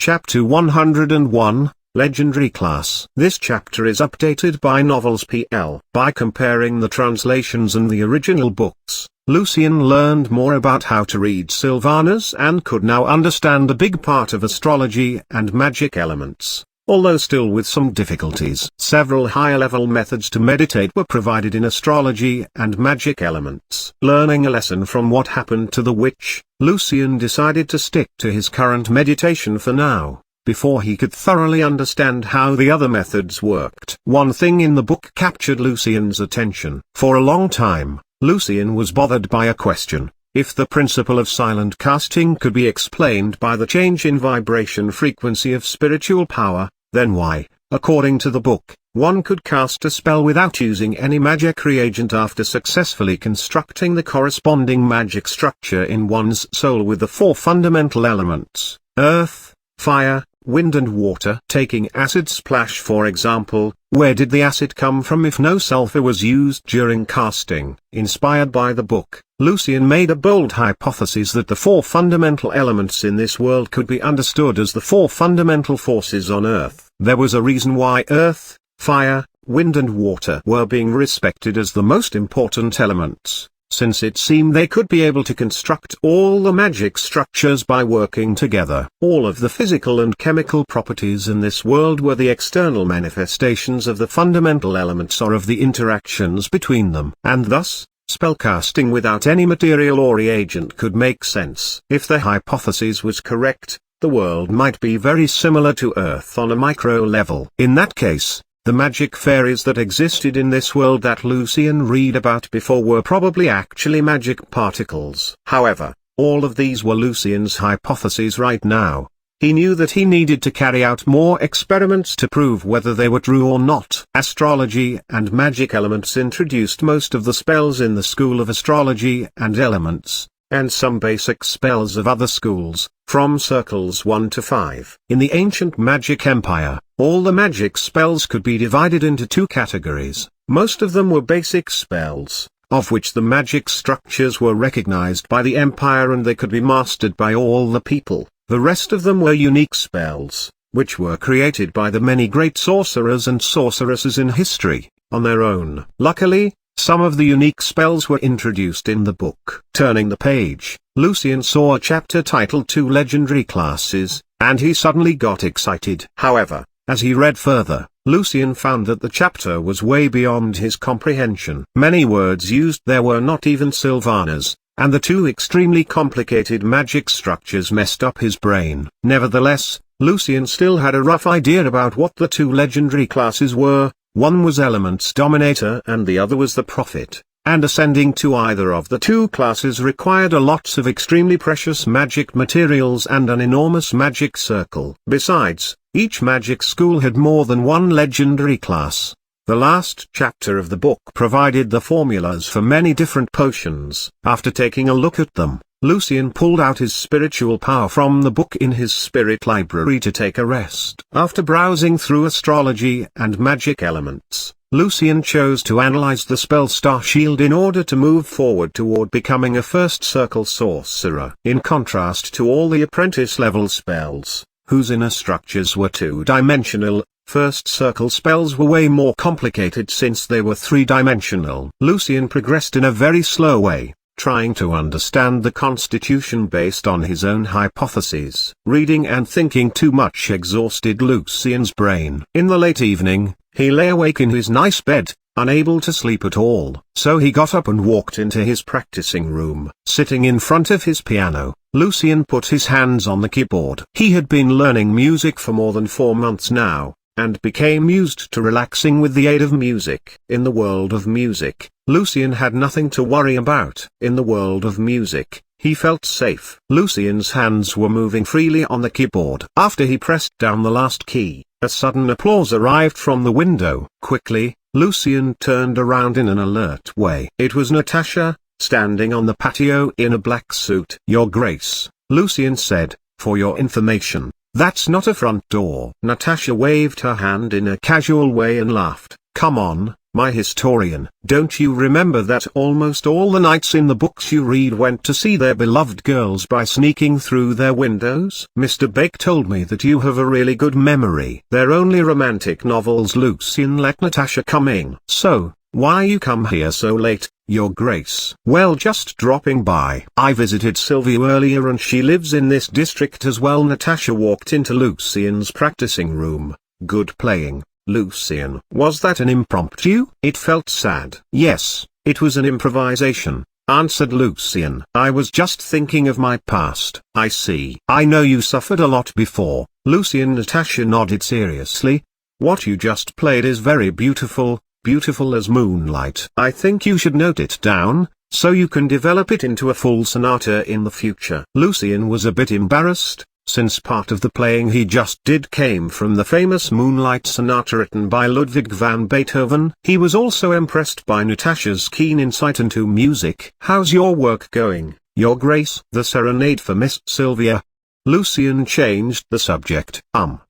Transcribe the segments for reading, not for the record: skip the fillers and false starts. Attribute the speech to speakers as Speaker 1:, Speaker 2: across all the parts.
Speaker 1: Chapter 101, Legendary Class. This chapter is updated by Novels PL. By comparing the translations and the original books, Lucian learned more about how to read Sylvanas and could now understand a big part of astrology and magic elements, although still with some difficulties. Several higher-level methods to meditate were provided in astrology and magic elements. Learning a lesson from what happened to the witch, Lucian decided to stick to his current meditation for now, before he could thoroughly understand how the other methods worked. One thing in the book captured Lucian's attention. For a long time, Lucian was bothered by a question: if the principle of silent casting could be explained by the change in vibration frequency of spiritual power, then why, according to the book, one could cast a spell without using any magic reagent after successfully constructing the corresponding magic structure in one's soul with the four fundamental elements: earth, fire, wind and water. Taking acid splash for example, where did the acid come from if no sulfur was used during casting? Inspired by the book, Lucian made a bold hypothesis that the four fundamental elements in this world could be understood as the four fundamental forces on Earth. There was a reason why earth, fire, wind and water were being respected as the most important elements, since it seemed they could be able to construct all the magic structures by working together. All of the physical and chemical properties in this world were the external manifestations of the fundamental elements or of the interactions between them. And thus, spellcasting without any material or reagent could make sense. If the hypothesis was correct, the world might be very similar to Earth on a micro level. In that case, the magic fairies that existed in this world that Lucian read about before were probably actually magic particles. However, all of these were Lucian's hypotheses right now. He knew that he needed to carry out more experiments to prove whether they were true or not. Astrology and magic elements introduced most of the spells in the school of astrology and elements, and some basic spells of other schools, from circles 1 to 5. In the ancient magic empire, all the magic spells could be divided into two categories. Most of them were basic spells, of which the magic structures were recognized by the empire and they could be mastered by all the people. The rest of them were unique spells, which were created by the many great sorcerers and sorceresses in history, on their own. Luckily, some of the unique spells were introduced in the book. Turning the page, Lucian saw a chapter titled Two Legendary Classes, and he suddenly got excited. However, as he read further, Lucian found that the chapter was way beyond his comprehension. Many words used there were not even Sylvanas, and the two extremely complicated magic structures messed up his brain. Nevertheless, Lucian still had a rough idea about what the two legendary classes were. One was Elements Dominator and the other was the Prophet, and ascending to either of the two classes required a lots of extremely precious magic materials and an enormous magic circle. Besides, each magic school had more than one legendary class. The last chapter of the book provided the formulas for many different potions. After taking a look at them, Lucian pulled out his spiritual power from the book in his spirit library to take a rest. After browsing through astrology and magic elements, Lucian chose to analyze the spell Star Shield in order to move forward toward becoming a first circle sorcerer. In contrast to all the apprentice-level spells, whose inner structures were two-dimensional, first circle spells were way more complicated since they were three-dimensional. Lucian progressed in a very slow way, trying to understand the constitution based on his own hypotheses. Reading and thinking too much exhausted Lucian's brain. In the late evening, he lay awake in his nice bed, unable to sleep at all. So he got up and walked into his practicing room. Sitting in front of his piano, Lucian put his hands on the keyboard. He had been learning music for more than 4 months now, and became used to relaxing with the aid of music. In the world of music, Lucian had nothing to worry about. In the world of music, he felt safe. Lucian's hands were moving freely on the keyboard. After he pressed down the last key, a sudden applause arrived from the window. Quickly, Lucian turned around in an alert way. It was Natasha, standing on the patio in a black suit. "Your Grace," Lucian said, "for your information, that's not a front door." Natasha waved her hand in a casual way and laughed. "Come on, My historian, don't you remember that almost all the knights in the books you read went to see their beloved girls by sneaking through their windows? Mr. Bake told me that you have a really good memory. They're only romantic novels. Lucian let Natasha come in. So, why you come here so late, Your Grace? Well, just dropping by. I visited Sylvia earlier and she lives in this district as well. Natasha walked into Lucian's practicing room. Good playing, Lucian. Was that an impromptu? It felt sad. Yes, it was an improvisation, answered Lucian. I was just thinking of my past. I see. I know you suffered a lot before, Lucian. Natasha nodded seriously. What you just played is very beautiful. Beautiful as moonlight. I think you should note it down, so you can develop it into a full sonata in the future. Lucian was a bit embarrassed, since part of the playing he just did came from the famous Moonlight sonata written by Ludwig van Beethoven. He was also impressed by Natasha's keen insight into music. How's your work going, Your Grace? The serenade for Miss Sylvia. Lucian changed the subject.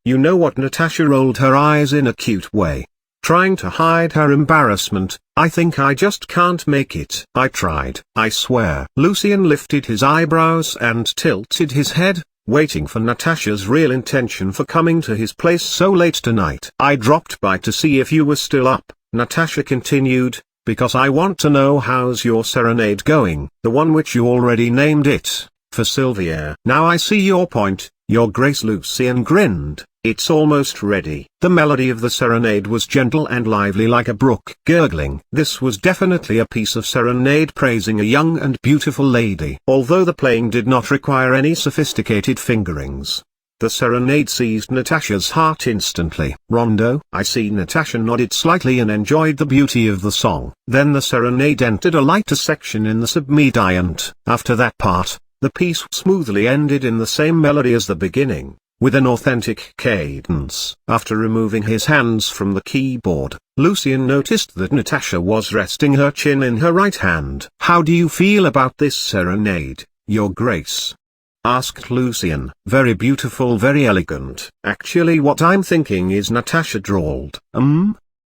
Speaker 1: You know what? Natasha rolled her eyes in a cute way, trying to hide her embarrassment. I think I just can't make it. I tried. I swear. Lucian lifted his eyebrows and tilted his head, waiting for Natasha's real intention for coming to his place so late tonight. I dropped by to see if you were still up, Natasha continued, because I want to know how's your serenade going, the one which you already named it, for Sylvia. Now I see your point, Your Grace. Lucian grinned. It's almost ready. The melody of the serenade was gentle and lively like a brook gurgling. This was definitely a piece of serenade praising a young and beautiful lady. Although the playing did not require any sophisticated fingerings, the serenade seized Natasha's heart instantly. Rondo? I see. Natasha nodded slightly and enjoyed the beauty of the song. Then the serenade entered a lighter section in the submediant. After that part, the piece smoothly ended in the same melody as the beginning, with an authentic cadence. After removing his hands from the keyboard, Lucian noticed that Natasha was resting her chin in her right hand. How do you feel about this serenade, Your Grace? Asked Lucian. Very beautiful, very elegant. Actually what I'm thinking is, Natasha drawled.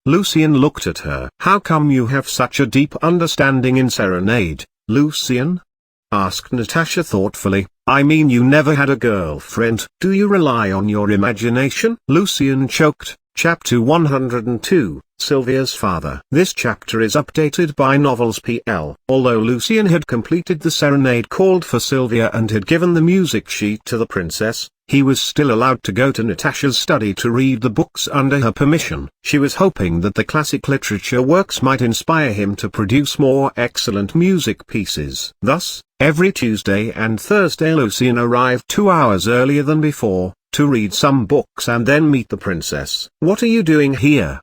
Speaker 1: Lucian looked at her. How come you have such a deep understanding in serenade, Lucian? Asked Natasha thoughtfully. I mean, you never had a girlfriend. Do you rely on your imagination? Lucian choked. Chapter 102, Sylvia's Father. This chapter is updated by Novels PL. Although Lucian had completed the serenade called for Sylvia and had given the music sheet to the princess, he was still allowed to go to Natasha's study to read the books under her permission. She was hoping that the classic literature works might inspire him to produce more excellent music pieces. Thus, every Tuesday and Thursday Lucian arrived 2 hours earlier than before, to read some books and then meet the princess. What are you doing here?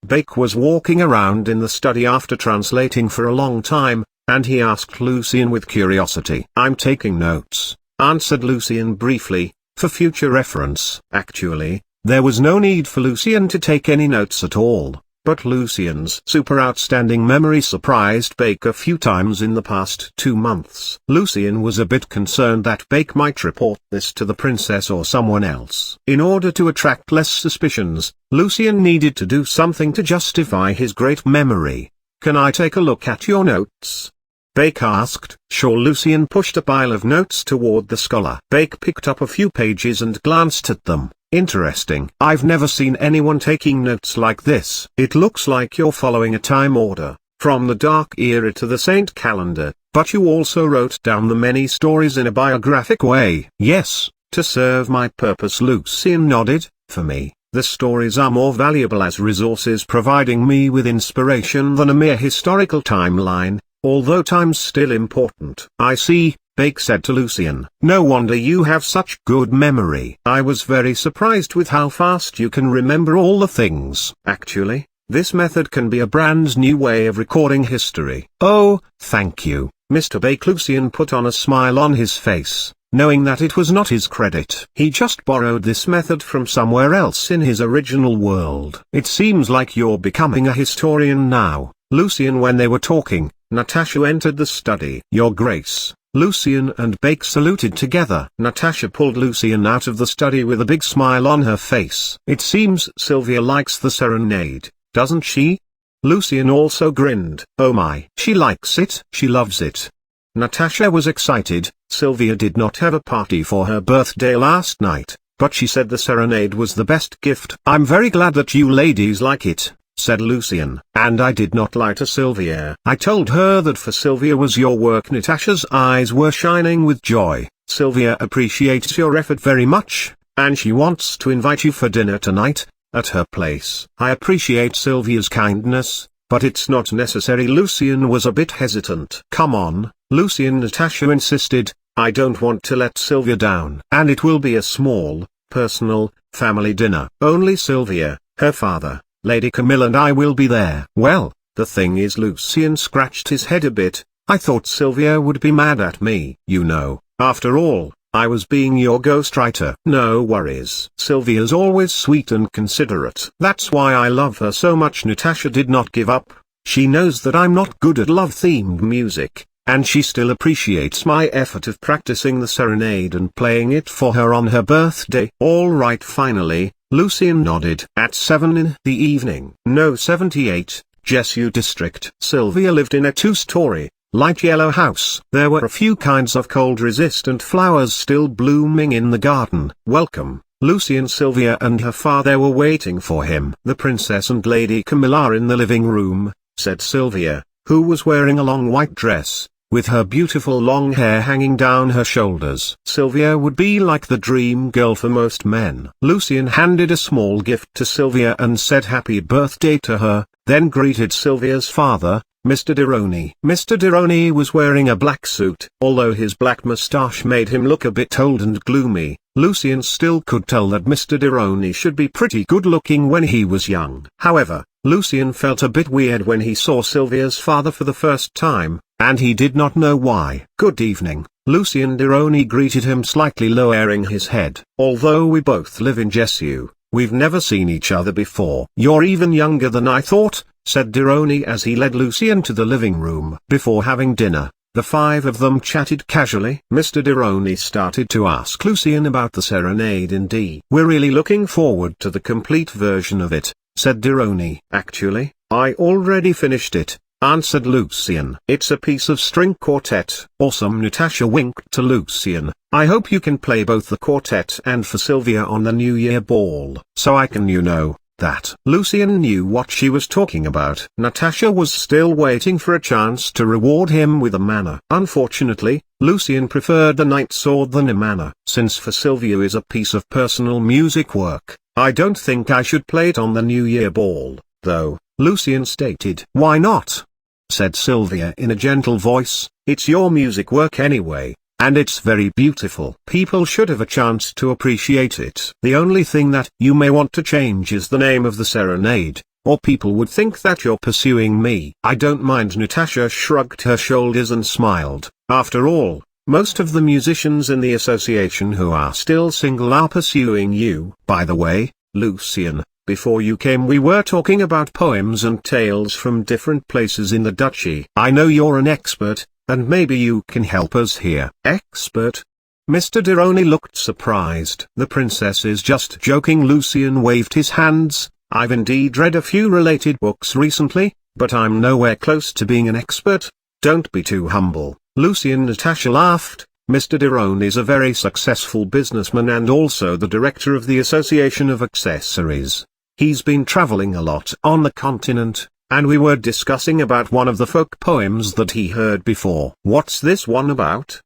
Speaker 1: Bake was walking around in the study after translating for a long time, and he asked Lucian with curiosity. I'm taking notes, answered Lucian briefly, for future reference. Actually, there was no need for Lucian to take any notes at all, but Lucian's super outstanding memory surprised Bake a few times in the past 2 months. Lucian was a bit concerned that Bake might report this to the princess or someone else. In order to attract less suspicions, Lucian needed to do something to justify his great memory. Can I take a look at your notes? Bake asked. Sure. Lucian pushed a pile of notes toward the scholar. Bake picked up a few pages and glanced at them. Interesting. I've never seen anyone taking notes like this. It looks like you're following a time order, from the Dark Era to the Saint Calendar, but you also wrote down the many stories in a biographic way. Yes, to serve my purpose. Lucian nodded. For me, the stories are more valuable as resources providing me with inspiration than a mere historical timeline, although time's still important. I see, Bake said to Lucian. No wonder you have such good memory. I was very surprised with how fast you can remember all the things. Actually, this method can be a brand new way of recording history. Oh, thank you, Mr. Bake. Lucian put on a smile on his face, knowing that it was not his credit. He just borrowed this method from somewhere else in his original world. It seems like you're becoming a historian now, Lucian. When they were talking, Natasha entered the study. Your Grace. Lucian and Bake saluted together. Natasha pulled Lucian out of the study with a big smile on her face. It seems Sylvia likes the serenade, doesn't she? Lucian also grinned. Oh my. She likes it. She loves it. Natasha was excited. Sylvia did not have a party for her birthday last night, but she said the serenade was the best gift. I'm very glad that you ladies like it, said Lucian. And I did not lie to Sylvia. I told her that for Sylvia was your work. Natasha's eyes were shining with joy. Sylvia appreciates your effort very much, and she wants to invite you for dinner tonight, at her place. I appreciate Sylvia's kindness, but it's not necessary. Lucian was a bit hesitant. Come on, Lucian, Natasha insisted. I don't want to let Sylvia down. And it will be a small, personal, family dinner. Only Sylvia, her father, Lady Camilla and I will be there. Well, the thing is, Lucian scratched his head a bit. I thought Sylvia would be mad at me. You know, after all, I was being your ghostwriter. No worries. Sylvia's always sweet and considerate. That's why I love her so much. Natasha did not give up. She knows that I'm not good at love-themed music, and she still appreciates my effort of practicing the serenade and playing it for her on her birthday. All right, finally, Lucian nodded. At 7 in the evening. No, 78, Jesu district. Sylvia lived in a 2-story, light yellow house. There were a few kinds of cold-resistant flowers still blooming in the garden. Welcome, Lucian. Sylvia and her father were waiting for him. The princess and Lady Camilla are in the living room, said Sylvia, who was wearing a long white dress, with her beautiful long hair hanging down her shoulders. Sylvia would be like the dream girl for most men. Lucian handed a small gift to Sylvia and said happy birthday to her, then greeted Sylvia's father, Mr. Dironi. Mr. Dironi was wearing a black suit. Although his black moustache made him look a bit old and gloomy, Lucian still could tell that Mr. Dironi should be pretty good-looking when he was young. However, Lucian felt a bit weird when he saw Sylvia's father for the first time, and he did not know why. Good evening, Lucian. Dironi greeted him, slightly lowering his head. Although we both live in Jesu, we've never seen each other before. You're even younger than I thought, said Dironi as he led Lucian to the living room. Before having dinner, the 5 of them chatted casually. Mr. Dironi started to ask Lucian about the serenade in D. We're really looking forward to the complete version of it, said Dironi. Actually, I already finished it, answered Lucian. It's a piece of string quartet. Awesome. Natasha winked to Lucian. I hope you can play both the quartet and for Sylvia on the New Year ball. So I can, you know, that. Lucian knew what she was talking about. Natasha was still waiting for a chance to reward him with a manner. Unfortunately, Lucian preferred the Night Sword than a manner. Since for Sylvia is a piece of personal music work, I don't think I should play it on the New Year ball, though, Lucian stated. Why not? Said Sylvia in a gentle voice. It's your music work anyway, and it's very beautiful. People should have a chance to appreciate it. The only thing that you may want to change is the name of the serenade, or people would think that you're pursuing me. I don't mind. Natasha shrugged her shoulders and smiled. After all, most of the musicians in the association who are still single are pursuing you. By the way, Lucian, before you came we were talking about poems and tales from different places in the duchy. I know you're an expert, and maybe you can help us here. Expert? Mr. Dironi looked surprised. The princess is just joking. Lucian waved his hands. I've indeed read a few related books recently, but I'm nowhere close to being an expert. Don't be too humble, Lucian. Natasha laughed. Mr. Dironi is a very successful businessman and also the director of the Association of Accessories. He's been traveling a lot on the continent, and we were discussing about one of the folk poems that he heard before. What's this one about?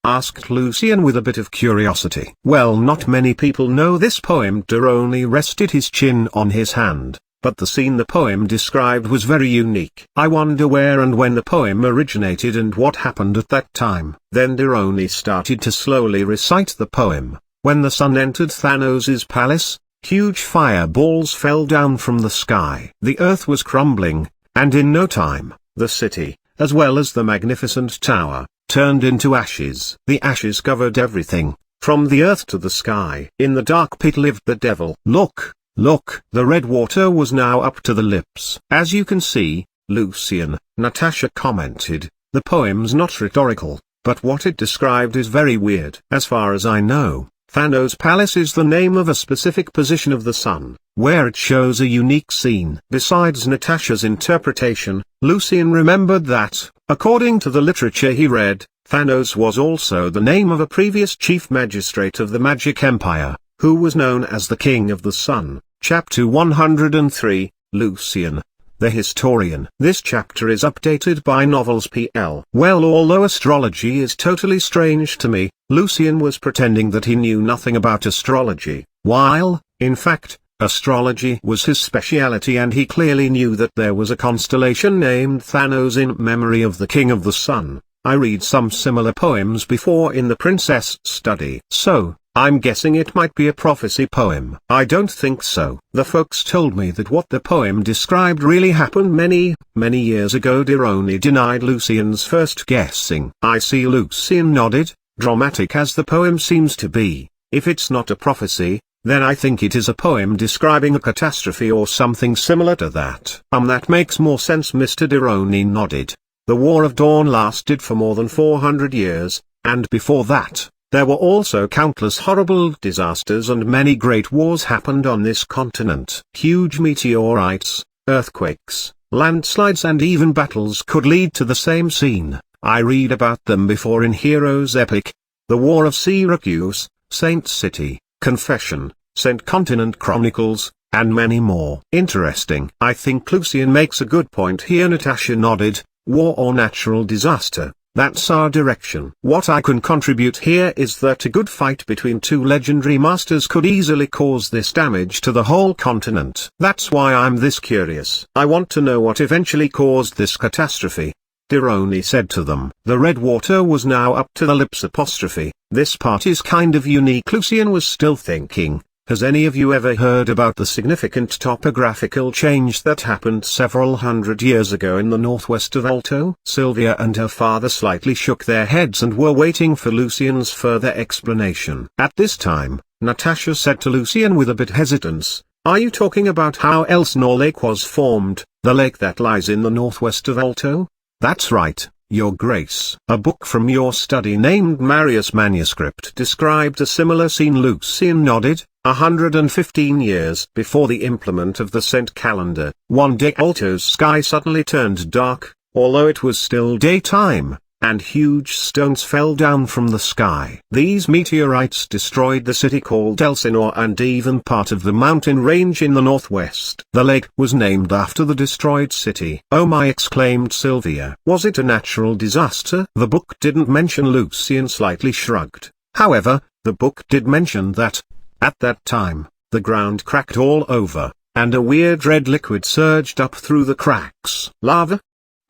Speaker 1: Asked Lucian with a bit of curiosity. Well, not many people know this poem. Dironi rested his chin on his hand, but the scene the poem described was very unique. I wonder where and when the poem originated and what happened at that time. Then Dironi started to slowly recite the poem. When the sun entered Thanos' palace, huge fireballs fell down from the sky. The earth was crumbling, and in no time, the city, as well as the magnificent tower, turned into ashes. The ashes covered everything, from the earth to the sky. In the dark pit lived the devil. Look, look! The red water was now up to the lips. As you can see, Lucian, Natasha commented, the poem's not rhetorical, but what it described is very weird. As far as I know, Thanos' palace is the name of a specific position of the sun. where it shows a unique scene. Besides Natasha's interpretation, Lucian remembered that, according to the literature he read, Thanos was also the name of a previous chief magistrate of the Magic Empire, who was known as the King of the Sun. Chapter 103, Lucian, the Historian. This chapter is updated by Novels PL. Well, although astrology is totally strange to me, Lucian was pretending that he knew nothing about astrology, while, in fact, astrology was his speciality, and he clearly knew that there was a constellation named Thanos in memory of the King of the Sun. I read some similar poems before in the princess study, so I'm guessing it might be a prophecy poem. I don't think so. The folks told me that what the poem described really happened many years ago. Dironi denied Lucian's first guessing. I see Lucian nodded, dramatic as the poem seems to be. If it's not a prophecy, then I think it is a poem describing a catastrophe or something similar to that. That makes more sense. Mr. Dironi nodded. The War of Dawn lasted for more than 400 years, and before that, there were also countless horrible disasters, and many great wars happened on this continent. Huge meteorites, earthquakes, landslides, and even battles could lead to the same scene. I read about them before in Heroes Epic, the War of Syracuse, Saint City, Confession, Saint Continent Chronicles, and many more. Interesting. I think Lucian makes a good point here. Natasha nodded. War or natural disaster, that's our direction. What I can contribute here is that a good fight between two legendary masters could easily cause this damage to the whole continent. That's why I'm this curious. I want to know what eventually caused this catastrophe. Dironi said to them. The red water was now up to the lips. Apostrophe. This part is kind of unique. Lucian was still thinking. Has any of you ever heard about the significant topographical change that happened several hundred years ago in the northwest of Alto? Sylvia and her father slightly shook their heads and were waiting for Lucian's further explanation. At this time, Natasha said to Lucian with a bit hesitance, "Are you talking about how Elsinore Lake was formed, the lake that lies in the northwest of Alto?" "That's right, Your Grace." A book from your study named Marius Manuscript described a similar scene. Lucian nodded. 115 years before the implement of the Cent calendar, one day Alto's sky suddenly turned dark, although it was still daytime, and huge stones fell down from the sky. These meteorites destroyed the city called Elsinore and even part of the mountain range in the northwest. The lake was named after the destroyed city. "Oh my!" exclaimed Sylvia. "Was it a natural disaster?" The book didn't mention. Lucian slightly shrugged. However, the book did mention that, at that time, the ground cracked all over, and a weird red liquid surged up through the cracks. "Lava?"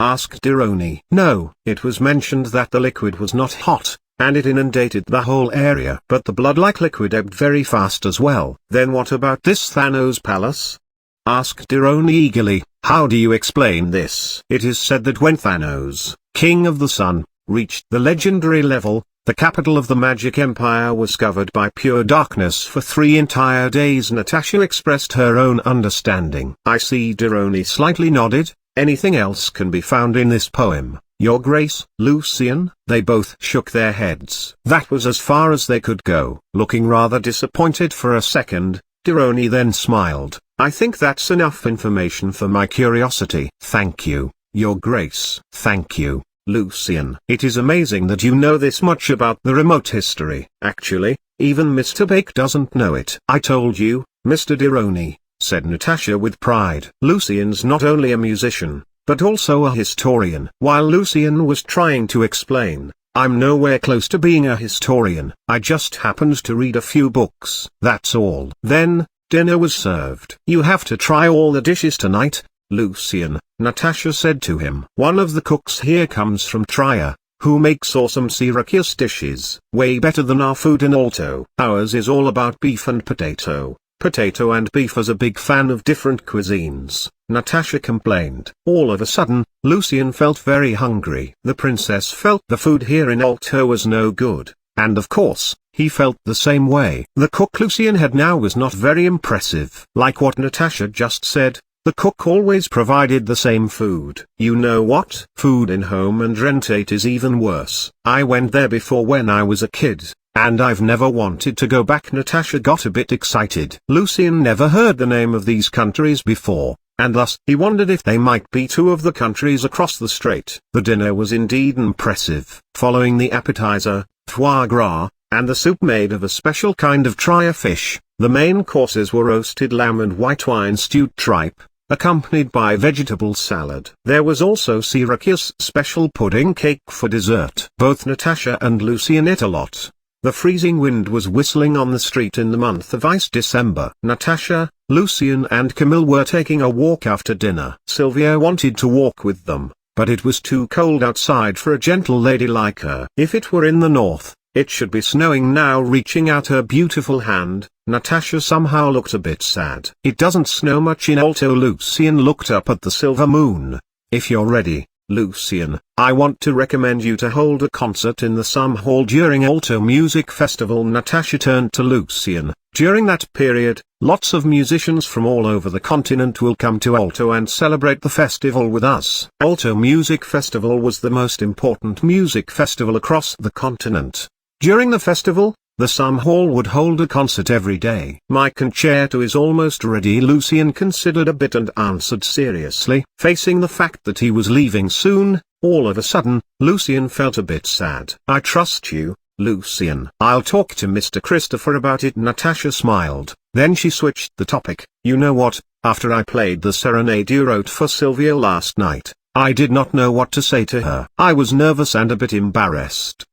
Speaker 1: asked Dironi. "No, it was mentioned that the liquid was not hot, and it inundated the whole area. But the blood-like liquid ebbed very fast as well." "Then what about this Thanos palace?" asked Dironi eagerly. "How do you explain this?" "It is said that when Thanos, King of the Sun, reached the legendary level, the capital of the Magic Empire was covered by pure darkness for 3 entire days." Natasha expressed her own understanding. "I see." Dironi slightly nodded. "Anything else can be found in this poem, Your Grace?" "Lucian?" They both shook their heads. That was as far as they could go. Looking rather disappointed for a second, Dironi then smiled. "I think that's enough information for my curiosity." "Thank you, Your Grace." "Thank you, Lucian." "It is amazing that you know this much about the remote history. Actually, even Mr. Bake doesn't know it." "I told you, Mr. Dironi," said Natasha with pride. "Lucian's not only a musician, but also a historian." While Lucian was trying to explain, "I'm nowhere close to being a historian. I just happened to read a few books. That's all." Then, dinner was served. "You have to try all the dishes tonight, Lucian," Natasha said to him. "One of the cooks here comes from Trier, who makes awesome Syracuse dishes, way better than our food in Alto. Ours is all about beef and potato and beef." As a big fan of different cuisines, Natasha complained. All of a sudden, Lucian felt very hungry. The princess felt the food here in Alto was no good, and of course, he felt the same way. The cook Lucian had now was not very impressive. Like what Natasha just said, the cook always provided the same food. You know what? Food in home and rentate is even worse. I went there before when I was a kid, and I've never wanted to go back. Natasha got a bit excited. Lucian never heard the name of these countries before, and thus he wondered if they might be two of the countries across the strait. The dinner was indeed impressive. Following the appetizer, foie gras, and the soup made of a special kind of trier fish, the main courses were roasted lamb and white wine stewed tripe, accompanied by vegetable salad. There was also Syracuse special pudding cake for dessert. Both Natasha and Lucian ate a lot. The freezing wind was whistling on the street in the month of ice December. Natasha, Lucian and Camille were taking a walk after dinner. Sylvia wanted to walk with them, but it was too cold outside for a gentle lady like her. If it were in the north, it should be snowing now. Reaching out her beautiful hand, Natasha somehow looked a bit sad. It doesn't snow much in Alto. Lucian looked up at the silver moon. If you're ready, Lucian, I want to recommend you to hold a concert in the Sum Hall during Alto Music Festival. Natasha turned to Lucian. During that period, lots of musicians from all over the continent will come to Alto and celebrate the festival with us. Alto Music Festival was the most important music festival across the continent. During the festival, the Sum Hall would hold a concert every day. My concerto is almost ready. Lucian considered a bit and answered seriously. Facing the fact that he was leaving soon, all of a sudden, Lucian felt a bit sad. I trust you, Lucian. I'll talk to Mr. Christopher about it. Natasha smiled. Then she switched the topic. You know what, after I played the serenade you wrote for Sylvia last night, I did not know what to say to her. I was nervous and a bit embarrassed.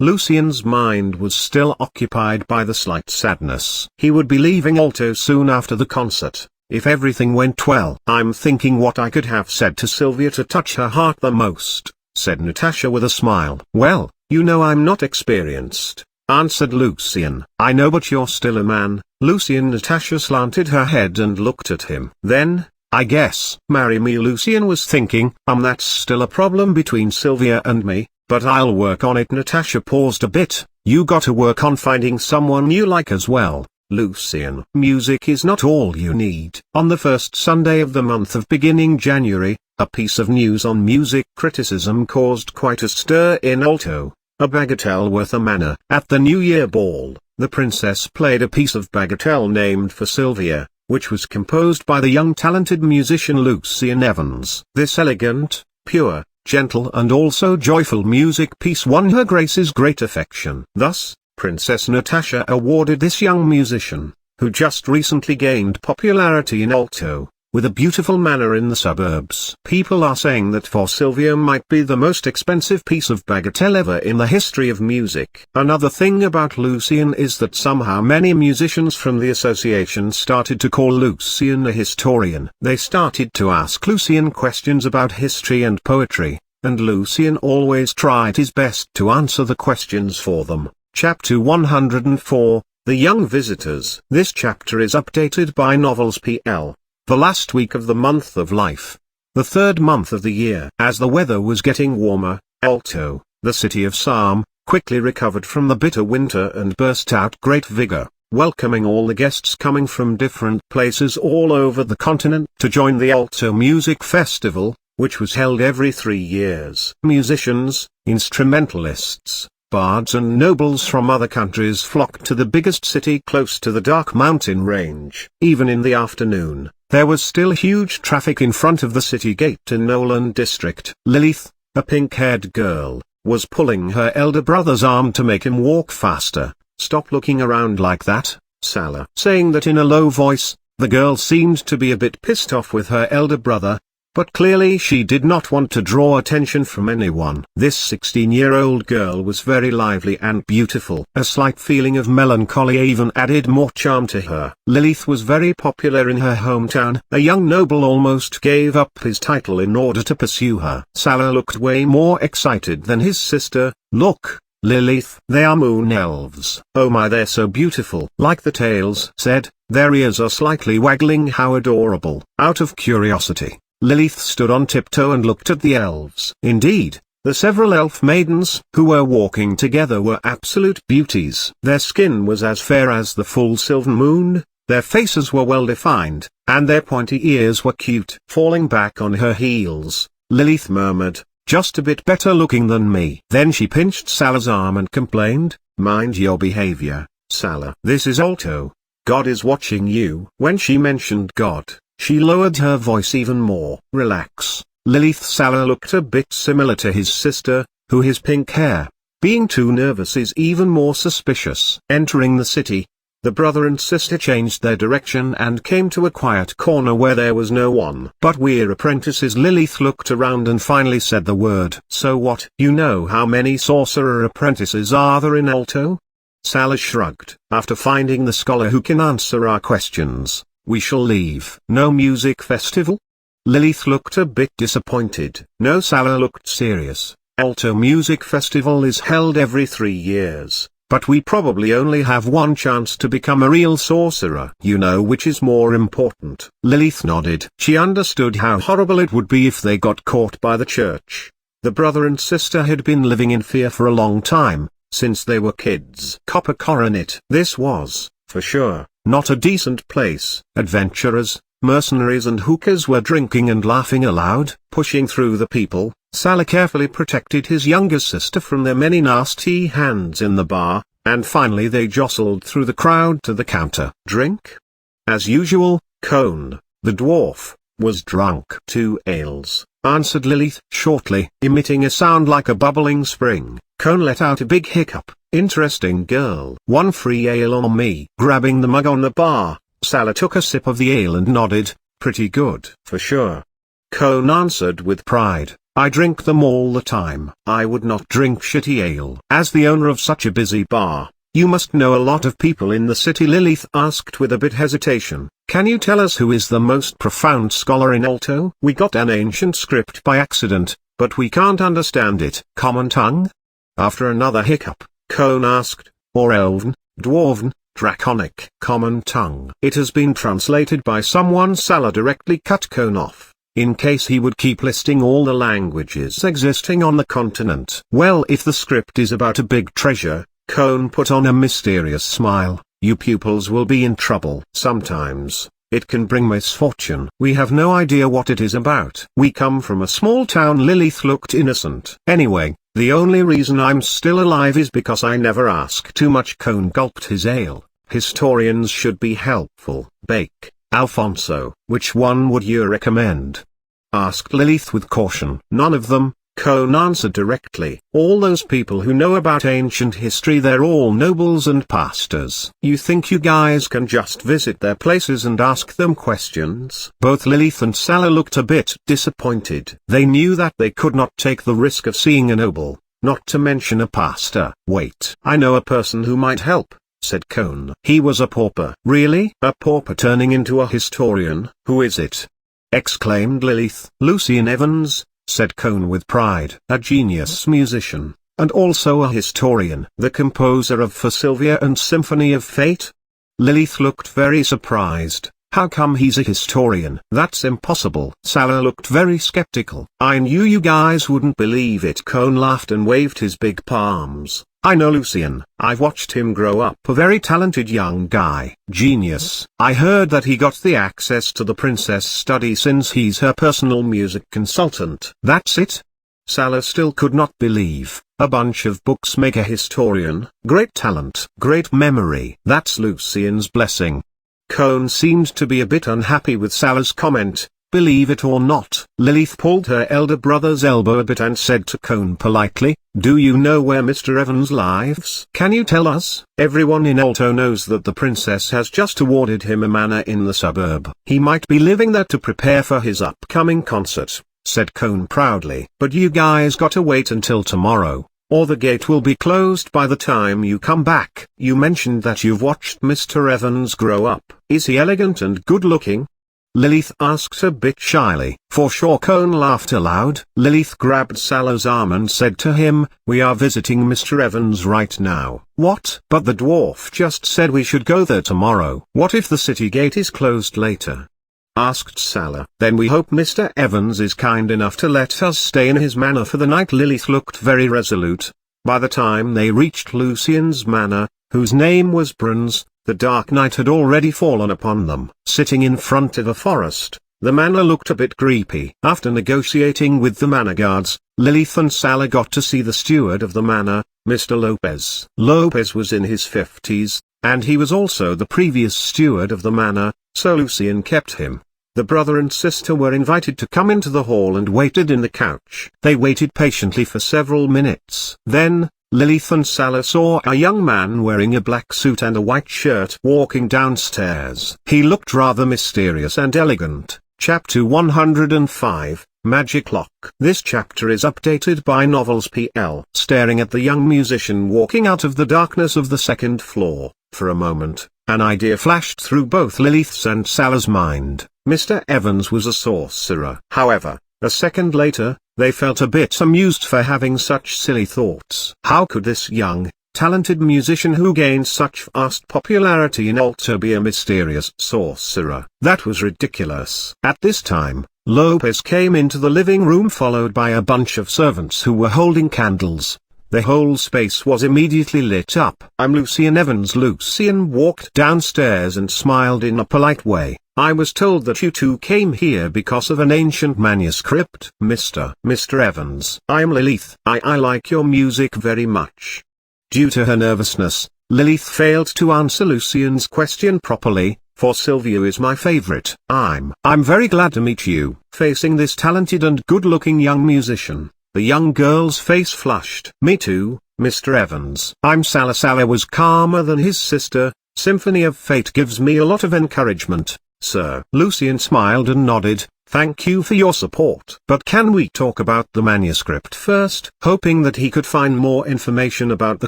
Speaker 1: Lucian's mind was still occupied by the slight sadness. He would be leaving Alto soon after the concert, if everything went well. I'm thinking what I could have said to Sylvia to touch her heart the most, said Natasha with a smile. Well, you know I'm not experienced, answered Lucian. I know, but you're still a man, Lucian. Natasha slanted her head and looked at him. Then, I guess, marry me. Lucian was thinking, that's still a problem between Sylvia and me. But I'll work on it. Natasha paused a bit. You gotta work on finding someone you like as well, Lucian. Music is not all you need. On the first Sunday of the month of beginning January, a piece of news on music criticism caused quite a stir in Alto. A bagatelle worth a manor. At the New Year ball, the princess played a piece of bagatelle named for Sylvia, which was composed by the young talented musician Lucian Evans. This elegant, pure, gentle and also joyful music piece won her Grace's great affection. Thus, Princess Natasha awarded this young musician, who just recently gained popularity in Alto, with a beautiful manor in the suburbs. People are saying that for Sylvia might be the most expensive piece of bagatelle ever in the history of music. Another thing about Lucian is that somehow many musicians from the association started to call Lucian a historian. They started to ask Lucian questions about history and poetry, and Lucian always tried his best to answer the questions for them. Chapter 104, The Young Visitors. This chapter is updated by Novels PL. The last week of the month of life. The third month of the year. As the weather was getting warmer, Alto, the city of Psalm, quickly recovered from the bitter winter and burst out great vigor, welcoming all the guests coming from different places all over the continent to join the Alto Music Festival, which was held every 3 years. Musicians, instrumentalists, bards and nobles from other countries flocked to the biggest city close to the dark mountain range. Even in the afternoon, there was still huge traffic in front of the city gate in Nolan district. Lilith, a pink-haired girl, was pulling her elder brother's arm to make him walk faster. Stop looking around like that, Salah. Saying that in a low voice, the girl seemed to be a bit pissed off with her elder brother, but clearly she did not want to draw attention from anyone. This 16-year-old girl was very lively and beautiful. A slight feeling of melancholy even added more charm to her. Lilith was very popular in her hometown. A young noble almost gave up his title in order to pursue her. Salah looked way more excited than his sister. Look, Lilith, they are moon elves. Oh my, they're so beautiful. Like the tales said, their ears are slightly waggling. How adorable. Out of curiosity, Lilith stood on tiptoe and looked at the elves. Indeed, the several elf maidens who were walking together were absolute beauties. Their skin was as fair as the full silver moon, their faces were well defined, and their pointy ears were cute. Falling back on her heels, Lilith murmured, "Just a bit better looking than me." Then she pinched Salah's arm and complained, Mind your behavior, Salah. This is Alto. God is watching you. When she mentioned God, she lowered her voice even more. Relax, Lilith. Salah looked a bit similar to his sister, who has pink hair. Being too nervous is even more suspicious. Entering the city, the brother and sister changed their direction and came to a quiet corner where there was no one. But we're apprentices. Lilith looked around and finally said the word. So what? You know how many sorcerer apprentices are there in Alto? Salah shrugged. After finding the scholar who can answer our questions, we shall leave. No music festival? Lilith looked a bit disappointed. No. Salah looked serious. Alto Music Festival is held every 3 years, but we probably only have one chance to become a real sorcerer. You know which is more important. Lilith nodded. She understood how horrible it would be if they got caught by the church. The brother and sister had been living in fear for a long time, since they were kids. Copper Coronet. This was, for sure, not a decent place. Adventurers, mercenaries and hookers were drinking and laughing aloud. Pushing through the people, Salah carefully protected his younger sister from their many nasty hands in the bar, and finally they jostled through the crowd to the counter. Drink? As usual, Cone, the dwarf, was drunk. 2 ales, answered Lilith shortly. Emitting a sound like a bubbling spring, Cone let out a big hiccup. Interesting girl. 1 free ale on me. Grabbing the mug on the bar, Salah took a sip of the ale and nodded. Pretty good. For sure. Cone answered with pride. I drink them all the time. I would not drink shitty ale. As the owner of such a busy bar, you must know a lot of people in the city. Lilith asked with a bit hesitation. Can you tell us who is the most profound scholar in Alto? We got an ancient script by accident, but we can't understand it. Common tongue? After another hiccup, Cone asked. Or Elven, Dwarven, Draconic? Common tongue. It has been translated by someone. Salah directly cut Cone off, in case he would keep listing all the languages existing on the continent. Well, if the script is about a big treasure, Cone put on a mysterious smile, you pupils will be in trouble. Sometimes, it can bring misfortune. We have no idea what it is about. We come from a small town. Lilith looked innocent. Anyway, the only reason I'm still alive is because I never ask too much. Cone gulped his ale. Historians should be helpful. Bake. Alfonso. Which one would you recommend? Asked Lilith with caution. None of them, Cone answered directly. All those people who know about ancient history, they're all nobles and pastors. You think you guys can just visit their places and ask them questions? Both Lilith and Salah looked a bit disappointed. They knew that they could not take the risk of seeing a noble, not to mention a pastor. Wait, I know a person who might help, said Cone. He was a pauper. Really? A pauper turning into a historian? Who is it? Exclaimed Lilith. Lucian Evans, said Cone with pride. A genius musician, and also a historian. The composer of For Sylvia and Symphony of Fate? Lilith looked very surprised. How come he's a historian? That's impossible. Salah looked very skeptical. I knew you guys wouldn't believe it. Cone laughed and waved his big palms. I know Lucian. I've watched him grow up. A very talented young guy. Genius. I heard that he got the access to the princess study since he's her personal music consultant. That's it? Salah still could not believe. A bunch of books make a historian. Great talent. Great memory. That's Lucian's blessing. Cone seemed to be a bit unhappy with Salah's comment. Believe it or not. Lilith pulled her elder brother's elbow a bit and said to Cone politely, do you know where Mr. Evans lives? Can you tell us? Everyone in Alto knows that the princess has just awarded him a manor in the suburb. He might be living there to prepare for his upcoming concert, said Cone proudly. But you guys gotta wait until tomorrow, or the gate will be closed by the time you come back. You mentioned that you've watched Mr. Evans grow up. Is he elegant and good looking? Lilith asked a bit shyly. For sure. Cone laughed aloud. Lilith grabbed Salah's arm and said to him, we are visiting Mr. Evans right now. What? But the dwarf just said we should go there tomorrow. What if the city gate is closed later? Asked Salah. Then we hope Mr. Evans is kind enough to let us stay in his manor for the night. Lilith looked very resolute. By the time they reached Lucian's manor, whose name was Bruns, the dark night had already fallen upon them. Sitting in front of a forest, the manor looked a bit creepy. After negotiating with the manor guards, Lilith and Salah got to see the steward of the manor, Mr. Lopez. Lopez was in his 50s, and he was also the previous steward of the manor, so Lucian kept him. The brother and sister were invited to come into the hall and waited in the couch. They waited patiently for several minutes. Then, Lilith and Salah saw a young man wearing a black suit and a white shirt walking downstairs. He looked rather mysterious and elegant. Chapter 105, Magic Lock. This chapter is updated by Novels PL. Staring at the young musician walking out of the darkness of the second floor, for a moment, an idea flashed through both Lilith's and Salah's mind. Mr. Evans was a sorcerer. However, a second later, they felt a bit amused for having such silly thoughts. How could this young, talented musician who gained such vast popularity in Alto be a mysterious sorcerer? That was ridiculous. At this time, Lopez came into the living room followed by a bunch of servants who were holding candles. The whole space was immediately lit up. "I'm Lucian Evans." Lucian walked downstairs and smiled in a polite way. "I was told that you two came here because of an ancient manuscript." Mr. Evans. "I'm Lilith. I like your music very much." Due to her nervousness, Lilith failed to answer Lucian's question properly, "For Sylvia is my favorite." I'm very glad to meet you." Facing this talented and good-looking young musician, the young girl's face flushed. "Me too, Mr. Evans." "I'm Salah." Salah was calmer than his sister. "Symphony of Fate gives me a lot of encouragement, sir." Lucian smiled and nodded. "Thank you for your support. But can we talk about the manuscript first?" Hoping that he could find more information about the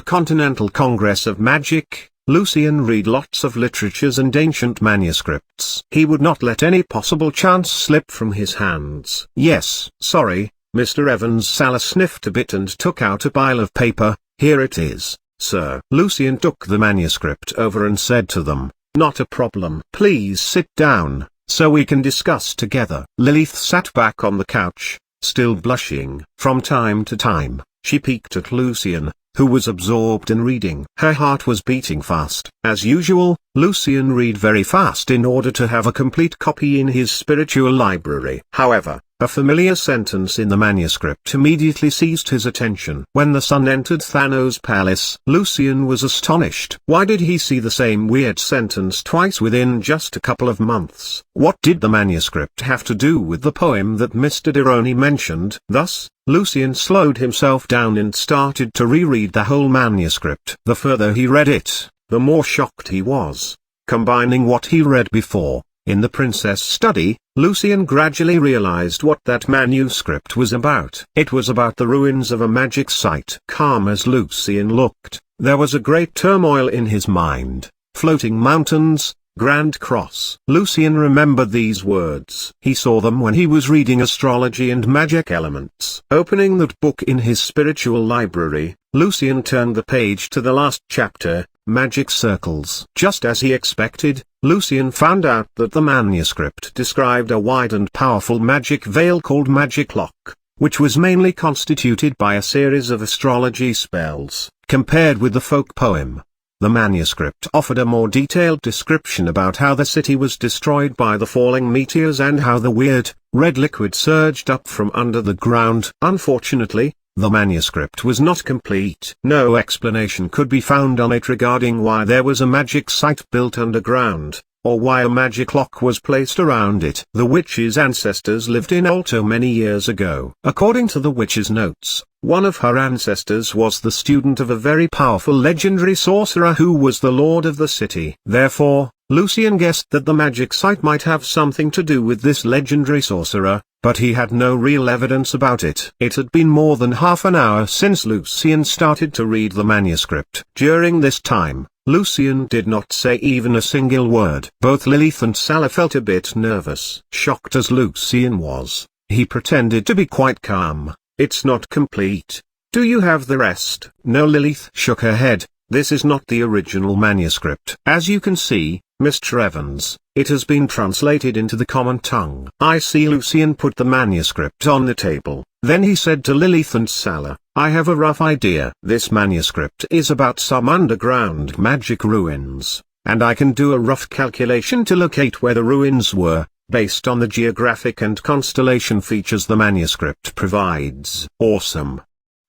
Speaker 1: Continental Congress of Magic, Lucian read lots of literatures and ancient manuscripts. He would not let any possible chance slip from his hands. "Yes, sorry, Mr. Evans." Salah sniffed a bit and took out a pile of paper. "Here it is, sir." Lucian took the manuscript over and said to them, "Not a problem. Please sit down, so we can discuss together." Lilith sat back on the couch, still blushing. From time to time, she peeked at Lucian, who was absorbed in reading. Her heart was beating fast. As usual, Lucian read very fast in order to have a complete copy in his spiritual library. However, a familiar sentence in the manuscript immediately seized his attention. "When the sun entered Thanos' palace." Lucian was astonished. Why did he see the same weird sentence twice within just a couple of months? What did the manuscript have to do with the poem that Mr. Dironi mentioned? Thus, Lucian slowed himself down and started to reread the whole manuscript. The further he read it, the more shocked he was. Combining what he read before, in the princess study, Lucian gradually realized what that manuscript was about. It was about the ruins of a magic site. Calm as Lucian looked, there was a great turmoil in his mind. Floating mountains, Grand Cross. Lucian remembered these words. He saw them when he was reading astrology and magic elements. Opening that book in his spiritual library, Lucian turned the page to the last chapter, Magic Circles. Just as he expected, Lucian found out that the manuscript described a wide and powerful magic veil called Magic Lock, which was mainly constituted by a series of astrology spells. Compared with the folk poem, the manuscript offered a more detailed description about how the city was destroyed by the falling meteors and how the weird, red liquid surged up from under the ground. Unfortunately, the manuscript was not complete. No explanation could be found on it regarding why there was a magic site built underground, or why a magic lock was placed around it. The witch's ancestors lived in Alto many years ago. According to the witch's notes, one of her ancestors was the student of a very powerful legendary sorcerer who was the lord of the city. Therefore, Lucian guessed that the magic site might have something to do with this legendary sorcerer, but he had no real evidence about it. It had been more than half an hour since Lucian started to read the manuscript. During this time, Lucian did not say even a single word. Both Lilith and Salah felt a bit nervous. Shocked as Lucian was, he pretended to be quite calm. "It's not complete. Do you have the rest?" No. Lilith shook her head. "This is not the original manuscript. As you can see, Mr. Evans, it has been translated into the common tongue." "I see." Lucian put the manuscript on the table. Then he said to Lilith and Salah, "I have a rough idea. This manuscript is about some underground magic ruins, and I can do a rough calculation to locate where the ruins were, based on the geographic and constellation features the manuscript provides." "Awesome.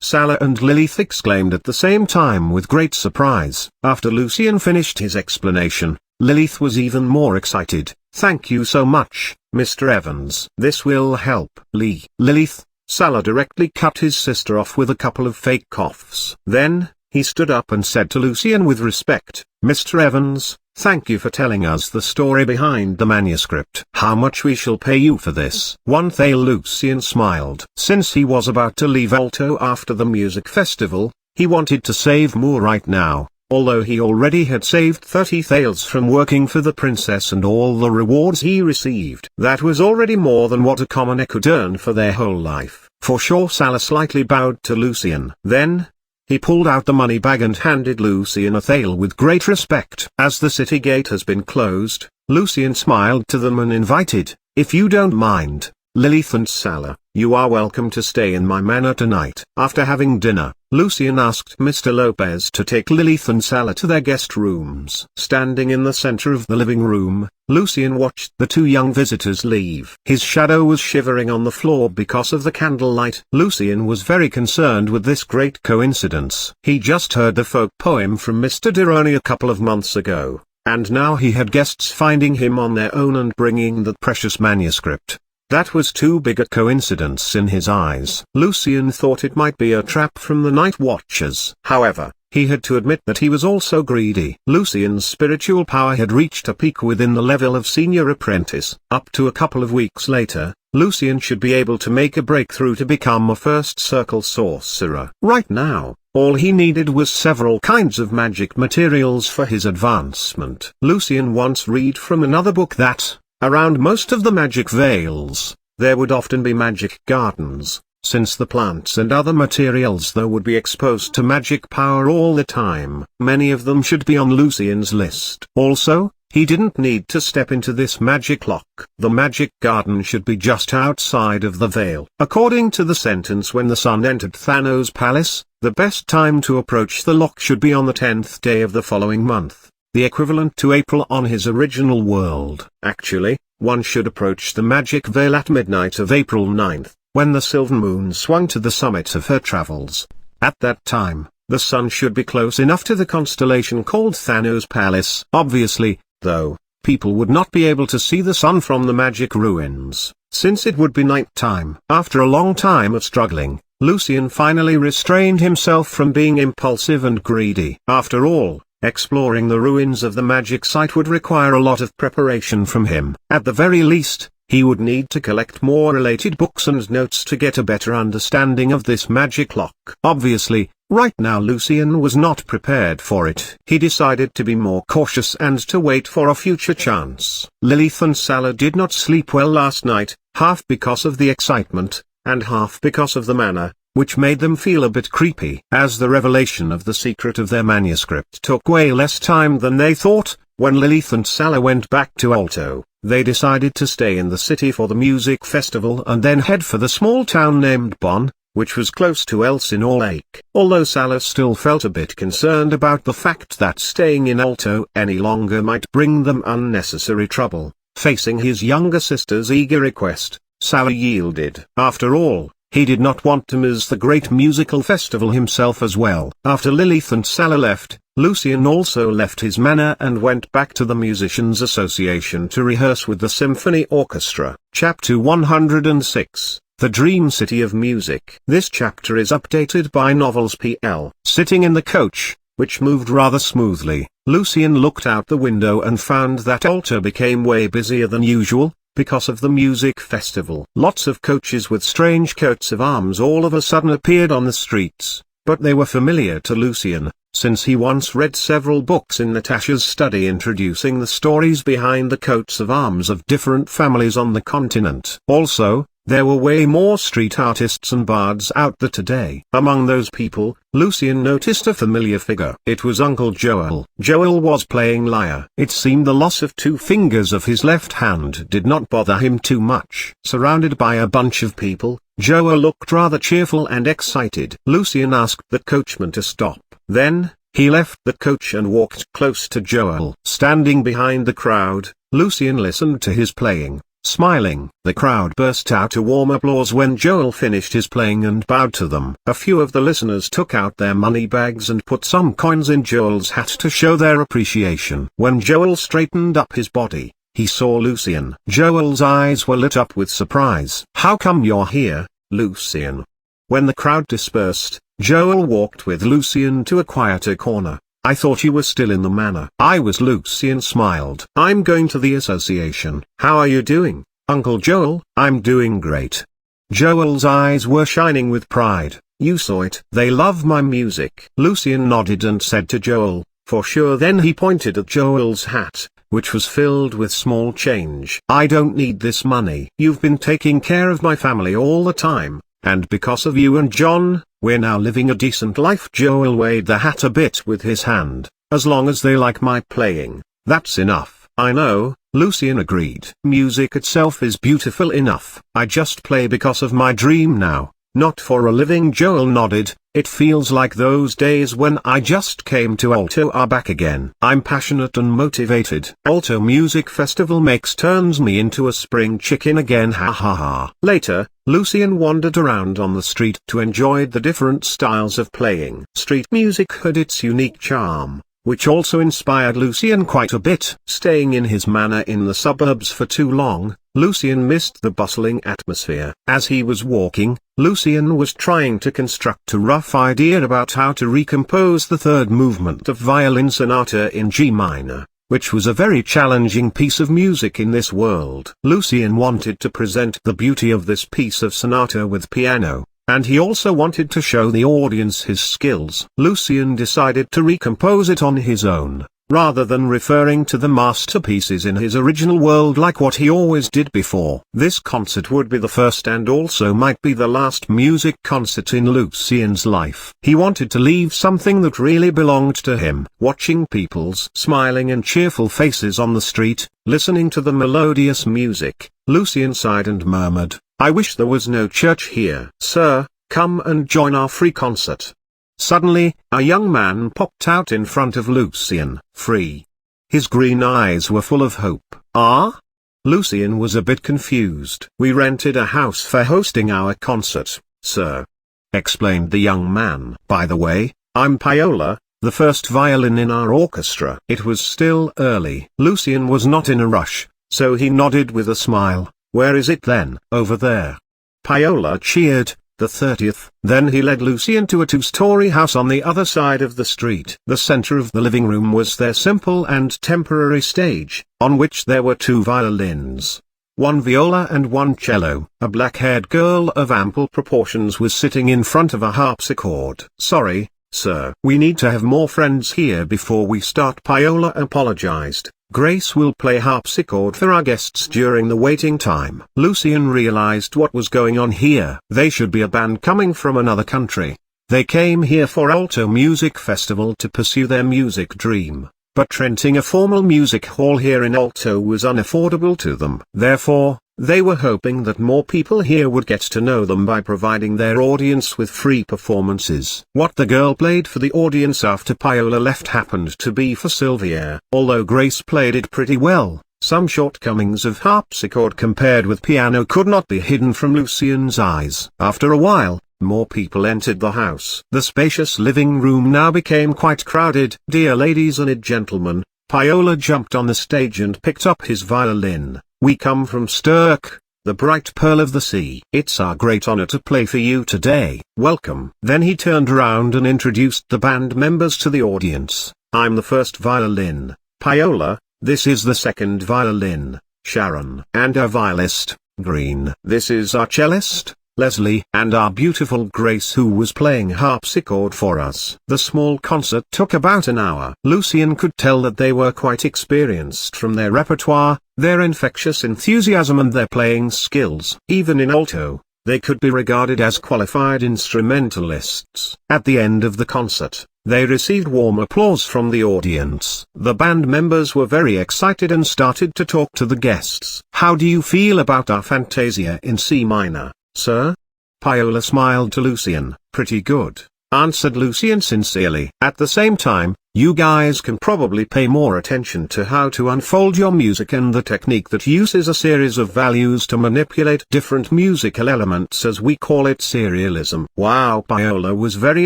Speaker 1: Salah and Lilith exclaimed at the same time with great surprise. After Lucian finished his explanation, Lilith was even more excited. "Thank you so much, Mr. Evans. This will help." Lilith, Salah directly cut his sister off with a couple of fake coughs. Then, he stood up and said to Lucian with respect, "Mr. Evans, thank you for telling us the story behind the manuscript. How much we shall pay you for this?" 1 thaler. Lucian smiled. Since he was about to leave Alto after the music festival, he wanted to save more right now. Although he already had saved 30 thalers from working for the princess and all the rewards he received. That was already more than what a commoner could earn for their whole life. For sure. Salah slightly bowed to Lucian. Then, he pulled out the money bag and handed Lucian a thaler with great respect. As the city gate has been closed, Lucian smiled to them and invited, "If you don't mind, Lilith and Salah, you are welcome to stay in my manor tonight." After having dinner, Lucian asked Mr. Lopez to take Lilith and Salah to their guest rooms. Standing in the center of the living room, Lucian watched the two young visitors leave. His shadow was shivering on the floor because of the candlelight. Lucian was very concerned with this great coincidence. He just heard the folk poem from Mr. Dironi a couple of months ago, and now he had guests finding him on their own and bringing the precious manuscript. That was too big a coincidence in his eyes. Lucian thought it might be a trap from the night watchers. However, he had to admit that he was also greedy. Lucian's spiritual power had reached a peak within the level of senior apprentice. Up to a couple of weeks later, Lucian should be able to make a breakthrough to become a first circle sorcerer. Right now, all he needed was several kinds of magic materials for his advancement. Lucian once read from another book that, around most of the magic vales, there would often be magic gardens, since the plants and other materials there would be exposed to magic power all the time. Many of them should be on Lucian's list. Also, he didn't need to step into this magic lock. The magic garden should be just outside of the vale. According to the sentence, when the sun entered Thanos' palace, the best time to approach the lock should be on the 10th day of the following month, the equivalent to April on his original world. Actually, one should approach the magic veil at midnight of April 9th, when the silver moon swung to the summit of her travels. At that time, the sun should be close enough to the constellation called Thanos' Palace. Obviously, though, people would not be able to see the sun from the magic ruins, since it would be night time. After a long time of struggling, Lucian finally restrained himself from being impulsive and greedy. After all, exploring the ruins of the magic site would require a lot of preparation from him. At the very least, he would need to collect more related books and notes to get a better understanding of this magic lock. Obviously, right now Lucian was not prepared for it. He decided to be more cautious and to wait for a future chance. Lilith and Salah did not sleep well last night, half because of the excitement, and half because of the manner, which made them feel a bit creepy. As the revelation of the secret of their manuscript took way less time than they thought, when Lilith and Salah went back to Alto, they decided to stay in the city for the music festival and then head for the small town named Bonn, which was close to Elsinore Lake. Although Salah still felt a bit concerned about the fact that staying in Alto any longer might bring them unnecessary trouble, facing his younger sister's eager request, Salah yielded. After all, he did not want to miss the great musical festival himself as well. After Lilith and Salah left, Lucian also left his manor and went back to the Musicians' Association to rehearse with the symphony orchestra. Chapter 106, The Dream City of Music. This chapter is updated by Novels PL. Sitting in the coach, which moved rather smoothly, Lucian looked out the window and found that Alto became way busier than usual, because of the music festival. Lots of coaches with strange coats of arms all of a sudden appeared on the streets, but they were familiar to Lucian, since he once read several books in Natasha's study introducing the stories behind the coats of arms of different families on the continent. Also, there were way more street artists and bards out there today. Among those people, Lucian noticed a familiar figure. It was Uncle Joel. Joel was playing lyre. It seemed the loss of 2 fingers of his left hand did not bother him too much. Surrounded by a bunch of people, Joel looked rather cheerful and excited. Lucian asked the coachman to stop. Then, he left the coach and walked close to Joel. Standing behind the crowd, Lucian listened to his playing. Smiling, the crowd burst out a warm applause when Joel finished his playing and bowed to them. A few of the listeners took out their money bags and put some coins in Joel's hat to show their appreciation. When Joel straightened up his body, he saw Lucian. Joel's eyes were lit up with surprise. "How come you're here, Lucian?" When the crowd dispersed, Joel walked with Lucian to a quieter corner. "I thought you were still in the manor." "I was." Lucian smiled. "I'm going to the association." "How are you doing, Uncle Joel?" "I'm doing great." Joel's eyes were shining with pride. "You saw it." "They love my music." Lucian nodded and said to Joel, "For sure." Then he pointed at Joel's hat, which was filled with small change. "I don't need this money. You've been taking care of my family all the time, and because of you and John, we're now living a decent life." Joel weighed the hat a bit with his hand. "As long as they like my playing, that's enough." "I know," Lucian agreed. "Music itself is beautiful enough. I just play because of my dream now, not for a living." Joel nodded. "It feels like those days when I just came to Alto are back again. I'm passionate and motivated. Alto Music Festival turns me into a spring chicken again, ha ha ha." Later, Lucian wandered around on the street to enjoy the different styles of playing. Street music had its unique charm, which also inspired Lucian quite a bit. Staying in his manor in the suburbs for too long, Lucian missed the bustling atmosphere. As he was walking, Lucian was trying to construct a rough idea about how to recompose the third movement of violin sonata in G minor, which was a very challenging piece of music in this world. Lucian wanted to present the beauty of this piece of sonata with piano, and he also wanted to show the audience his skills. Lucian decided to recompose it on his own, rather than referring to the masterpieces in his original world like what he always did before. This concert would be the first and also might be the last music concert in Lucian's life. He wanted to leave something that really belonged to him. Watching people's smiling and cheerful faces on the street, listening to the melodious music, Lucian sighed and murmured, "I wish there was no church here." "Sir, come and join our free concert." Suddenly, a young man popped out in front of Lucian. "Free?" His green eyes were full of hope. "Ah?" Lucian was a bit confused. "We rented a house for hosting our concert, sir," explained the young man. "By the way, I'm Paola, the first violin in our orchestra." It was still early. Lucian was not in a rush, so he nodded with a smile. "Where is it then?" "Over there." Paola cheered. "The 30th. Then he led Lucian to a two-story house on the other side of the street. The center of the living room was their simple and temporary stage, on which there were two violins, one viola and one cello. A black-haired girl of ample proportions was sitting in front of a harpsichord. "Sorry, sir. We need to have more friends here before we start." Paola apologized. "Grace will play harpsichord for our guests during the waiting time." Lucian realized what was going on here. They should be a band coming from another country. They came here for Alto Music Festival to pursue their music dream, but renting a formal music hall here in Alto was unaffordable to them. Therefore, they were hoping that more people here would get to know them by providing their audience with free performances. What the girl played for the audience after Paola left happened to be for Sylvia. Although Grace played it pretty well, some shortcomings of harpsichord compared with piano could not be hidden from Lucian's eyes. After a while, more people entered the house. The spacious living room now became quite crowded. "Dear ladies and gentlemen," Paola jumped on the stage and picked up his violin. "We come from Sturk, the bright pearl of the sea. It's our great honor to play for you today. Welcome." Then he turned around and introduced the band members to the audience. "I'm the first violin, Paola. This is the second violin, Sharon. And our violist, Green. This is our cellist, Leslie, and our beautiful Grace, who was playing harpsichord for us." The small concert took about an hour. Lucian could tell that they were quite experienced from their repertoire, their infectious enthusiasm and their playing skills. Even in alto, they could be regarded as qualified instrumentalists. At the end of the concert, they received warm applause from the audience. The band members were very excited and started to talk to the guests. "How do you feel about our Fantasia in C minor, sir?" Paola smiled to Lucian. "Pretty good," answered Lucian sincerely. At the same time, You guys can probably pay more attention to how to unfold your music and the technique that uses a series of values to manipulate different musical elements, as we call it serialism. Wow, Paolo was very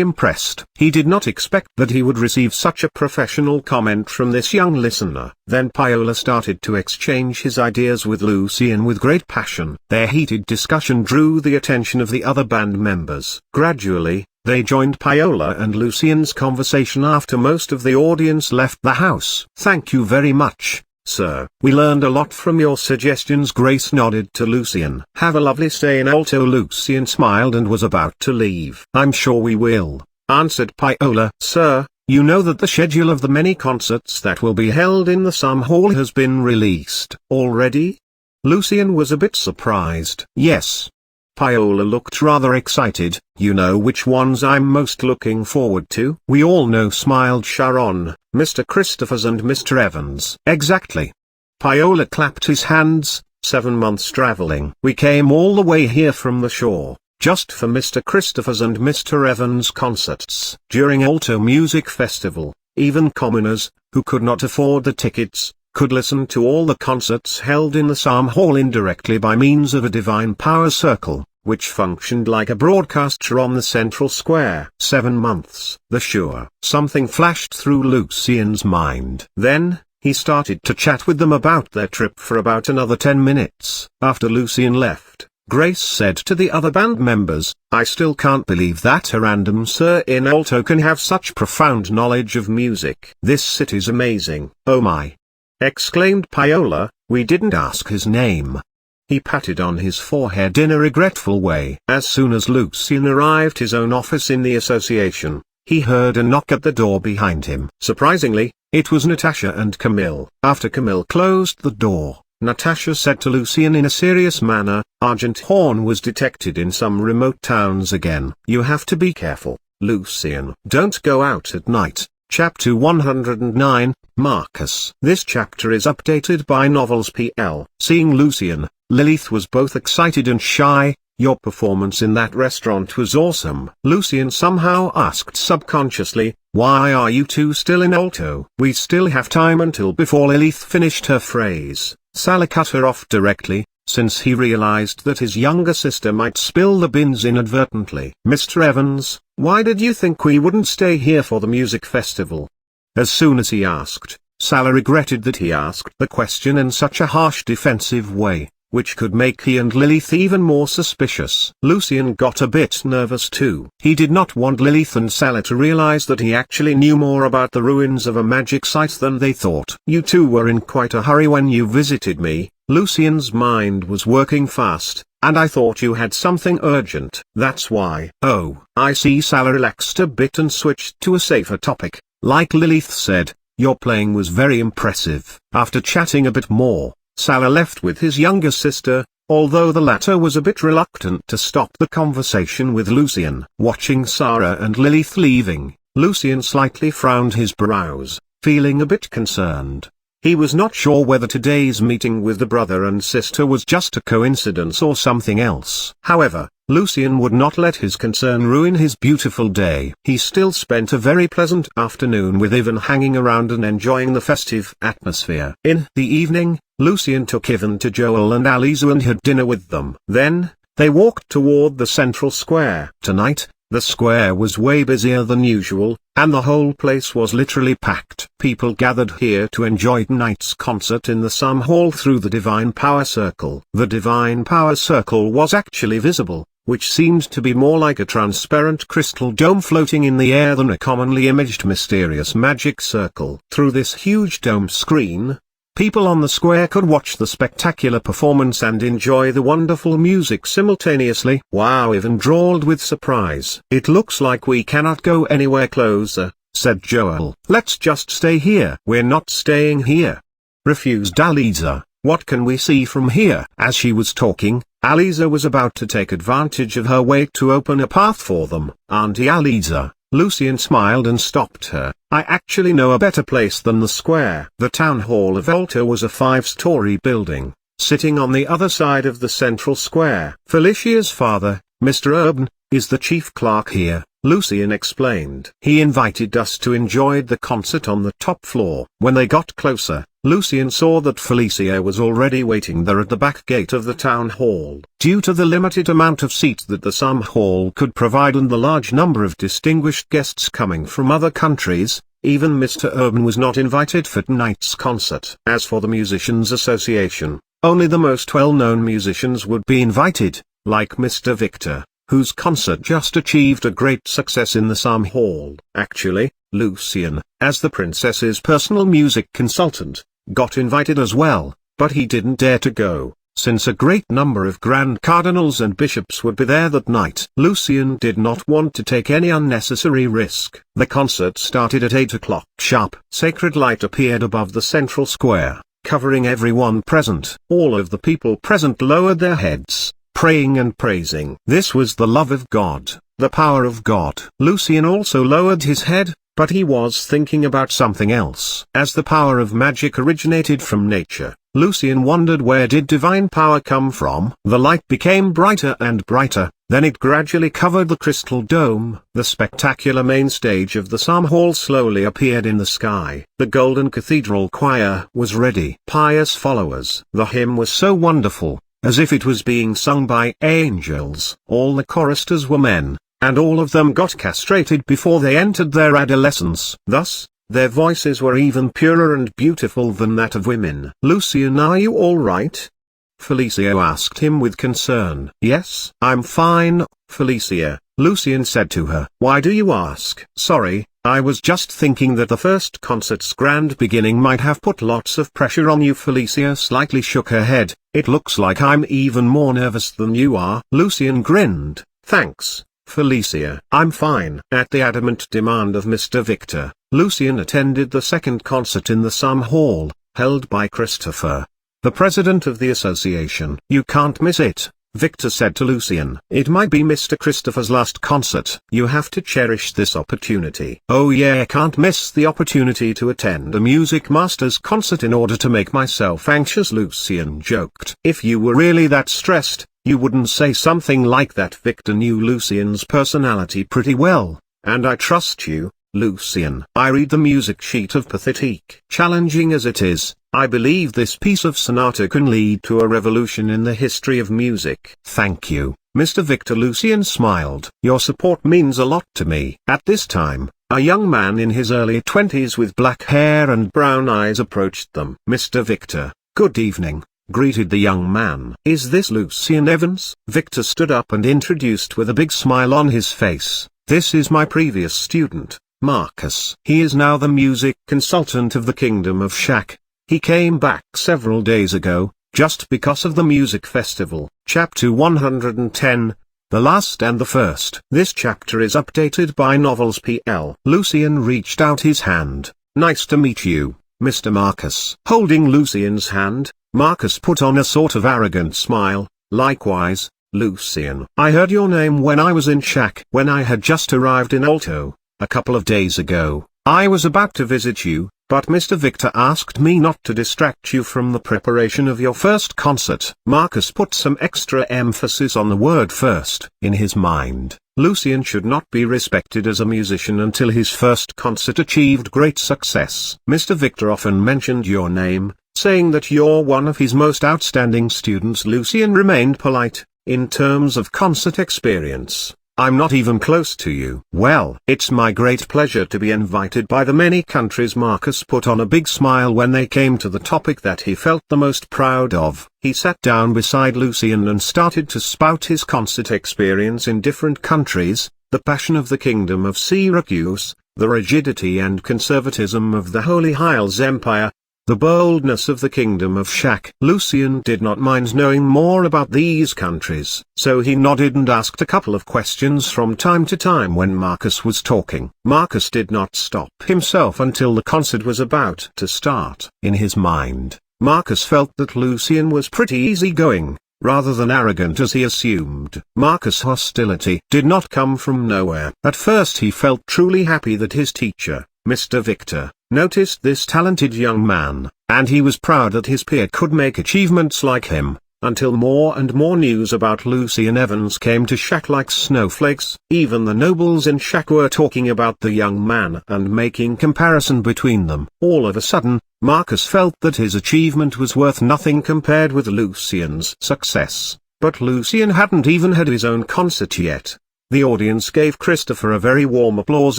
Speaker 1: impressed. He did not expect that he would receive such a professional comment from this young listener. Then Paolo started to exchange his ideas with Lucian with great passion. Their heated discussion drew the attention of the other band members. Gradually, they joined Paolo and Lucian's conversation after most of the audience left the house. Thank you very much, sir. We learned a lot from your suggestions. Grace nodded to Lucian. Have a lovely stay in Alto. Lucian smiled and was about to leave. I'm sure we will, answered Paolo. Sir, you know that the schedule of the many concerts that will be held in the Sum Hall has been released already? Lucian was a bit surprised. Yes. Paolo looked rather excited. You know which ones I'm most looking forward to? We all know, smiled Sharon, Mr. Christophers and Mr. Evans. Exactly. Paolo clapped his hands. 7 months traveling. We came all the way here from the shore, just for Mr. Christophers and Mr. Evans concerts. During Alto Music Festival, even commoners, who could not afford the tickets, could listen to all the concerts held in the Sum Hall indirectly by means of a divine power circle, which functioned like a broadcaster on the central square. 7 months. The sure. Something flashed through Lucian's mind. Then, he started to chat with them about their trip for about another 10 minutes. After Lucian left, Grace said to the other band members, I still can't believe that a random sir in Alto can have such profound knowledge of music. This city's amazing. Oh my! Exclaimed Paolo. We didn't ask his name. He patted on his forehead in a regretful way. As soon as Lucian arrived his own office in the association, he heard a knock at the door behind him. Surprisingly, it was Natasha and Camille. After Camille closed the door, Natasha said to Lucian in a serious manner, Argent Horn was detected in some remote towns again. You have to be careful, Lucian. Don't go out at night. Chapter 109, Marcus. This chapter is updated by Novels PL. Seeing Lucian, Lilith was both excited and shy. Your performance in that restaurant was awesome. Lucian somehow asked subconsciously, why are you two still in Alto? We still have time until. Before Lilith finished her phrase, Salah cut her off directly, since he realized that his younger sister might spill the bins inadvertently. Mr. Evans, why did you think we wouldn't stay here for the music festival? As soon as he asked, Salah regretted that he asked the question in such a harsh defensive way, which could make he and Lilith even more suspicious. Lucian got a bit nervous too. He did not want Lilith and Salah to realize that he actually knew more about the ruins of a magic site than they thought. You two were in quite a hurry when you visited me. Lucian's mind was working fast, and I thought you had something urgent. That's why. Oh, I see. Salah relaxed a bit and switched to a safer topic. Like Lilith said, your playing was very impressive. After chatting a bit more, Salah left with his younger sister, although the latter was a bit reluctant to stop the conversation with Lucian. Watching Sarah and Lilith leaving, Lucian slightly frowned his brows, feeling a bit concerned. He was not sure whether today's meeting with the brother and sister was just a coincidence or something else. However, Lucian would not let his concern ruin his beautiful day. He still spent a very pleasant afternoon with Ivan, hanging around and enjoying the festive atmosphere. In the evening, Lucian took Ivan to Joel and Aliza and had dinner with them. Then, they walked toward the central square. Tonight, the square was way busier than usual, and the whole place was literally packed. People gathered here to enjoy tonight's concert in the Sum Hall through the Divine Power Circle. The Divine Power Circle was actually visible, which seemed to be more like a transparent crystal dome floating in the air than a commonly imaged mysterious magic circle. Through this huge dome screen, people on the square could watch the spectacular performance and enjoy the wonderful music simultaneously. Wow, Ivan drawled with surprise. It looks like we cannot go anywhere closer, said Joel. Let's just stay here. We're not staying here, refused Aliza. What can we see from here? As she was talking, Aliza was about to take advantage of her weight to open a path for them. Auntie Aliza. Lucian smiled and stopped her. I actually know a better place than the square. The town hall of Alto was a 5-story building, sitting on the other side of the central square. Felicia's father, Mr. Urban, is the chief clerk here. Lucian explained. He invited us to enjoy the concert on the top floor. When they got closer, Lucian saw that Felicia was already waiting there at the back gate of the town hall. Due to the limited amount of seats that the Sum Hall could provide and the large number of distinguished guests coming from other countries, even Mr. Urban was not invited for tonight's concert. As for the Musicians Association, only the most well-known musicians would be invited, like Mr. Victor, whose concert just achieved a great success in the Sum Hall. Actually, Lucian, as the princess's personal music consultant, got invited as well, but he didn't dare to go, since a great number of grand cardinals and bishops would be there that night. Lucian did not want to take any unnecessary risk. The concert started at 8 o'clock sharp. Sacred light appeared above the central square, covering everyone present. All of the people present lowered their heads, praying and praising. This was the love of God, the power of God. Lucian also lowered his head, but he was thinking about something else. As the power of magic originated from nature, Lucian wondered where did divine power come from. The light became brighter and brighter, then it gradually covered the crystal dome. The spectacular main stage of the Sum Hall slowly appeared in the sky. The golden cathedral choir was ready. Pious followers. The hymn was so wonderful, as if it was being sung by angels. All the choristers were men, and all of them got castrated before they entered their adolescence. Thus, their voices were even purer and beautiful than that of women. Lucian, are you all right? Felicia asked him with concern. Yes, I'm fine, Felicia, Lucian said to her. Why do you ask? Sorry, I was just thinking that the first concert's grand beginning might have put lots of pressure on you. Felicia slightly shook her head. It looks like I'm even more nervous than you are. Lucian grinned. Thanks, Felicia. I'm fine. At the adamant demand of Mr. Victor, Lucian attended the second concert in the Sum Hall, held by Christopher, the president of the association. You can't miss it, Victor said to Lucian. It might be Mr. Christopher's last concert. You have to cherish this opportunity. Oh yeah, I can't miss the opportunity to attend a music master's concert in order to make myself anxious, Lucian joked. If you were really that stressed, you wouldn't say something like that. Victor knew Lucian's personality pretty well, and I trust you, Lucian. I read the music sheet of Pathetique. Challenging as it is, I believe this piece of sonata can lead to a revolution in the history of music. Thank you, Mr. Victor. Lucian smiled. Your support means a lot to me. At this time, a young man in his early 20s with black hair and brown eyes approached them. Mr. Victor, good evening, greeted the young man. Is this Lucian Evans? Victor stood up and introduced with a big smile on his face. This is my previous student, Marcus. He is now the music consultant of the Kingdom of Shak. He came back several days ago, just because of the music festival. Chapter 110, The Last and the First. This chapter is updated by Novels PL. Lucian reached out his hand. Nice to meet you, Mr. Marcus. Holding Lucian's hand, Marcus put on a sort of arrogant smile. Likewise, Lucian. I heard your name when I was in Shak. When I had just arrived in Alto, a couple of days ago, I was about to visit you, but Mr. Victor asked me not to distract you from the preparation of your first concert. Marcus put some extra emphasis on the word first. In his mind, Lucian should not be respected as a musician until his first concert achieved great success. Mr. Victor often mentioned your name, saying that you're one of his most outstanding students. Lucian remained polite. In terms of concert experience, I'm not even close to you. Well, it's my great pleasure to be invited by the many countries. Marcus put on a big smile when they came to the topic that he felt the most proud of. He sat down beside Lucian and started to spout his concert experience in different countries, the passion of the Kingdom of Syracuse, the rigidity and conservatism of the Holy Hiles Empire, the boldness of the Kingdom of Shak. Lucian did not mind knowing more about these countries, so he nodded and asked a couple of questions from time to time when Marcus was talking. Marcus did not stop himself until the concert was about to start. In his mind, Marcus felt that Lucian was pretty easygoing, rather than arrogant as he assumed. Marcus' hostility did not come from nowhere. At first he felt truly happy that his teacher, Mr. Victor, noticed this talented young man, and he was proud that his peer could make achievements like him. until more and more news about Lucian Evans came to Shaq like snowflakes. Even the nobles in Shaq were talking about the young man and making comparison between them. All of a sudden, Marcus felt that his achievement was worth nothing compared with Lucian's success. But Lucian hadn't even had his own concert yet. The audience gave Christopher a very warm applause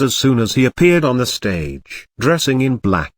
Speaker 1: as soon as he appeared on the stage. Dressing in black,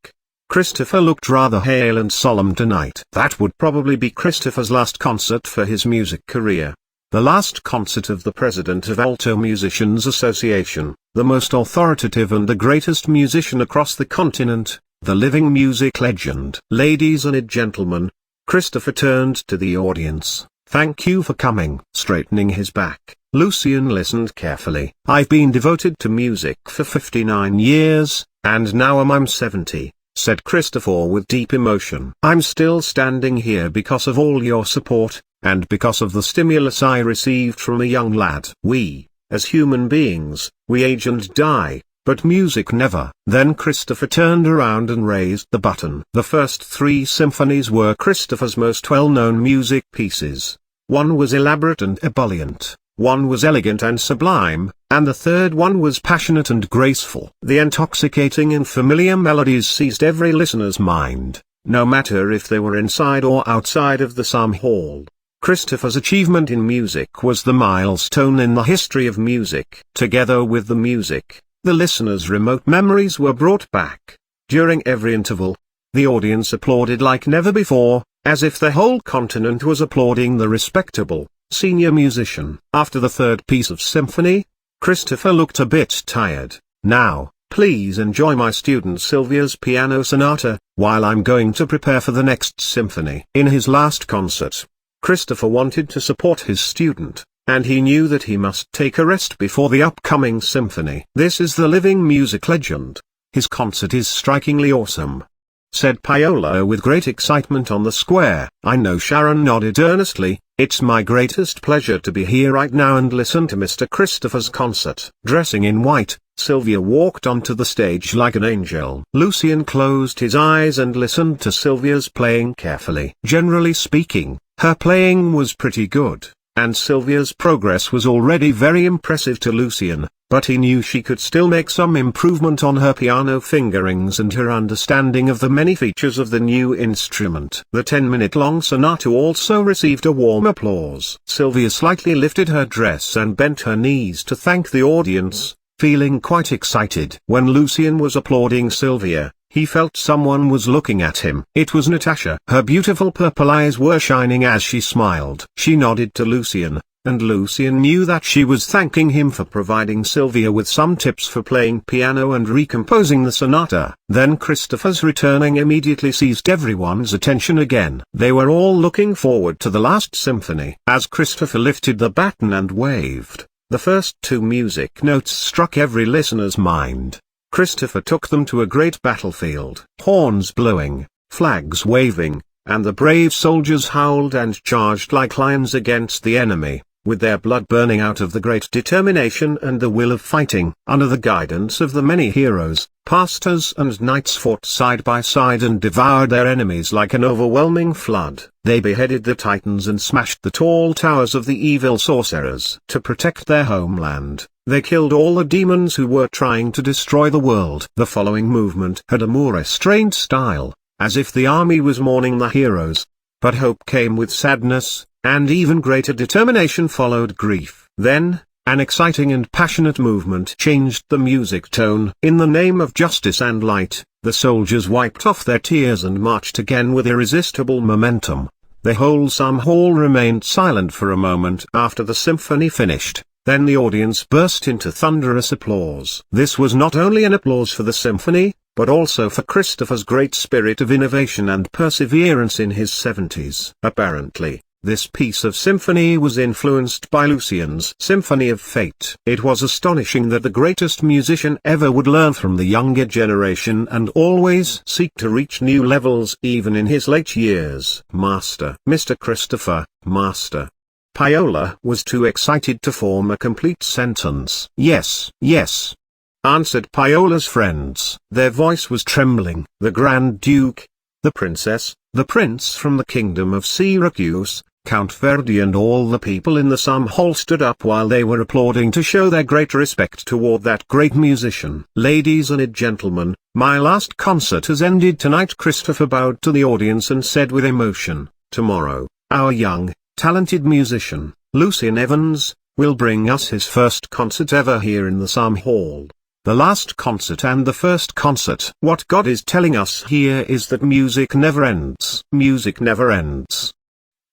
Speaker 1: Christopher looked rather hale and solemn tonight. That would probably be Christopher's last concert for his music career. The last concert of the president of Alto Musicians Association, the most authoritative and the greatest musician across the continent, the living music legend. Ladies and gentlemen, Christopher turned to the audience. Thank you for coming. Straightening his back, Lucian listened carefully. I've been devoted to music for 59 years, and now I'm 70. Said Christopher with deep emotion. I'm still standing here because of all your support, and because of the stimulus I received from a young lad. We, as human beings, we age and die, but music never. Then Christopher turned around and raised the button. The first 3 symphonies were Christopher's most well-known music pieces. One was elaborate and ebullient, one was elegant and sublime, and the third one was passionate and graceful. The intoxicating and familiar melodies seized every listener's mind, no matter if they were inside or outside of the Psalm Hall. Christopher's achievement in music was the milestone in the history of music. Together with the music, the listeners' remote memories were brought back. During every interval, the audience applauded like never before, as if the whole continent was applauding the respectable, senior musician. After the third piece of symphony, Christopher looked a bit tired. Now, please enjoy my student Sylvia's piano sonata, while I'm going to prepare for the next symphony. In his last concert, Christopher wanted to support his student, and he knew that he must take a rest before the upcoming symphony. This is the living music legend. His concert is strikingly awesome, said Paola with great excitement on the square. I know. Sharon nodded earnestly. It's my greatest pleasure to be here right now and listen to Mr. Christopher's concert. Dressing in white, Sylvia walked onto the stage like an angel. Lucian closed his eyes and listened to Sylvia's playing carefully. Generally speaking, her playing was pretty good, and Sylvia's progress was already very impressive to Lucian, but he knew she could still make some improvement on her piano fingerings and her understanding of the many features of the new instrument. The 10-minute-long sonata also received a warm applause. Sylvia slightly lifted her dress and bent her knees to thank the audience, feeling quite excited. When Lucian was applauding Sylvia, he felt someone was looking at him. It was Natasha. Her beautiful purple eyes were shining as she smiled. She nodded to Lucian, and Lucian knew that she was thanking him for providing Sylvia with some tips for playing piano and recomposing the sonata. Then Christopher's returning immediately seized everyone's attention again. They were all looking forward to the last symphony. As Christopher lifted the baton and waved, the first 2 music notes struck every listener's mind. Christopher took them to a great battlefield. Horns blowing, flags waving, and the brave soldiers howled and charged like lions against the enemy, with their blood burning out of the great determination and the will of fighting. Under the guidance of the many heroes, pastors and knights fought side by side and devoured their enemies like an overwhelming flood. They beheaded the titans and smashed the tall towers of the evil sorcerers. To protect their homeland, they killed all the demons who were trying to destroy the world. The following movement had a more restrained style, as if the army was mourning the heroes. But hope came with sadness, and even greater determination followed grief. Then, an exciting and passionate movement changed the music tone. In the name of justice and light, the soldiers wiped off their tears and marched again with irresistible momentum. The whole Psalm Hall remained silent for a moment after the symphony finished. Then the audience burst into thunderous applause. This was not only an applause for the symphony, but also for Christopher's great spirit of innovation and perseverance in his 70s. Apparently, this piece of symphony was influenced by Lucian's Symphony of Fate. It was astonishing that the greatest musician ever would learn from the younger generation and always seek to reach new levels even in his late years. Master. Mr. Christopher, Master. Paola was too excited to form a complete sentence. Yes, yes, answered Paola's friends. Their voice was trembling. The Grand Duke, the Princess, the Prince from the Kingdom of Syracuse, Count Verdi and all the people in the sum hall stood up while they were applauding to show their great respect toward that great musician. "Ladies and gentlemen, my last concert has ended tonight." Christopher bowed to the audience and said with emotion, "Tomorrow, our young, talented musician, Lucian Evans, will bring us his first concert ever here in the sum hall. The last concert and the first concert." What God is telling us here is that music never ends. Music never ends.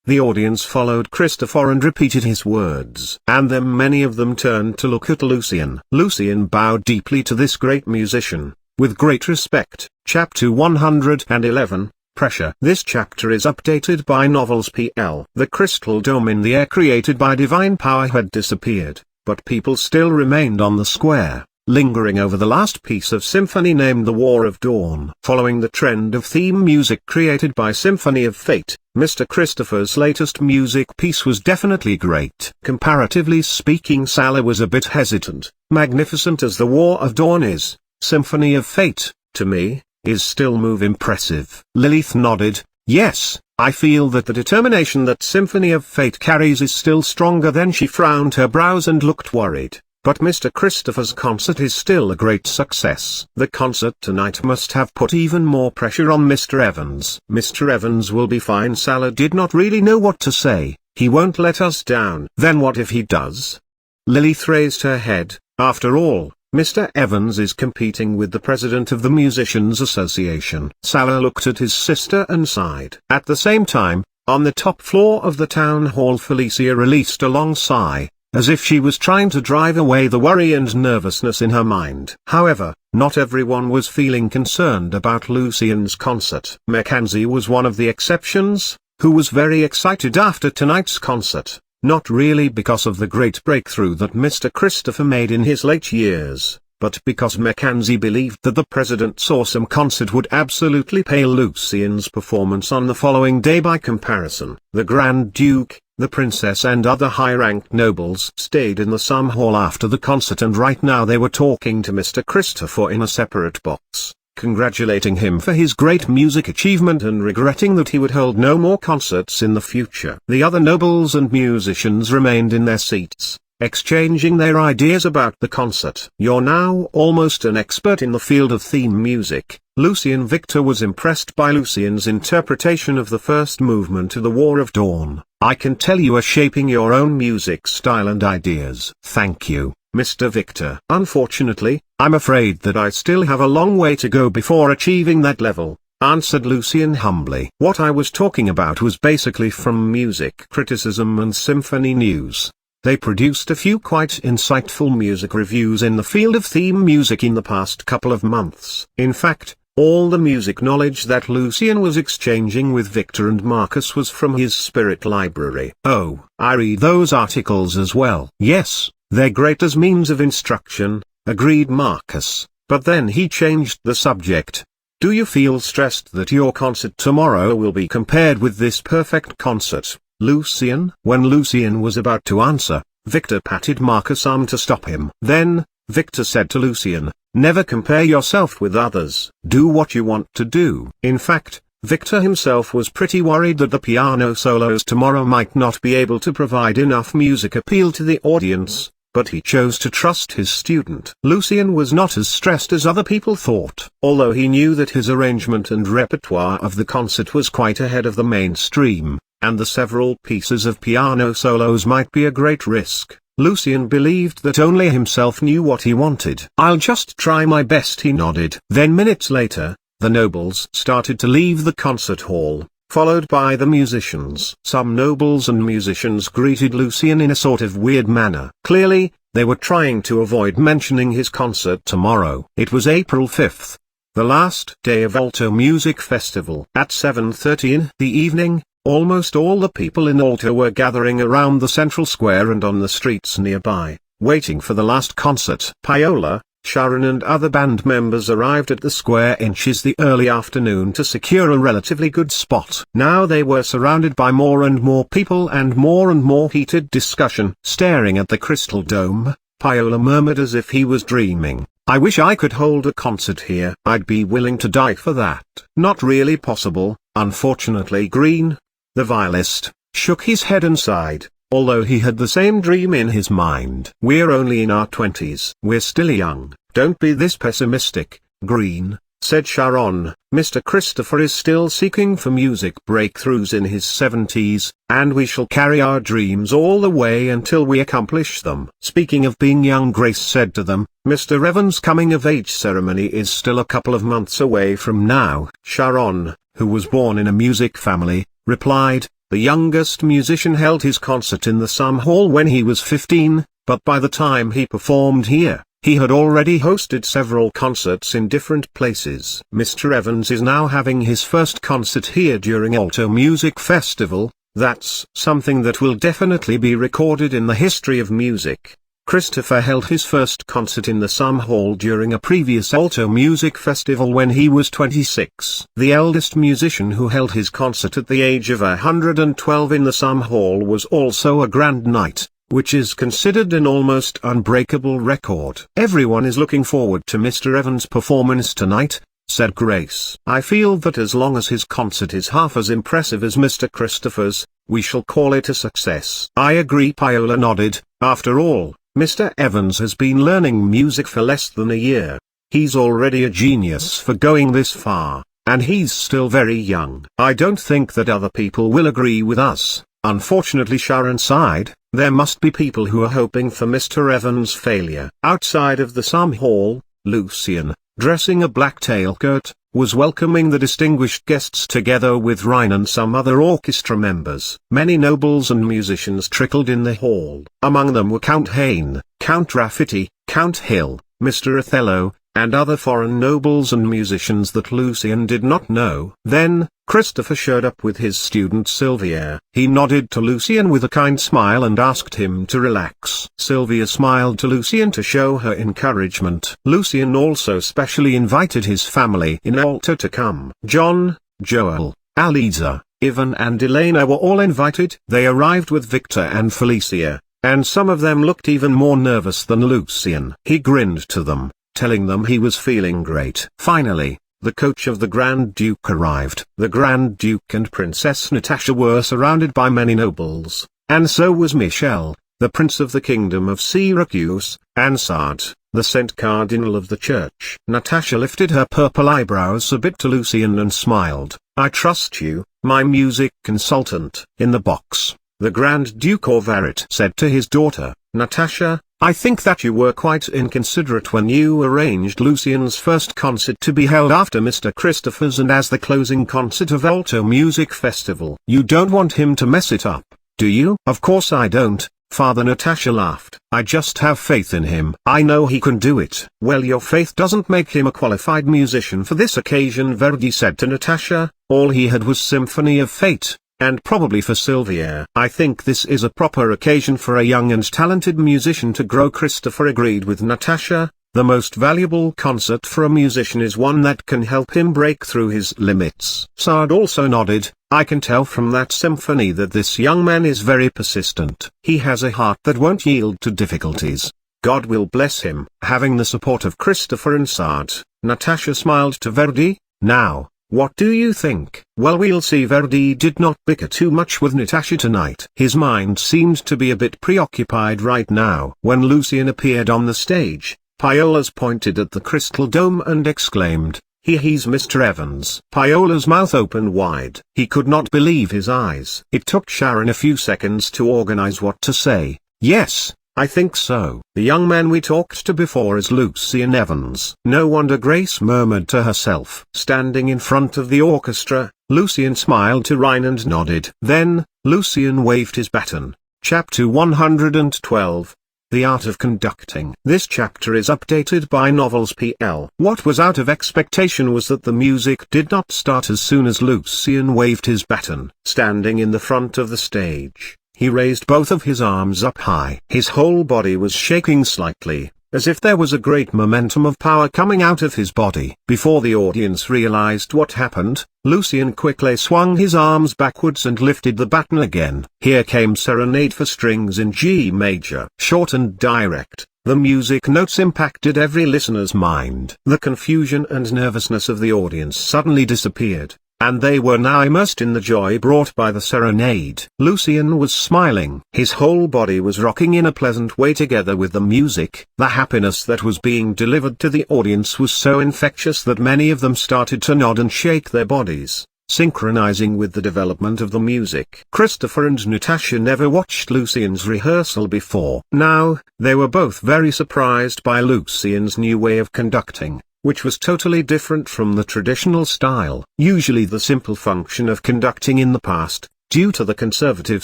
Speaker 1: The audience followed Christopher and repeated his words. And then many of them turned to look at Lucian. Lucian bowed deeply to this great musician, with great respect. Chapter 111, Pressure. This chapter is updated by Novels PL. The crystal dome in the air created by divine power had disappeared, but people still remained on the square, lingering over the last piece of symphony named The War of Dawn. Following the trend of theme music created by Symphony of Fate, Mr. Christopher's latest music piece was definitely great. Comparatively speaking, Salah was a bit hesitant. Magnificent as The War of Dawn is, Symphony of Fate, to me, is still more impressive. Lilith nodded. "Yes, I feel that the determination that Symphony of Fate carries is still stronger." Then she frowned her brows and looked worried. "But Mr. Christopher's concert is still a great success." The concert tonight must have put even more pressure on Mr. Evans. "Mr. Evans will be fine." Salah did not really know what to say. "He won't let us down." "Then what if he does?" Lilith raised her head. "After all, Mr. Evans is competing with the president of the Musicians Association." Salah looked at his sister and sighed. At the same time, on the top floor of the town hall, Felicia released a long sigh, as if she was trying to drive away the worry and nervousness in her mind. However, not everyone was feeling concerned about Lucian's concert. Mackenzie was one of the exceptions, who was very excited after tonight's concert, not really because of the great breakthrough that Mr. Christopher made in his late years, but because Mackenzie believed that the president's awesome concert would absolutely pale Lucian's performance on the following day by comparison. The Grand Duke, the princess and other high-ranked nobles stayed in the sum hall after the concert, and right now they were talking to Mr. Christopher in a separate box, congratulating him for his great music achievement and regretting that he would hold no more concerts in the future. The other nobles and musicians remained in their seats, exchanging their ideas about the concert. "You're now almost an expert in the field of theme music, Lucian." Victor was impressed by Lucian's interpretation of the first movement of The War of Dawn. "I can tell you are shaping your own music style and ideas." "Thank you, Mr. Victor." "Unfortunately, I'm afraid that I still have a long way to go before achieving that level," answered Lucian humbly. "What I was talking about was basically from music criticism and symphony news. They produced a few quite insightful music reviews in the field of theme music in the past couple of months. In fact, all the music knowledge that Lucian was exchanging with Victor and Marcus was from his spirit library." "Oh, I read those articles as well." "Yes, they're great as means of instruction," agreed Marcus, but then he changed the subject. "Do you feel stressed that your concert tomorrow will be compared with this perfect concert, Lucian?" When Lucian was about to answer, Victor patted Marcus' arm to stop him. Then, Victor said to Lucian, "Never compare yourself with others. Do what you want to do." In fact, Victor himself was pretty worried that the piano solos tomorrow might not be able to provide enough music appeal to the audience, but he chose to trust his student. Lucian was not as stressed as other people thought. Although he knew that his arrangement and repertoire of the concert was quite ahead of the mainstream, and the several pieces of piano solos might be a great risk, Lucian believed that only himself knew what he wanted. "I'll just try my best," he nodded. Then minutes later, the nobles started to leave the concert hall, followed by the musicians. Some nobles and musicians greeted Lucian in a sort of weird manner. Clearly, they were trying to avoid mentioning his concert tomorrow. It was April 5th, the last day of Alto Music Festival. At 7:30 in the evening, almost all the people in Alto were gathering around the central square and on the streets nearby, waiting for the last concert. Paola, Sharon and other band members arrived at the square inches the early afternoon to secure a relatively good spot. Now they were surrounded by more and more people and more heated discussion. Staring at the crystal dome, Paola murmured as if he was dreaming, "I wish I could hold a concert here. I'd be willing to die for that." "Not really possible, unfortunately." Green, the violist, shook his head and sighed, although he had the same dream in his mind. "We're only in our 20s. We're still young. Don't be this pessimistic, Green," said Sharon. "Mr. Christopher is still seeking for music breakthroughs in his 70s, and we shall carry our dreams all the way until we accomplish them." Speaking of being young, Grace said to them, "Mr. Evans' coming-of-age ceremony is still a couple of months away from now." Sharon, who was born in a music family, replied, "The youngest musician held his concert in the Sum Hall when he was 15, but by the time he performed here, he had already hosted several concerts in different places. Mr. Evans is now having his first concert here during Alto Music Festival. That's something that will definitely be recorded in the history of music." Christopher held his first concert in the Sum Hall during a previous Alto Music Festival when he was 26. The eldest musician who held his concert at the age of 112 in the Sum Hall was also a grand night, which is considered an almost unbreakable record. "Everyone is looking forward to Mr. Evans' performance tonight," said Grace. "I feel that as long as his concert is half as impressive as Mr. Christopher's, we shall call it a success." "I agree," Paola nodded. "After all, Mr. Evans has been learning music for less than a year. He's already a genius for going this far, and he's still very young." "I don't think that other people will agree with us." Unfortunately, Sharon sighed. "There must be people who are hoping for Mr. Evans' failure." Outside of the Sum Hall, Lucian, dressing a black tailcoat, was welcoming the distinguished guests together with Ryan and some other orchestra members. Many nobles and musicians trickled in the hall. Among them were Count Hain, Count Rafferty, Count Hill, Mr. Othello, and other foreign nobles and musicians that Lucian did not know. Then, Christopher showed up with his student Sylvia. He nodded to Lucian with a kind smile and asked him to relax. Sylvia smiled to Lucian to show her encouragement. Lucian also specially invited his family in Alto to come. John, Joel, Aliza, Ivan and Elena were all invited. They arrived with Victor and Felicia, and some of them looked even more nervous than Lucian. He grinned to them, telling them he was feeling great. Finally, the coach of the Grand Duke arrived. The Grand Duke and Princess Natasha were surrounded by many nobles, and so was Michel, the Prince of the Kingdom of Syracuse, and Sard, the Saint Cardinal of the Church. Natasha lifted her purple eyebrows a bit to Lucian and smiled. "I trust you, my music consultant." In the box, the Grand Duke Orvarit said to his daughter, "Natasha, I think that you were quite inconsiderate when you arranged Lucian's first concert to be held after Mr. Christopher's and as the closing concert of Alto Music Festival. You don't want him to mess it up, do you?" "Of course I don't, Father." Natasha laughed. "I just have faith in him. I know he can do it." "Well, your faith doesn't make him a qualified musician for this occasion," Verdi said to Natasha. "All he had was Symphony of Fate, and probably for Sylvia. I think this is a proper occasion for a young and talented musician to grow." Christopher agreed with Natasha. The most valuable concert for a musician is one that can help him break through his limits. Sard also nodded. "I can tell from that symphony that this young man is very persistent. He has a heart that won't yield to difficulties. God will bless him." Having the support of Christopher and Sard, Natasha smiled to Verdi. "Now, what do you think?" "Well, we'll see." Verdi did not bicker too much with Natasha tonight. His mind seemed to be a bit preoccupied right now. When Lucian appeared on the stage, Paola's pointed at the crystal dome and exclaimed, He's Mr. Evans." Paola's mouth opened wide. He could not believe his eyes. It took Sharon a few seconds to organize what to say. "Yes, I think so. The young man we talked to before is Lucian Evans." "No wonder," Grace murmured to herself. Standing in front of the orchestra, Lucian smiled to Ryan and nodded. Then, Lucian waved his baton. Chapter 112. The Art of Conducting. This chapter is updated by Novels PL. What was out of expectation was that the music did not start as soon as Lucian waved his baton. Standing in the front of the stage, he raised both of his arms up high. His whole body was shaking slightly, as if there was a great momentum of power coming out of his body. Before the audience realized what happened, Lucian quickly swung his arms backwards and lifted the baton again. Here came Serenade for strings in G major. Short and direct, the music notes impacted every listener's mind. The confusion and nervousness of the audience suddenly disappeared. and they were now immersed in the joy brought by the serenade. Lucian was smiling. His whole body was rocking in a pleasant way together with the music. The happiness that was being delivered to the audience was so infectious that many of them started to nod and shake their bodies, synchronizing with the development of the music. Christopher and Natasha never watched Lucian's rehearsal before. Now, they were both very surprised by Lucian's new way of conducting, which was totally different from the traditional style. Usually the simple function of conducting in the past, due to the conservative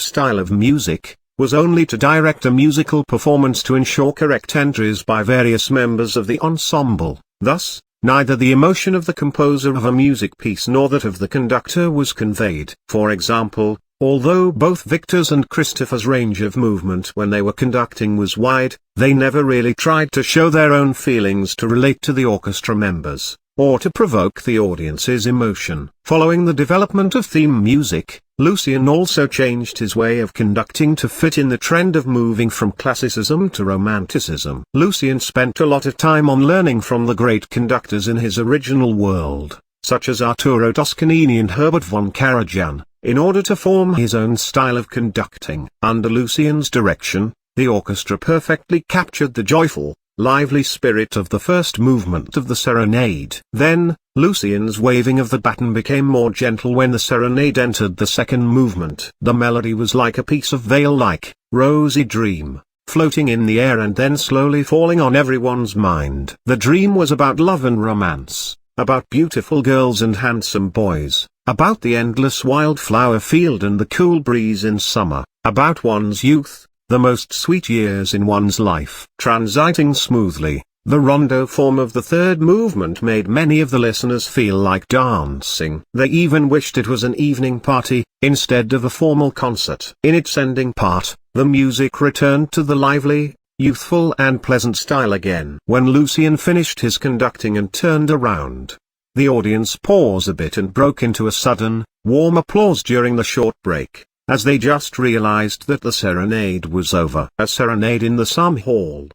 Speaker 1: style of music, was only to direct a musical performance to ensure correct entries by various members of the ensemble. Thus, neither the emotion of the composer of a music piece nor that of the conductor was conveyed. For example, although both Victor's and Christopher's range of movement when they were conducting was wide, they never really tried to show their own feelings to relate to the orchestra members, or to provoke the audience's emotion. Following the development of theme music, Lucian also changed his way of conducting to fit in the trend of moving from classicism to romanticism. Lucian spent a lot of time on learning from the great conductors in his original world, such as Arturo Toscanini and Herbert von Karajan, in order to form his own style of conducting. Under Lucian's direction, the orchestra perfectly captured the joyful, lively spirit of the first movement of the serenade. Then, Lucian's waving of the baton became more gentle when the serenade entered the second movement. The melody was like a piece of veil-like, rosy dream, floating in the air and then slowly falling on everyone's mind. The dream was about love and romance, about beautiful girls and handsome boys, about the endless wildflower field and the cool breeze in summer, about one's youth, the most sweet years in one's life. Transiting smoothly, the rondo form of the third movement made many of the listeners feel like dancing. They even wished it was an evening party, instead of a formal concert. In its ending part, the music returned to the lively, youthful and pleasant style again. When Lucian finished his conducting and turned around, the audience paused a bit and broke into a sudden, warm applause during the short break, as they just realized that the serenade was over. A serenade in the Sum Hall,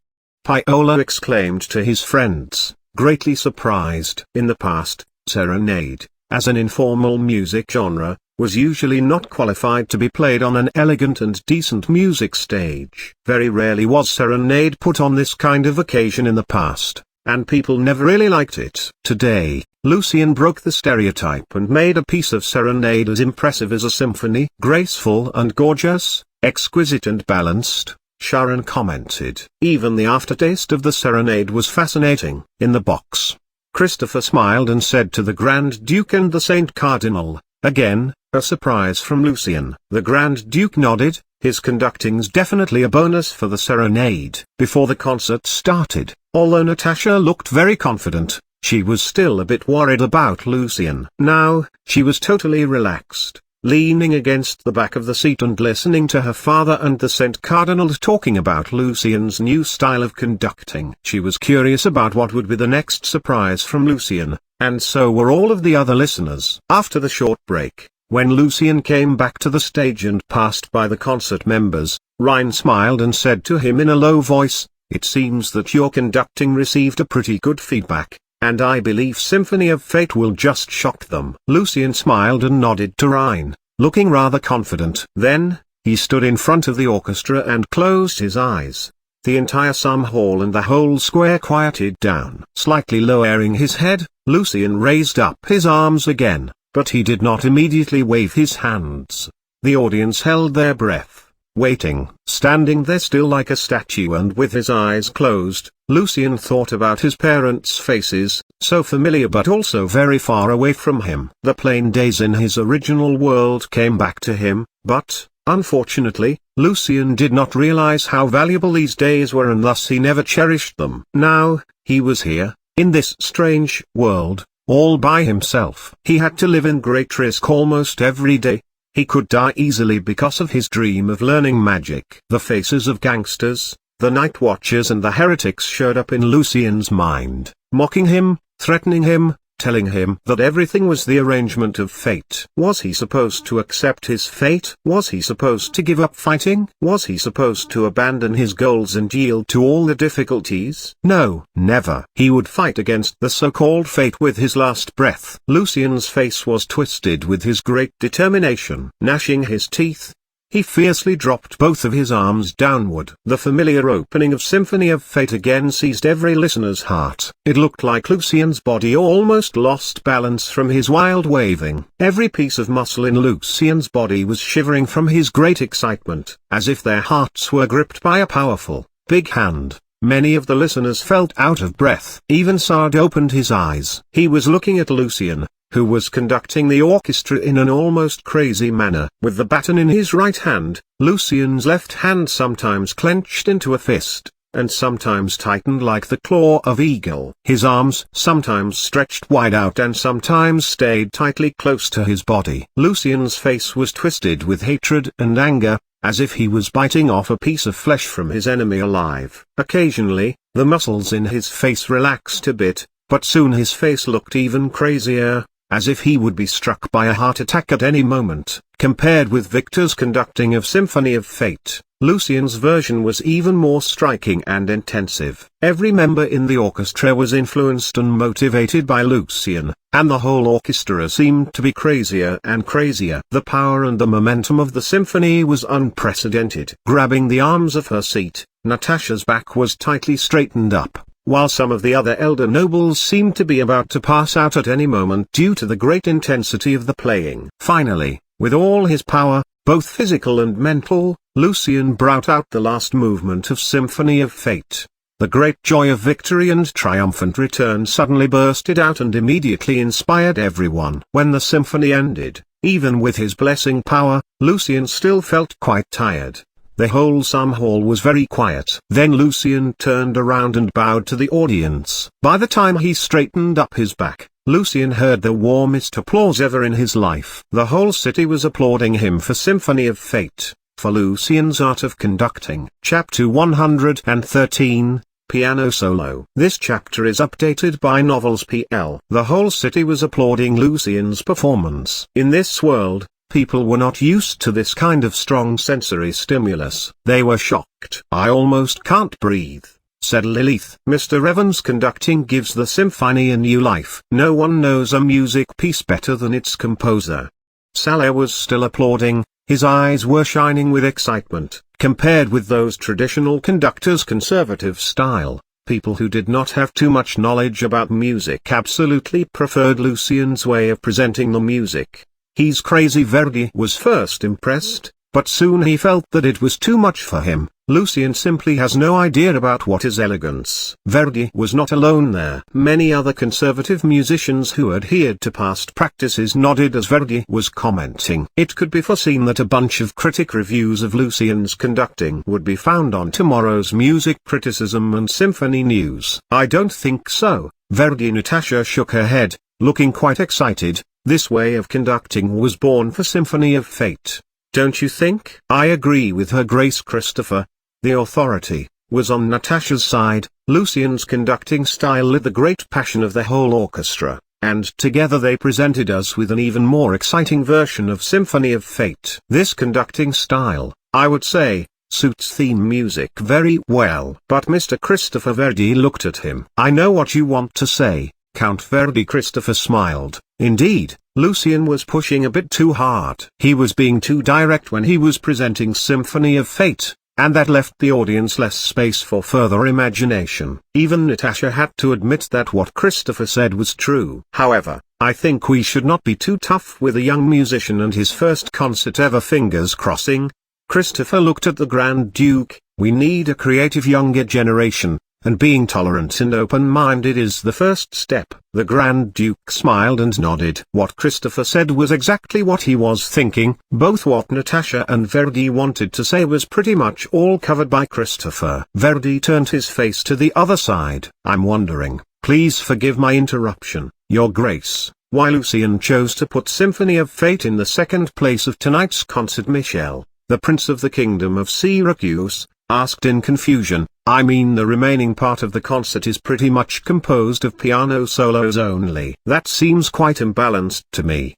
Speaker 1: Paolo exclaimed to his friends, greatly surprised. In the past, serenade, as an informal music genre, was usually not qualified to be played on an elegant and decent music stage. Very rarely was serenade put on this kind of occasion in the past, and people never really liked it. Today, Lucian broke the stereotype and made a piece of serenade as impressive as a symphony. Graceful and gorgeous, exquisite and balanced, Sharon commented. Even the aftertaste of the serenade was fascinating. In the box, Christopher smiled and said to the Grand Duke and the Saint Cardinal, again, a surprise from Lucian. The Grand Duke nodded. His conducting's definitely a bonus for the serenade. Before the concert started, although Natasha looked very confident, she was still a bit worried about Lucian. Now, she was totally relaxed, leaning against the back of the seat and listening to her father and the Saint Cardinal talking about Lucian's new style of conducting. She was curious about what would be the next surprise from Lucian, and so were all of the other listeners. After the short break, when Lucian came back to the stage and passed by the concert members, Ryan smiled and said to him in a low voice, "It seems that your conducting received a pretty good feedback, and I believe Symphony of Fate will just shock them." Lucian smiled and nodded to Ryan, looking rather confident. Then, he stood in front of the orchestra and closed his eyes. The entire Sum Hall and the whole square quieted down. Slightly lowering his head, Lucian raised up his arms again, but he did not immediately wave his hands. The audience held their breath, waiting. Standing there still like a statue and with his eyes closed, Lucian thought about his parents' faces, so familiar but also very far away from him. The plain days in his original world came back to him, but, unfortunately, Lucian did not realize how valuable these days were and thus he never cherished them. Now, he was here, in this strange world, all by himself. He had to live in great risk almost every day. He could die easily because of his dream of learning magic. The faces of gangsters, the night watchers and the heretics showed up in Lucian's mind, mocking him, threatening him, telling him that everything was the arrangement of fate. Was he supposed to accept his fate? Was he supposed to give up fighting? Was he supposed to abandon his goals and yield to all the difficulties? No, never. He would fight against the so-called fate with his last breath. Lucian's face was twisted with his great determination. Gnashing his teeth, he fiercely dropped both of his arms downward. The familiar opening of Symphony of Fate again seized every listener's heart. It looked like Lucian's body almost lost balance from his wild waving. Every piece of muscle in Lucian's body was shivering from his great excitement, as if their hearts were gripped by a powerful, big hand. Many of the listeners felt out of breath. Even Sard opened his eyes. He was looking at Lucian, who was conducting the orchestra in an almost crazy manner. With the baton in his right hand, Lucian's left hand sometimes clenched into a fist, and sometimes tightened like the claw of eagle. His arms sometimes stretched wide out and sometimes stayed tightly close to his body. Lucian's face was twisted with hatred and anger, as if he was biting off a piece of flesh from his enemy alive. Occasionally, the muscles in his face relaxed a bit, but soon his face looked even crazier, as if he would be struck by a heart attack at any moment. Compared with Victor's conducting of Symphony of Fate, Lucian's version was even more striking and intensive. Every member in the orchestra was influenced and motivated by Lucian, and the whole orchestra seemed to be crazier and crazier. The power and the momentum of the symphony was unprecedented. Grabbing the arms of her seat, Natasha's back was tightly straightened up, while some of the other elder nobles seemed to be about to pass out at any moment due to the great intensity of the playing. Finally, with all his power, both physical and mental, Lucian brought out the last movement of Symphony of Fate. The great joy of victory and triumphant return suddenly bursted out and immediately inspired everyone. When the symphony ended, even with his blessing power, Lucian still felt quite tired. The wholesome hall was very quiet. Then Lucian turned around and bowed to the audience. By the time he straightened up his back, Lucian heard the warmest applause ever in his life. The whole city was applauding him for Symphony of Fate, for Lucian's art of conducting. Chapter 113, Piano Solo. This chapter is updated by Novels PL. The whole city was applauding Lucian's performance. In this world, people were not used to this kind of strong sensory stimulus. They were shocked. "I almost can't breathe," said Lilith. "Mr. Evans' conducting gives the symphony a new life. No one knows a music piece better than its composer." Saleh was still applauding. His eyes were shining with excitement. Compared with those traditional conductors' conservative style, people who did not have too much knowledge about music absolutely preferred Lucian's way of presenting the music. "He's crazy." Verdi was first impressed, but soon he felt that it was too much for him. Lucian simply has no idea about what is elegance. Verdi was not alone there. Many other conservative musicians who adhered to past practices nodded as Verdi was commenting. It could be foreseen that a bunch of critic reviews of Lucian's conducting would be found on tomorrow's Music Criticism and Symphony News. "I don't think so." Verdi. Natasha shook her head, looking quite excited. This way of conducting was born for Symphony of Fate. "Don't you think?" "I agree with Her Grace Christopher." The authority was on Natasha's side. Lucian's conducting style lit the great passion of the whole orchestra, and together they presented us with an even more exciting version of Symphony of Fate. This conducting style, I would say, suits theme music very well. But Mr. Christopher Verdi looked at him. "I know what you want to say, Count Verdi." Christopher smiled. Indeed, Lucian was pushing a bit too hard. He was being too direct when he was presenting Symphony of Fate, and that left the audience less space for further imagination. Even Natasha had to admit that what Christopher said was true. "However, I think we should not be too tough with a young musician and his first concert ever." Fingers crossing, Christopher looked at the Grand Duke. "We need a creative younger generation, and being tolerant and open-minded is the first step." The Grand Duke smiled and nodded. What Christopher said was exactly what he was thinking. Both what Natasha and Verdi wanted to say was pretty much all covered by Christopher. Verdi turned his face to the other side. "I'm wondering, please forgive my interruption, Your Grace, why Lucian chose to put Symphony of Fate in the second place of tonight's concert." Michel, the Prince of the Kingdom of Syracuse, asked in confusion. I mean the remaining part of the concert is pretty much composed of piano solos only. That seems quite imbalanced to me.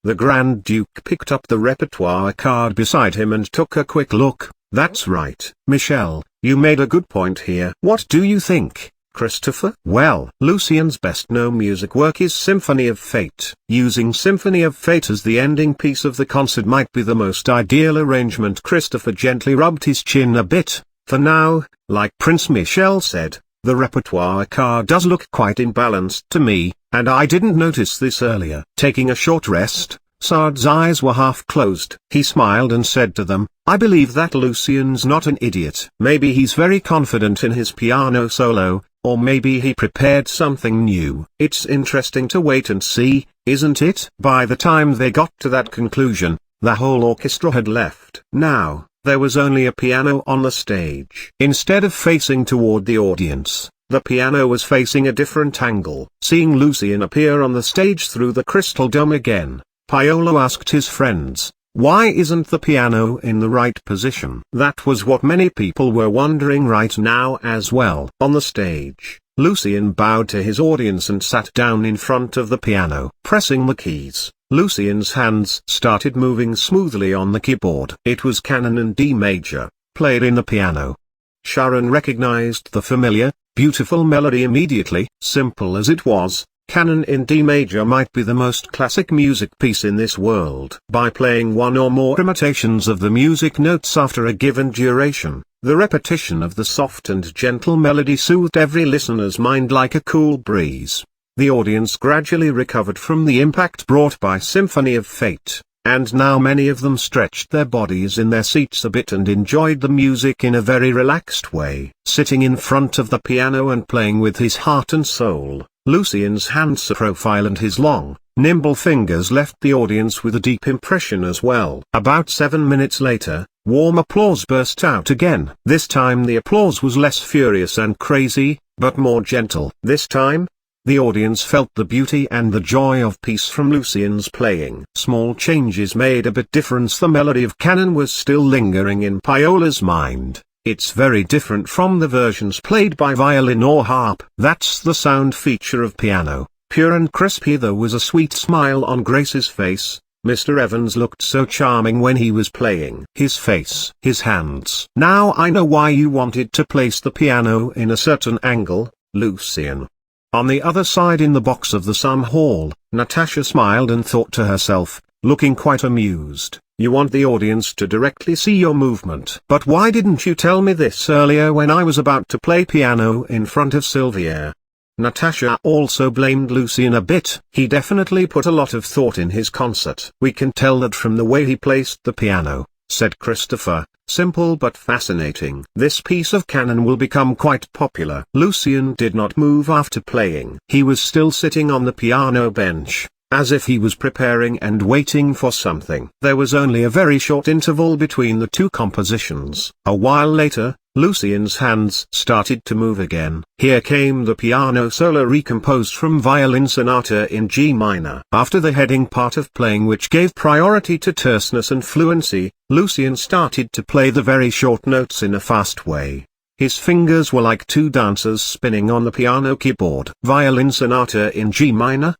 Speaker 1: The Grand Duke picked up the repertoire card beside him and took a quick look. That's right, Michelle, you made a good point here. What do you think, Christopher? Well, Lucian's best-known music work is Symphony of Fate. Using Symphony of Fate as the ending piece of the concert might be the most ideal arrangement. Christopher gently rubbed his chin a bit. For now, like Prince Michelle said, the repertoire card does look quite imbalanced to me, and I didn't notice this earlier. Taking a short rest, Sard's eyes were half closed. He smiled and said to them, I believe that Lucian's not an idiot. Maybe he's very confident in his piano solo, or maybe he prepared something new. It's interesting to wait and see, isn't it? By the time they got to that conclusion, the whole orchestra had left. Now, there was only a piano on the stage. Instead of facing toward the audience, the piano was facing a different angle. Seeing Lucian appear on the stage through the crystal dome again, Paolo asked his friends, why isn't the piano in the right position? That was what many people were wondering right now as well. On the stage, Lucian bowed to his audience and sat down in front of the piano. Pressing the keys, Lucian's hands started moving smoothly on the keyboard. It was Canon in D major, played in the piano. Sharon recognized the familiar, beautiful melody immediately. Simple as it was, Canon in D major might be the most classic music piece in this world. By playing one or more imitations of the music notes after a given duration, the repetition of the soft and gentle melody soothed every listener's mind like a cool breeze. The audience gradually recovered from the impact brought by Symphony of Fate, and now many of them stretched their bodies in their seats a bit and enjoyed the music in a very relaxed way. Sitting in front of the piano and playing with his heart and soul, Lucian's hands profile and his long, nimble fingers left the audience with a deep impression as well. About 7 minutes later, warm applause burst out again. This time the applause was less furious and crazy, but more gentle. This time, the audience felt the beauty and the joy of peace from Lucian's playing. Small changes made a bit difference. The melody of Canon was still lingering in Paolo's mind. It's very different from the versions played by violin or harp. That's the sound feature of piano, pure and crispy. There was a sweet smile on Grace's face. Mr. Evans looked so charming when he was playing. His face, his hands. Now I know why you wanted to place the piano in a certain angle, Lucian. On the other side in the box of the Sun Hall, Natasha smiled and thought to herself, looking quite amused, you want the audience to directly see your movement. But why didn't you tell me this earlier when I was about to play piano in front of Sylvia? Natasha also blamed Lucian a bit. He definitely put a lot of thought in his concert. We can tell that from the way he placed the piano, said Christopher. Simple but fascinating. This piece of canon will become quite popular. Lucian did not move after playing. He was still sitting on the piano bench, as if he was preparing and waiting for something. There was only a very short interval between the two compositions. A while later, Lucian's hands started to move again. Here came the piano solo recomposed from Violin Sonata in G minor. After the heading part of playing, which gave priority to terseness and fluency, Lucian started to play the very short notes in a fast way. His fingers were like two dancers spinning on the piano keyboard. Violin Sonata in G minor?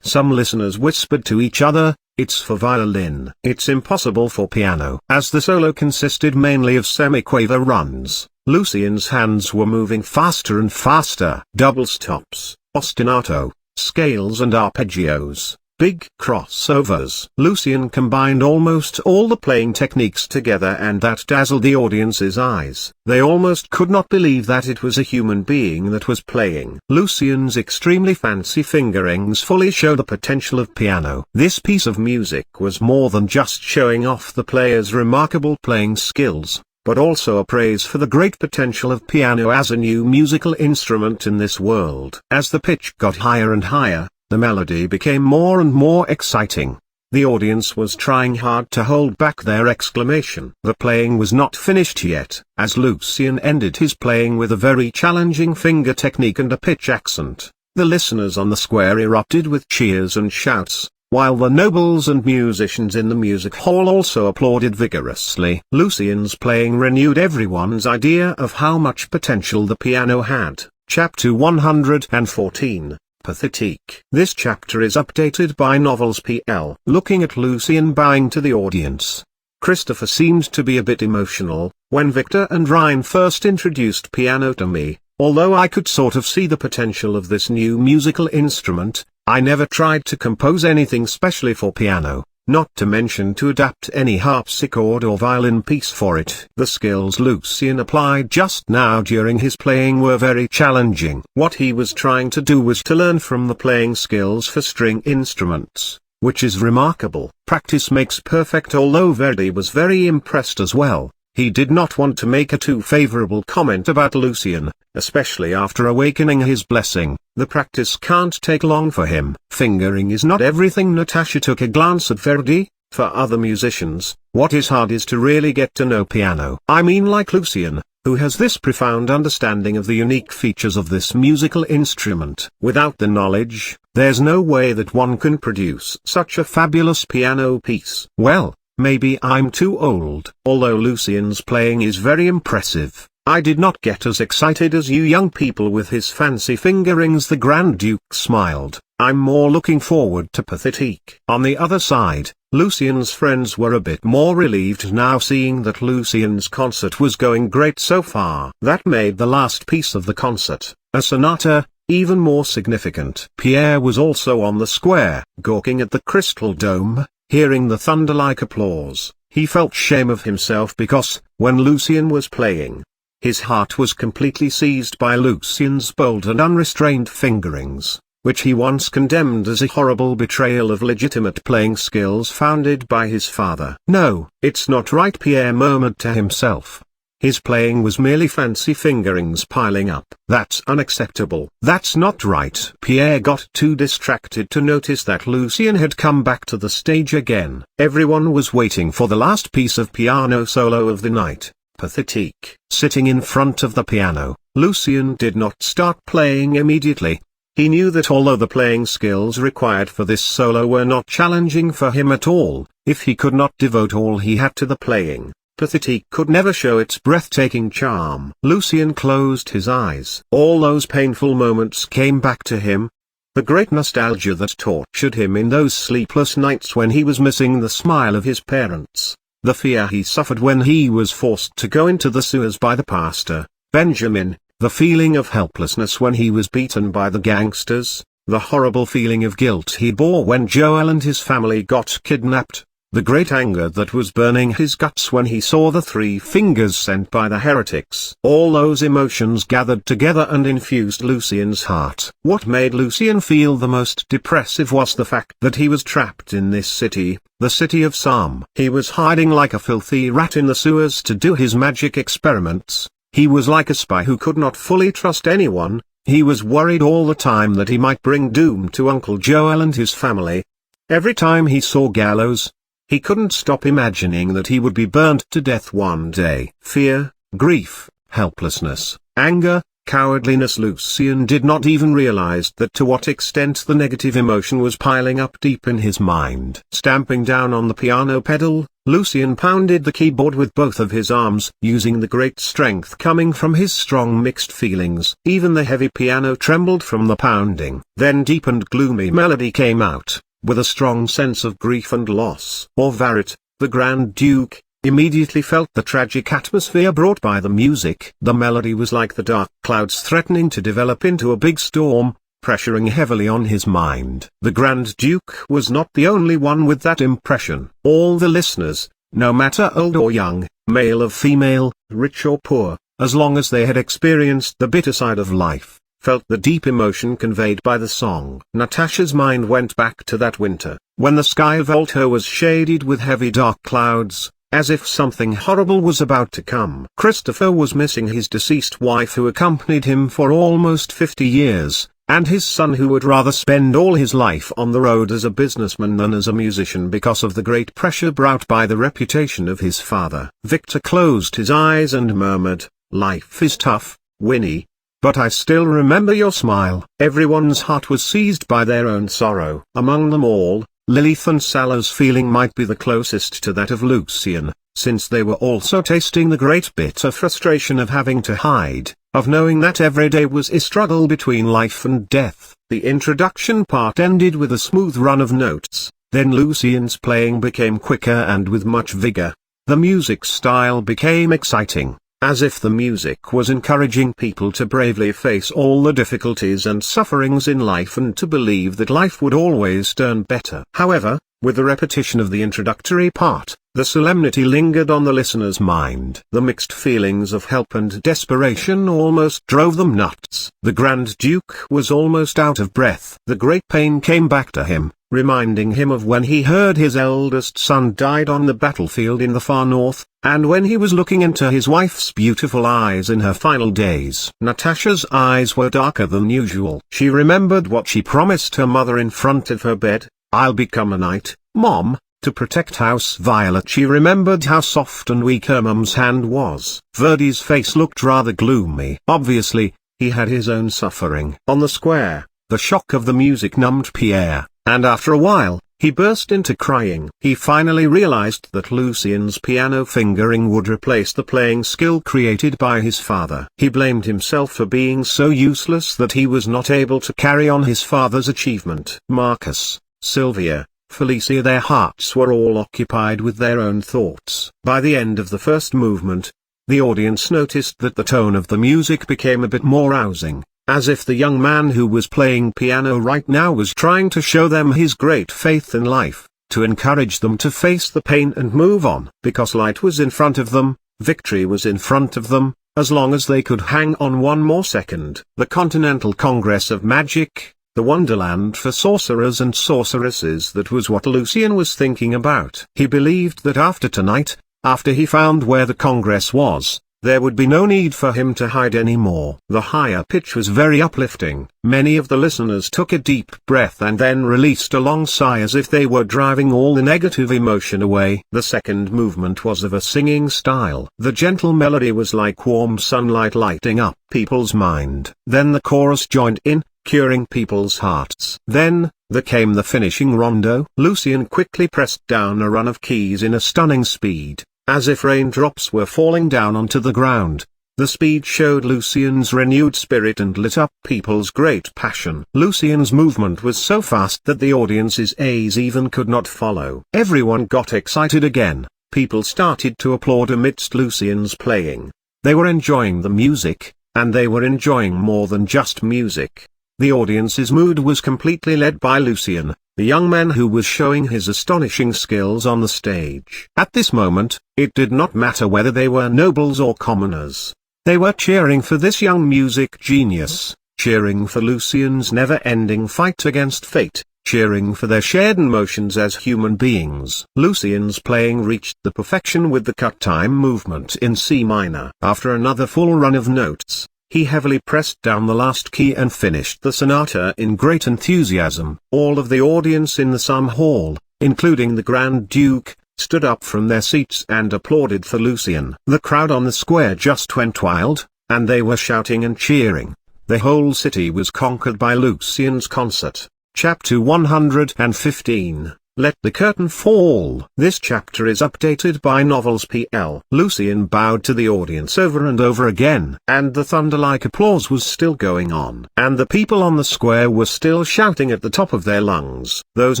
Speaker 1: Some listeners whispered to each other, it's for violin. It's impossible for piano. As the solo consisted mainly of semiquaver runs, Lucian's hands were moving faster and faster. Double stops, ostinato, scales and arpeggios, big crossovers. Lucian combined almost all the playing techniques together, and that dazzled the audience's eyes. They almost could not believe that it was a human being that was playing. Lucian's extremely fancy fingerings fully show the potential of piano. This piece of music was more than just showing off the player's remarkable playing skills, but also a praise for the great potential of piano as a new musical instrument in this world. As the pitch got higher and higher, the melody became more and more exciting. The audience was trying hard to hold back their exclamation. The playing was not finished yet, as Lucian ended his playing with a very challenging finger technique and a pitch accent. The listeners on the square erupted with cheers and shouts. while the nobles and musicians in the music hall also applauded vigorously. Lucian's playing renewed everyone's idea of how much potential the piano had. Chapter 114. Pathetique. This chapter is updated by Novels PL. Looking at Lucian bowing to the audience, Christopher seemed to be a bit emotional. When Victor and Ryan first introduced piano to me, although I could sort of see the potential of this new musical instrument, I never tried to compose anything specially for piano, not to mention to adapt any harpsichord or violin piece for it. The skills Lucian applied just now during his playing were very challenging. What he was trying to do was to learn from the playing skills for string instruments, which is remarkable. Practice makes perfect. Although Verdi was very impressed as well, he did not want to make a too favorable comment about Lucian, especially after awakening his blessing. The practice can't take long for him. Fingering is not everything. Natasha took a glance at Verdi. For other musicians, what is hard is to really get to know piano. I mean like Lucian, who has this profound understanding of the unique features of this musical instrument. Without the knowledge, there's no way that one can produce such a fabulous piano piece. Well, maybe I'm too old. Although Lucian's playing is very impressive, I did not get as excited as you young people with his fancy fingerings. The Grand Duke smiled. I'm more looking forward to Pathetique. On the other side, Lucian's friends were a bit more relieved now, seeing that Lucian's concert was going great so far. That made the last piece of the concert, a sonata, even more significant. Pierre was also on the square, gawking at the crystal dome, hearing the thunder-like applause. He felt shame of himself because, when Lucian was playing, his heart was completely seized by Lucian's bold and unrestrained fingerings, which he once condemned as a horrible betrayal of legitimate playing skills founded by his father. No, it's not right, Pierre murmured to himself. His playing was merely fancy fingerings piling up. That's unacceptable. That's not right. Pierre got too distracted to notice that Lucian had come back to the stage again. Everyone was waiting for the last piece of piano solo of the night, Pathetique. Sitting in front of the piano, Lucian did not start playing immediately. He knew that although the playing skills required for this solo were not challenging for him at all, if he could not devote all he had to the playing, Pathetique could never show its breathtaking charm. Lucian closed his eyes. All those painful moments came back to him. The great nostalgia that tortured him in those sleepless nights when he was missing the smile of his parents. The fear he suffered when he was forced to go into the sewers by the pastor, Benjamin. The feeling of helplessness when he was beaten by the gangsters. The horrible feeling of guilt he bore when Joel and his family got kidnapped. The great anger that was burning his guts when he saw the 3 fingers sent by the heretics. All those emotions gathered together and infused Lucian's heart. What made Lucian feel the most depressive was the fact that he was trapped in this city, the city of Psalm. He was hiding like a filthy rat in the sewers to do his magic experiments. He was like a spy who could not fully trust anyone. He was worried all the time that he might bring doom to Uncle Joel and his family. Every time he saw gallows, he couldn't stop imagining that he would be burned to death one day. Fear, grief, helplessness, anger, cowardliness. Lucian did not even realize that to what extent the negative emotion was piling up deep in his mind. Stamping down on the piano pedal, Lucian pounded the keyboard with both of his arms, using the great strength coming from his strong mixed feelings. Even the heavy piano trembled from the pounding. Then deep and gloomy melody came out, with a strong sense of grief and loss. Orvaret, the Grand Duke, immediately felt the tragic atmosphere brought by the music. The melody was like the dark clouds threatening to develop into a big storm, pressuring heavily on his mind. The Grand Duke was not the only one with that impression. All the listeners, no matter old or young, male or female, rich or poor, as long as they had experienced the bitter side of life, felt the deep emotion conveyed by the song. Natasha's mind went back to that winter, when the sky of Alto was shaded with heavy dark clouds, as if something horrible was about to come. Christopher was missing his deceased wife who accompanied him for almost 50 years, and his son who would rather spend all his life on the road as a businessman than as a musician because of the great pressure brought by the reputation of his father. Victor closed his eyes and murmured, "Life is tough, Winnie. But I still remember your smile." Everyone's heart was seized by their own sorrow. Among them all, Lilith and Salah's feeling might be the closest to that of Lucian, since they were also tasting the great bitter frustration of having to hide, of knowing that every day was a struggle between life and death. The introduction part ended with a smooth run of notes, then Lucian's playing became quicker and with much vigor. The music style became exciting, as if the music was encouraging people to bravely face all the difficulties and sufferings in life and to believe that life would always turn better. However, with the repetition of the introductory part, the solemnity lingered on the listener's mind. The mixed feelings of help and desperation almost drove them nuts. The Grand Duke was almost out of breath. The great pain came back to him, reminding him of when he heard his eldest son died on the battlefield in the far north, and when he was looking into his wife's beautiful eyes in her final days. Natasha's eyes were darker than usual. She remembered what she promised her mother in front of her bed: "I'll become a knight, Mom, to protect House Violet." She remembered how soft and weak her mum's hand was. Verdi's face looked rather gloomy. Obviously, he had his own suffering. On the square, the shock of the music numbed Pierre, and after a while, he burst into crying. He finally realized that Lucian's piano fingering would replace the playing skill created by his father. He blamed himself for being so useless that he was not able to carry on his father's achievement. Marcus, Sylvia, Felicia, their hearts were all occupied with their own thoughts. By the end of the first movement, the audience noticed that the tone of the music became a bit more rousing, as if the young man who was playing piano right now was trying to show them his great faith in life, to encourage them to face the pain and move on. Because light was in front of them, victory was in front of them, as long as they could hang on one more second. The Continental Congress of Magic, the wonderland for sorcerers and sorceresses, that was what Lucian was thinking about. He believed that after tonight, after he found where the Congress was, there would be no need for him to hide anymore. The higher pitch was very uplifting. Many of the listeners took a deep breath and then released a long sigh as if they were driving all the negative emotion away. The second movement was of a singing style. The gentle melody was like warm sunlight lighting up people's mind. Then the chorus joined in, curing people's hearts. Then, there came the finishing rondo. Lucian quickly pressed down a run of keys in a stunning speed, as if raindrops were falling down onto the ground. The speed showed Lucian's renewed spirit and lit up people's great passion. Lucian's movement was so fast that the audience's eyes even could not follow. Everyone got excited again. People started to applaud amidst Lucian's playing. They were enjoying the music, and they were enjoying more than just music. The audience's mood was completely led by Lucian, the young man who was showing his astonishing skills on the stage. At this moment, it did not matter whether they were nobles or commoners. They were cheering for this young music genius, cheering for Lucian's never-ending fight against fate, cheering for their shared emotions as human beings. Lucian's playing reached the perfection with the cut-time movement in C minor. After another full run of notes, he heavily pressed down the last key and finished the sonata in great enthusiasm. All of the audience in the Sum Hall, including the Grand Duke, stood up from their seats and applauded for Lucian. The crowd on the square just went wild, and they were shouting and cheering. The whole city was conquered by Lucian's concert. Chapter 115. Let the Curtain Fall. This chapter is updated by Novels PL. Lucian bowed to the audience over and over again, and the thunder-like applause was still going on. And the people on the square were still shouting at the top of their lungs. Those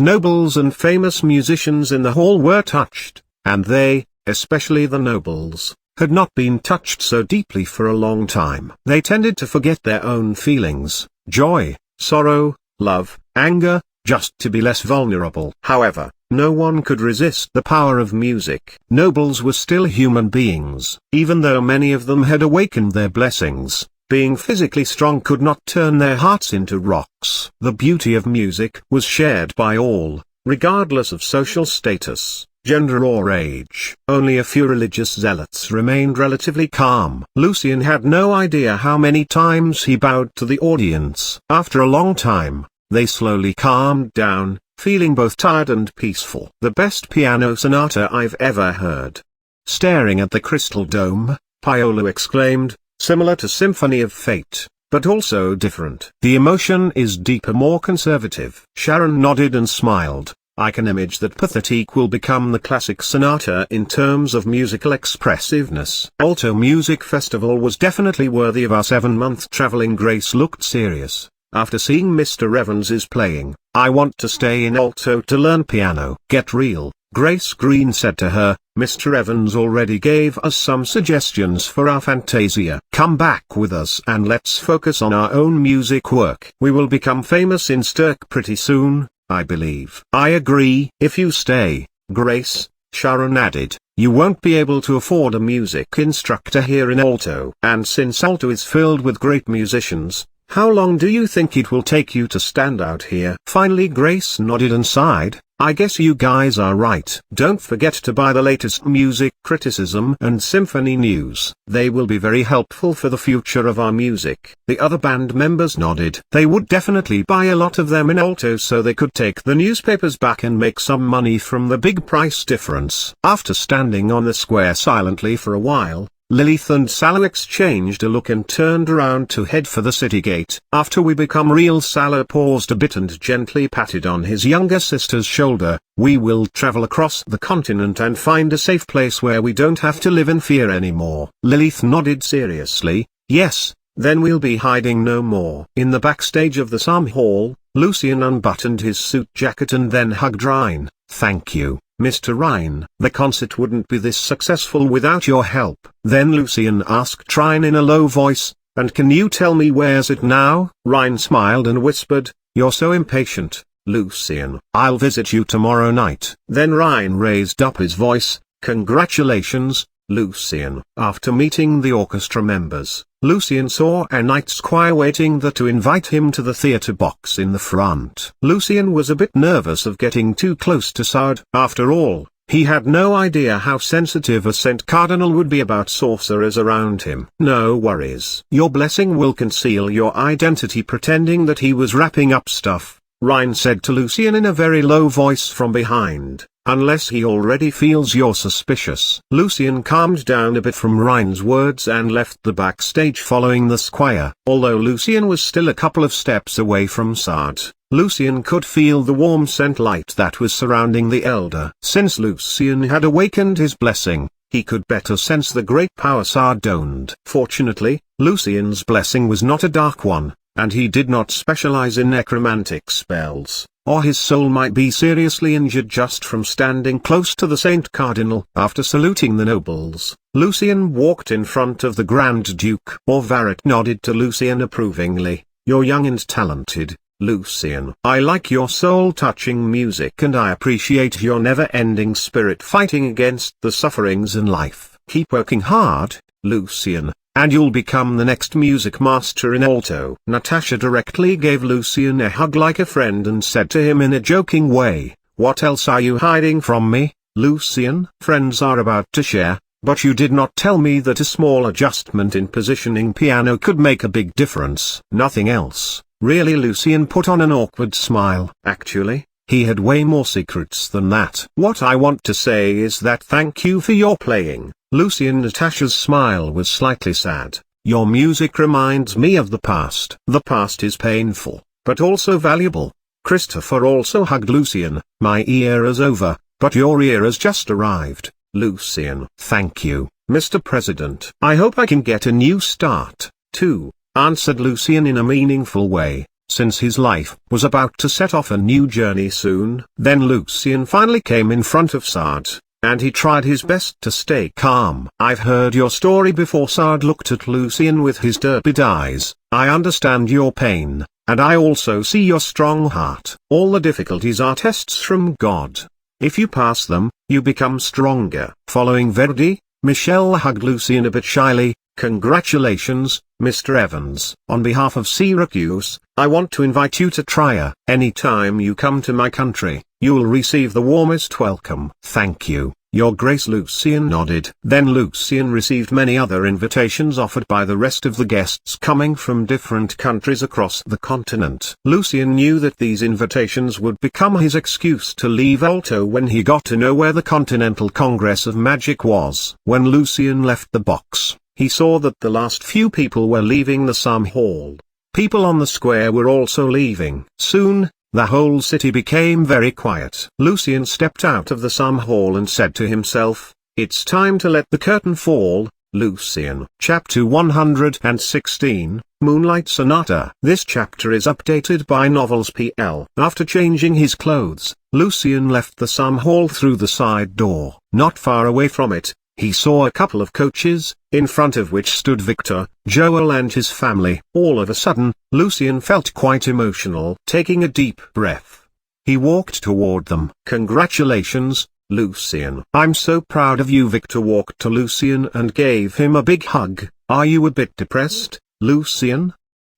Speaker 1: nobles and famous musicians in the hall were touched, and they, especially the nobles, had not been touched so deeply for a long time. They tended to forget their own feelings, joy, sorrow, love, anger, just to be less vulnerable. However, no one could resist the power of music. Nobles were still human beings. Even though many of them had awakened their blessings, being physically strong could not turn their hearts into rocks. The beauty of music was shared by all, regardless of social status, gender or age. Only a few religious zealots remained relatively calm. Lucian had no idea how many times he bowed to the audience. After a long time, they slowly calmed down, feeling both tired and peaceful. The best piano sonata I've ever heard. Staring at the crystal dome, Paolo exclaimed, similar to Symphony of Fate, but also different. The emotion is deeper, more conservative. Sharon nodded and smiled. I can imagine that Pathetique will become the classic sonata in terms of musical expressiveness. Alto Music Festival was definitely worthy of our 7-month traveling. Grace looked serious. After seeing Mr. Evans's playing, I want to stay in alto to learn piano. Get real, Grace Green said to her. Mr. Evans already gave us some suggestions for our fantasia. Come back with us and let's focus on our own music work. We will become famous in Stirk pretty soon, I believe. I agree. If you stay, Grace, Sharon added, you won't be able to afford a music instructor here in alto. And since alto is filled with great musicians, how long do you think it will take you to stand out here? Finally Grace nodded and sighed. I guess you guys are right. Don't forget to buy the latest music criticism and symphony news. They will be very helpful for the future of our music. The other band members nodded. They would definitely buy a lot of them in alto so they could take the newspapers back and make some money from the big price difference. After standing on the square silently for a while, Lilith and Salo exchanged a look and turned around to head for the city gate. After we become real, Salo paused a bit and gently patted on his younger sister's shoulder. We will travel across the continent and find a safe place where we don't have to live in fear anymore. Lilith nodded seriously. Yes, then we'll be hiding no more. In the backstage of the Psalm Hall, Lucian unbuttoned his suit jacket and then hugged Ryan. Thank you, Mr. Ryan. The concert wouldn't be this successful without your help. Then Lucian asked Ryan in a low voice, and can you tell me where's it now? Ryan smiled and whispered, you're so impatient, Lucian. I'll visit you tomorrow night. Then Ryan raised up his voice, congratulations, Lucian. After meeting the orchestra members, Lucian saw a night squire waiting there to invite him to the theatre box in the front. Lucian was a bit nervous of getting too close to Sard. After all, he had no idea how sensitive a Saint Cardinal would be about sorcerers around him. No worries. Your blessing will conceal your identity. Pretending that he was wrapping up stuff, Ryan said to Lucian in a very low voice from behind. Unless he already feels you're suspicious. Lucian calmed down a bit from Ryan's words and left the backstage following the squire. Although Lucian was still a couple of steps away from Sard, Lucian could feel the warm scent light that was surrounding the elder. Since Lucian had awakened his blessing, he could better sense the great power Sard owned. Fortunately, Lucian's blessing was not a dark one, and he did not specialize in necromantic spells, or his soul might be seriously injured just from standing close to the Saint Cardinal. After saluting the nobles, Lucian walked in front of the Grand Duke. Orvaret nodded to Lucian approvingly. You're young and talented, Lucian. I like your soul-touching music and I appreciate your never-ending spirit fighting against the sufferings in life. Keep working hard, Lucian, and you'll become the next music master in alto. Natasha directly gave Lucian a hug like a friend and said to him in a joking way, what else are you hiding from me, Lucian? Friends are about to share, but you did not tell me that a small adjustment in positioning piano could make a big difference. Nothing else, really? Lucian put on an awkward smile. Actually, he had way more secrets than that. What I want to say is that thank you for your playing. Lucian. Natasha's smile was slightly sad. Your music reminds me of the past. The past is painful, but also valuable. Christopher also hugged Lucian. My era's over, but your era's just arrived, Lucian. Thank you, Mr. President. I hope I can get a new start, too, answered Lucian in a meaningful way, since his life was about to set off a new journey soon. Then Lucian finally came in front of Sard, and he tried his best to stay calm. I've heard your story before. Sard looked at Lucian with his turbid eyes. I understand your pain, and I also see your strong heart. All the difficulties are tests from God. If you pass them, you become stronger. Following Verdi, Michelle hugged Lucian a bit shyly. Congratulations, Mr. Evans. On behalf of Syracuse, I want to invite you to Trier. Anytime you come to my country, you will receive the warmest welcome. Thank you, Your Grace. Lucian nodded. Then Lucian received many other invitations offered by the rest of the guests coming from different countries across the continent. Lucian knew that these invitations would become his excuse to leave Alto when he got to know where the Continental Congress of Magic was. When Lucian left the box, he saw that the last few people were leaving the Psalm Hall. People on the square were also leaving. Soon, The whole city became very quiet. Lucian stepped out of the sum hall and said to himself, "It's time to let the curtain fall." Lucian. Chapter 116, Moonlight Sonata. This chapter is updated by Novels PL. After changing his clothes, Lucian left the sum hall through the side door. Not far away from it, he saw a couple of coaches, in front of which stood Victor, Joel and his family. All of a sudden, Lucian felt quite emotional. Taking a deep breath, he walked toward them. "Congratulations, Lucian. I'm so proud of you." Victor walked to Lucian and gave him a big hug. "Are you a bit depressed, Lucian?"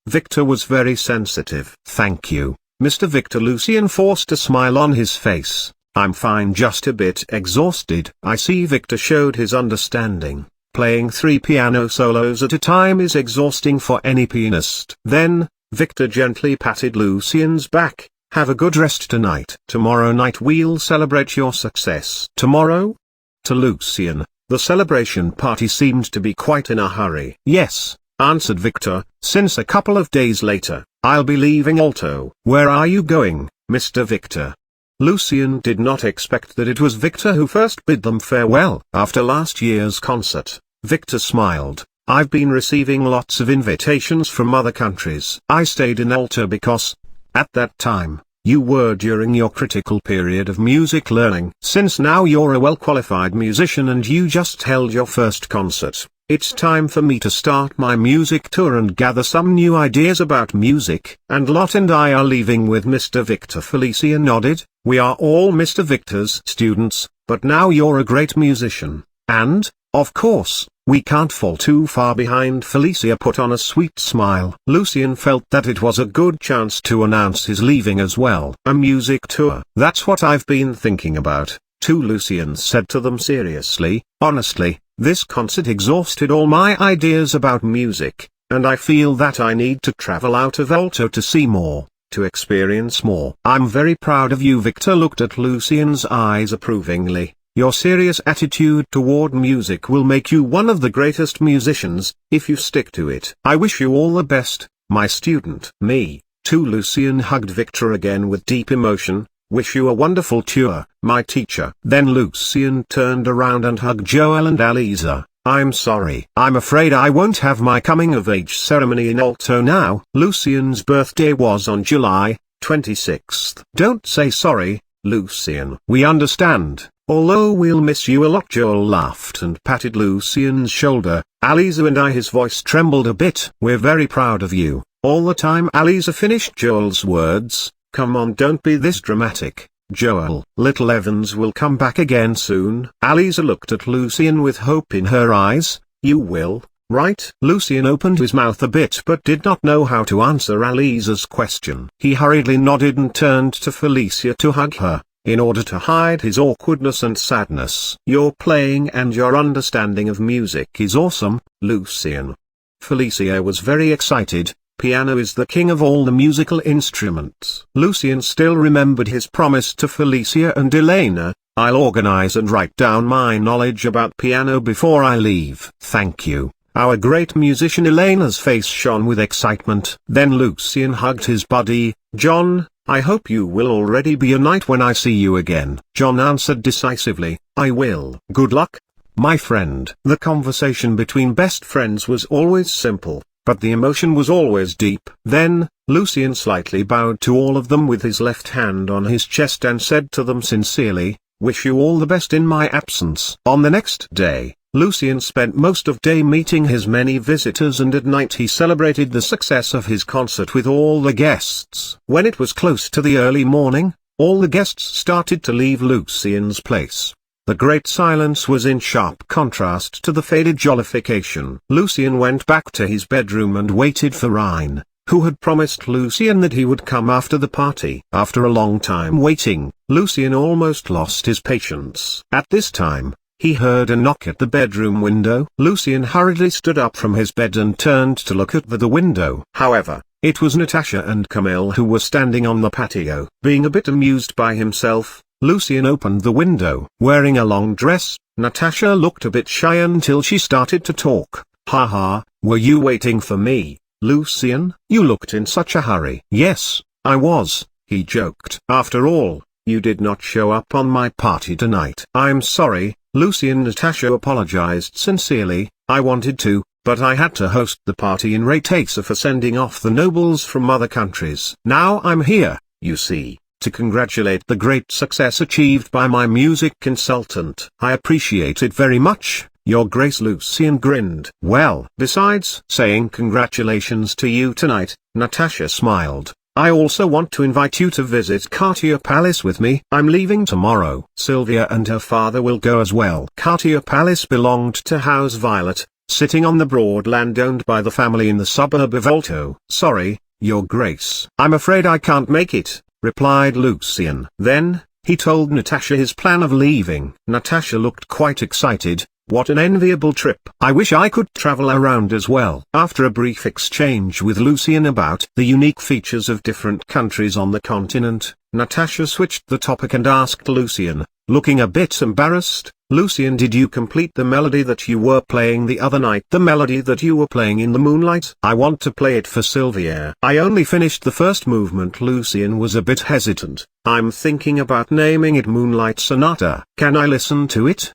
Speaker 1: Victor was very sensitive. "Thank you, Mr. Victor." Lucian forced a smile on his face. "I'm fine, just a bit exhausted." "I see." Victor showed his understanding. Playing 3 piano solos at a time is exhausting for any pianist. Then, Victor gently patted Lucian's back. "Have a good rest tonight. Tomorrow night we'll celebrate your success." "Tomorrow?" To Lucian, the celebration party seemed to be quite in a hurry. "Yes," answered Victor, "since a couple of days later, I'll be leaving Alto." "Where are you going, Mr. Victor?" Lucian did not expect that it was Victor who first bid them farewell. After last year's concert, Victor smiled. "I've been receiving lots of invitations from other countries. I stayed in Alto because, at that time, you were during your critical period of music learning. Since now you're a well-qualified musician and you just held your first concert, it's time for me to start my music tour and gather some new ideas about music. And Lot and I are leaving with Mr. Victor." Felicia nodded. "We are all Mr. Victor's students, but now you're a great musician, and, of course, we can't fall too far behind." Felicia put on a sweet smile. Lucian felt that it was a good chance to announce his leaving as well. "A music tour? That's what I've been thinking about, too." Lucian said to them seriously. "Honestly, this concert exhausted all my ideas about music, and I feel that I need to travel out of Alto to see more, to experience more." "I'm very proud of you." Victor looked at Lucian's eyes approvingly. "Your serious attitude toward music will make you one of the greatest musicians, if you stick to it. I wish you all the best, my student." "Me, too." Lucian hugged Victor again with deep emotion. "Wish you a wonderful tour, my teacher." Then Lucian turned around and hugged Joel and Aliza. "I'm sorry. I'm afraid I won't have my coming-of-age ceremony in Alto now." Lucian's birthday was on July 26th. "Don't say sorry, Lucian. We understand, although we'll miss you a lot." Joel laughed and patted Lucian's shoulder. "Aliza and I." His voice trembled a bit. "We're very proud of you, all the time." Aliza finished Joel's words. "Come on, don't be this dramatic, Joel. Little Evans will come back again soon." Aliza looked at Lucian with hope in her eyes. "You will, right?" Lucian opened his mouth a bit but did not know how to answer Aliza's question. He hurriedly nodded and turned to Felicia to hug her, in order to hide his awkwardness and sadness. "Your playing and your understanding of music is awesome, Lucian." Felicia was very excited. Piano is the king of all the musical instruments. Lucian still remembered his promise to Felicia and Elena. "I'll organize and write down my knowledge about piano before I leave." "Thank you, our great musician." Elena's face shone with excitement. Then Lucian hugged his buddy. "John, I hope you will already be a knight when I see you again." John answered decisively, "I will." "Good luck, my friend." The conversation between best friends was always simple, but the emotion was always deep. Then, Lucian slightly bowed to all of them with his left hand on his chest and said to them sincerely, "Wish you all the best in my absence." On the next day, Lucian spent most of day meeting his many visitors, and at night he celebrated the success of his concert with all the guests. When it was close to the early morning, all the guests started to leave Lucian's place. The great silence was in sharp contrast to the faded jollification. Lucian went back to his bedroom and waited for Rhine, who had promised Lucian that he would come after the party. After a long time waiting, Lucian almost lost his patience. At this time, he heard a knock at the bedroom window. Lucian hurriedly stood up from his bed and turned to look at the window. However, it was Natasha and Camille who were standing on the patio. Being a bit amused by himself, Lucian opened the window. Wearing a long dress, Natasha looked a bit shy until she started to talk. "Haha, were you waiting for me, Lucian? You looked in such a hurry." "Yes, I was," he joked. After all, you did not show up on my party tonight. I'm sorry, Lucian. Natasha apologized sincerely. I wanted to, but I had to host the party in Ratasa for sending off the nobles from other countries. Now I'm here, you see, to congratulate the great success achieved by my music consultant. I appreciate it very much, Your Grace. Lucian grinned. Well, besides saying congratulations to you tonight, Natasha smiled, I also want to invite you to visit Cartier Palace with me. I'm leaving tomorrow. Sylvia and her father will go as well. Cartier Palace belonged to House Violet, sitting on the broad land owned by the family in the suburb of Alto. Sorry, Your Grace. I'm afraid I can't make it, replied Lucian. Then, he told Natasha his plan of leaving. Natasha looked quite excited. What an enviable trip. I wish I could travel around as well. After a brief exchange with Lucian about the unique features of different countries on the continent, Natasha switched the topic and asked Lucian, looking a bit embarrassed, Lucian, did you complete the melody that you were playing the other night? The melody that you were playing in the Moonlight? I want to play it for Sylvia. I only finished the first movement. Lucian was a bit hesitant. I'm thinking about naming it Moonlight Sonata. Can I listen to it?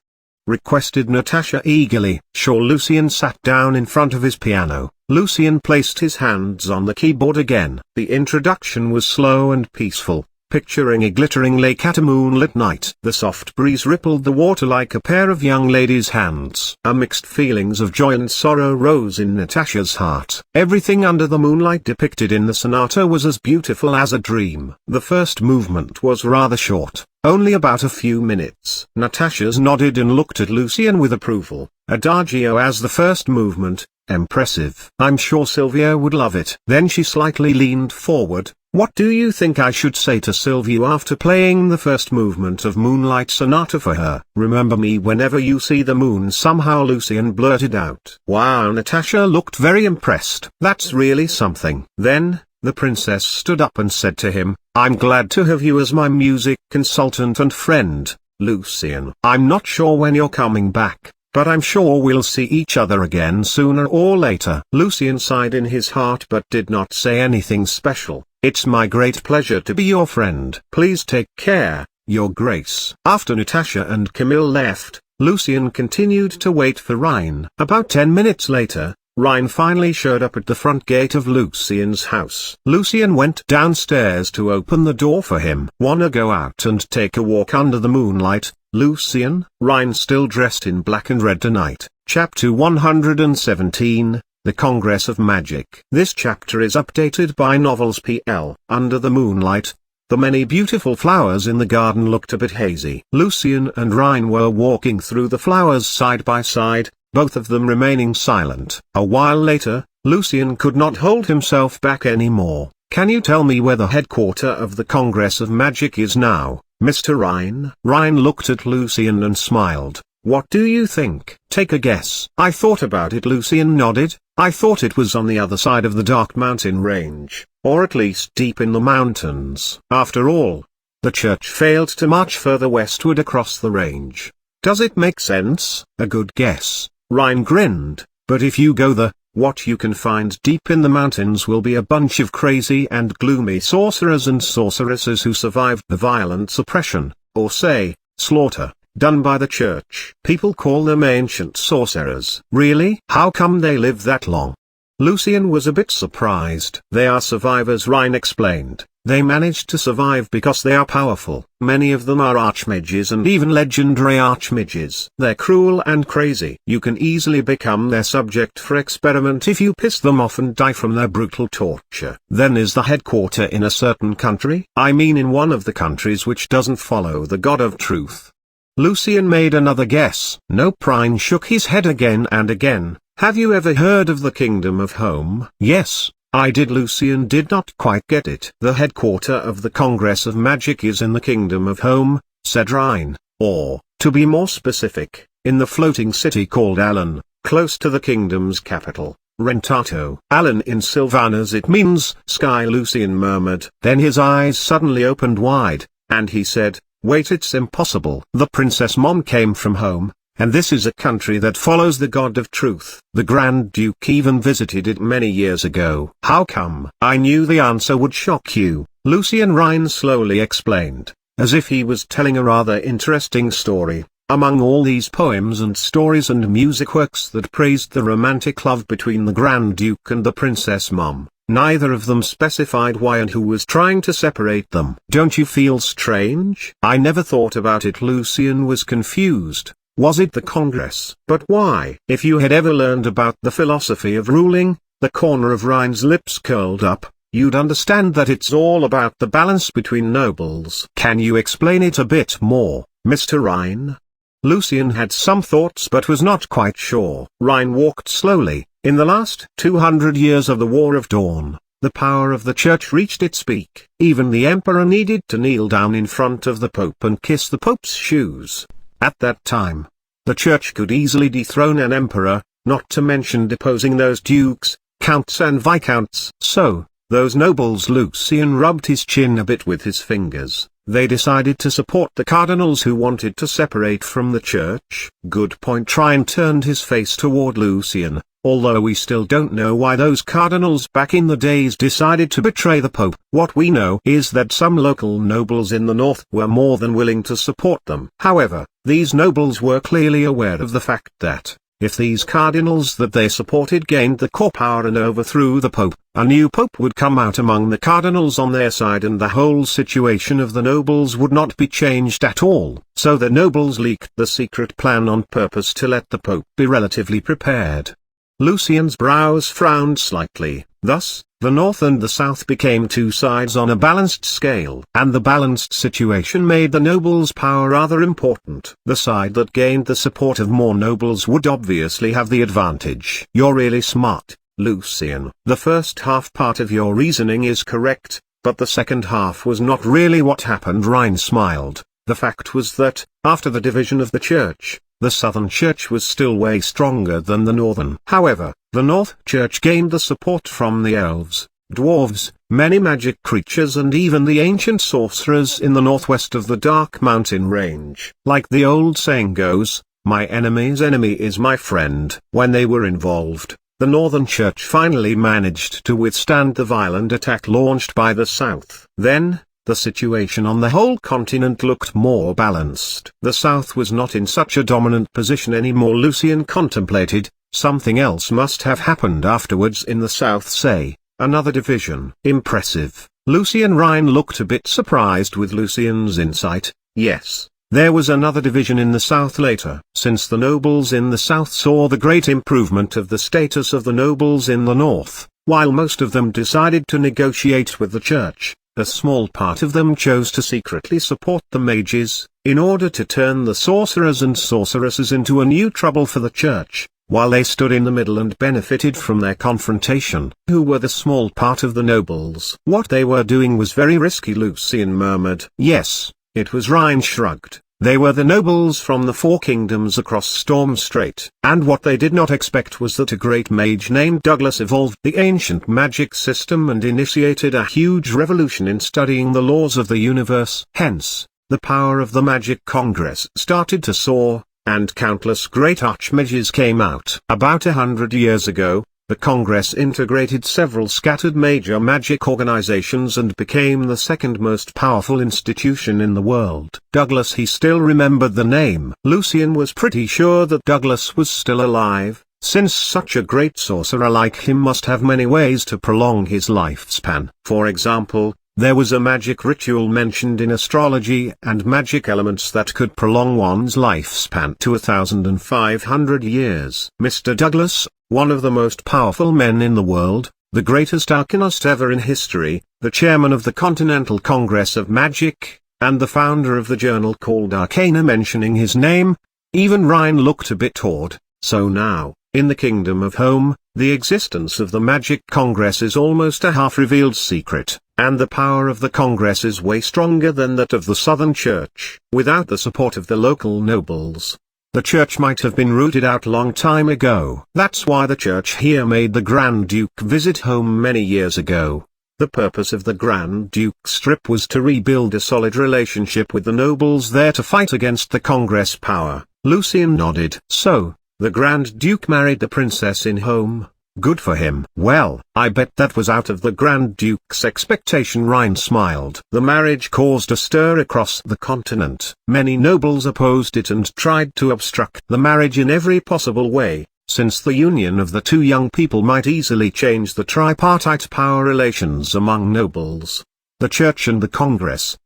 Speaker 1: Requested Natasha eagerly. Sure. Lucian sat down in front of his piano. Lucian placed his hands on the keyboard again. The introduction was slow and peaceful, picturing a glittering lake at a moonlit night. The soft breeze rippled the water like a pair of young ladies' hands. A mixed feelings of joy and sorrow rose in Natasha's heart. Everything under the moonlight depicted in the sonata was as beautiful as a dream. The first movement was rather short, only about a few minutes. Natasha's nodded and looked at Lucian with approval. Adagio as the first movement, impressive. I'm sure Sylvia would love it. Then she slightly leaned forward. What do you think I should say to Sylvia after playing the first movement of Moonlight Sonata for her? Remember me whenever you see the moon. Somehow Lucian blurted out. Wow. Natasha looked very impressed. That's really something. Then, the princess stood up and said to him, I'm glad to have you as my music consultant and friend, Lucian. I'm not sure when you're coming back, but I'm sure we'll see each other again sooner or later. Lucian sighed in his heart but did not say anything special. It's my great pleasure to be your friend. Please take care, Your Grace. After Natasha and Camille left, Lucian continued to wait for Rhine. About 10 minutes later, Rhine finally showed up at the front gate of Lucian's house. Lucian went downstairs to open the door for him. Wanna go out and take a walk under the moonlight, Lucian? Rhine still dressed in black and red tonight. Chapter 117, The Congress of Magic. This chapter is updated by Novels PL. Under the moonlight, the many beautiful flowers in the garden looked a bit hazy. Lucian and Rhine were walking through the flowers side by side, both of them remaining silent. A while later, Lucian could not hold himself back anymore. Can you tell me where the headquarter of the Congress of Magic is now, Mr. Rhine? Rhine looked at Lucian and smiled. What do you think? Take a guess. I thought about it. Lucian nodded. I thought it was on the other side of the dark mountain range, or at least deep in the mountains. After all, the church failed to march further westward across the range. Does it make sense? A good guess. Rhine grinned, but if you go there, what you can find deep in the mountains will be a bunch of crazy and gloomy sorcerers and sorceresses who survived the violent suppression, or say, slaughter, done by the church. People call them ancient sorcerers. Really? How come they live that long? Lucian was a bit surprised. They are survivors, Rhine explained. They managed to survive because they are powerful. Many of them are archmages and even legendary archmages. They're cruel and crazy. You can easily become their subject for experiment if you piss them off and die from their brutal torture. Then is the headquarter in a certain country? I mean in one of the countries which doesn't follow the God of Truth. Lucian made another guess. Nope. Rhine shook his head again and again. Have you ever heard of the Kingdom of Home? Yes, I did. Lucian did not quite get it. The headquarter of the Congress of Magic is in the Kingdom of Home, said Rhine, or, to be more specific, in the floating city called Allen, close to the kingdom's capital, Rentato. Allen in Sylvanas it means sky, Lucian murmured. Then his eyes suddenly opened wide, and he said, wait, it's impossible. The princess mom came from home, and this is a country that follows the God of truth. The Grand Duke even visited it many years ago. How come? I knew the answer would shock you, Lucian Rhine slowly explained, as if he was telling a rather interesting story. Among all these poems and stories and music works that praised the romantic love between the Grand Duke and the Princess Mum, neither of them specified why and who was trying to separate them. Don't you feel strange? I never thought about it. Lucian was confused. Was it the Congress? But why? If you had ever learned about the philosophy of ruling, the corner of Rhine's lips curled up, you'd understand that it's all about the balance between nobles. Can you explain it a bit more, Mr. Rhine? Lucian had some thoughts but was not quite sure. Rhine walked slowly. In the last 200 years of the War of Dawn, the power of the Church reached its peak. Even the Emperor needed to kneel down in front of the Pope and kiss the Pope's shoes. At that time, the Church could easily dethrone an emperor, not to mention deposing those dukes, counts and viscounts. So, those nobles— Lucian rubbed his chin a bit with his fingers. They decided to support the cardinals who wanted to separate from the Church. Good point. Rhine turned his face toward Lucian. Although we still don't know why those cardinals back in the days decided to betray the Pope. What we know is that some local nobles in the north were more than willing to support them. However, these nobles were clearly aware of the fact that, if these cardinals that they supported gained the core power and overthrew the Pope, a new Pope would come out among the cardinals on their side and the whole situation of the nobles would not be changed at all. So the nobles leaked the secret plan on purpose to let the Pope be relatively prepared. Lucian's brows frowned slightly. Thus, the north and the south became two sides on a balanced scale. And the balanced situation made the nobles' power rather important. The side that gained the support of more nobles would obviously have the advantage. You're really smart, Lucian. The first half part of your reasoning is correct, but the second half was not really what happened. Rhine smiled. The fact was that, after the division of the Church, the Southern Church was still way stronger than the Northern. However, the North Church gained the support from the elves, dwarves, many magic creatures and even the ancient sorcerers in the northwest of the Dark Mountain range. Like the old saying goes, my enemy's enemy is my friend. When they were involved, the Northern Church finally managed to withstand the violent attack launched by the South. Then, the situation on the whole continent looked more balanced. The South was not in such a dominant position anymore. Lucian contemplated. Something else must have happened afterwards in the South, say, another division. Impressive. Lucian Rhine looked a bit surprised with Lucian's insight. Yes, there was another division in the South later. Since the nobles in the South saw the great improvement of the status of the nobles in the North, while most of them decided to negotiate with the Church, a small part of them chose to secretly support the mages, in order to turn the sorcerers and sorceresses into a new trouble for the Church, while they stood in the middle and benefited from their confrontation. Who were the small part of the nobles? What they were doing was very risky, Lucian murmured. Yes, it was. Rhine shrugged. They were the nobles from the Four Kingdoms across Storm Strait. And what they did not expect was that a great mage named Douglas evolved the ancient magic system and initiated a huge revolution in studying the laws of the universe. Hence, the power of the Magic Congress started to soar, and countless great archmages came out. About 100 years ago, the Congress integrated several scattered major magic organizations and became the second most powerful institution in the world. Douglas, he still remembered the name. Lucian was pretty sure that Douglas was still alive, since such a great sorcerer like him must have many ways to prolong his lifespan. For example, there was a magic ritual mentioned in astrology and magic elements that could prolong one's lifespan to 1,500 years. Mr. Douglas, one of the most powerful men in the world, the greatest arcanist ever in history, the chairman of the Continental Congress of Magic, and the founder of the journal called Arcana. Mentioning his name, even Rhine looked a bit awed. So now, in the Kingdom of Home, the existence of the Magic Congress is almost a half-revealed secret, and the power of the Congress is way stronger than that of the Southern Church. Without the support of the local nobles, the Church might have been rooted out long time ago. That's why the Church here made the Grand Duke visit home many years ago. The purpose of the Grand Duke's trip was to rebuild a solid relationship with the nobles there to fight against the Congress power. Lucian nodded. So, the Grand Duke married the princess in home. Good for him. Well, I bet that was out of the Grand Duke's expectation. Ryan smiled. The marriage caused a stir across the continent. Many nobles opposed it and tried to obstruct the marriage in every possible way, since the union of the two young people might easily change the tripartite power relations among nobles. The church and the Congress,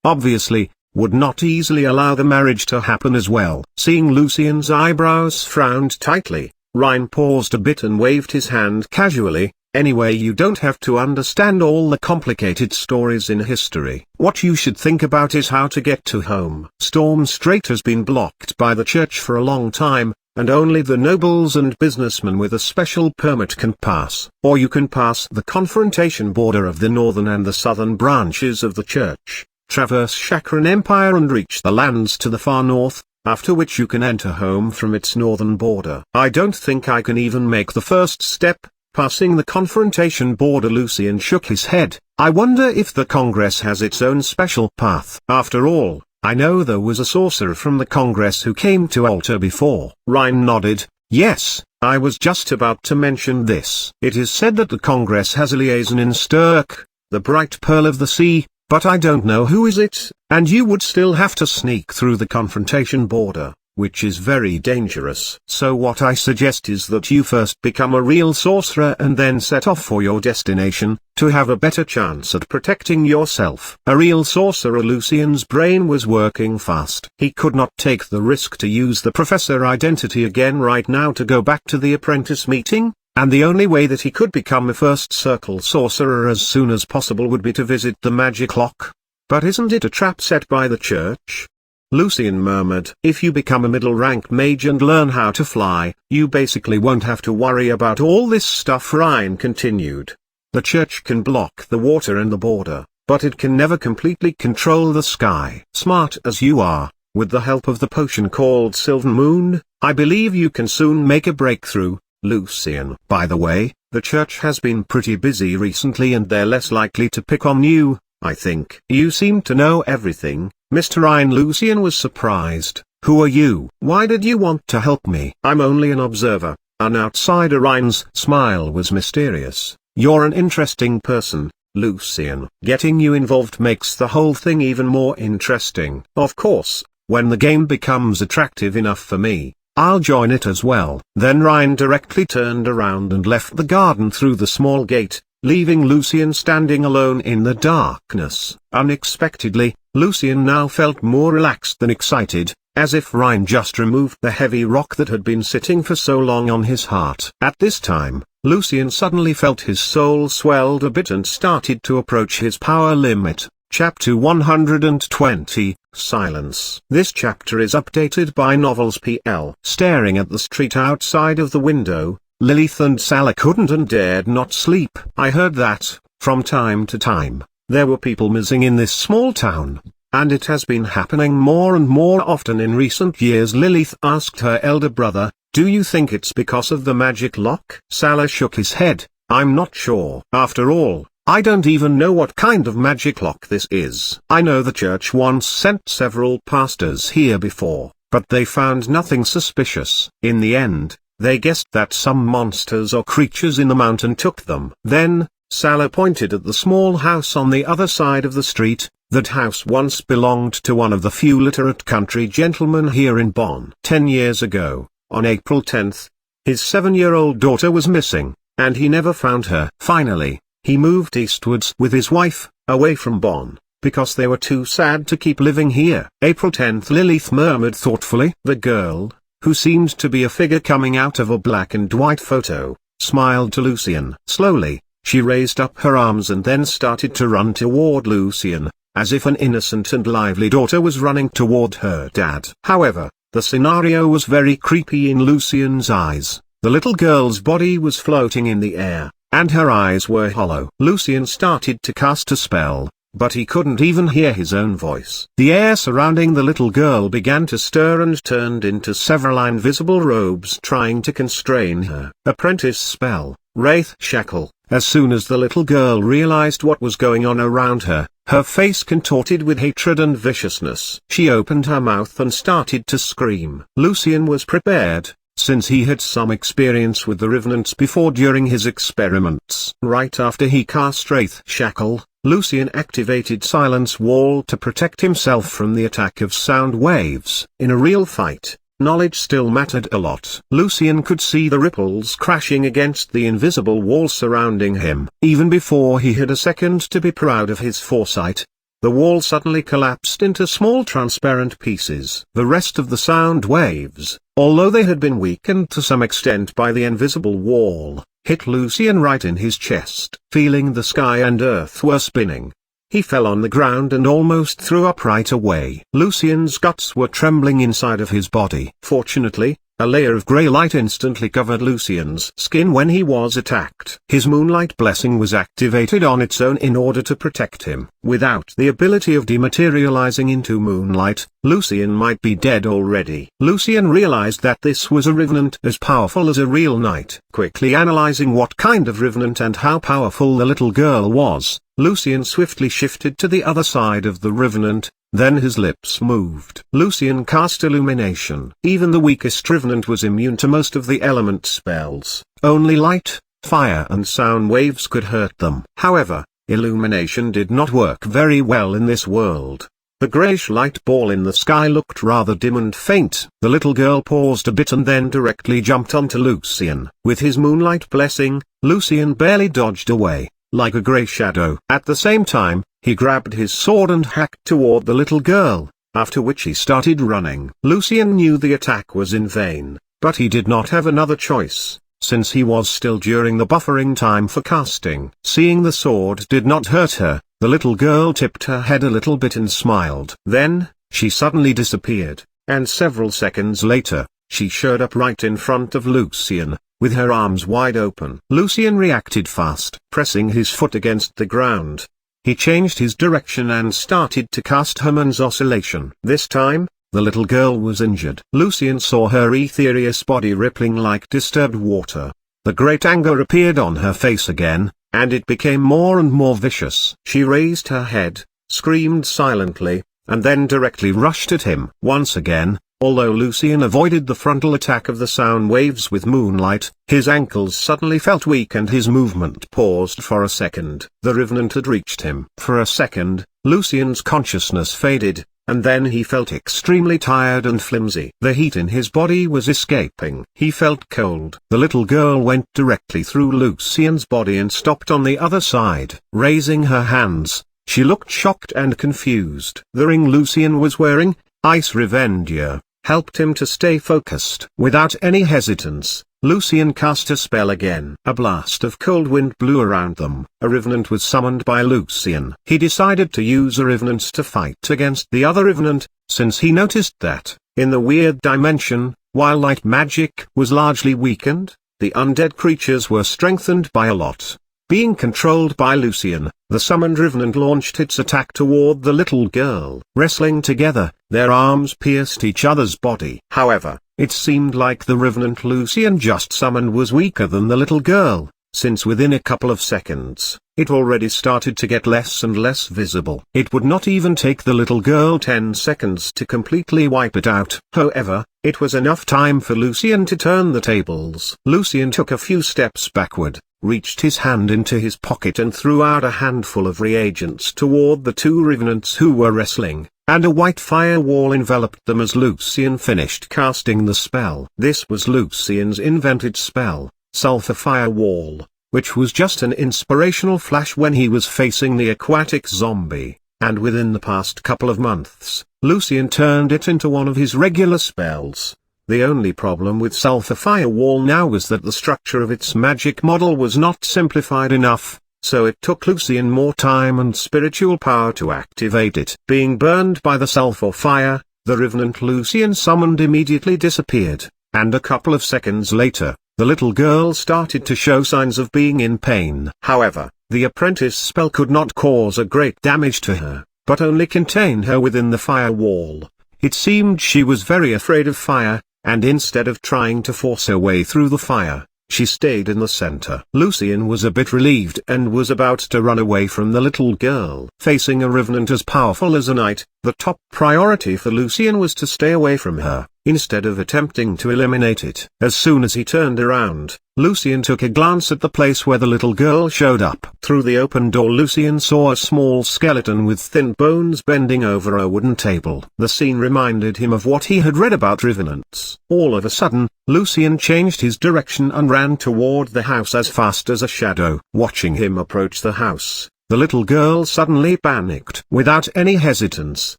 Speaker 1: obviously, would not easily allow the marriage to happen as well. Seeing Lucian's eyebrows frowned tightly, Ryan paused a bit and waved his hand casually. Anyway, you don't have to understand all the complicated stories in history. What you should think about is how to get to home. Storm Strait has been blocked by the church for a long time, and only the nobles and businessmen with a special permit can pass. Or you can pass the confrontation border of the northern and the southern branches of the church, traverse Chakran Empire and reach the lands to the far north, after which you can enter home from its northern border. I don't think I can even make the first step, passing the confrontation border. Lucian shook his head. I wonder if the Congress has its own special path. After all, I know there was a sorcerer from the Congress who came to Alter before. Ryan nodded. Yes, I was just about to mention this. It is said that the Congress has a liaison in Stirk, the bright pearl of the sea, but I don't know who is it, and you would still have to sneak through the confrontation border, which is very dangerous. So what I suggest is that you first become a real sorcerer and then set off for your destination, to have a better chance at protecting yourself. A real sorcerer. Lucian's brain was working fast. He could not take the risk to use the professor identity again right now to go back to the apprentice meeting. And the only way that he could become a first circle sorcerer as soon as possible would be to visit the magic lock. But isn't it a trap set by the church? Lucian murmured. If you become a middle-rank mage and learn how to fly, you basically won't have to worry about all this stuff. Ryan continued. The church can block the water and the border, but it can never completely control the sky. Smart as you are, with the help of the potion called Sylvan Moon, I believe you can soon make a breakthrough. Lucian. By the way, the church has been pretty busy recently and they're less likely to pick on you, I think. You seem to know everything, Mr. Ryan. Lucian was surprised. Who are you? Why did you want to help me? I'm only an observer, an outsider. Ryan's smile was mysterious. You're an interesting person, Lucian. Getting you involved makes the whole thing even more interesting. Of course, when the game becomes attractive enough for me, I'll join it as well. Then Ryan directly turned around and left the garden through the small gate, leaving Lucian standing alone in the darkness. Unexpectedly, Lucian now felt more relaxed than excited, as if Ryan just removed the heavy rock that had been sitting for so long on his heart. At this time, Lucian suddenly felt his soul swelled a bit and started to approach his power limit. Chapter 120, Silence. This chapter is updated by Novels PL. Staring at the street outside of the window, Lilith and Salah couldn't and dared not sleep. I heard that, from time to time, there were people missing in this small town, and it has been happening more and more often in recent years. Lilith asked her elder brother, do you think it's because of the magic lock? Salah shook his head. I'm not sure. After all, I don't even know what kind of magic lock this is. I know the church once sent several pastors here before, but they found nothing suspicious. In the end, they guessed that some monsters or creatures in the mountain took them. Then, Salah pointed at the small house on the other side of the street. That house once belonged to one of the few literate country gentlemen here in Bonn. 10 years ago, on April 10th, his 7-year-old daughter was missing, and he never found her. Finally, he moved eastwards with his wife, away from Bonn, because they were too sad to keep living here. April 10th. Lilith murmured thoughtfully. The girl, who seemed to be a figure coming out of a black and white photo, smiled to Lucian. Slowly, she raised up her arms and then started to run toward Lucian, as if an innocent and lively daughter was running toward her dad. However, the scenario was very creepy in Lucian's eyes. The little girl's body was floating in the air, and her eyes were hollow. Lucian started to cast a spell, but he couldn't even hear his own voice. The air surrounding the little girl began to stir and turned into several invisible robes trying to constrain her. Apprentice spell, Wraith Shackle. As soon as the little girl realized what was going on around her, her face contorted with hatred and viciousness. She opened her mouth and started to scream. Lucian was prepared, since he had some experience with the revenants before during his experiments. Right after he cast Wraith Shackle, Lucian activated Silence Wall to protect himself from the attack of sound waves. In a real fight, knowledge still mattered a lot. Lucian could see the ripples crashing against the invisible wall surrounding him. Even before he had a second to be proud of his foresight, the wall suddenly collapsed into small transparent pieces. The rest of the sound waves, although they had been weakened to some extent by the invisible wall, hit Lucian right in his chest. Feeling the sky and earth were spinning, he fell on the ground and almost threw up right away. Lucian's guts were trembling inside of his body. Fortunately, a layer of grey light instantly covered Lucian's skin when he was attacked. His Moonlight blessing was activated on its own in order to protect him. Without the ability of dematerializing into Moonlight, Lucian might be dead already. Lucian realized that this was a revenant as powerful as a real knight. Quickly analyzing what kind of revenant and how powerful the little girl was, Lucian swiftly shifted to the other side of the revenant. Then his lips moved. Lucian cast Illumination. Even the weakest revenant was immune to most of the element spells. Only light, fire and sound waves could hurt them. However, Illumination did not work very well in this world. The greyish light ball in the sky looked rather dim and faint. The little girl paused a bit and then directly jumped onto Lucian. With his Moonlight blessing, Lucian barely dodged away, like a grey shadow. At the same time, he grabbed his sword and hacked toward the little girl, after which he started running. Lucian knew the attack was in vain, but he did not have another choice, since he was still during the buffering time for casting. Seeing the sword did not hurt her, the little girl tipped her head a little bit and smiled. Then, she suddenly disappeared, and several seconds later, she showed up right in front of Lucian, with her arms wide open. Lucian reacted fast. Pressing his foot against the ground, he changed his direction and started to cast Hammond's Oscillation. This time, the little girl was injured. Lucian saw her ethereous body rippling like disturbed water. The great anger appeared on her face again, and it became more and more vicious. She raised her head, screamed silently, and then directly rushed at him. Once again, although Lucian avoided the frontal attack of the sound waves with Moonlight, his ankles suddenly felt weak and his movement paused for a second. The revenant had reached him. For a second, Lucian's consciousness faded, and then he felt extremely tired and flimsy. The heat in his body was escaping. He felt cold. The little girl went directly through Lucian's body and stopped on the other side. Raising her hands, she looked shocked and confused. The ring Lucian was wearing, Ice Revendia, helped him to stay focused. Without any hesitance, Lucian cast a spell again. A blast of cold wind blew around them. A revenant was summoned by Lucian. He decided to use a revenant to fight against the other revenant, since he noticed that, in the weird dimension, while light magic was largely weakened, the undead creatures were strengthened by a lot. Being controlled by Lucian, the summoned revenant launched its attack toward the little girl. Wrestling together, their arms pierced each other's body. However, it seemed like the revenant Lucian just summoned was weaker than the little girl, since within a couple of seconds, it already started to get less and less visible. It would not even take the little girl 10 seconds to completely wipe it out. However, it was enough time for Lucian to turn the tables. Lucian took a few steps backward, reached his hand into his pocket and threw out a handful of reagents toward the two revenants who were wrestling, and a white firewall enveloped them as Lucian finished casting the spell. This was Lucian's invented spell, Sulphur Firewall, which was just an inspirational flash when he was facing the aquatic zombie, and within the past couple of months, Lucian turned it into one of his regular spells. The only problem with Sulphur Firewall now was that the structure of its magic model was not simplified enough, so it took Lucian more time and spiritual power to activate it. Being burned by the sulphur fire, the revenant Lucian summoned immediately disappeared, and a couple of seconds later, the little girl started to show signs of being in pain. However, the apprentice spell could not cause a great damage to her, but only contain her within the firewall. It seemed she was very afraid of fire, and instead of trying to force her way through the fire, she stayed in the center. Lucian was a bit relieved and was about to run away from the little girl. Facing a revenant as powerful as a knight, the top priority for Lucian was to stay away from her, instead of attempting to eliminate it. As soon as he turned around, Lucian took a glance at the place where the little girl showed up. Through the open door Lucian saw a small skeleton with thin bones bending over a wooden table. The scene reminded him of what he had read about revenants. All of a sudden, Lucian changed his direction and ran toward the house as fast as a shadow. Watching him approach the house, the little girl suddenly panicked. Without any hesitance,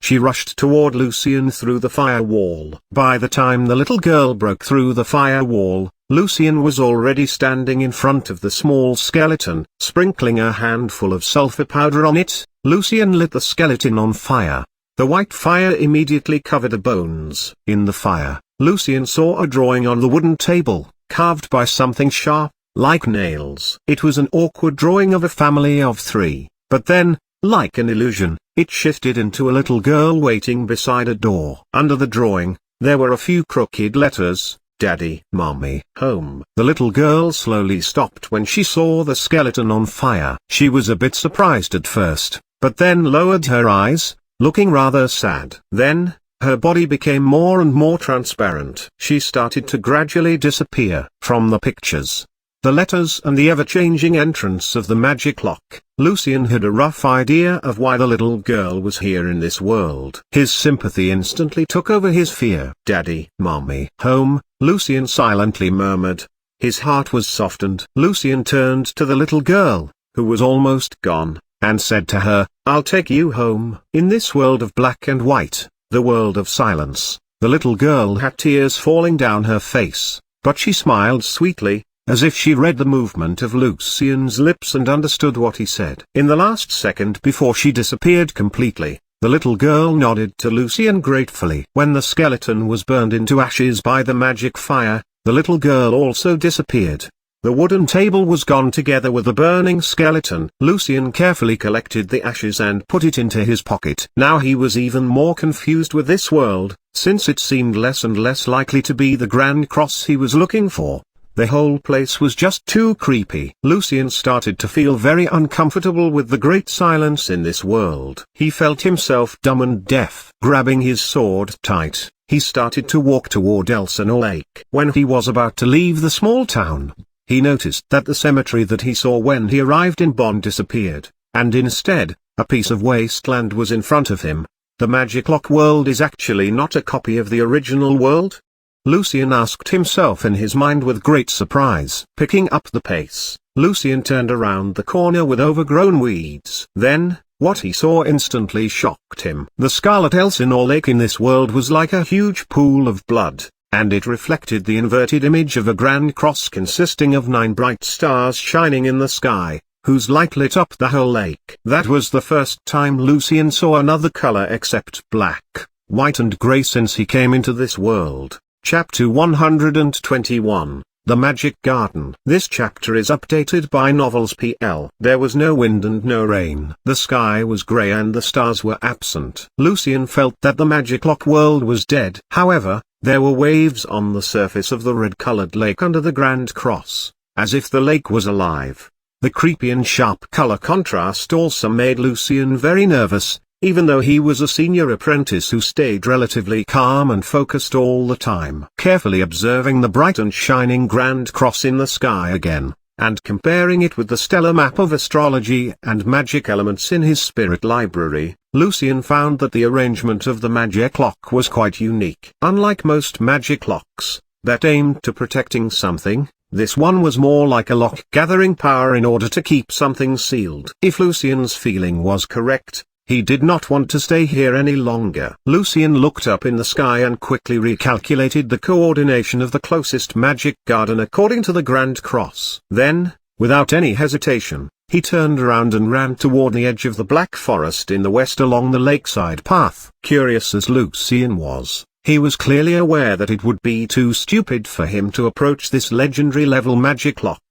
Speaker 1: she rushed toward Lucian through the firewall. By the time the little girl broke through the firewall, Lucian was already standing in front of the small skeleton. Sprinkling a handful of sulfur powder on it, Lucian lit the skeleton on fire. The white fire immediately covered the bones. In the fire, Lucian saw a drawing on the wooden table, carved by something sharp, like nails. It was an awkward drawing of a family of 3, but then, like an illusion, it shifted into a little girl waiting beside a door. Under the drawing, there were a few crooked letters: Daddy, Mommy, Home. The little girl slowly stopped when she saw the skeleton on fire. She was a bit surprised at first, but then lowered her eyes, looking rather sad. Then, her body became more and more transparent. She started to gradually disappear. From the pictures, the letters and the ever-changing entrance of the magic lock, Lucian had a rough idea of why the little girl was here in this world. His sympathy instantly took over his fear. Daddy, Mommy, Home, Lucian silently murmured. His heart was softened. Lucian turned to the little girl, who was almost gone, and said to her, "I'll take you home." In this world of black and white, the world of silence, the little girl had tears falling down her face, but she smiled sweetly, as if she read the movement of Lucian's lips and understood what he said. In the last second before she disappeared completely, the little girl nodded to Lucian gratefully. When the skeleton was burned into ashes by the magic fire, the little girl also disappeared. The wooden table was gone together with the burning skeleton. Lucian carefully collected the ashes and put it into his pocket. Now he was even more confused with this world, since it seemed less and less likely to be the Grand Cross he was looking for. The whole place was just too creepy. Lucian started to feel very uncomfortable with the great silence in this world. He felt himself dumb and deaf. Grabbing his sword tight, he started to walk toward Elsinore Lake. When he was about to leave the small town, he noticed that the cemetery that he saw when he arrived in Bonn disappeared, and instead, a piece of wasteland was in front of him. The Magic Lock world is actually not a copy of the original world? Lucian asked himself in his mind with great surprise. Picking up the pace, Lucian turned around the corner with overgrown weeds. Then, what he saw instantly shocked him. The scarlet Elsinore Lake in this world was like a huge pool of blood, and it reflected the inverted image of a grand cross consisting of 9 bright stars shining in the sky, whose light lit up the whole lake. That was the first time Lucian saw another color except black, white and grey since he came into this world. Chapter 121, The Magic Garden. This chapter is updated by Novels PL. There was no wind and no rain. The sky was grey and the stars were absent. Lucian felt that the Magic Lock world was dead. However, there were waves on the surface of the red-colored lake under the Grand Cross, as if the lake was alive. The creepy and sharp color contrast also made Lucian very nervous, even though he was a senior apprentice who stayed relatively calm and focused all the time. Carefully observing the bright and shining Grand Cross in the sky again, and comparing it with the stellar map of astrology and magic elements in his spirit library, Lucian found that the arrangement of the magic lock was quite unique. Unlike most magic locks, that aimed to protecting something, this one was more like a lock gathering power in order to keep something sealed. If Lucian's feeling was correct, he did not want to stay here any longer. Lucian looked up in the sky and quickly recalculated the coordination of the closest magic garden according to the Grand Cross. Then, without any hesitation, he turned around and ran toward the edge of the Black Forest in the west along the lakeside path. Curious as Lucian was, he was clearly aware that it would be too stupid for him to approach this legendary level magic lock.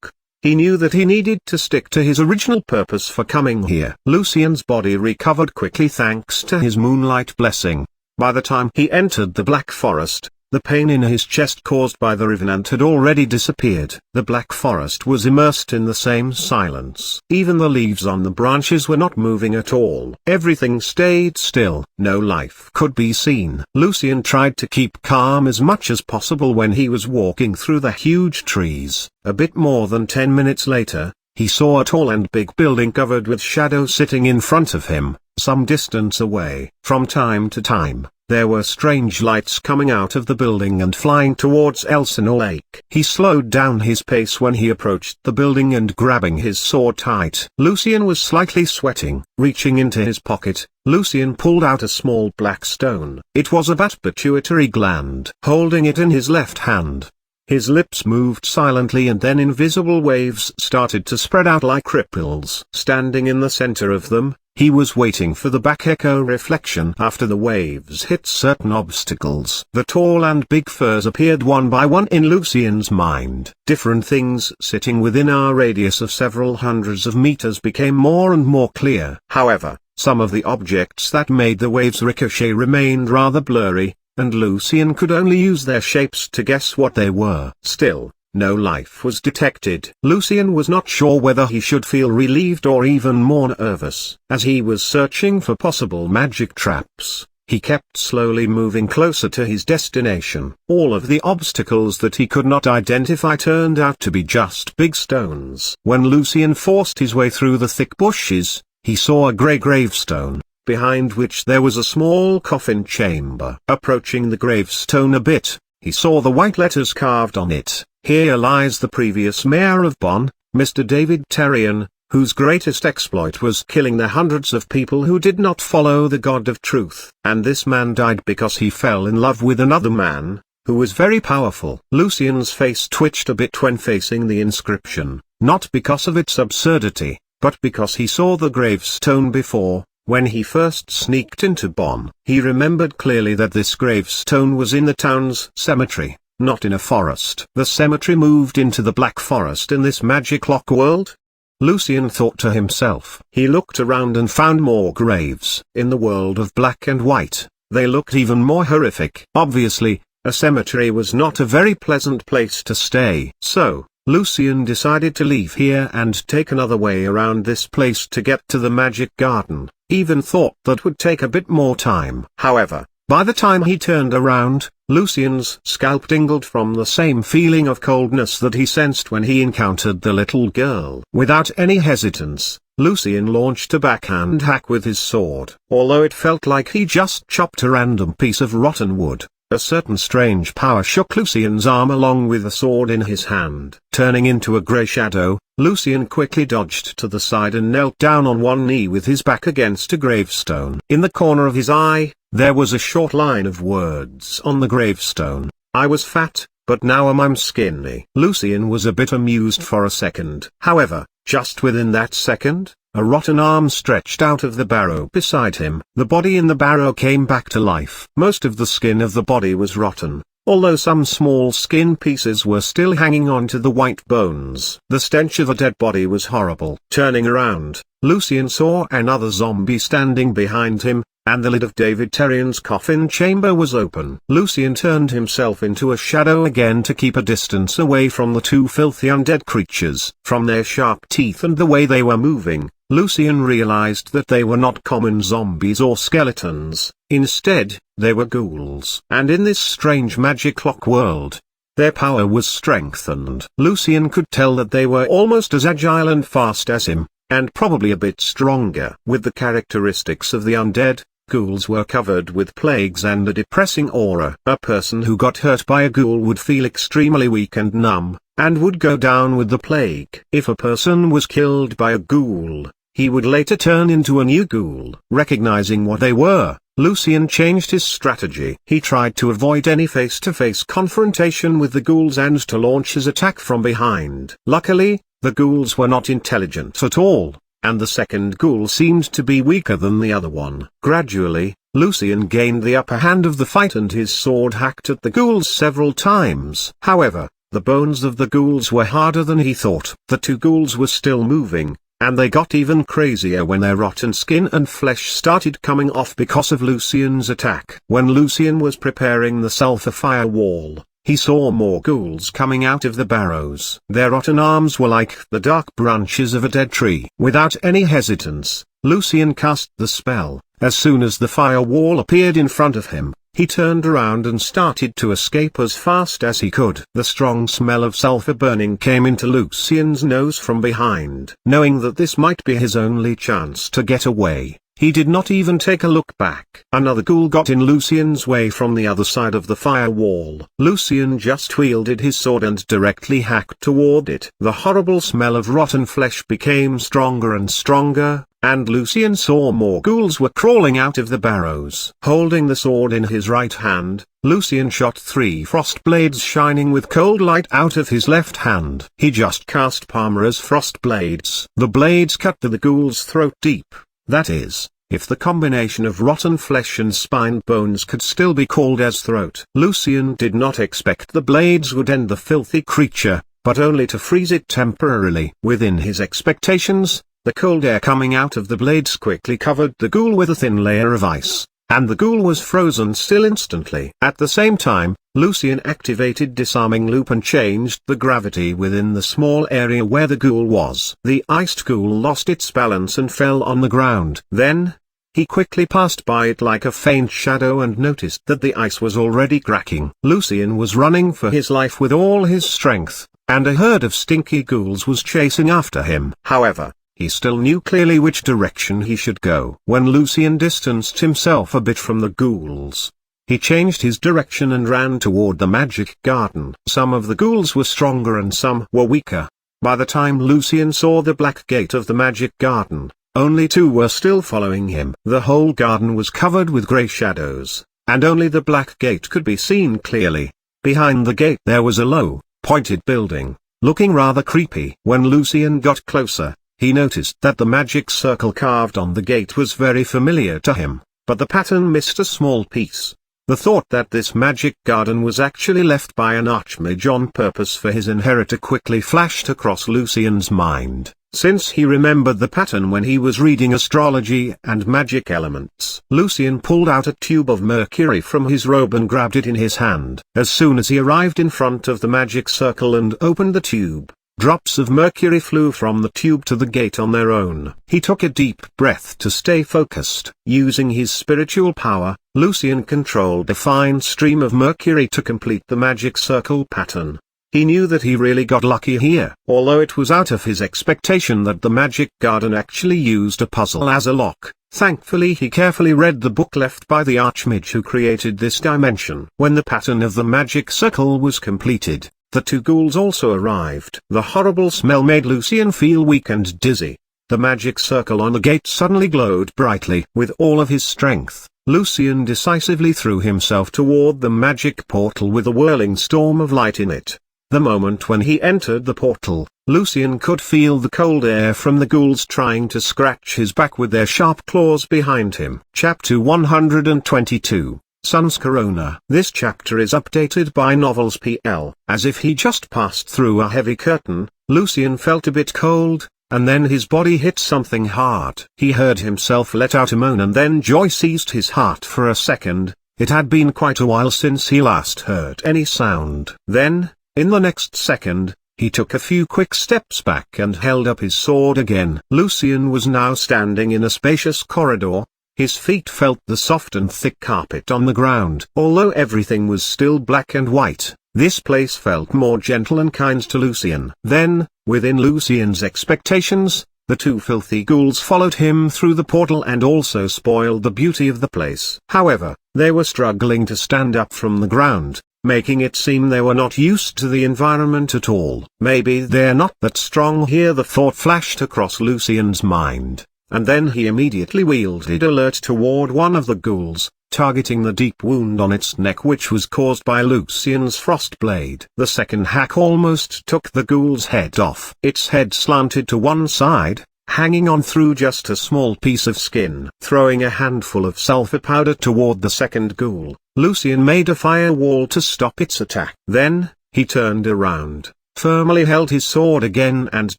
Speaker 1: He knew that he needed to stick to his original purpose for coming here. Lucian's body recovered quickly thanks to his Moonlight blessing. By the time he entered the Black Forest, The pain in his chest caused by the revenant had already disappeared. The black forest was immersed in the same silence. Even the leaves on the branches were not moving at all. Everything stayed still. No life could be seen. Lucian tried to keep calm as much as possible when he was walking through the huge trees. A bit more than 10 minutes later, he saw a tall and big building covered with shadow sitting in front of him, some distance away. From time to time, there were strange lights coming out of the building and flying towards Elsinore Lake. He slowed down his pace when he approached the building and grabbing his sword tight. Lucian was slightly sweating. Reaching into his pocket, Lucian pulled out a small black stone. It was a bat pituitary gland. Holding it in his left hand, his lips moved silently and then invisible waves started to spread out like ripples. Standing in the center of them, he was waiting for the back echo reflection after the waves hit certain obstacles. The tall and big firs appeared one by one in Lucian's mind. Different things sitting within our radius of several hundreds of meters became more and more clear. However, some of the objects that made the waves ricochet remained rather blurry, and Lucian could only use their shapes to guess what they were. Still, no life was detected. Lucian was not sure whether he should feel relieved or even more nervous. As he was searching for possible magic traps, he kept slowly moving closer to his destination. All of the obstacles that he could not identify turned out to be just big stones. When Lucian forced his way through the thick bushes, he saw a grey gravestone, behind which there was a small coffin chamber. Approaching the gravestone a bit, he saw the white letters carved on it. Here lies the previous mayor of Bonn, Mr. David Terrian, whose greatest exploit was killing the hundreds of people who did not follow the God of Truth. And this man died because he fell in love with another man, who was very powerful. Lucian's face twitched a bit when facing the inscription, not because of its absurdity, but because he saw the gravestone before. When he first sneaked into Bonn, he remembered clearly that this gravestone was in the town's cemetery, not in a forest. The cemetery moved into the black forest in this magic lock world? Lucian thought to himself. He looked around and found more graves. In the world of black and white, they looked even more horrific. Obviously, a cemetery was not a very pleasant place to stay. So, Lucian decided to leave here and take another way around this place to get to the magic garden. Even thought that would take a bit more time. However, by the time he turned around, Lucian's scalp tingled from the same feeling of coldness that he sensed when he encountered the little girl. Without any hesitance, Lucian launched a backhand hack with his sword. Although it felt like he just chopped a random piece of rotten wood, a certain strange power shook Lucian's arm along with the sword in his hand. Turning into a grey shadow, Lucian quickly dodged to the side and knelt down on one knee with his back against a gravestone. In the corner of his eye, there was a short line of words on the gravestone. I was fat, but now I'm skinny. Lucian was a bit amused for a second. However, just within that second, a rotten arm stretched out of the barrow beside him. The body in the barrow came back to life. Most of the skin of the body was rotten, although some small skin pieces were still hanging on to the white bones. The stench of a dead body was horrible. Turning around, Lucian saw another zombie standing behind him, and the lid of David Terrian's coffin chamber was open. Lucian turned himself into a shadow again to keep a distance away from the two filthy undead creatures. From their sharp teeth and the way they were moving, Lucian realized that they were not common zombies or skeletons. Instead, they were ghouls. And in this strange magic lock world, their power was strengthened. Lucian could tell that they were almost as agile and fast as him, and probably a bit stronger. With the characteristics of the undead, ghouls were covered with plagues and a depressing aura. A person who got hurt by a ghoul would feel extremely weak and numb, and would go down with the plague. If a person was killed by a ghoul, he would later turn into a new ghoul. Recognizing what they were, Lucian changed his strategy. He tried to avoid any face-to-face confrontation with the ghouls and to launch his attack from behind. Luckily, the ghouls were not intelligent at all, and the second ghoul seemed to be weaker than the other one. Gradually, Lucian gained the upper hand of the fight and his sword hacked at the ghouls several times. However, the bones of the ghouls were harder than he thought. The two ghouls were still moving, and they got even crazier when their rotten skin and flesh started coming off because of Lucian's attack. When Lucian was preparing the sulfur firewall, he saw more ghouls coming out of the barrows. Their rotten arms were like the dark branches of a dead tree. Without any hesitance, Lucian cast the spell. As soon as the firewall appeared in front of him, he turned around and started to escape as fast as he could. The strong smell of sulfur burning came into Lucian's nose from behind. Knowing that this might be his only chance to get away, he did not even take a look back. Another ghoul got in Lucian's way from the other side of the firewall. Lucian just wielded his sword and directly hacked toward it. The horrible smell of rotten flesh became stronger and stronger, and Lucian saw more ghouls were crawling out of the barrows. Holding the sword in his right hand, Lucian shot 3 frost blades shining with cold light out of his left hand. He just cast Palmer as frost blades. The blades cut to the ghoul's throat deep. That is, if the combination of rotten flesh and spine bones could still be called as throat. Lucian did not expect the blades would end the filthy creature, but only to freeze it temporarily. Within his expectations, the cold air coming out of the blades quickly covered the ghoul with a thin layer of ice, and the ghoul was frozen still instantly. At the same time, Lucian activated disarming loop and changed the gravity within the small area where the ghoul was. The iced ghoul lost its balance and fell on the ground. Then, he quickly passed by it like a faint shadow and noticed that the ice was already cracking. Lucian was running for his life with all his strength, and a herd of stinky ghouls was chasing after him. However, he still knew clearly which direction he should go. When Lucian distanced himself a bit from the ghouls, he changed his direction and ran toward the magic garden. Some of the ghouls were stronger and some were weaker. By the time Lucian saw the black gate of the magic garden, only 2 were still following him. The whole garden was covered with grey shadows, and only the black gate could be seen clearly. Behind the gate there was a low, pointed building, looking rather creepy. When Lucian got closer, he noticed that the magic circle carved on the gate was very familiar to him, but the pattern missed a small piece. The thought that this magic garden was actually left by an archmage on purpose for his inheritor quickly flashed across Lucian's mind, since he remembered the pattern when he was reading astrology and magic elements. Lucian pulled out a tube of mercury from his robe and grabbed it in his hand. As soon as he arrived in front of the magic circle and opened the tube, drops of mercury flew from the tube to the gate on their own. He took a deep breath to stay focused. Using his spiritual power, Lucian controlled a fine stream of mercury to complete the magic circle pattern. He knew that he really got lucky here. Although it was out of his expectation that the magic garden actually used a puzzle as a lock, thankfully he carefully read the book left by the archmage who created this dimension. When the pattern of the magic circle was completed, the 2 ghouls also arrived. The horrible smell made Lucian feel weak and dizzy. The magic circle on the gate suddenly glowed brightly. With all of his strength, Lucian decisively threw himself toward the magic portal with a whirling storm of light in it. The moment when he entered the portal, Lucian could feel the cold air from the ghouls trying to scratch his back with their sharp claws behind him. Chapter 122. Sun's Corona. This chapter is updated by Novels PL. As if he just passed through a heavy curtain, Lucian felt a bit cold, and then his body hit something hard. He heard himself let out a moan and then joy seized his heart for a second. It had been quite a while since he last heard any sound. Then, in the next second, he took a few quick steps back and held up his sword again. Lucian was now standing in a spacious corridor. His feet felt the soft and thick carpet on the ground. Although everything was still black and white, this place felt more gentle and kind to Lucian. Then, within Lucian's expectations, the 2 filthy ghouls followed him through the portal and also spoiled the beauty of the place. However, they were struggling to stand up from the ground, making it seem they were not used to the environment at all. Maybe they're not that strong here, the thought flashed across Lucian's mind. And then he immediately wielded alert toward one of the ghouls, targeting the deep wound on its neck which was caused by Lucian's frost blade. The second hack almost took the ghoul's head off. Its head slanted to one side, hanging on through just a small piece of skin. Throwing a handful of sulfur powder toward the second ghoul, Lucian made a firewall to stop its attack. Then, he turned around, firmly held his sword again and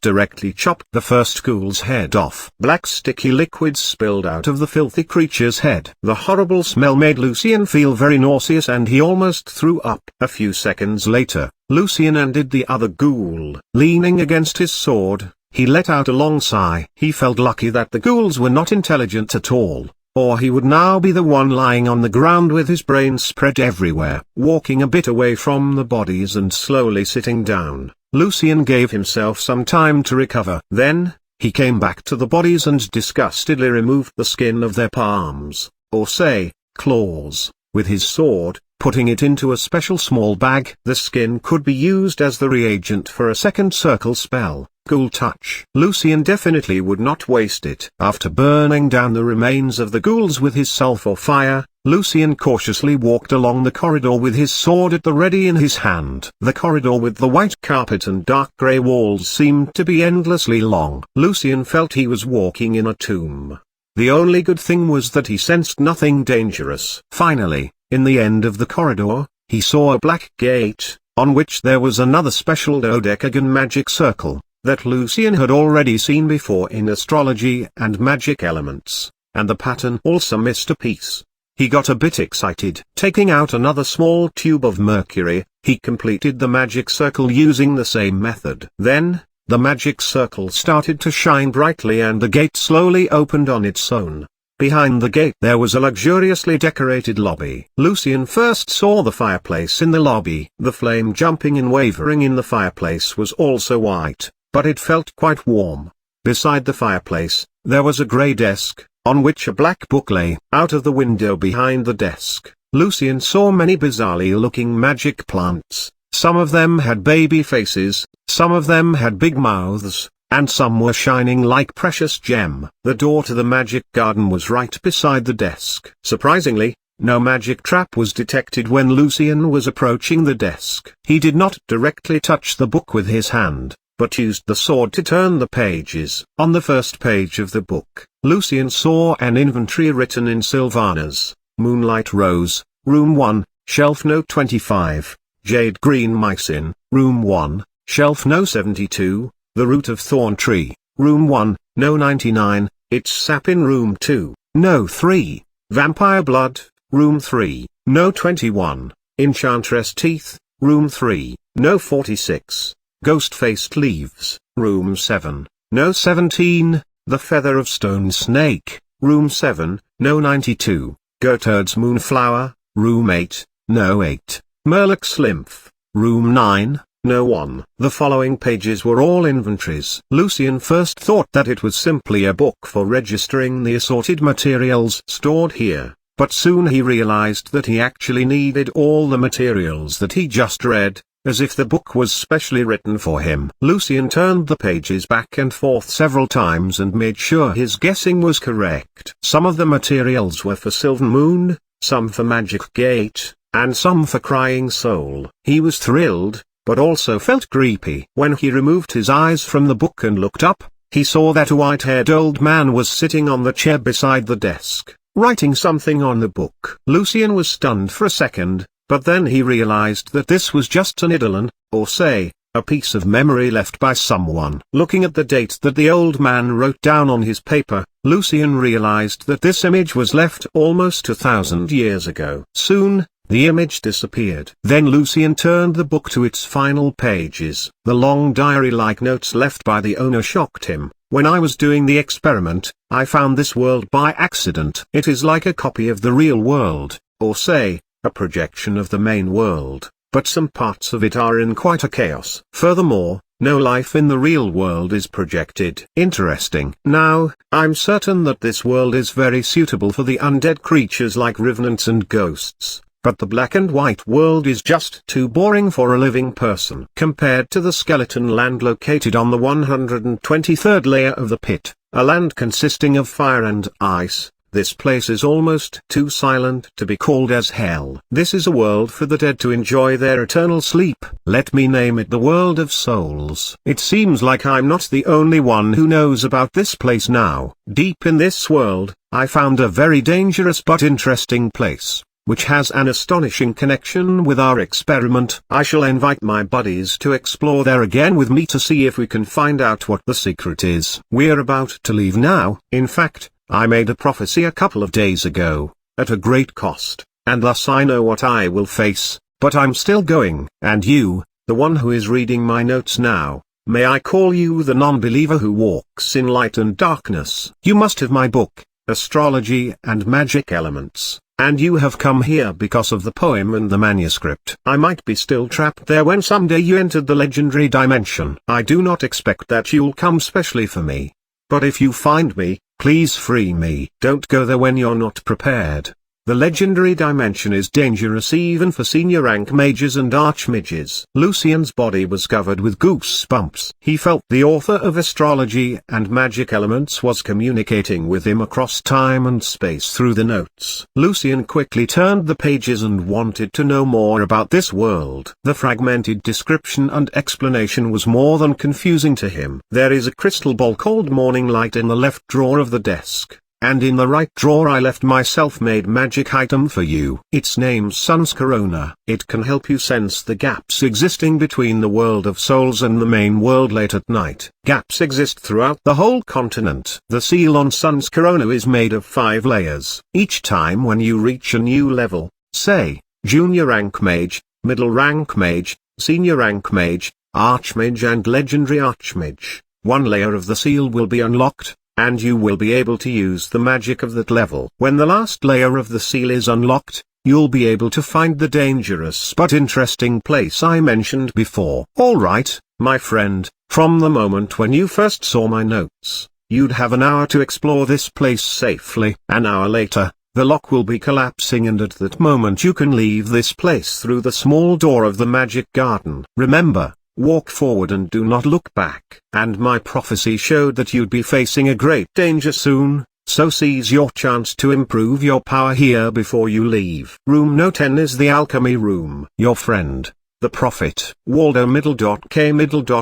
Speaker 1: directly chopped the first ghoul's head off. Black sticky liquid spilled out of the filthy creature's head. The horrible smell made Lucian feel very nauseous and he almost threw up. A few seconds later, Lucian ended the other ghoul. Leaning against his sword, he let out a long sigh. He felt lucky that the ghouls were not intelligent at all, or he would now be the one lying on the ground with his brains spread everywhere. Walking a bit away from the bodies and slowly sitting down, Lucian gave himself some time to recover. Then, he came back to the bodies and disgustedly removed the skin of their palms, or say, claws, with his sword, putting it into a special small bag. The skin could be used as the reagent for a second circle spell, Ghoul Touch. Lucian definitely would not waste it. After burning down the remains of the ghouls with his sulfur fire, Lucian cautiously walked along the corridor with his sword at the ready in his hand. The corridor with the white carpet and dark grey walls seemed to be endlessly long. Lucian felt he was walking in a tomb. The only good thing was that he sensed nothing dangerous. Finally, in the end of the corridor, he saw a black gate, on which there was another special dodecagon magic circle that Lucian had already seen before in astrology and magic elements, and the pattern also missed a piece. He got a bit excited. Taking out another small tube of mercury, he completed the magic circle using the same method. Then, the magic circle started to shine brightly and the gate slowly opened on its own. Behind the gate there was a luxuriously decorated lobby. Lucian first saw the fireplace in the lobby. The flame jumping and wavering in the fireplace was also white, but it felt quite warm. Beside the fireplace, there was a grey desk, on which a black book lay. Out of the window behind the desk, Lucian saw many bizarrely looking magic plants. Some of them had baby faces, some of them had big mouths, and some were shining like precious gem. The door to the magic garden was right beside the desk. Surprisingly, no magic trap was detected when Lucian was approaching the desk. He did not directly touch the book with his hand, but used the sword to turn the pages. On the first page of the book, Lucian saw an inventory written in Sylvana's Moonlight Rose, Room 1, Shelf No 25, Jade Green Mycin, Room 1, Shelf No 72, The Root of Thorn Tree, Room 1, No 99, Its Sap in Room 2, No 3, Vampire Blood, Room 3, No 21, Enchantress Teeth, Room 3, No 46, Ghost-Faced Leaves, Room 7, No 17, The Feather of Stone Snake, Room 7, No 92, Gertrude's Moonflower, Room 8, No 8, Murlock's Lymph, Room 9, No 1. The following pages were all inventories. Lucian first thought that it was simply a book for registering the assorted materials stored here, but soon he realized that he actually needed all the materials that he just read, as if the book was specially written for him. Lucian turned the pages back and forth several times and made sure his guessing was correct. Some of the materials were for Sylvan Moon, some for Magic Gate, and some for Crying Soul. He was thrilled, but also felt creepy. When he removed his eyes from the book and looked up, he saw that a white-haired old man was sitting on the chair beside the desk, writing something on the book. Lucian was stunned for a second, but then he realized that this was just an eidolon, or say, a piece of memory left by someone. Looking at the date that the old man wrote down on his paper, Lucian realized that this image was left almost 1,000 years ago. Soon, the image disappeared. Then Lucian turned the book to its final pages. The long diary-like notes left by the owner shocked him. When I was doing the experiment, I found this world by accident. It is like a copy of the real world, or say, a projection of the main world, but some parts of it are in quite a chaos. Furthermore, no life in the real world is projected. Interesting. Now, I'm certain that this world is very suitable for the undead creatures like revenants and ghosts, but the black and white world is just too boring for a living person. Compared to the skeleton land located on the 123rd layer of the pit, a land consisting of fire and ice, this place is almost too silent to be called as hell. This is a world for the dead to enjoy their eternal sleep. Let me name it the world of souls. It seems like I'm not the only one who knows about this place now. Deep in this world, I found a very dangerous but interesting place. which has an astonishing connection with our experiment. I shall invite my buddies to explore there again with me to see if we can find out what the secret is. We're about to leave now. In fact, I made a prophecy a couple of days ago, at a great cost, and thus I know what I will face, but I'm still going. And you, the one who is reading my notes now, may I call you the non-believer who walks in light and darkness? You must have my book, Astrology and Magic Elements, and you have come here because of the poem and the manuscript. I might be still trapped there when someday you entered the legendary dimension. I do not expect that you'll come specially for me. But if you find me, please free me. Don't go there when you're not prepared. The legendary dimension is dangerous even for senior rank mages and archmages. Lucian's body was covered with goosebumps. He felt the author of Astrology and Magic Elements was communicating with him across time and space through the notes. Lucian quickly turned the pages and wanted to know more about this world. The fragmented description and explanation was more than confusing to him. There is a crystal ball called Moonlight in the left drawer of the desk. And in the right drawer I left my self-made magic item for you. Its name's Sun's Corona. It can help you sense the gaps existing between the world of souls and the main world late at night. Gaps exist throughout the whole continent. The seal on Sun's Corona is made of 5 layers. Each time when you reach a new level, say, junior rank mage, middle rank mage, senior rank mage, archmage and legendary archmage, one layer of the seal will be unlocked, and you will be able to use the magic of that level. When the last layer of the seal is unlocked, you'll be able to find the dangerous but interesting place I mentioned before. Alright, my friend, from the moment when you first saw my notes, you'd have an hour to explore this place safely. An hour later, the lock will be collapsing and at that moment you can leave this place through the small door of the magic garden. Remember, walk forward and do not look back. And my prophecy showed that you'd be facing a great danger soon, so seize your chance to improve your power here before you leave. Room No 10 is the alchemy room. Your friend, the prophet. Waldo Maskline.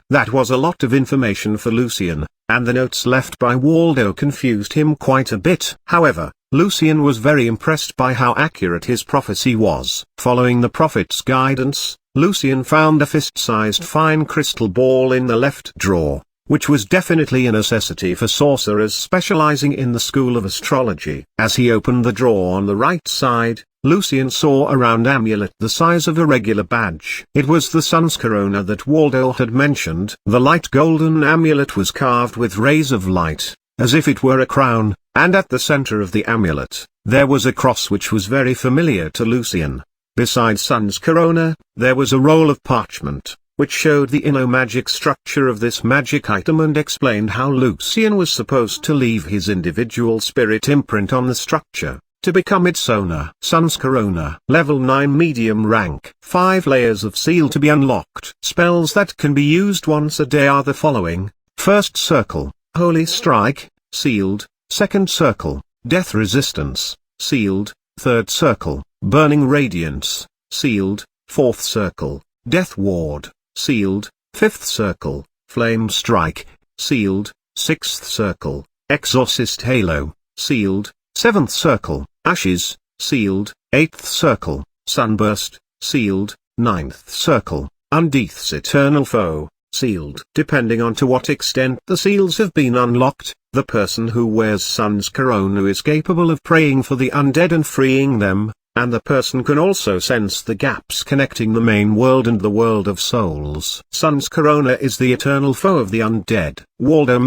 Speaker 1: That was a lot of information for Lucian, and the notes left by Waldo confused him quite a bit. However, Lucian was very impressed by how accurate his prophecy was. Following the prophet's guidance, Lucian found a fist-sized fine crystal ball in the left drawer, which was definitely a necessity for sorcerers specializing in the school of astrology. As he opened the drawer on the right side, Lucian saw a round amulet the size of a regular badge. It was the Sun's Corona that Waldo had mentioned. The light golden amulet was carved with rays of light, as if it were a crown, and at the center of the amulet, there was a cross which was very familiar to Lucian. Besides Sun's Corona, there was a roll of parchment, which showed the inner magic structure of this magic item and explained how Lucian was supposed to leave his individual spirit imprint on the structure, to become its owner. Sun's Corona. Level 9 medium rank. 5 layers of seal to be unlocked. Spells that can be used once a day are the following. First circle, Holy Strike, sealed. Second circle, Death Resistance, sealed. Third circle, Burning Radiance, sealed. Fourth circle, Death Ward, sealed. Fifth circle, Flame Strike, sealed. Sixth circle, Exorcist Halo, sealed. Seventh circle, Ashes, sealed. Eighth circle, Sunburst, sealed. Ninth circle, Undeath's Eternal Foe, sealed. Depending on to what extent the seals have been unlocked, the person who wears Sun's Corona is capable of praying for the undead and freeing them, and the person can also sense the gaps connecting the main world and the world of souls. Sun's Corona is the eternal foe of the undead. Waldo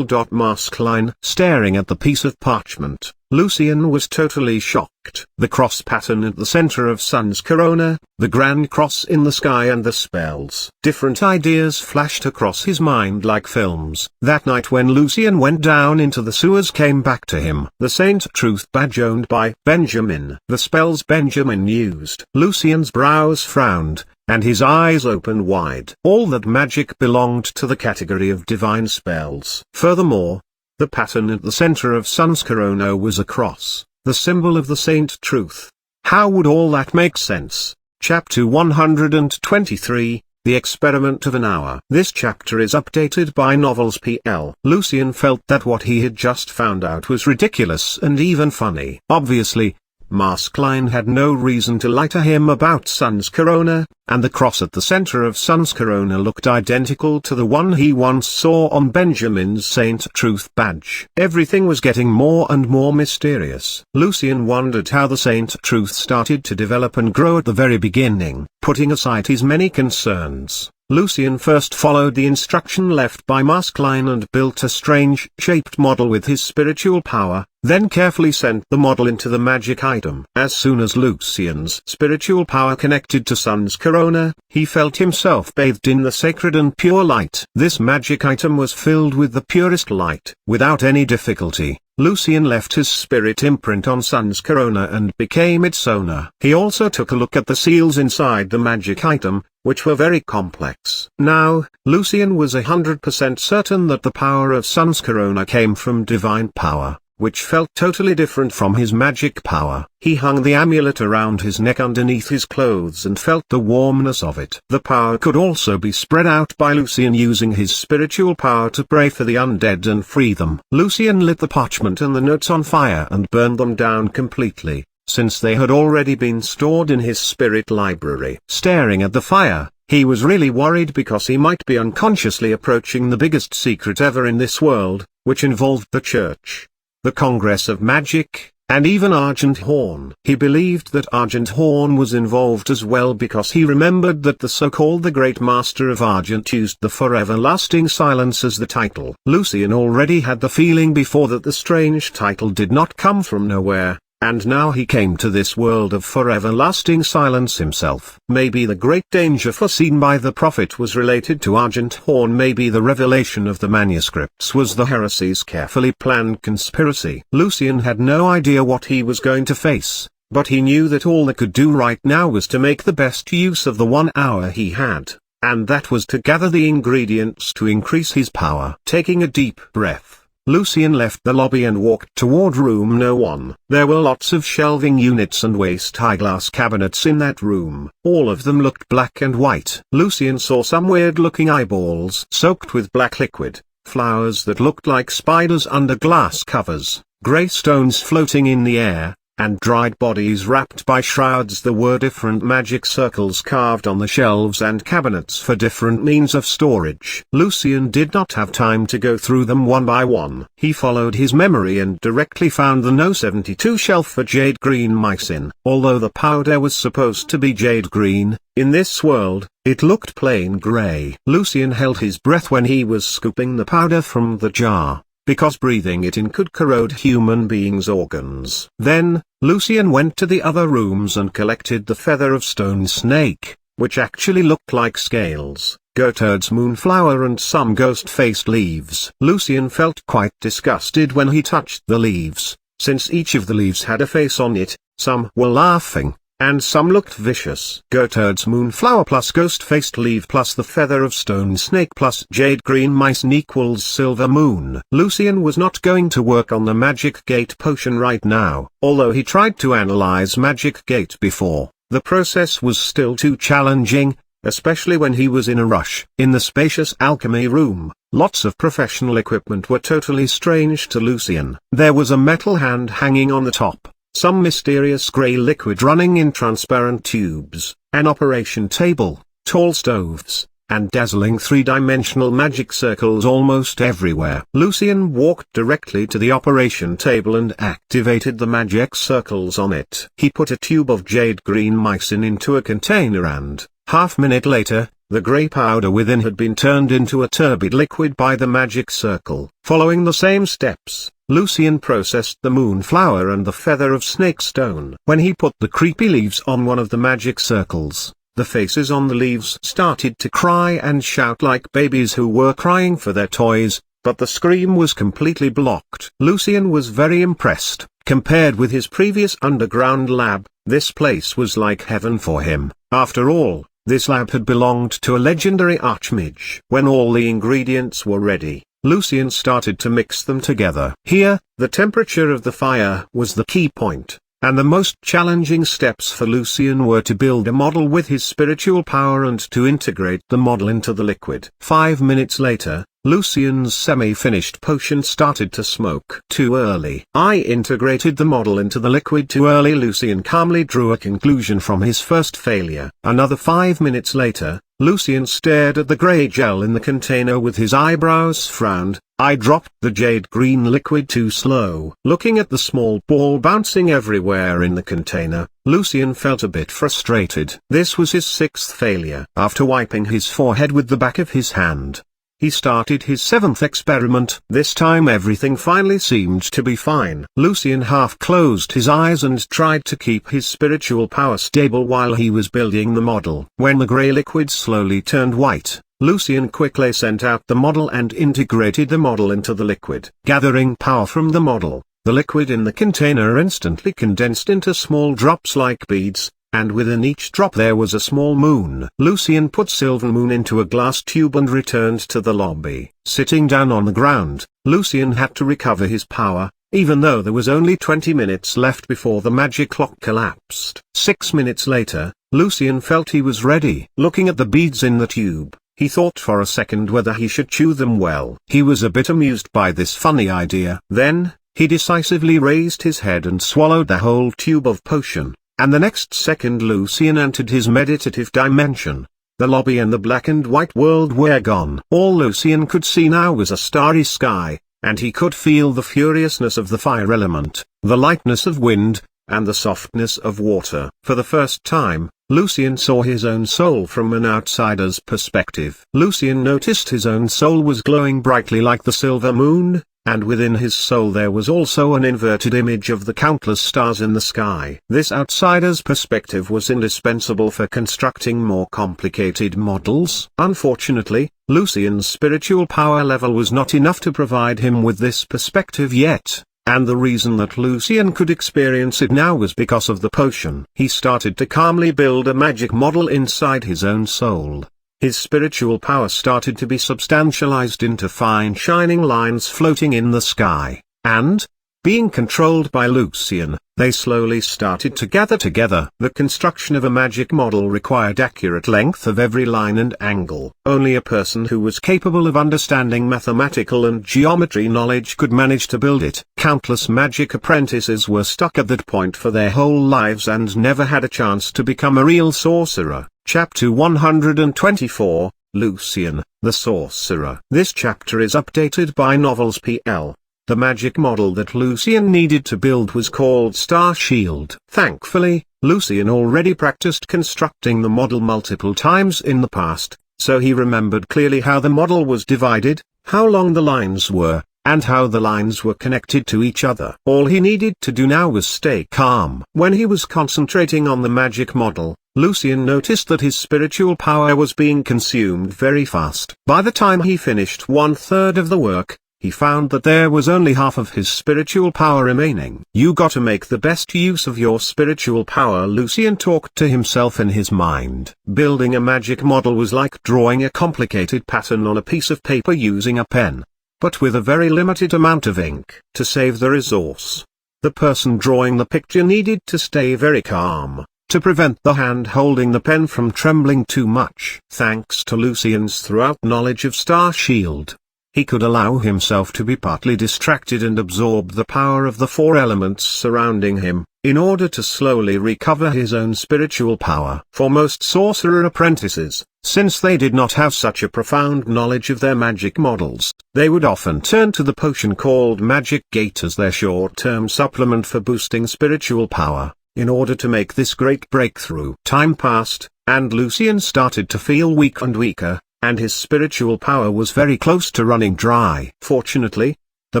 Speaker 1: Maskline. Staring at the piece of parchment, Lucian was totally shocked. The cross pattern at the center of Sun's Corona, the grand cross in the sky and the spells. Different ideas flashed across his mind like films. That night when Lucian went down into the sewers came back to him. The Saint Truth badge owned by Benjamin. The spells Benjamin used. Lucian's brows frowned, and his eyes opened wide. All that magic belonged to the category of divine spells. Furthermore, the pattern at the center of Sun's Corona was a cross, the symbol of the Saint Truth. How would all that make sense? Chapter 123, The Experiment of an Hour. This chapter is updated by Novels PL. Lucian felt that what he had just found out was ridiculous and even funny. Obviously, Maskelyne had no reason to lie to him about Sun's corona, and the cross at the center of Sun's corona looked identical to the one he once saw on Benjamin's Saint Truth badge. Everything was getting more and more mysterious. Lucian wondered how the Saint Truth started to develop and grow at the very beginning. Putting aside his many concerns, Lucian first followed the instruction left by Maskelyne and built a strange-shaped model with his spiritual power, then carefully sent the model into the magic item. As soon as Lucian's spiritual power connected to Sun's corona, he felt himself bathed in the sacred and pure light. This magic item was filled with the purest light. Without any difficulty, Lucian left his spirit imprint on Sun's corona and became its owner. He also took a look at the seals inside the magic item, which were very complex. Now, Lucian was 100% certain that the power of Sun's corona came from divine power, which felt totally different from his magic power. He hung the amulet around his neck underneath his clothes and felt the warmness of it. The power could also be spread out by Lucian using his spiritual power to pray for the undead and free them. Lucian lit the parchment and the notes on fire and burned them down completely, since they had already been stored in his spirit library. Staring at the fire, he was really worried because he might be unconsciously approaching the biggest secret ever in this world, which involved the church, the Congress of Magic, and even Argent Horn. He believed that Argent Horn was involved as well because he remembered that the so-called the Great Master of Argent used the Forever Lasting Silence as the title. Lucian already had the feeling before that the strange title did not come from nowhere, and now he came to this world of forever lasting silence himself. Maybe the great danger foreseen by the prophet was related to Argent Horn. Maybe the revelation of the manuscripts was the heresy's carefully planned conspiracy. Lucian had no idea what he was going to face, but he knew that all he could do right now was to make the best use of the 1 hour he had, and that was to gather the ingredients to increase his power. Taking a deep breath, Lucian left the lobby and walked toward room No. 1. There were lots of shelving units and waist-high glass cabinets in that room. All of them looked black and white. Lucian saw some weird-looking eyeballs soaked with black liquid, flowers that looked like spiders under glass covers, grey stones floating in the air, and dried bodies wrapped by shrouds. There were different magic circles carved on the shelves and cabinets for different means of storage. Lucian did not have time to go through them one by one. He followed his memory and directly found the No. 72 shelf for jade green mycin. Although the powder was supposed to be jade green, in this world, it looked plain grey. Lucian held his breath when he was scooping the powder from the jar, because breathing it in could corrode human beings' organs. Then, Lucian went to the other rooms and collected the feather of stone snake, which actually looked like scales, goatherd's moonflower and some ghost-faced leaves. Lucian felt quite disgusted when he touched the leaves, since each of the leaves had a face on it. Some were laughing, and some looked vicious. Goatherd's moonflower plus ghost-faced leaf plus the feather of stone snake plus jade green mycin equals silver moon. Lucian was not going to work on the magic gate potion right now. Although he tried to analyze magic gate before, the process was still too challenging, especially when he was in a rush. In the spacious alchemy room, lots of professional equipment were totally strange to Lucian. There was a metal hand hanging on the top, some mysterious grey liquid running in transparent tubes, an operation table, tall stoves, and dazzling three-dimensional magic circles almost everywhere. Lucian walked directly to the operation table and activated the magic circles on it. He put a tube of jade green mycin into a container and, half-minute later, the grey powder within had been turned into a turbid liquid by the magic circle. Following the same steps, Lucian processed the moonflower and the feather of snake stone. When he put the creepy leaves on one of the magic circles, the faces on the leaves started to cry and shout like babies who were crying for their toys, but the scream was completely blocked. Lucian was very impressed. Compared with his previous underground lab, this place was like heaven for him. After all, this lab had belonged to a legendary archmage. When all the ingredients were ready, Lucian started to mix them together. Here, the temperature of the fire was the key point, and the most challenging steps for Lucian were to build a model with his spiritual power and to integrate the model into the liquid. 5 minutes later, Lucian's semi-finished potion started to smoke. Too early. I integrated the model into the liquid too early. Lucian calmly drew a conclusion from his first failure. Another 5 minutes later, Lucian stared at the grey gel in the container with his eyebrows frowned. I dropped the jade green liquid too slow. Looking at the small ball bouncing everywhere in the container, Lucian felt a bit frustrated. This was his 6th failure. After wiping his forehead with the back of his hand, he started his 7th experiment. This time everything finally seemed to be fine. Lucian half closed his eyes and tried to keep his spiritual power stable while he was building the model. When the grey liquid slowly turned white, Lucian quickly sent out the model and integrated the model into the liquid. Gathering power from the model, the liquid in the container instantly condensed into small drops like beads, and within each drop there was a small moon. Lucian put Silver Moon into a glass tube and returned to the lobby. Sitting down on the ground, Lucian had to recover his power, even though there was only 20 minutes left before the magic clock collapsed. 6 minutes later, Lucian felt he was ready. Looking at the beads in the tube, he thought for a second whether he should chew them well. He was a bit amused by this funny idea. Then, he decisively raised his head and swallowed the whole tube of potion. And the next second Lucian entered his meditative dimension. The lobby and the black and white world were gone. All Lucian could see now was a starry sky, and he could feel the furiousness of the fire element, the lightness of wind, and the softness of water. For the first time, Lucian saw his own soul from an outsider's perspective. Lucian noticed his own soul was glowing brightly like the silver moon, and within his soul there was also an inverted image of the countless stars in the sky. This outsider's perspective was indispensable for constructing more complicated models. Unfortunately, Lucian's spiritual power level was not enough to provide him with this perspective yet, and the reason that Lucian could experience it now was because of the potion. He started to calmly build a magic model inside his own soul. His spiritual power started to be substantialized into fine shining lines floating in the sky, and, being controlled by Lucian, they slowly started to gather together. The construction of a magic model required accurate length of every line and angle. Only a person who was capable of understanding mathematical and geometry knowledge could manage to build it. Countless magic apprentices were stuck at that point for their whole lives and never had a chance to become a real sorcerer. Chapter 124, Lucian, the Sorcerer. This chapter is updated by Novels PL. The magic model that Lucian needed to build was called Star Shield. Thankfully, Lucian already practiced constructing the model multiple times in the past, so he remembered clearly how the model was divided, how long the lines were, and how the lines were connected to each other. All he needed to do now was stay calm. When he was concentrating on the magic model, Lucian noticed that his spiritual power was being consumed very fast. By the time he finished 1/3 of the work, he found that there was only half of his spiritual power remaining. You gotta make the best use of your spiritual power, Lucian talked to himself in his mind. Building a magic model was like drawing a complicated pattern on a piece of paper using a pen, but with a very limited amount of ink. To save the resource, the person drawing the picture needed to stay very calm, to prevent the hand holding the pen from trembling too much. Thanks to Lucian's throughout knowledge of Star Shield, he could allow himself to be partly distracted and absorb the power of the 4 elements surrounding him, in order to slowly recover his own spiritual power. For most sorcerer apprentices, since they did not have such a profound knowledge of their magic models, they would often turn to the potion called Magic Gate as their short-term supplement for boosting spiritual power. In order to make this great breakthrough, time passed, and Lucian started to feel weak and weaker, and his spiritual power was very close to running dry. Fortunately, the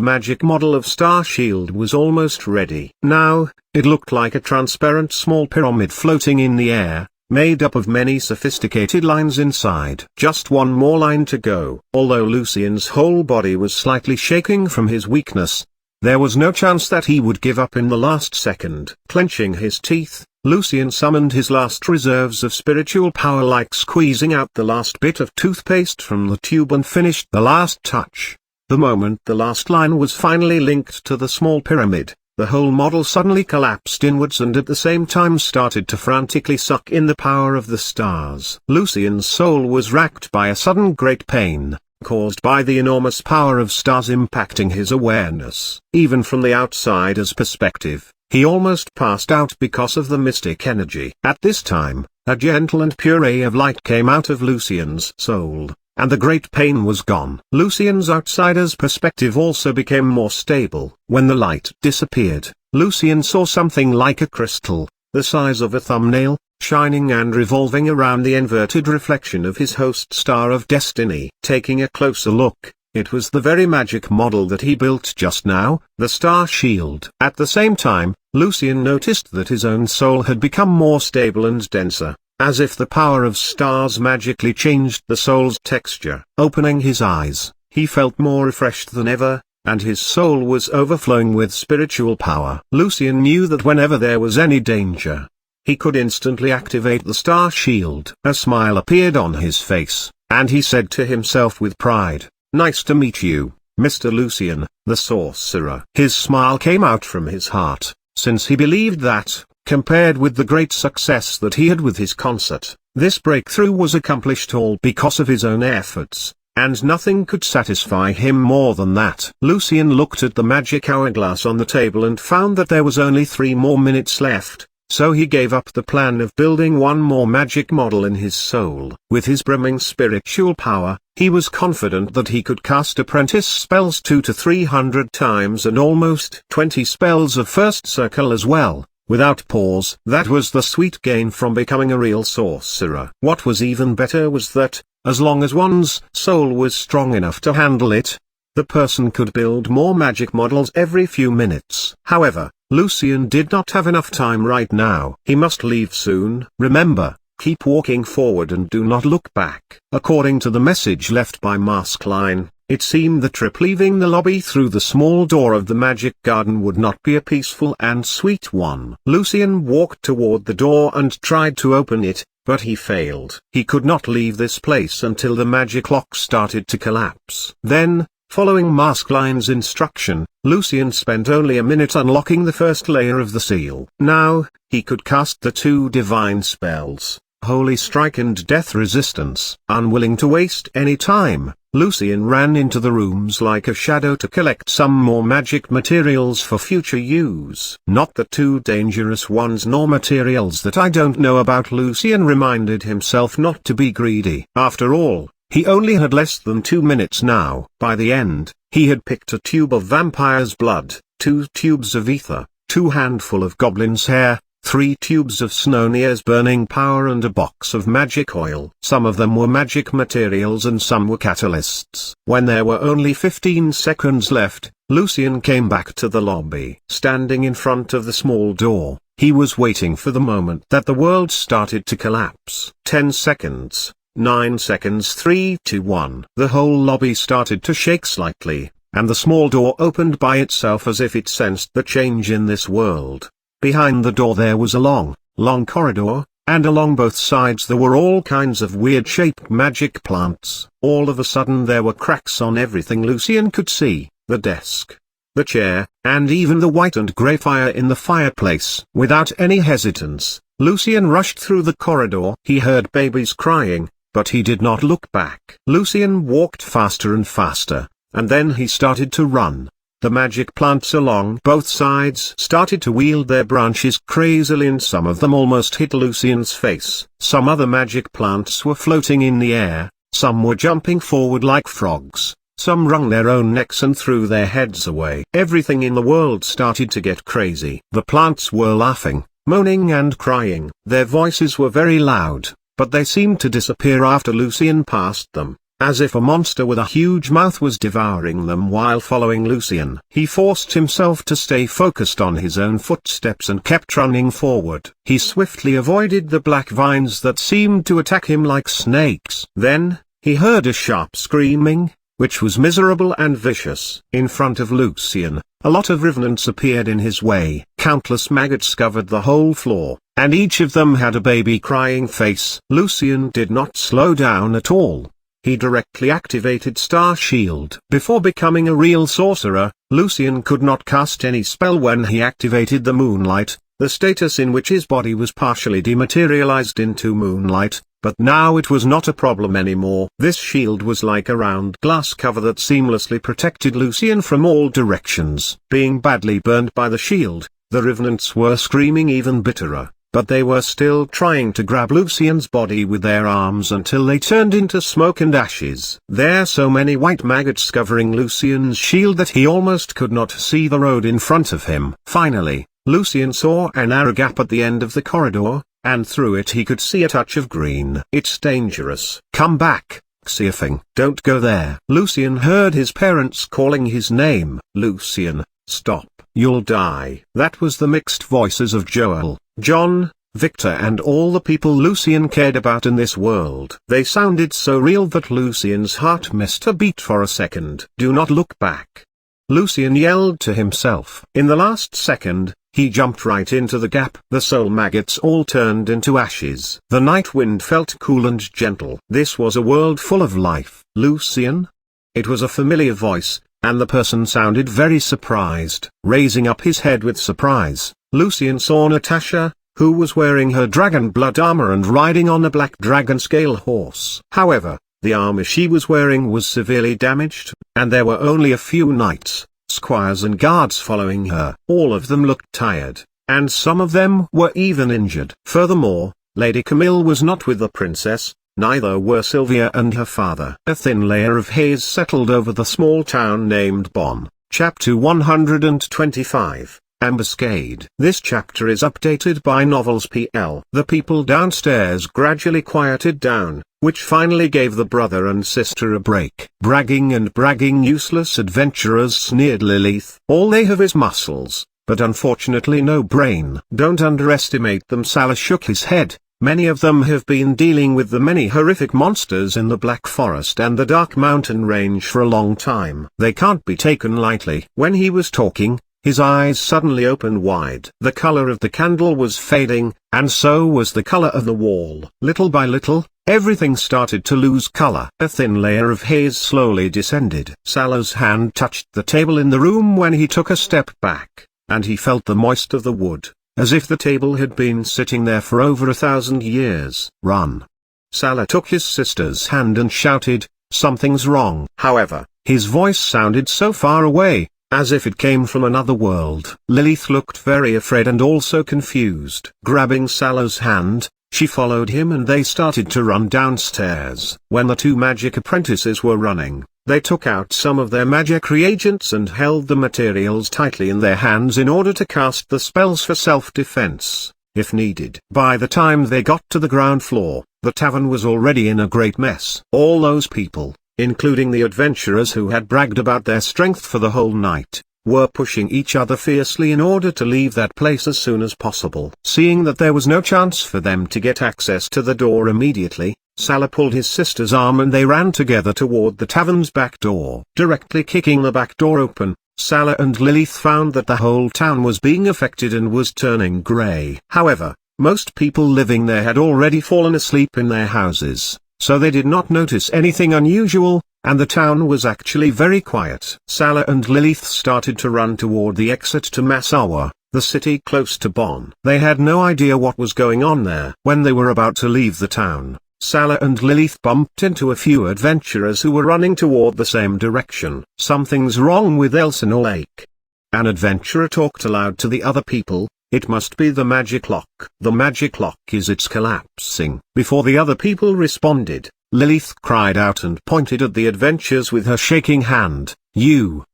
Speaker 1: magic model of Star Shield was almost ready. Now, it looked like a transparent small pyramid floating in the air, made up of many sophisticated lines inside. Just one more line to go. Although Lucian's whole body was slightly shaking from his weakness, there was no chance that he would give up in the last second. Clenching his teeth, Lucian summoned his last reserves of spiritual power like squeezing out the last bit of toothpaste from the tube and finished the last touch. The moment the last line was finally linked to the small pyramid, the whole model suddenly collapsed inwards and at the same time started to frantically suck in the power of the stars. Lucian's soul was racked by a sudden great pain, caused by the enormous power of stars impacting his awareness. Even from the outsider's perspective, he almost passed out because of the mystic energy. At this time, a gentle and pure ray of light came out of Lucian's soul, and the great pain was gone. Lucian's outsider's perspective also became more stable. When the light disappeared, Lucian saw something like a crystal, the size of a thumbnail, shining and revolving around the inverted reflection of his host star of destiny. Taking a closer look, it was the very magic model that he built just now, the star shield. At the same time, Lucian noticed that his own soul had become more stable and denser, as if the power of stars magically changed the soul's texture. Opening his eyes, he felt more refreshed than ever, and his soul was overflowing with spiritual power. Lucian knew that whenever there was any danger, he could instantly activate the star shield. A smile appeared on his face, and he said to himself with pride, "Nice to meet you, Mr. Lucian, the sorcerer." His smile came out from his heart, since he believed that, compared with the great success that he had with his concert, this breakthrough was accomplished all because of his own efforts, and nothing could satisfy him more than that. Lucian looked at the magic hourglass on the table and found that there was only 3 more minutes left. So he gave up the plan of building one more magic model in his soul. With his brimming spiritual power, he was confident that he could cast apprentice spells 200 to 300 times and almost 20 spells of first circle as well, without pause. That was the sweet gain from becoming a real sorcerer. What was even better was that, as long as one's soul was strong enough to handle it, the person could build more magic models every few minutes. However, Lucian did not have enough time right now. He must leave soon. Remember, keep walking forward and do not look back. According to the message left by Maskline, it seemed the trip leaving the lobby through the small door of the magic garden would not be a peaceful and sweet one. Lucian walked toward the door and tried to open it, but he failed. He could not leave this place until the magic lock started to collapse. Then, following Maskline's instruction, Lucian spent only a minute unlocking the first layer of the seal. Now, he could cast the 2 divine spells, Holy Strike and Death Resistance. Unwilling to waste any time, Lucian ran into the rooms like a shadow to collect some more magic materials for future use. Not the 2 dangerous ones nor materials that I don't know about. Lucian reminded himself not to be greedy. After all, he only had less than 2 minutes now. By the end, he had picked a tube of vampire's blood, 2 tubes of ether, 2 handful of goblin's hair, 3 tubes of Snownear's burning power and a box of magic oil. Some of them were magic materials and some were catalysts. When there were only 15 seconds left, Lucian came back to the lobby. Standing in front of the small door, he was waiting for the moment that the world started to collapse. 10 seconds. 9 seconds. 3, 2, 1. The whole lobby started to shake slightly, and the small door opened by itself as if it sensed the change in this world. Behind the door there was a long corridor, and along both sides there were all kinds of weird-shaped magic plants. All of a sudden there were cracks on everything Lucian could see, the desk, the chair, and even the white and grey fire in the fireplace. Without any hesitance, Lucian rushed through the corridor. He heard babies crying, but he did not look back. Lucian walked faster and faster, and then he started to run. The magic plants along both sides started to wield their branches crazily, and some of them almost hit Lucian's face. Some other magic plants were floating in the air, some were jumping forward like frogs, some wrung their own necks and threw their heads away. Everything in the world started to get crazy. The plants were laughing, moaning and crying. Their voices were very loud, but they seemed to disappear after Lucian passed them, as if a monster with a huge mouth was devouring them while following Lucian. He forced himself to stay focused on his own footsteps and kept running forward. He swiftly avoided the black vines that seemed to attack him like snakes. Then, he heard a sharp screaming, which was miserable and vicious. In front of Lucian, a lot of revenants appeared in his way. Countless maggots covered the whole floor, and each of them had a baby crying face. Lucian did not slow down at all. He directly activated Star Shield. Before becoming a real sorcerer, Lucian could not cast any spell when he activated the Moonlight, the status in which his body was partially dematerialized into moonlight. but now it was not a problem anymore. This shield was like a round glass cover that seamlessly protected Lucian from all directions. Being badly burned by the shield, the revenants were screaming even bitterer, but they were still trying to grab Lucian's body with their arms until they turned into smoke and ashes. There were so many white maggots covering Lucian's shield that he almost could not see the road in front of him. Finally, Lucian saw a narrow gap at the end of the corridor, and through it he could see a touch of green. "It's dangerous. Come back, Xiafeng. Don't go there." Lucian heard his parents calling his name. "Lucian, stop. You'll die." That was the mixed voices of Joel, John, Victor and all the people Lucian cared about in this world. They sounded so real that Lucian's heart missed a beat for a second. "Do not look back," Lucian yelled to himself. In the last second, he jumped right into the gap. The soul maggots all turned into ashes. The night wind felt cool and gentle. This was a world full of life. "Lucian?" It was a familiar voice, and the person sounded very surprised. Raising up his head with surprise, Lucian saw Natasha, who was wearing her dragon blood armor and riding on a black dragon scale horse. However, the armor she was wearing was severely damaged, and there were only a few knights, squires and guards following her. All of them looked tired, and some of them were even injured. Furthermore, Lady Camille was not with the princess, neither were Sylvia and her father. A thin layer of haze settled over the small town named Bonn. Chapter 125, Ambuscade. This chapter is updated by Novels PL. The people downstairs gradually quieted down, which finally gave the brother and sister a break. "Bragging and bragging, useless adventurers," sneered Lilith. "All they have is muscles, but unfortunately no brain." "Don't underestimate them." Salah shook his head. "Many of them have been dealing with the many horrific monsters in the Black Forest and the Dark Mountain Range for a long time. They can't be taken lightly." When he was talking, his eyes suddenly opened wide. The color of the candle was fading, and so was the color of the wall. Little by little, everything started to lose color. A thin layer of haze slowly descended. Salah's hand touched the table in the room when he took a step back, and he felt the moist of the wood, as if the table had been sitting there for over 1,000 years. "Run." Salah took his sister's hand and shouted, "Something's wrong." However, his voice sounded so far away, as if it came from another world. Lilith looked very afraid and also confused. Grabbing Salah's hand, she followed him and they started to run downstairs. When the two magic apprentices were running, they took out some of their magic reagents and held the materials tightly in their hands in order to cast the spells for self-defense, if needed. By the time they got to the ground floor, the tavern was already in a great mess. All those people, including the adventurers who had bragged about their strength for the whole night, were pushing each other fiercely in order to leave that place as soon as possible. Seeing that there was no chance for them to get access to the door immediately, Salah pulled his sister's arm and they ran together toward the tavern's back door. Directly kicking the back door open, Salah and Lilith found that the whole town was being affected and was turning grey. However, most people living there had already fallen asleep in their houses, so they did not notice anything unusual, and the town was actually very quiet. Salah and Lilith started to run toward the exit to Massawa, the city close to Bonn. They had no idea what was going on there. When they were about to leave the town, Salah and Lilith bumped into a few adventurers who were running toward the same direction. "Something's wrong with Elsinore Lake." An adventurer talked aloud to the other people. "It must be the magic lock. The magic lock it's collapsing." Before the other people responded, Lilith cried out and pointed at the adventurers with her shaking hand.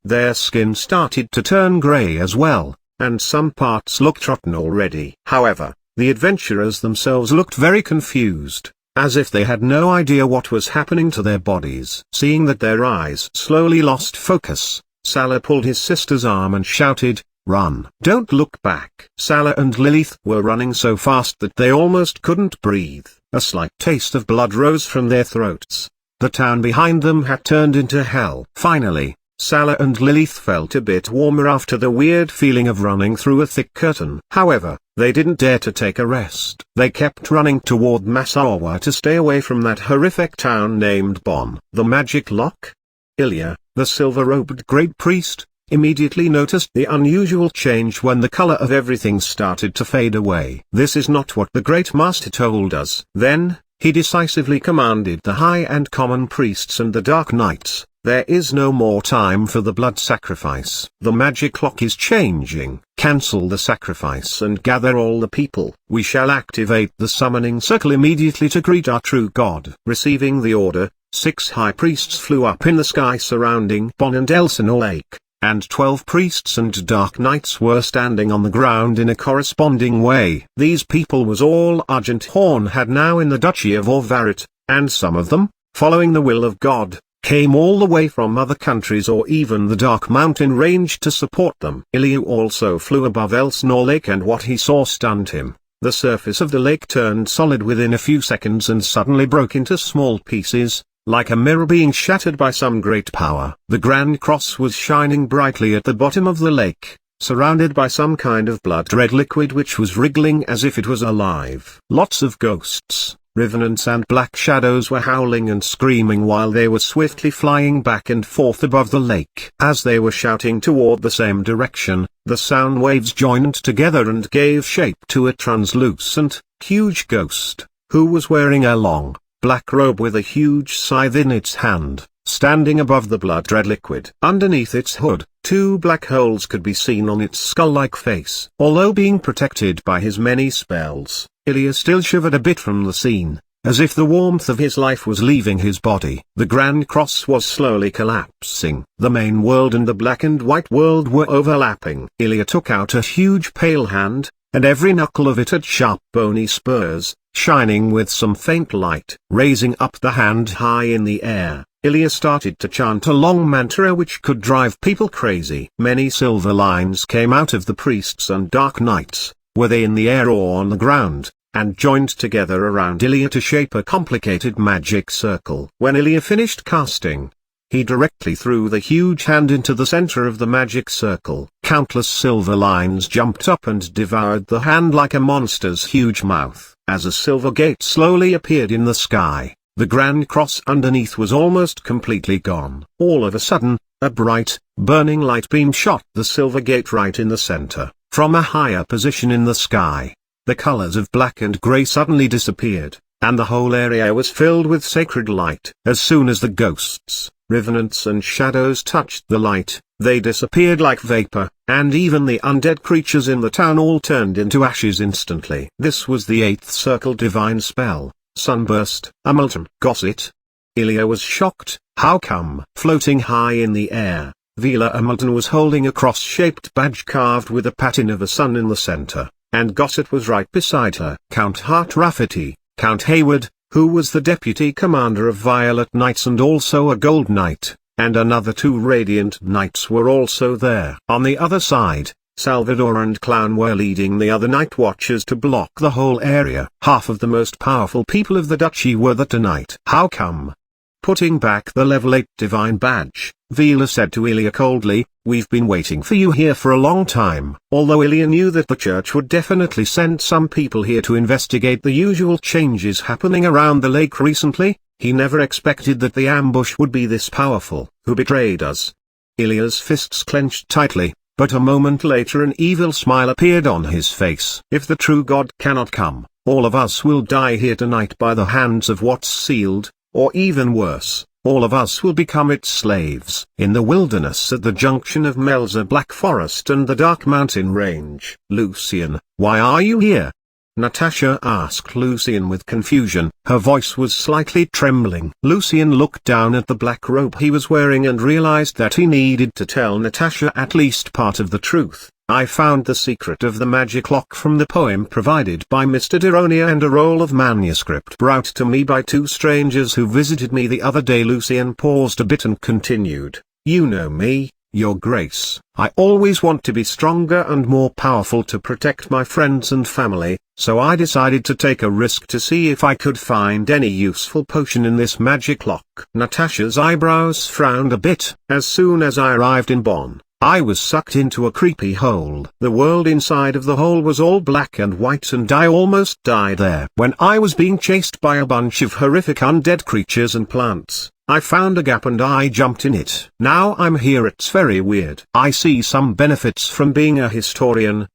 Speaker 1: Their skin started to turn grey as well, and some parts looked rotten already. However, the adventurers themselves looked very confused, as if they had no idea what was happening to their bodies. Seeing that their eyes slowly lost focus, Salah pulled his sister's arm and shouted, "Run. Don't look back." Salah and Lilith were running so fast that they almost couldn't breathe. A slight taste of blood rose from their throats. The town behind them had turned into hell. Finally, Salah and Lilith felt a bit warmer after the weird feeling of running through a thick curtain. However, they didn't dare to take a rest. They kept running toward Massawa to stay away from that horrific town named Bonn. The magic lock? Ilya, the silver-robed great priest, immediately noticed the unusual change when the color of everything started to fade away. "This is not what the Great Master told us." Then, he decisively commanded the high and common priests and the dark knights, "There is no more time for the blood sacrifice. The magic clock is changing. Cancel the sacrifice and gather all the people. We shall activate the summoning circle immediately to greet our true God." Receiving the order, 6 high priests flew up in the sky surrounding Bon and Elsinore Lake, and 12 priests and dark knights were standing on the ground in a corresponding way. These people was all Argent Horn had now in the Duchy of Orvarit, and some of them, following the will of God, came all the way from other countries or even the Dark Mountain range to support them. Ilya also flew above Elsinore Lake, and what he saw stunned him. The surface of the lake turned solid within a few seconds and suddenly broke into small pieces, like a mirror being shattered by some great power. The Grand Cross was shining brightly at the bottom of the lake, surrounded by some kind of blood-red liquid which was wriggling as if it was alive. Lots of ghosts, revenants and black shadows were howling and screaming while they were swiftly flying back and forth above the lake. As they were shouting toward the same direction, the sound waves joined together and gave shape to a translucent, huge ghost, who was wearing a long, black robe with a huge scythe in its hand, standing above the blood-red liquid. Underneath its hood, 2 black holes could be seen on its skull-like face. Although being protected by his many spells, Ilya still shivered a bit from the scene, as if the warmth of his life was leaving his body. The Grand Cross was slowly collapsing. The main world and the black and white world were overlapping. Ilya took out a huge pale hand, and every knuckle of it had sharp bony spurs, shining with some faint light. Raising up the hand high in the air, Ilya started to chant a long mantra which could drive people crazy. Many silver lines came out of the priests and dark knights, were they in the air or on the ground, and joined together around Ilya to shape a complicated magic circle. When Ilya finished casting, he directly threw the huge hand into the center of the magic circle. Countless silver lines jumped up and devoured the hand like a monster's huge mouth. As a silver gate slowly appeared in the sky, the Grand Cross underneath was almost completely gone. All of a sudden, a bright, burning light beam shot the silver gate right in the center. From a higher position in the sky, the colors of black and gray suddenly disappeared, and the whole area was filled with sacred light. As soon as the ghosts, revenants and shadows touched the light, they disappeared like vapor, and even the undead creatures in the town all turned into ashes instantly. This was the 8th circle divine spell, Sunburst. Amultum. Got it? Ilya was shocked. How come? Floating high in the air, Vila Amulton was holding a cross-shaped badge carved with a pattern of a sun in the center, and Gossett was right beside her. Count Hart Rafferty, Count Hayward, who was the deputy commander of Violet Knights and also a Gold Knight, and another 2 Radiant Knights were also there. On the other side, Salvador and Clown were leading the other Night Watchers to block the whole area. Half of the most powerful people of the duchy were there tonight. How come? Putting back the level 8 divine badge, Vila said to Ilya coldly, "We've been waiting for you here for a long time." Although Ilya knew that the church would definitely send some people here to investigate the usual changes happening around the lake recently, he never expected that the ambush would be this powerful. "Who betrayed us?" Ilya's fists clenched tightly, but a moment later an evil smile appeared on his face. "If the true God cannot come, all of us will die here tonight by the hands of what's sealed, or even worse, all of us will become its slaves." In the wilderness at the junction of Melza Black Forest and the Dark Mountain Range. "Lucian, why are you here?" Natasha asked Lucian with confusion. Her voice was slightly trembling. Lucian looked down at the black robe he was wearing and realized that he needed to tell Natasha at least part of the truth. "I found the secret of the magic lock from the poem provided by Mr. Deronia and a roll of manuscript brought to me by 2 strangers who visited me the other day." Lucian paused a bit and continued, "You know me, Your Grace. I always want to be stronger and more powerful to protect my friends and family, so I decided to take a risk to see if I could find any useful potion in this magic lock." Natasha's eyebrows frowned a bit. "As soon as I arrived in Bonn, I was sucked into a creepy hole. The world inside of the hole was all black and white and I almost died there. When I was being chased by a bunch of horrific undead creatures and plants, I found a gap and I jumped in it. Now I'm here. It's very weird. I see some benefits from being a historian."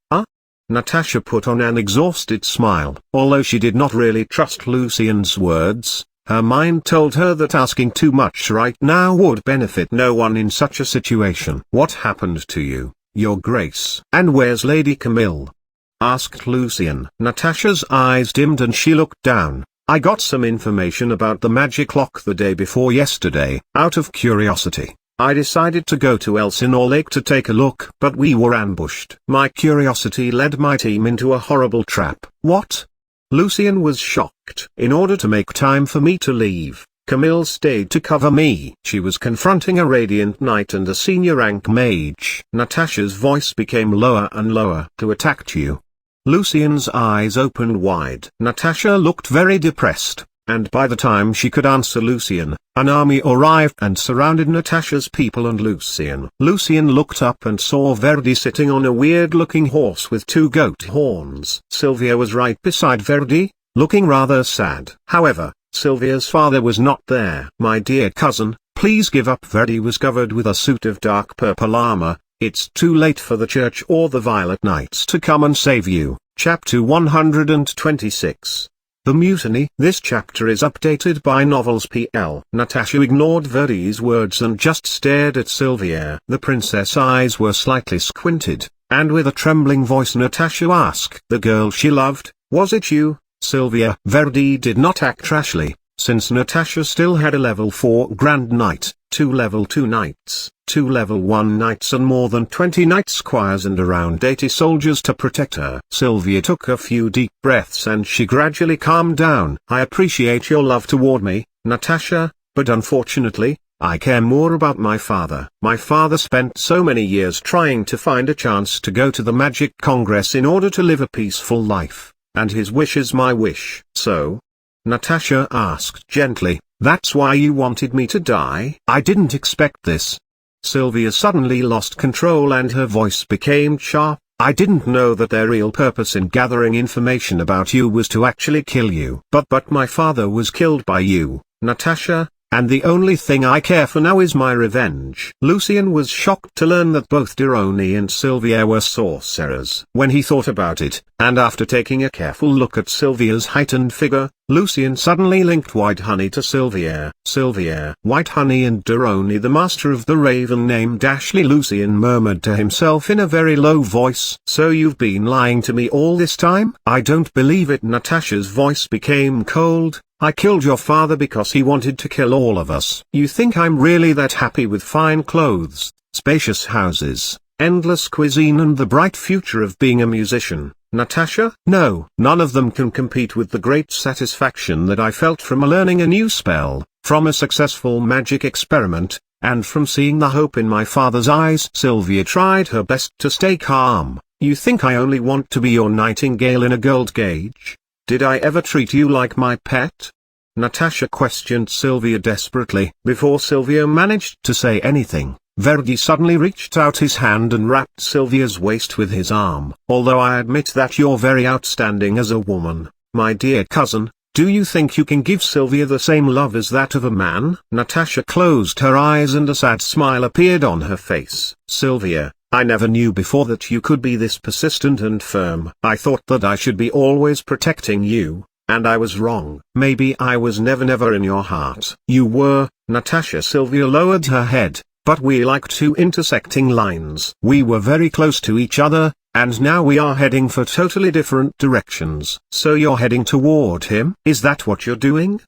Speaker 1: Natasha put on an exhausted smile. Although she did not really trust Lucian's words, her mind told her that asking too much right now would benefit no one in such a situation. "What happened to you, Your Grace? And where's Lady Camille?" asked Lucian. Natasha's eyes dimmed and she looked down. "I got some information about the magic lock the day before yesterday. Out of curiosity, I decided to go to Elsinore Lake to take a look, but we were ambushed. My curiosity led my team into a horrible trap." "What?" Lucian was shocked. "In order to make time for me to leave, Camille stayed to cover me. She was confronting a radiant knight and a senior rank mage." Natasha's voice became lower and lower. "Who attacked you?" Lucian's eyes opened wide. Natasha looked very depressed, and by the time she could answer Lucian, an army arrived and surrounded Natasha's people and Lucian. Lucian looked up and saw Verdi sitting on a weird-looking horse with two goat horns. Sylvia was right beside Verdi, looking rather sad. However, Sylvia's father was not there. "My dear cousin, please give up." Verdi was covered with a suit of dark purple armor. "It's too late for the church or the Violet Knights to come and save you." Chapter 126. The Mutiny. This chapter is updated by Novels PL. Natasha ignored Verdi's words and just stared at Sylvia. The princess' eyes were slightly squinted, and with a trembling voice Natasha asked the girl she loved, "Was it you, Sylvia?" Verdi did not act rashly, since Natasha still had a level 4 Grand Knight, 2 level 2 knights, 2 level 1 knights and more than 20 knight squires and around 80 soldiers to protect her. Sylvia took a few deep breaths and she gradually calmed down. "I appreciate your love toward me, Natasha, but unfortunately, I care more about my father. My father spent so many years trying to find a chance to go to the Magic Congress in order to live a peaceful life, and his wish is my wish." "So?" Natasha asked gently, "That's why you wanted me to die?" "I didn't expect this." Sylvia suddenly lost control and her voice became sharp. "I didn't know that their real purpose in gathering information about you was to actually kill you." But my father was killed by you, Natasha, and the only thing I care for now is my revenge." Lucian was shocked to learn that both Deroni and Sylvia were sorcerers. When he thought about it, and after taking a careful look at Sylvia's heightened figure, Lucian suddenly linked White Honey to Sylvia. "Sylvia, White Honey and Deroni, the master of the raven named Ashley," Lucian murmured to himself in a very low voice. "So you've been lying to me all this time?" "I don't believe it." Natasha's voice became cold. "I killed your father because he wanted to kill all of us." "You think I'm really that happy with fine clothes, spacious houses, endless cuisine and the bright future of being a musician, Natasha?" "No, none of them can compete with the great satisfaction that I felt from learning a new spell, from a successful magic experiment, and from seeing the hope in my father's eyes." Sylvia tried her best to stay calm. "You think I only want to be your nightingale in a gold cage? Did I ever treat you like my pet?" Natasha questioned Sylvia desperately. Before Sylvia managed to say anything, Verdi suddenly reached out his hand and wrapped Sylvia's waist with his arm. "Although I admit that you're very outstanding as a woman, my dear cousin, do you think you can give Sylvia the same love as that of a man?" Natasha closed her eyes and a sad smile appeared on her face. "Sylvia, I never knew before that you could be this persistent and firm. I thought that I should be always protecting you, and I was wrong. Maybe I was never in your heart." "You were, Natasha." Sylvia lowered her head, "but we like two intersecting lines. We were very close to each other, and now we are heading for totally different directions." "So you're heading toward him? Is that what you're doing?"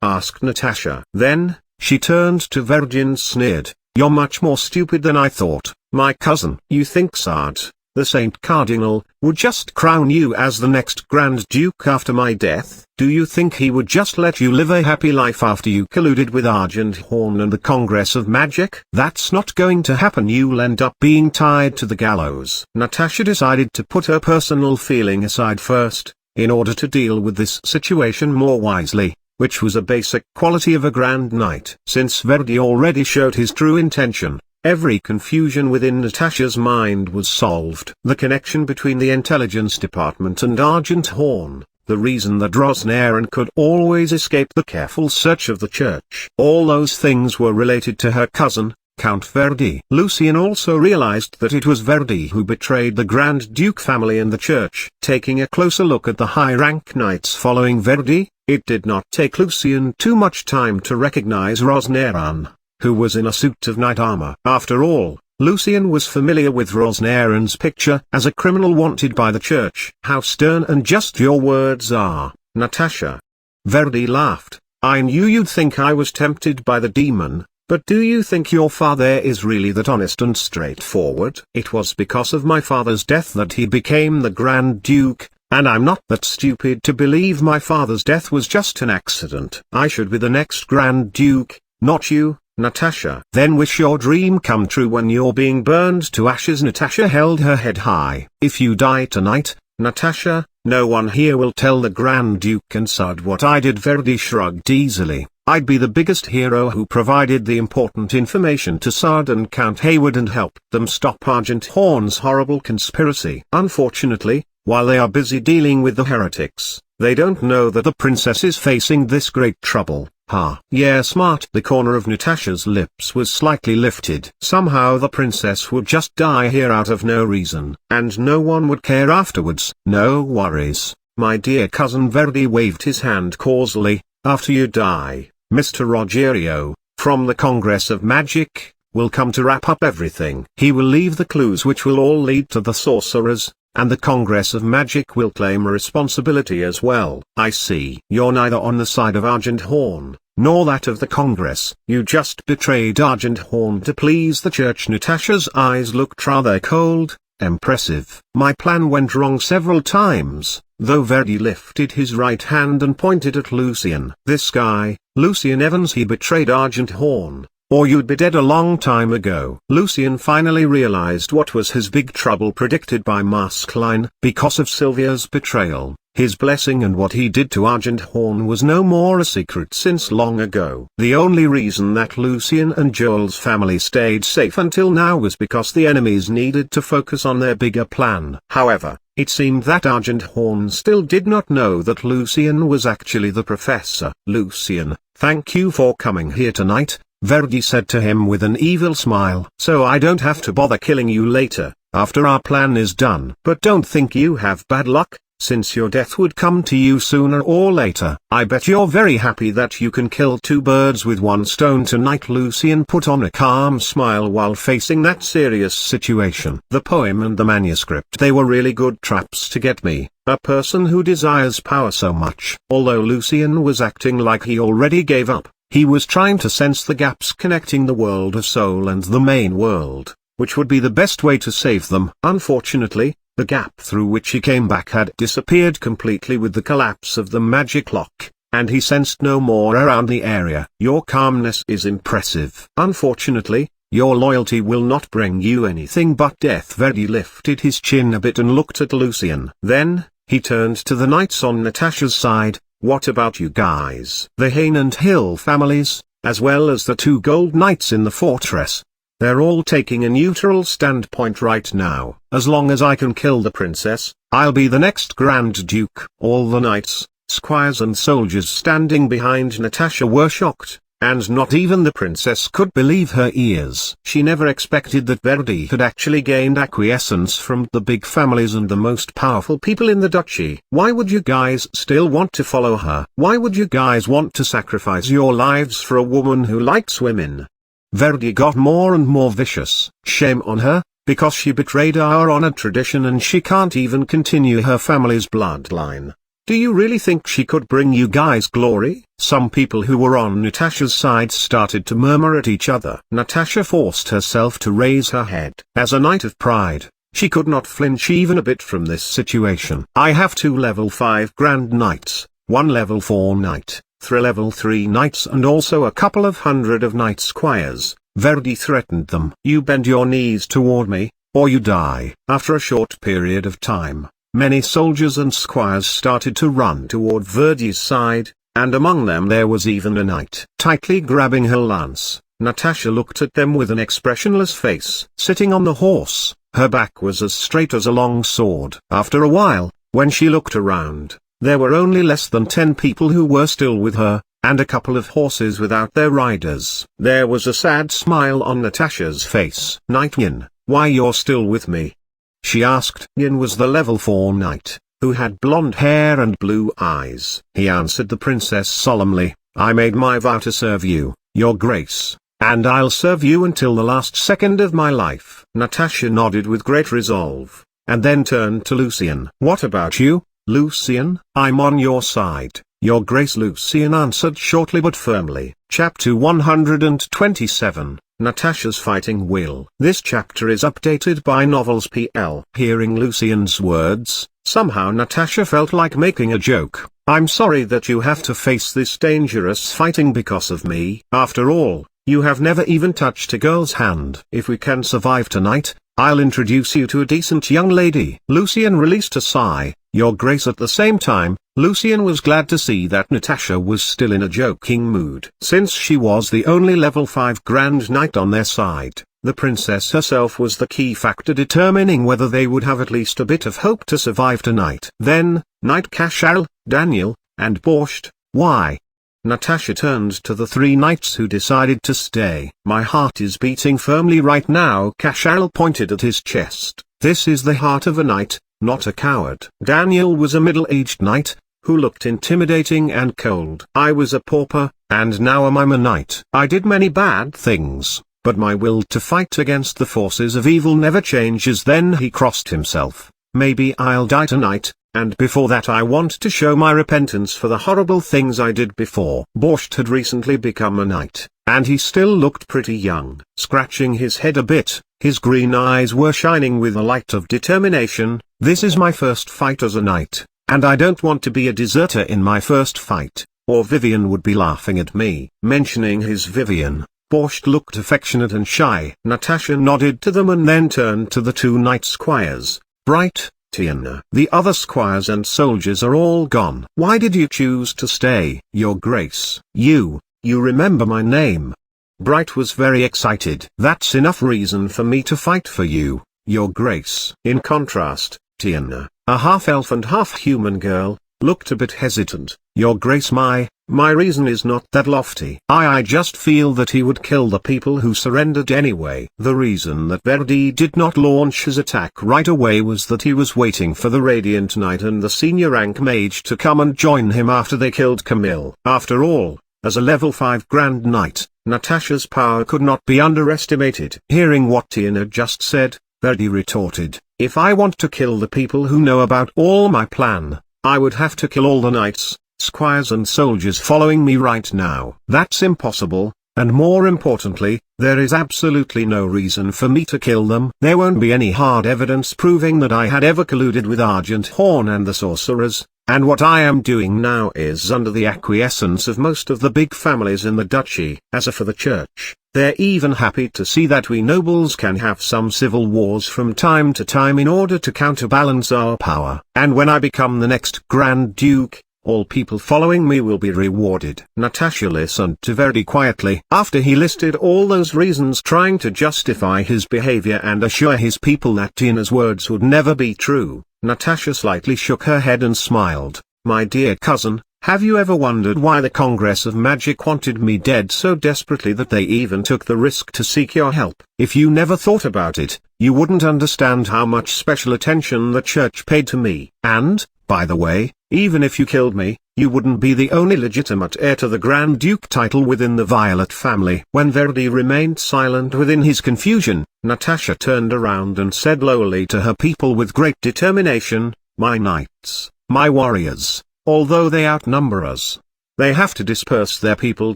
Speaker 1: asked Natasha. Then, she turned to Verdi and sneered, "You're much more stupid than I thought, my cousin. You think Sard, the Saint Cardinal, would just crown you as the next Grand Duke after my death? Do you think he would just let you live a happy life after you colluded with Argent Horn and the Congress of Magic? That's not going to happen. You'll end up being tied to the gallows." Natasha decided to put her personal feeling aside first, in order to deal with this situation more wisely, which was a basic quality of a Grand Knight. Since Verdi already showed his true intention, every confusion within Natasha's mind was solved. The connection between the intelligence department and Argent Horn, the reason that Rosnaren could always escape the careful search of the church. All those things were related to her cousin, Count Verdi. Lucian also realized that it was Verdi who betrayed the Grand Duke family and the church. Taking a closer look at the high-rank knights following Verdi, it did not take Lucian too much time to recognize Rosneran, who was in a suit of knight armor. After all, Lucian was familiar with Rosneran's picture as a criminal wanted by the church. How stern and just your words are, Natasha. Verdi laughed. I knew you'd think I was tempted by the demon, but do you think your father is really that honest and straightforward? It was because of my father's death that he became the Grand Duke, and I'm not that stupid to believe my father's death was just an accident. I should be the next Grand Duke, not you, Natasha. Then wish your dream come true when you're being burned to ashes. Natasha held her head high. If you die tonight, Natasha, no one here will tell the Grand Duke and Sud what I did. Verdi shrugged easily. I'd be the biggest hero who provided the important information to Sard and Count Hayward and helped them stop Argent Horn's horrible conspiracy. Unfortunately, while they are busy dealing with the heretics, they don't know that the princess is facing this great trouble. Ha! Yeah, smart. The corner of Natasha's lips was slightly lifted. Somehow the princess would just die here out of no reason, and no one would care afterwards. No worries, my dear cousin. Verdi waved his hand causally. After you die, Mr. Rogerio, from the Congress of Magic, will come to wrap up everything. He will leave the clues which will all lead to the sorcerers, and the Congress of Magic will claim responsibility as well. I see. You're neither on the side of Argent Horn, nor that of the Congress. You just betrayed Argent Horn to please the church. Natasha's eyes looked rather cold. Impressive. My plan went wrong several times, though. Verdi lifted his right hand and pointed at Lucian. This guy, Lucian Evans, he betrayed Argent Horn, or you'd be dead a long time ago. Lucian finally realized what was his big trouble predicted by Maskelyne. Because of Sylvia's betrayal, his blessing and what he did to Argent Horn was no more a secret since long ago. The only reason that Lucian and Joel's family stayed safe until now was because the enemies needed to focus on their bigger plan. However, it seemed that Argent Horn still did not know that Lucian was actually the professor. Lucian, thank you for coming here tonight, Verdi said to him with an evil smile. So I don't have to bother killing you later, after our plan is done. But don't think you have bad luck, since your death would come to you sooner or later. I bet you're very happy that you can kill two birds with one stone tonight. Lucian put on a calm smile while facing that serious situation. The poem and the manuscript, they were really good traps to get me, a person who desires power so much. Although Lucian was acting like he already gave up, he was trying to sense the gaps connecting the world of soul and the main world, which would be the best way to save them. Unfortunately, the gap through which he came back had disappeared completely with the collapse of the magic lock, and he sensed no more around the area. Your calmness is impressive. Unfortunately, your loyalty will not bring you anything but death. Verdi lifted his chin a bit and looked at Lucian. Then, he turned to the knights on Natasha's side. What about you guys? The Hain and Hill families, as well as the two gold knights in the fortress. They're all taking a neutral standpoint right now. As long as I can kill the princess, I'll be the next Grand Duke. All the knights, squires and soldiers standing behind Natasha were shocked, and not even the princess could believe her ears. She never expected that Verdi had actually gained acquiescence from the big families and the most powerful people in the duchy. Why would you guys still want to follow her? Why would you guys want to sacrifice your lives for a woman who likes women? Verdi got more and more vicious. Shame on her, because she betrayed our honored tradition and she can't even continue her family's bloodline. Do you really think she could bring you guys glory? Some people who were on Natasha's side started to murmur at each other. Natasha forced herself to raise her head. As a knight of pride, she could not flinch even a bit from this situation. I have 2 level 5 Grand Knights, 1 level 4 Knight, 3 level 3 Knights and also a couple of hundred of Knight Squires. Verdi threatened them. You bend your knees toward me, or you die. After a short period of time, many soldiers and squires started to run toward Verdi's side, and among them there was even a knight. Tightly grabbing her lance, Natasha looked at them with an expressionless face. Sitting on the horse, her back was as straight as a long sword. After a while, when she looked around, there were only less than 10 people who were still with her, and a couple of horses without their riders. There was a sad smile on Natasha's face. "Knight Yin, why you're still with me?" she asked. Yin was the level 4 knight, who had blonde hair and blue eyes. He answered the princess solemnly, "I made my vow to serve you, your grace, and I'll serve you until the last second of my life." Natasha nodded with great resolve, and then turned to Lucian. "What about you, Lucian?" "I'm on your side, your grace," Lucian answered shortly but firmly. Chapter 127, Natasha's Fighting Will. This chapter is updated by Novels PL. Hearing Lucian's words, somehow Natasha felt like making a joke. "I'm sorry that you have to face this dangerous fighting because of me. After all, you have never even touched a girl's hand. If we can survive tonight, I'll introduce you to a decent young lady." Lucian released a sigh. "Your grace." At the same time, Lucian was glad to see that Natasha was still in a joking mood. Since she was the only level 5 Grand Knight on their side, the princess herself was the key factor determining whether they would have at least a bit of hope to survive tonight. Then, Knight Cashel, Daniel, and Borscht, why? Natasha turned to the 3 knights who decided to stay. "My heart is beating firmly right now." Cashel pointed at his chest. "This is the heart of a knight, not a coward." Daniel was a middle-aged knight, who looked intimidating and cold. "I was a pauper, and now I'm a knight. I did many bad things, but my will to fight against the forces of evil never changes." Then he crossed himself. "Maybe I'll die tonight, and before that I want to show my repentance for the horrible things I did before." Borscht had recently become a knight, and he still looked pretty young. Scratching his head a bit, his green eyes were shining with the light of determination. "This is my first fight as a knight, and I don't want to be a deserter in my first fight, or Vivian would be laughing at me." Mentioning his Vivian, Borscht looked affectionate and shy. Natasha nodded to them and then turned to the 2 knight squires. "Bright, Tiana. The other squires and soldiers are all gone." "Why did you choose to stay?" "Your grace, you remember my name." Bright was very excited. "That's enough reason for me to fight for you, your grace." In contrast, Tiana, a half-elf and half-human girl, looked a bit hesitant. "Your grace, my reason is not that lofty. I just feel that he would kill the people who surrendered anyway." The reason that Verdi did not launch his attack right away was that he was waiting for the Radiant Knight and the senior rank mage to come and join him after they killed Camille. After all, as a level 5 Grand Knight, Natasha's power could not be underestimated. Hearing what Tiana just said, Verdi retorted, "If I want to kill the people who know about all my plan, I would have to kill all the knights, squires and soldiers following me right now. That's impossible, and more importantly, there is absolutely no reason for me to kill them. There won't be any hard evidence proving that I had ever colluded with Argent Horn and the sorcerers, and what I am doing now is under the acquiescence of most of the big families in the duchy. As for the church, they're even happy to see that we nobles can have some civil wars from time to time in order to counterbalance our power. And when I become the next Grand Duke, all people following me will be rewarded." Natasha listened to Verdi quietly. After he listed all those reasons trying to justify his behavior and assure his people that Tina's words would never be true, Natasha slightly shook her head and smiled. "My dear cousin, have you ever wondered why the Congress of Magic wanted me dead so desperately that they even took the risk to seek your help? If you never thought about it, you wouldn't understand how much special attention the church paid to me. And, by the way, even if you killed me, you wouldn't be the only legitimate heir to the Grand Duke title within the Violet family." When Verdi remained silent within his confusion, Natasha turned around and said lowly to her people with great determination, "My knights, my warriors, although they outnumber us, they have to disperse their people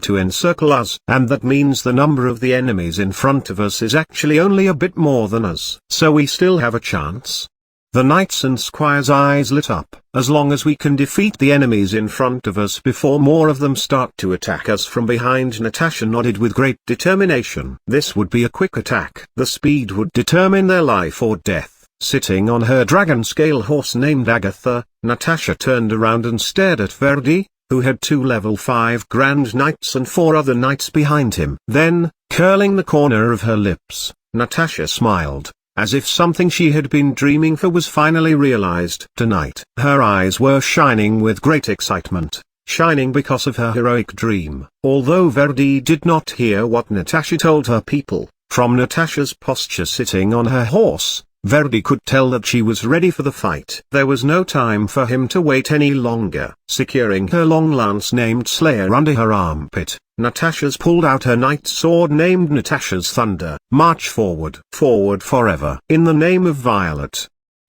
Speaker 1: to encircle us. And that means the number of the enemies in front of us is actually only a bit more than us. So we still have a chance." The knights and squires' eyes lit up. "As long as we can defeat the enemies in front of us before more of them start to attack us from behind." Natasha nodded with great determination. This would be a quick attack. The speed would determine their life or death. Sitting on her dragon-scale horse named Agatha, Natasha turned around and stared at Verdi, who had 2 level 5 Grand Knights and 4 other knights behind him. Then, curling the corner of her lips, Natasha smiled, as if something she had been dreaming for was finally realized. Tonight, her eyes were shining with great excitement. shining because of her heroic dream. Although Verdi did not hear what Natasha told her people, from Natasha's posture sitting on her horse, Verdi could tell that she was ready for the fight. There was no time for him to wait any longer. Securing her long lance named Slayer under her armpit, Natasha's pulled out her knight's sword named Natasha's Thunder. "March forward, forward forever. In the name of Violet!"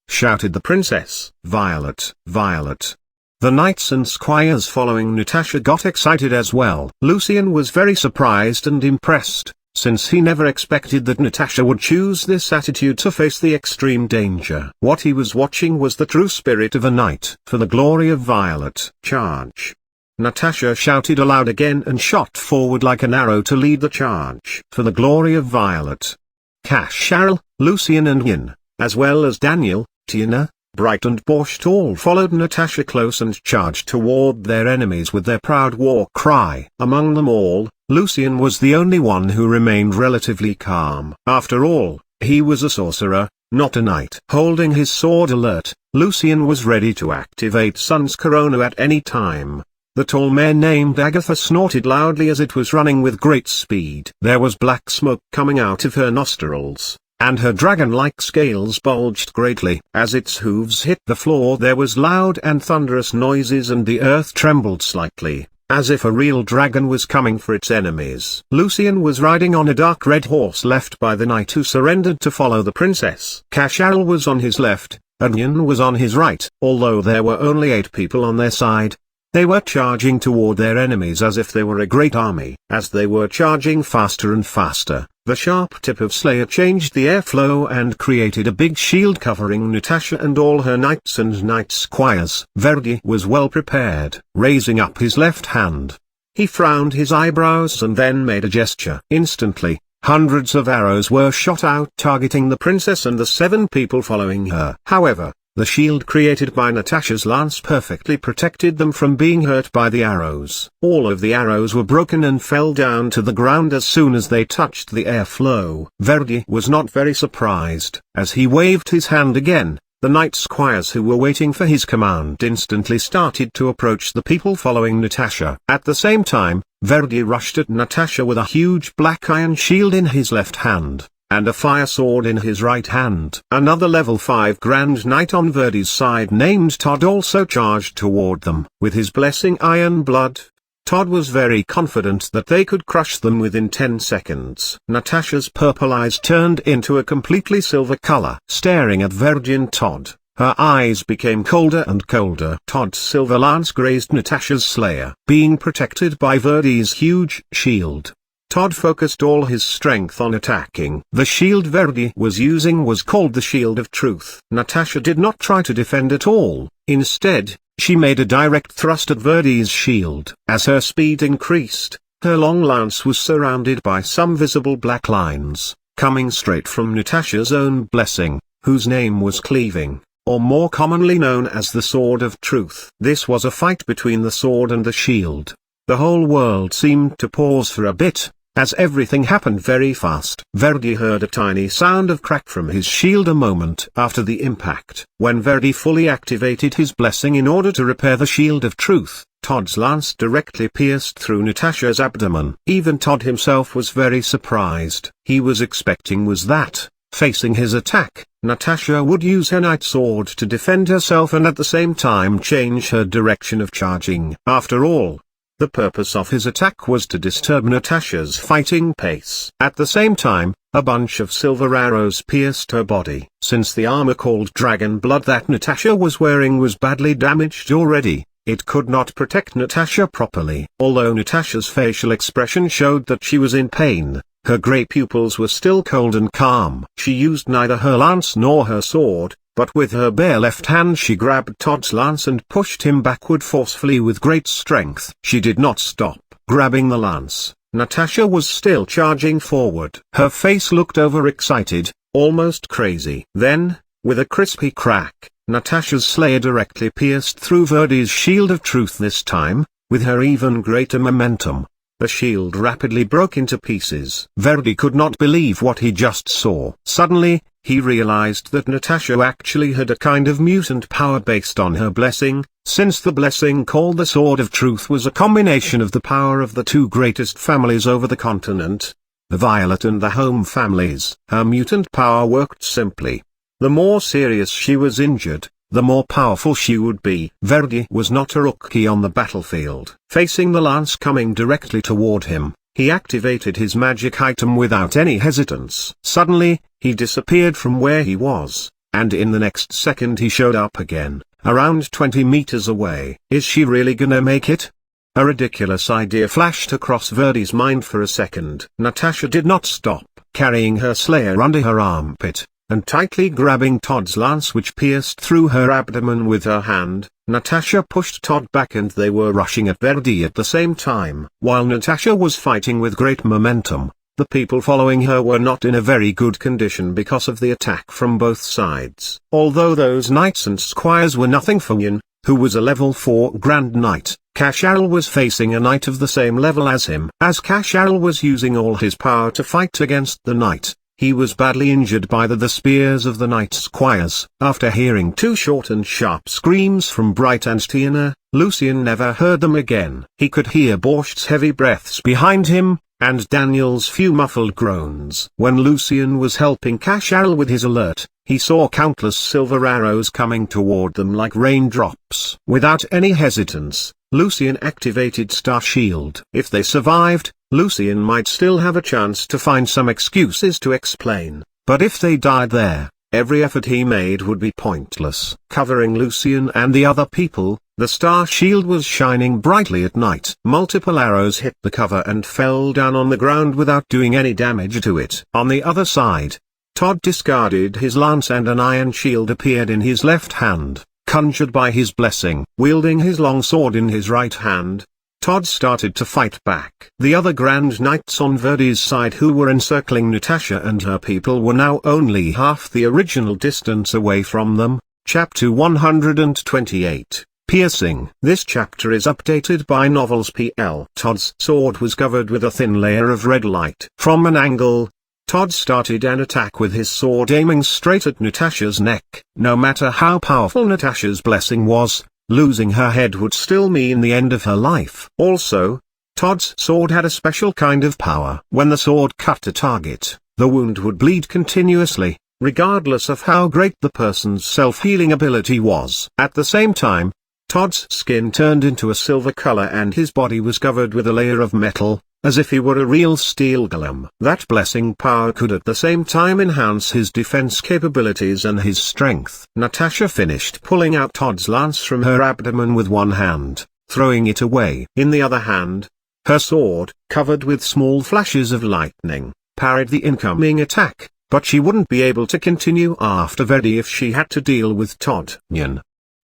Speaker 1: shouted the princess. "Violet, Violet!" The knights and squires following Natasha got excited as well. Lucian was very surprised and impressed, since he never expected that Natasha would choose this attitude to face the extreme danger. What he was watching was the true spirit of a knight. "For the glory of Violet, charge!" Natasha shouted aloud again and shot forward like an arrow to lead the charge. "For the glory of Violet!" Cheryl, Lucian and Yin, as well as Daniel, Tina, Bright and Borscht all followed Natasha close and charged toward their enemies with their proud war cry. Among them all, Lucian was the only one who remained relatively calm. After all, he was a sorcerer, not a knight. Holding his sword alert, Lucian was ready to activate Sun's Corona at any time. The tall mare named Agatha snorted loudly as it was running with great speed. There was black smoke coming out of her nostrils, and her dragon-like scales bulged greatly. As its hooves hit the floor there was loud and thunderous noises and the earth trembled slightly, as if a real dragon was coming for its enemies. Lucian was riding on a dark red horse left by the knight who surrendered to follow the princess. Casharel was on his left, and Yin was on his right. Although there were only 8 people on their side, they were charging toward their enemies as if they were a great army. As they were charging faster and faster, the sharp tip of Slayer changed the airflow and created a big shield covering Natasha and all her knights and knight squires. Verdi was well prepared. Raising up his left hand, he frowned his eyebrows and then made a gesture. Instantly, hundreds of arrows were shot out targeting the princess and the 7 people following her. However, the shield created by Natasha's lance perfectly protected them from being hurt by the arrows. All of the arrows were broken and fell down to the ground as soon as they touched the airflow. Verdi was not very surprised. As he waved his hand again, the knight squires who were waiting for his command instantly started to approach the people following Natasha. At the same time, Verdi rushed at Natasha with a huge black iron shield in his left hand, and a fire sword in his right hand. Another level 5 Grand Knight on Verdi's side named Todd also charged toward them. With his blessing Iron Blood, Todd was very confident that they could crush them within 10 seconds. Natasha's purple eyes turned into a completely silver color. Staring at Verdi and Todd, her eyes became colder and colder. Todd's silver lance grazed Natasha's slayer. Being protected by Verdi's huge shield, Todd focused all his strength on attacking. The shield Verdi was using was called the Shield of Truth. Natasha did not try to defend at all. Instead, she made a direct thrust at Verdi's shield. As her speed increased, her long lance was surrounded by some visible black lines, coming straight from Natasha's own blessing, whose name was Cleaving, or more commonly known as the Sword of Truth. This was a fight between the sword and the shield. The whole world seemed to pause for a bit, as everything happened very fast. Verdi heard a tiny sound of crack from his shield a moment after the impact. When Verdi fully activated his blessing in order to repair the Shield of Truth, Todd's lance directly pierced through Natasha's abdomen. Even Todd himself was very surprised. He was expecting was that, facing his attack, Natasha would use her knight sword to defend herself and at the same time change her direction of charging. After all, the purpose of his attack was to disturb Natasha's fighting pace. At the same time, a bunch of silver arrows pierced her body. Since the armor called Dragon Blood that Natasha was wearing was badly damaged already, it could not protect Natasha properly. Although Natasha's facial expression showed that she was in pain, her grey pupils were still cold and calm. She used neither her lance nor her sword, but with her bare left hand she grabbed Todd's lance and pushed him backward forcefully with great strength. She did not stop grabbing the lance. Natasha was still charging forward. Her face looked overexcited, almost crazy. Then, with a crispy crack, Natasha's slayer directly pierced through Verdi's Shield of Truth this time, with her even greater momentum. The shield rapidly broke into pieces. Verdi could not believe what he just saw. Suddenly, he realized that Natasha actually had a kind of mutant power based on her blessing, since the blessing called the Sword of Truth was a combination of the power of the two greatest families over the continent, the Violet and the Home families. Her mutant power worked simply. The more serious she was injured, the more powerful she would be. Verdi was not a rookie on the battlefield. Facing the lance coming directly toward him, he activated his magic item without any hesitance. Suddenly, he disappeared from where he was, and in the next second he showed up again, around 20 meters away. Is she really gonna make it? A ridiculous idea flashed across Verdi's mind for a second. Natasha did not stop, carrying her slayer under her armpit, and tightly grabbing Todd's lance which pierced through her abdomen with her hand. Natasha pushed Todd back and they were rushing at Verdi at the same time. While Natasha was fighting with great momentum, the people following her were not in a very good condition because of the attack from both sides. Although those knights and squires were nothing for Yin, who was a level 4 Grand Knight, Kasharil was facing a knight of the same level as him. As Kasharil was using all his power to fight against the knight, he was badly injured by the spears of the knight squires. After hearing two short and sharp screams from Bright and Tiana, Lucian never heard them again. He could hear Borst's heavy breaths behind him, and Daniel's few muffled groans. When Lucian was helping Kasharil with his alert, he saw countless silver arrows coming toward them like raindrops. Without any hesitance, Lucian activated Star Shield. If they survived, Lucian might still have a chance to find some excuses to explain, but if they died there, every effort he made would be pointless. Covering Lucian and the other people, the Star Shield was shining brightly at night. Multiple arrows hit the cover and fell down on the ground without doing any damage to it. On the other side, Todd discarded his lance and an iron shield appeared in his left hand, conjured by his blessing. Wielding his long sword in his right hand, Todd started to fight back. The other Grand Knights on Verdi's side who were encircling Natasha and her people were now only half the original distance away from them. Chapter 128. Piercing. This chapter is updated by Novels PL. Todd's sword was covered with a thin layer of red light. From an angle, Todd started an attack with his sword aiming straight at Natasha's neck. No matter how powerful Natasha's blessing was, losing her head would still mean the end of her life. Also, Todd's sword had a special kind of power. When the sword cut a target, the wound would bleed continuously, regardless of how great the person's self-healing ability was. At the same time, Todd's skin turned into a silver color and his body was covered with a layer of metal, as if he were a real steel golem. That blessing power could at the same time enhance his defense capabilities and his strength. Natasha finished pulling out Todd's lance from her abdomen with one hand, throwing it away. In the other hand, her sword, covered with small flashes of lightning, parried the incoming attack, but she wouldn't be able to continue after Verdi if she had to deal with Todd. "Yin!"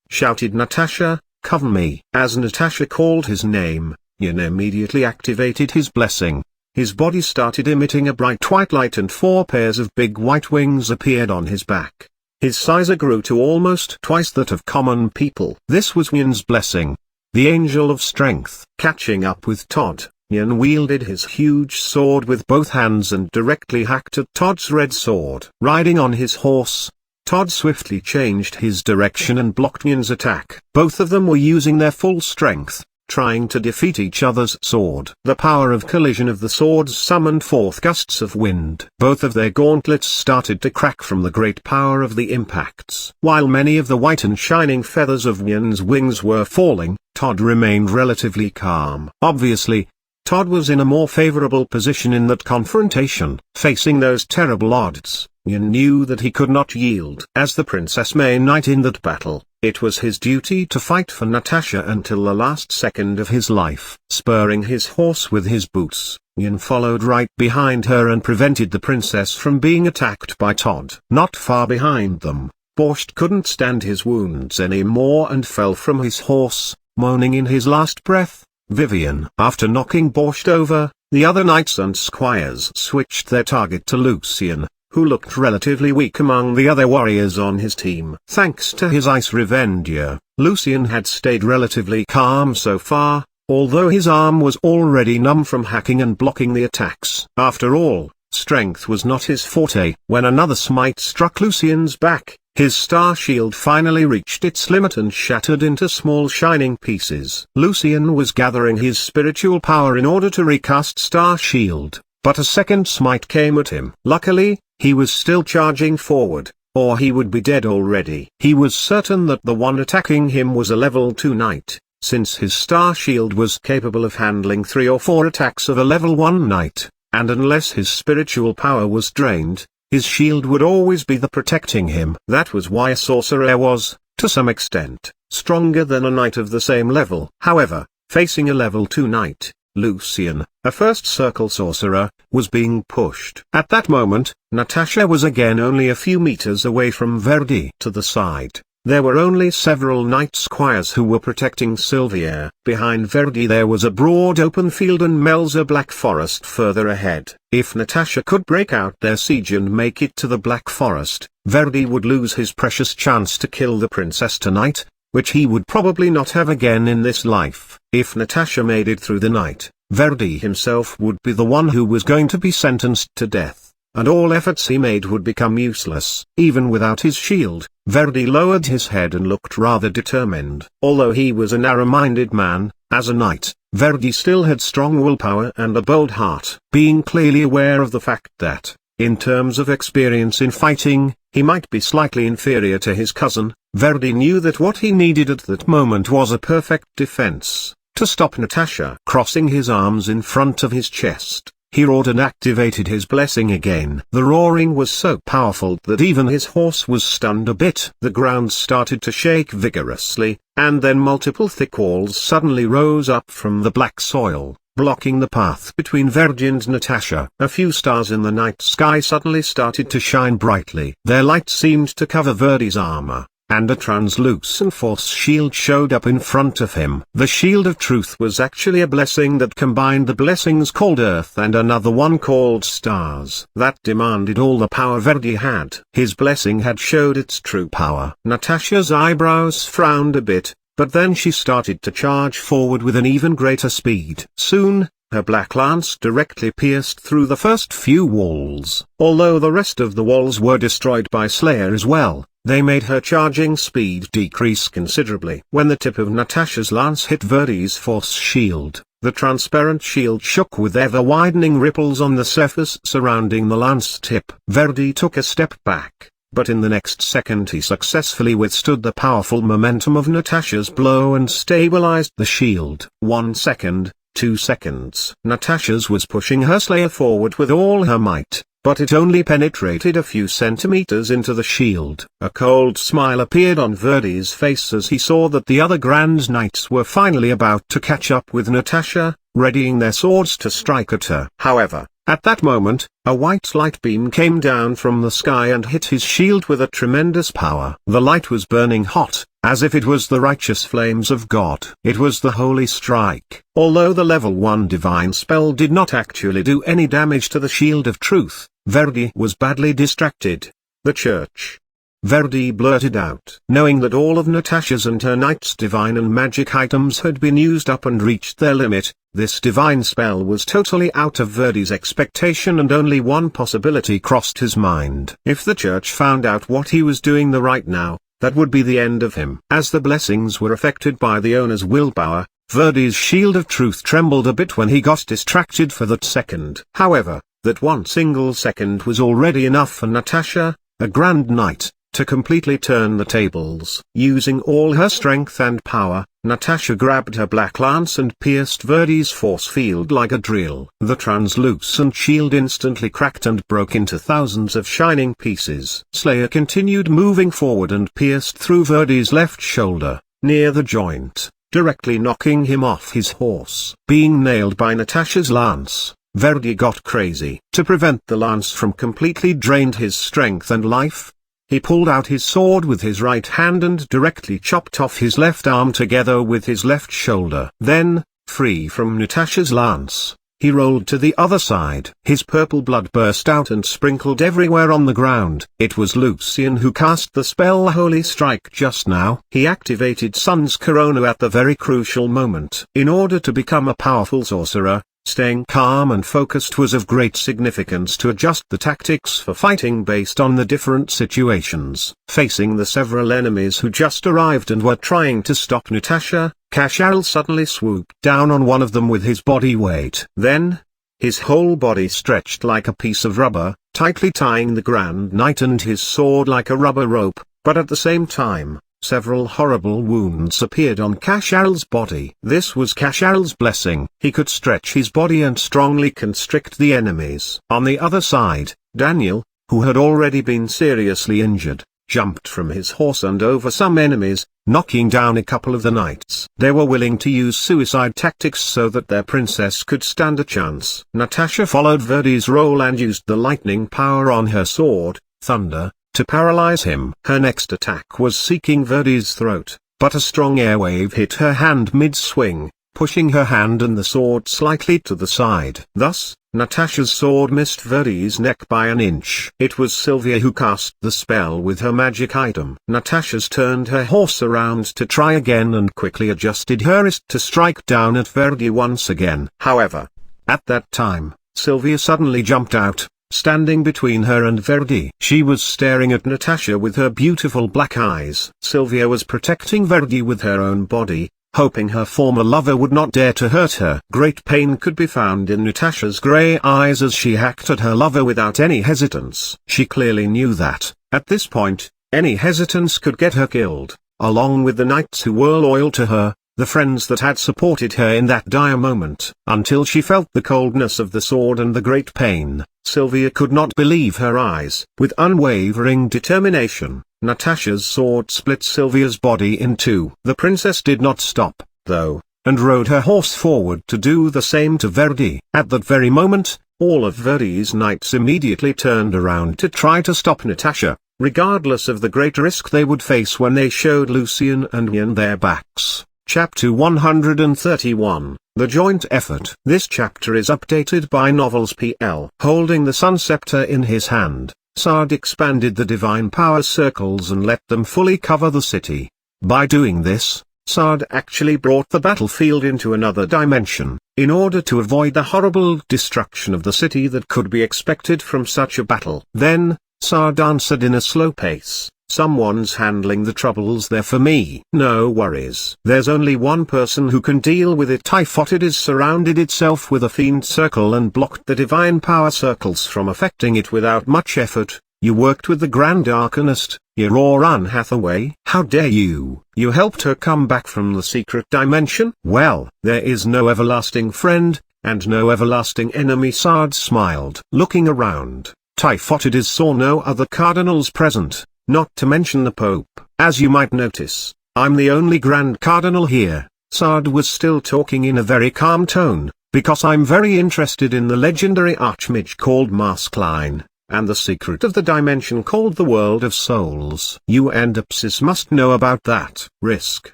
Speaker 1: shouted Natasha, "cover me." As Natasha called his name, Yin immediately activated his blessing. His body started emitting a bright white light and 4 pairs of big white wings appeared on his back. His size grew to almost twice that of common people. This was Yin's blessing, the Angel of Strength. Catching up with Todd, Yin wielded his huge sword with both hands and directly hacked at Todd's red sword. Riding on his horse, Todd swiftly changed his direction and blocked Yin's attack. Both of them were using their full strength, trying to defeat each other's sword. The power of collision of the swords summoned forth gusts of wind. Both of their gauntlets started to crack from the great power of the impacts. While many of the white and shining feathers of Yin's wings were falling, Todd remained relatively calm. Obviously, Todd was in a more favorable position in that confrontation. Facing those terrible odds, Yin knew that he could not yield. As the Princess main knight in that battle, it was his duty to fight for Natasha until the last second of his life. Spurring his horse with his boots, Yin followed right behind her and prevented the princess from being attacked by Todd. Not far behind them, Borscht couldn't stand his wounds anymore and fell from his horse, moaning in his last breath. Vivian. After knocking Borscht over, the other knights and squires switched their target to Lucian, who looked relatively weak among the other warriors on his team. Thanks to his ice revenger, Lucian had stayed relatively calm so far, although his arm was already numb from hacking and blocking the attacks. After all, Strength was not his forte. When another smite struck Lucian's back, his star shield finally reached its limit and shattered into small shining pieces. Lucian was gathering his spiritual power in order to recast star shield, but a second smite came at him. Luckily, he was still charging forward, or he would be dead already. He was certain that the one attacking him was a level 2 knight, since his star shield was capable of handling 3 or 4 attacks of a level 1 knight, and unless his spiritual power was drained, his shield would always be the protecting him. That was why a sorcerer was, to some extent, stronger than a knight of the same level. However, facing a level 2 knight, Lucian, a first circle sorcerer, was being pushed. At that moment, Natasha was again only a few meters away from Verdi. To the side, there were only several knight squires who were protecting Sylvia. Behind Verdi there was a broad open field and Melza Black Forest further ahead. If Natasha could break out their siege and make it to the Black Forest, Verdi would lose his precious chance to kill the princess tonight, which he would probably not have again in this life. If Natasha made it through the night, Verdi himself would be the one who was going to be sentenced to death, and all efforts he made would become useless. Even without his shield, Verdi lowered his head and looked rather determined. Although he was a narrow-minded man, as a knight, Verdi still had strong willpower and a bold heart. Being clearly aware of the fact that, in terms of experience in fighting, he might be slightly inferior to his cousin, Verdi knew that what he needed at that moment was a perfect defense. To stop Natasha crossing his arms in front of his chest, he roared and activated his blessing again. The roaring was so powerful that even his horse was stunned a bit. The ground started to shake vigorously, and then multiple thick walls suddenly rose up from the black soil, blocking the path between Verdi and Natasha. A few stars in the night sky suddenly started to shine brightly. Their light seemed to cover Verdi's armor, and a translucent force shield showed up in front of him. The shield of truth was actually a blessing that combined the blessings called earth and another one called stars. That demanded all the power Verdi had. His blessing had showed its true power. Natasha's eyebrows frowned a bit, but then she started to charge forward with an even greater speed. Soon, her black lance directly pierced through the first few walls. Although the rest of the walls were destroyed by Slayer as well, they made her charging speed decrease considerably. When the tip of Natasha's lance hit Verdi's force shield, the transparent shield shook with ever-widening ripples on the surface surrounding the lance tip. Verdi took a step back, but in the next second he successfully withstood the powerful momentum of Natasha's blow and stabilized the shield. 1 second, 2 seconds. Natasha's was pushing her Slayer forward with all her might, but it only penetrated a few centimeters into the shield. A cold smile appeared on Verdi's face as he saw that the other Grand Knights were finally about to catch up with Natasha, readying their swords to strike at her. However, at that moment, a white light beam came down from the sky and hit his shield with a tremendous power. The light was burning hot, as if it was the righteous flames of God. It was the Holy Strike. Although the level 1 divine spell did not actually do any damage to the shield of truth, Verdi was badly distracted. The church. Verdi blurted out. Knowing that all of Natasha's and her knight's divine and magic items had been used up and reached their limit, this divine spell was totally out of Verdi's expectation and only one possibility crossed his mind. If the church found out what he was doing right now, that would be the end of him. As the blessings were affected by the owner's willpower, Verdi's shield of truth trembled a bit when he got distracted for that second. However, that one single second was already enough for Natasha, a Grand Knight, to completely turn the tables. Using all her strength and power, Natasha grabbed her black lance and pierced Verdi's force field like a drill. The translucent shield instantly cracked and broke into thousands of shining pieces. Slayer continued moving forward and pierced through Verdi's left shoulder, near the joint, directly knocking him off his horse. Being nailed by Natasha's lance, Verdi got crazy. To prevent the lance from completely drained his strength and life, he pulled out his sword with his right hand and directly chopped off his left arm together with his left shoulder. Then, free from Natasha's lance, he rolled to the other side. His purple blood burst out and sprinkled everywhere on the ground. It was Lucian who cast the spell Holy Strike just now. He activated Sun's Corona at the very crucial moment. In order to become a powerful sorcerer, Staying calm and focused was of great significance to adjust the tactics for fighting based on the different situations. Facing the several enemies who just arrived and were trying to stop Natasha, Catastrophe suddenly swooped down on one of them with his body weight. Then, his whole body stretched like a piece of rubber, tightly tying the Grand Knight and his sword like a rubber rope, but at the same time, several horrible wounds appeared on Cash'Aral's body. This was Cash'Aral's blessing. He could stretch his body and strongly constrict the enemies. On the other side, Daniel, who had already been seriously injured, jumped from his horse and over some enemies, knocking down a couple of the knights. They were willing to use suicide tactics so that their princess could stand a chance. Natasha followed Verdi's role and used the lightning power on her sword, Thunder, to paralyze him. Her next attack was seeking Verdi's throat, but a strong airwave hit her hand mid-swing, pushing her hand and the sword slightly to the side. Thus, Natasha's sword missed Verdi's neck by an inch. It was Sylvia who cast the spell with her magic item. Natasha's turned her horse around to try again and quickly adjusted her wrist to strike down at Verdi once again. However, at that time, Sylvia suddenly jumped out, standing between her and Verdi. She was staring at Natasha with her beautiful black eyes. Sylvia was protecting Verdi with her own body, hoping her former lover would not dare to hurt her. Great pain could be found in Natasha's grey eyes as she hacked at her lover without any hesitance. She clearly knew that, at this point, any hesitance could get her killed, along with the knights who were loyal to her, the friends that had supported her in that dire moment. Until she felt the coldness of the sword and the great pain, Sylvia could not believe her eyes. With unwavering determination, Natasha's sword split Sylvia's body in two. The princess did not stop, though, and rode her horse forward to do the same to Verdi. At that very moment, all of Verdi's knights immediately turned around to try to stop Natasha, regardless of the great risk they would face when they showed Lucian and Ian their backs. Chapter 131, The Joint Effort. This chapter is updated by Novels PL. Holding the Sun Scepter in his hand, Sard expanded the divine power circles and let them fully cover the city. By doing this, Sard actually brought the battlefield into another dimension, in order to avoid the horrible destruction of the city that could be expected from such a battle. Then, Sard answered in a slow pace. Someone's handling the troubles there for me. No worries. There's only one person who can deal with it. Typhotides surrounded itself with a fiend circle and blocked the divine power circles from affecting it without much effort. You worked with the Grand Arcanist, Auroran Hathaway. How dare you? You helped her come back from the secret dimension? Well, there is no everlasting friend, and no everlasting enemy. Sard smiled. Looking around, Typhotides saw no other cardinals present. Not to mention the Pope. As you might notice, I'm the only Grand Cardinal here. Sard was still talking in a very calm tone, because I'm very interested in the legendary archmage called Maskline, and the secret of the dimension called the World of Souls. You and Apsis must know about that. Risk.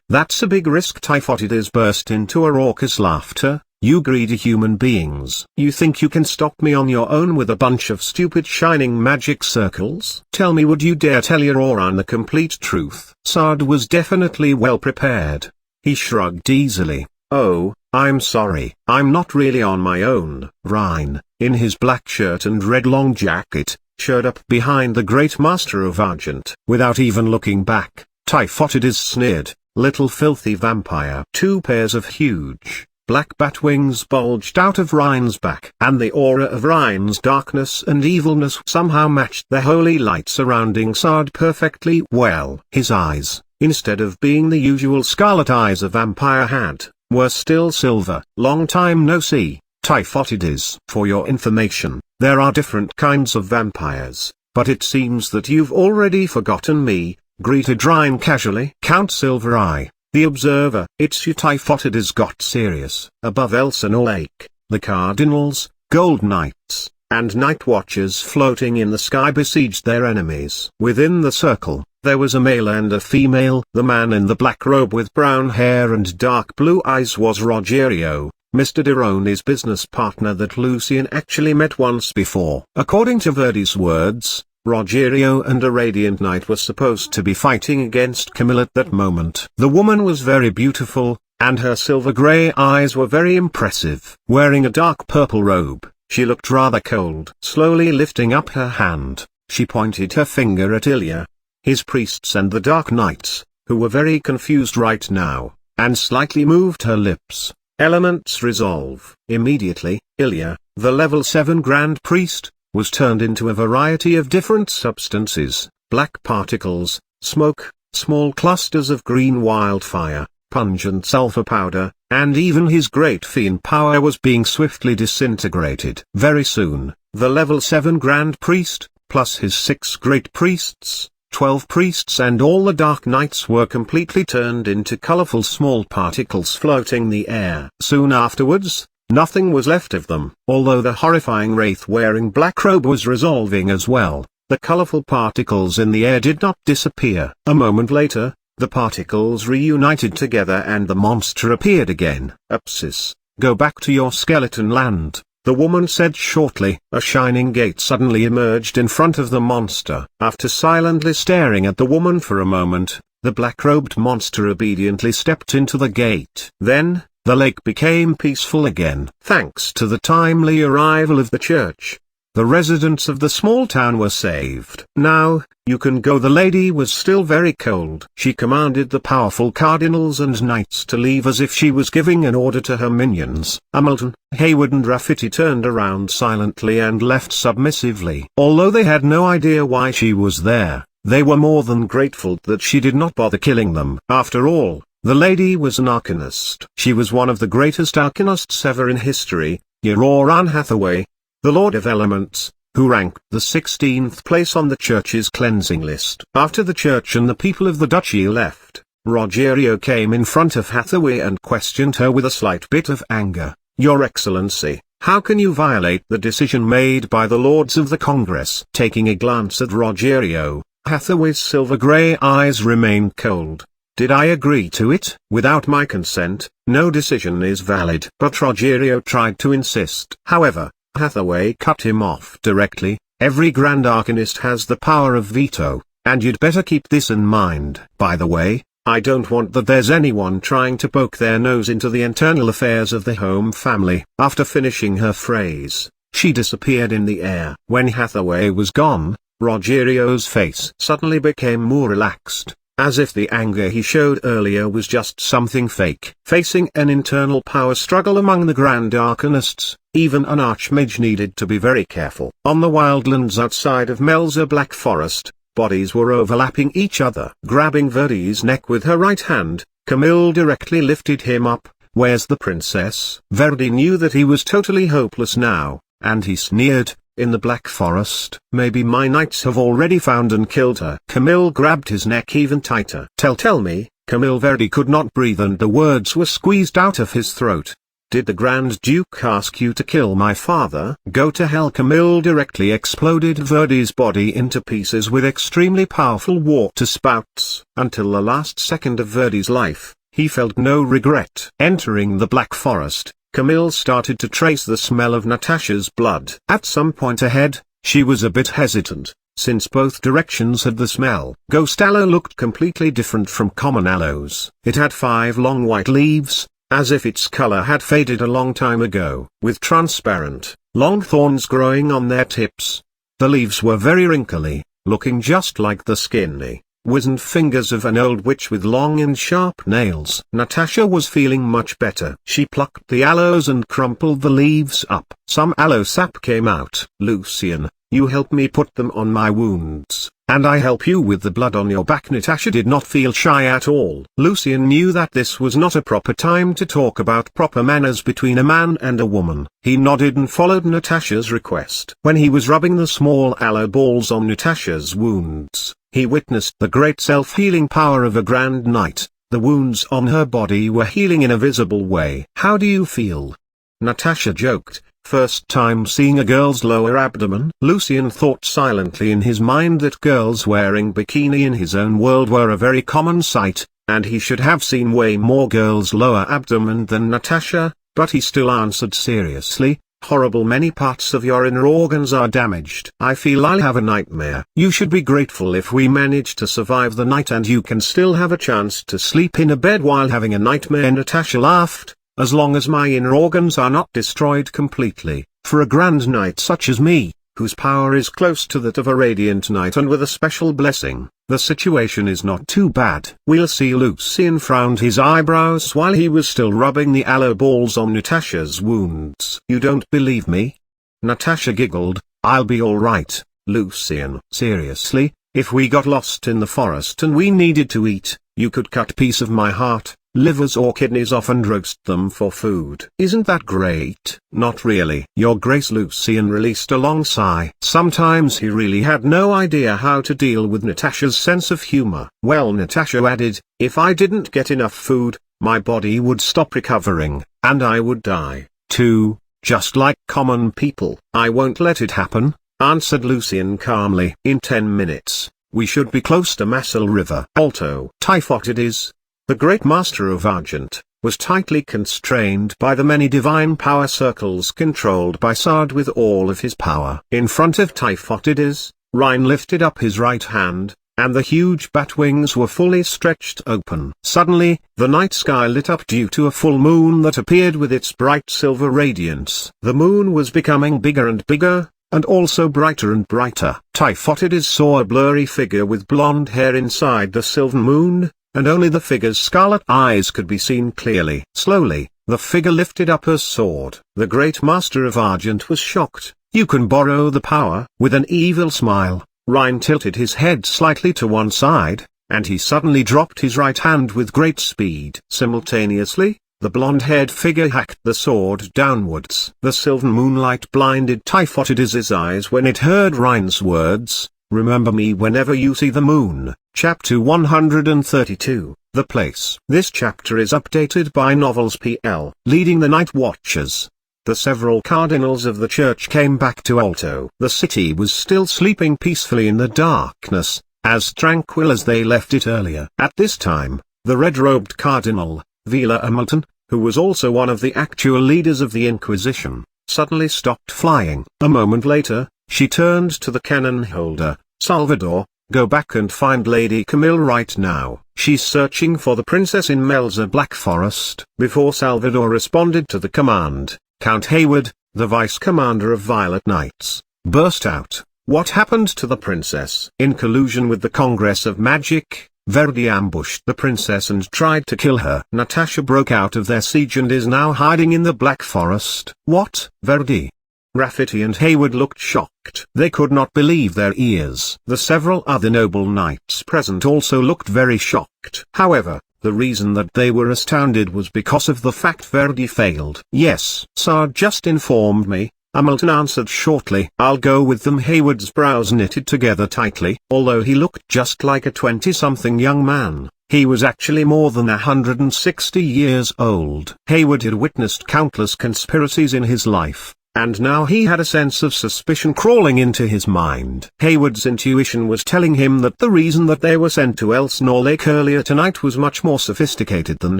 Speaker 1: That's a big risk. Typhotides burst into a raucous laughter. You greedy human beings. You think you can stop me on your own with a bunch of stupid shining magic circles? Tell me, would you dare tell Auroran the complete truth? Sard was definitely well prepared. He shrugged easily. Oh, I'm sorry. I'm not really on my own. Rhine, in his black shirt and red long jacket, showed up behind the great master of Argent. Without even looking back, Typhotides sneered, little filthy vampire. Two pairs of huge black bat wings bulged out of Rhine's back, and the aura of Rhine's darkness and evilness somehow matched the holy light surrounding Sard perfectly well. His eyes, instead of being the usual scarlet eyes a vampire had, were still silver. Long time no see, Typhotides. For your information, there are different kinds of vampires, but it seems that you've already forgotten me, greeted Rhine casually. Count Silvereye, the observer. It's you. Typhotides got serious. Above Elsinore Lake, the cardinals, gold knights, and night watchers floating in the sky besieged their enemies. Within the circle, there was a male and a female. The man in the black robe with brown hair and dark blue eyes was Rogerio, Mr. Derone's business partner that Lucian actually met once before. According to Verdi's words, Rogerio and a Radiant Knight were supposed to be fighting against Camille at that moment. The woman was very beautiful, and her silver-grey eyes were very impressive. Wearing a dark purple robe, she looked rather cold. Slowly lifting up her hand, she pointed her finger at Ilya, his priests and the Dark Knights, who were very confused right now, and slightly moved her lips. Elements resolve. Immediately, Ilya, the level 7 Grand Priest, was turned into a variety of different substances, black particles, smoke, small clusters of green wildfire, pungent sulfur powder, and even his great fiend power was being swiftly disintegrated. Very soon, the level 7 Grand Priest, plus his 6 Great Priests, 12 priests and all the Dark Knights were completely turned into colorful small particles floating the air. Soon afterwards, nothing was left of them. Although the horrifying wraith wearing black robe was resolving as well, the colorful particles in the air did not disappear. A moment later, the particles reunited together and the monster appeared again. "Upsis, go back to your skeleton land," the woman said shortly. A shining gate suddenly emerged in front of the monster. After silently staring at the woman for a moment, the black-robed monster obediently stepped into the gate. Then, the lake became peaceful again. Thanks to the timely arrival of the church, the residents of the small town were saved. "Now, you can go." The lady was still very cold. She commanded the powerful cardinals and knights to leave as if she was giving an order to her minions. Hamilton, Hayward and Rafferty turned around silently and left submissively. Although they had no idea why she was there, they were more than grateful that she did not bother killing them. After all, the lady was an arcanist. She was one of the greatest arcanists ever in history, Anne Hathaway, the Lord of Elements, who ranked the 16th place on the church's cleansing list. After the church and the people of the duchy left, Rogerio came in front of Hathaway and questioned her with a slight bit of anger. "Your Excellency, how can you violate the decision made by the Lords of the Congress?" Taking a glance at Rogerio, Hathaway's silver-grey eyes remained cold. "Did I agree to it? Without my consent, no decision is valid." But Rogerio tried to insist. However, Hathaway cut him off directly. "Every Grand Arcanist has the power of veto, and you'd better keep this in mind. By the way, I don't want that there's anyone trying to poke their nose into the internal affairs of the home family." After finishing her phrase, she disappeared in the air. When Hathaway was gone, Rogerio's face suddenly became more relaxed, as if the anger he showed earlier was just something fake. Facing an internal power struggle among the Grand Arcanists, even an archmage needed to be very careful. On the wildlands outside of Melza Black Forest, bodies were overlapping each other. Grabbing Verdi's neck with her right hand, Camille directly lifted him up. "Where's the princess?" Verdi knew that he was totally hopeless now, and he sneered, "In the Black Forest. Maybe my knights have already found and killed her." Camille grabbed his neck even tighter. Tell me." Camille Verdi could not breathe and the words were squeezed out of his throat. "Did the Grand Duke ask you to kill my father?" "Go to hell." Camille directly exploded Verdi's body into pieces with extremely powerful water spouts. Until the last second of Verdi's life, he felt no regret. Entering the Black Forest, Camille started to trace the smell of Natasha's blood. At some point ahead, she was a bit hesitant, since both directions had the smell. Ghost aloe looked completely different from common aloes. It had 5 long white leaves, as if its color had faded a long time ago. With transparent, long thorns growing on their tips. The leaves were very wrinkly, looking just like the skinny, wizened fingers of an old witch with long and sharp nails. Natasha was feeling much better. She plucked the aloes and crumpled the leaves up. Some aloe sap came out. "Lucian, you help me put them on my wounds, and I help you with the blood on your back." Natasha did not feel shy at all. Lucian knew that this was not a proper time to talk about proper manners between a man and a woman. He nodded and followed Natasha's request. When he was rubbing the small aloe balls on Natasha's wounds, he witnessed the great self-healing power of a Grand Knight. The wounds on her body were healing in a visible way. "How do you feel?" Natasha joked. "First time seeing a girl's lower abdomen?" Lucian thought silently in his mind that girls wearing bikini in his own world were a very common sight, and he should have seen way more girls' lower abdomen than Natasha, but he still answered seriously, Horrible, many parts of your inner organs are damaged. I feel I'll have a nightmare. You should be grateful if we manage to survive the night and you can still have a chance to sleep in a bed while having a nightmare." Natasha laughed. "As long as my inner organs are not destroyed completely, for a grand knight such as me, whose power is close to that of a radiant knight and with a special blessing, the situation is not too bad. We'll see." Lucian frowned his eyebrows while he was still rubbing the aloe balls on Natasha's wounds. "You don't believe me?" Natasha giggled. "I'll be all right, Lucian." "Seriously, if we got lost in the forest and we needed to eat, you could cut a piece of my heart, livers or kidneys off and roast them for food. Isn't that great?" "Not really, Your Grace." Lucian released a long sigh. Sometimes he really had no idea how to deal with Natasha's sense of humor. "Well," Natasha added, "if I didn't get enough food, my body would stop recovering, and I would die, too, just like common people." "I won't let it happen," answered Lucian calmly. "In 10 minutes, we should be close to Masal River." Alto Typhotides, the great master of Argent, was tightly constrained by the many divine power circles controlled by Sard with all of his power. In front of Typhotides, Rhine lifted up his right hand, and the huge bat wings were fully stretched open. Suddenly, the night sky lit up due to a full moon that appeared with its bright silver radiance. The moon was becoming bigger and bigger, and also brighter and brighter. Typhotides saw a blurry figure with blonde hair inside the silver moon, and only the figure's scarlet eyes could be seen clearly. Slowly, the figure lifted up her sword. The great master of Argent was shocked. "You can borrow the power?" With an evil smile, Rhine tilted his head slightly to one side, and he suddenly dropped his right hand with great speed. Simultaneously, the blonde-haired figure hacked the sword downwards. The silver moonlight blinded Typhotides' eyes when it heard Rhine's words, "Remember me whenever you see the moon." Chapter 132, The Place. This chapter is updated by Novels PL. Leading the night watches, the several cardinals of the church came back to Alto. The city was still sleeping peacefully in the darkness, as tranquil as they left it earlier. At this time, the red-robed cardinal, Vila Hamilton, who was also one of the actual leaders of the Inquisition, suddenly stopped flying. A moment later, she turned to the cannon holder. "Salvador, go back and find Lady Camille right now. She's searching for the princess in Melza Black Forest." Before Salvador responded to the command, Count Hayward, the vice-commander of Violet Knights, burst out. "What happened to the princess?" "In collusion with the Congress of Magic, Verdi ambushed the princess and tried to kill her. Natasha broke out of their siege and is now hiding in the Black Forest." "What? Verdi?" Rafferty and Hayward looked shocked. They could not believe their ears. The several other noble knights present also looked very shocked. However, the reason that they were astounded was because of the fact Verdi failed. "Yes, Sard just informed me," Hamilton answered shortly. "I'll go with them." Hayward's brows knitted together tightly. Although he looked just like a 20-something young man, he was actually more than 160 years old. Hayward had witnessed countless conspiracies in his life, and now he had a sense of suspicion crawling into his mind. Hayward's intuition was telling him that the reason that they were sent to Elsinore Lake earlier tonight was much more sophisticated than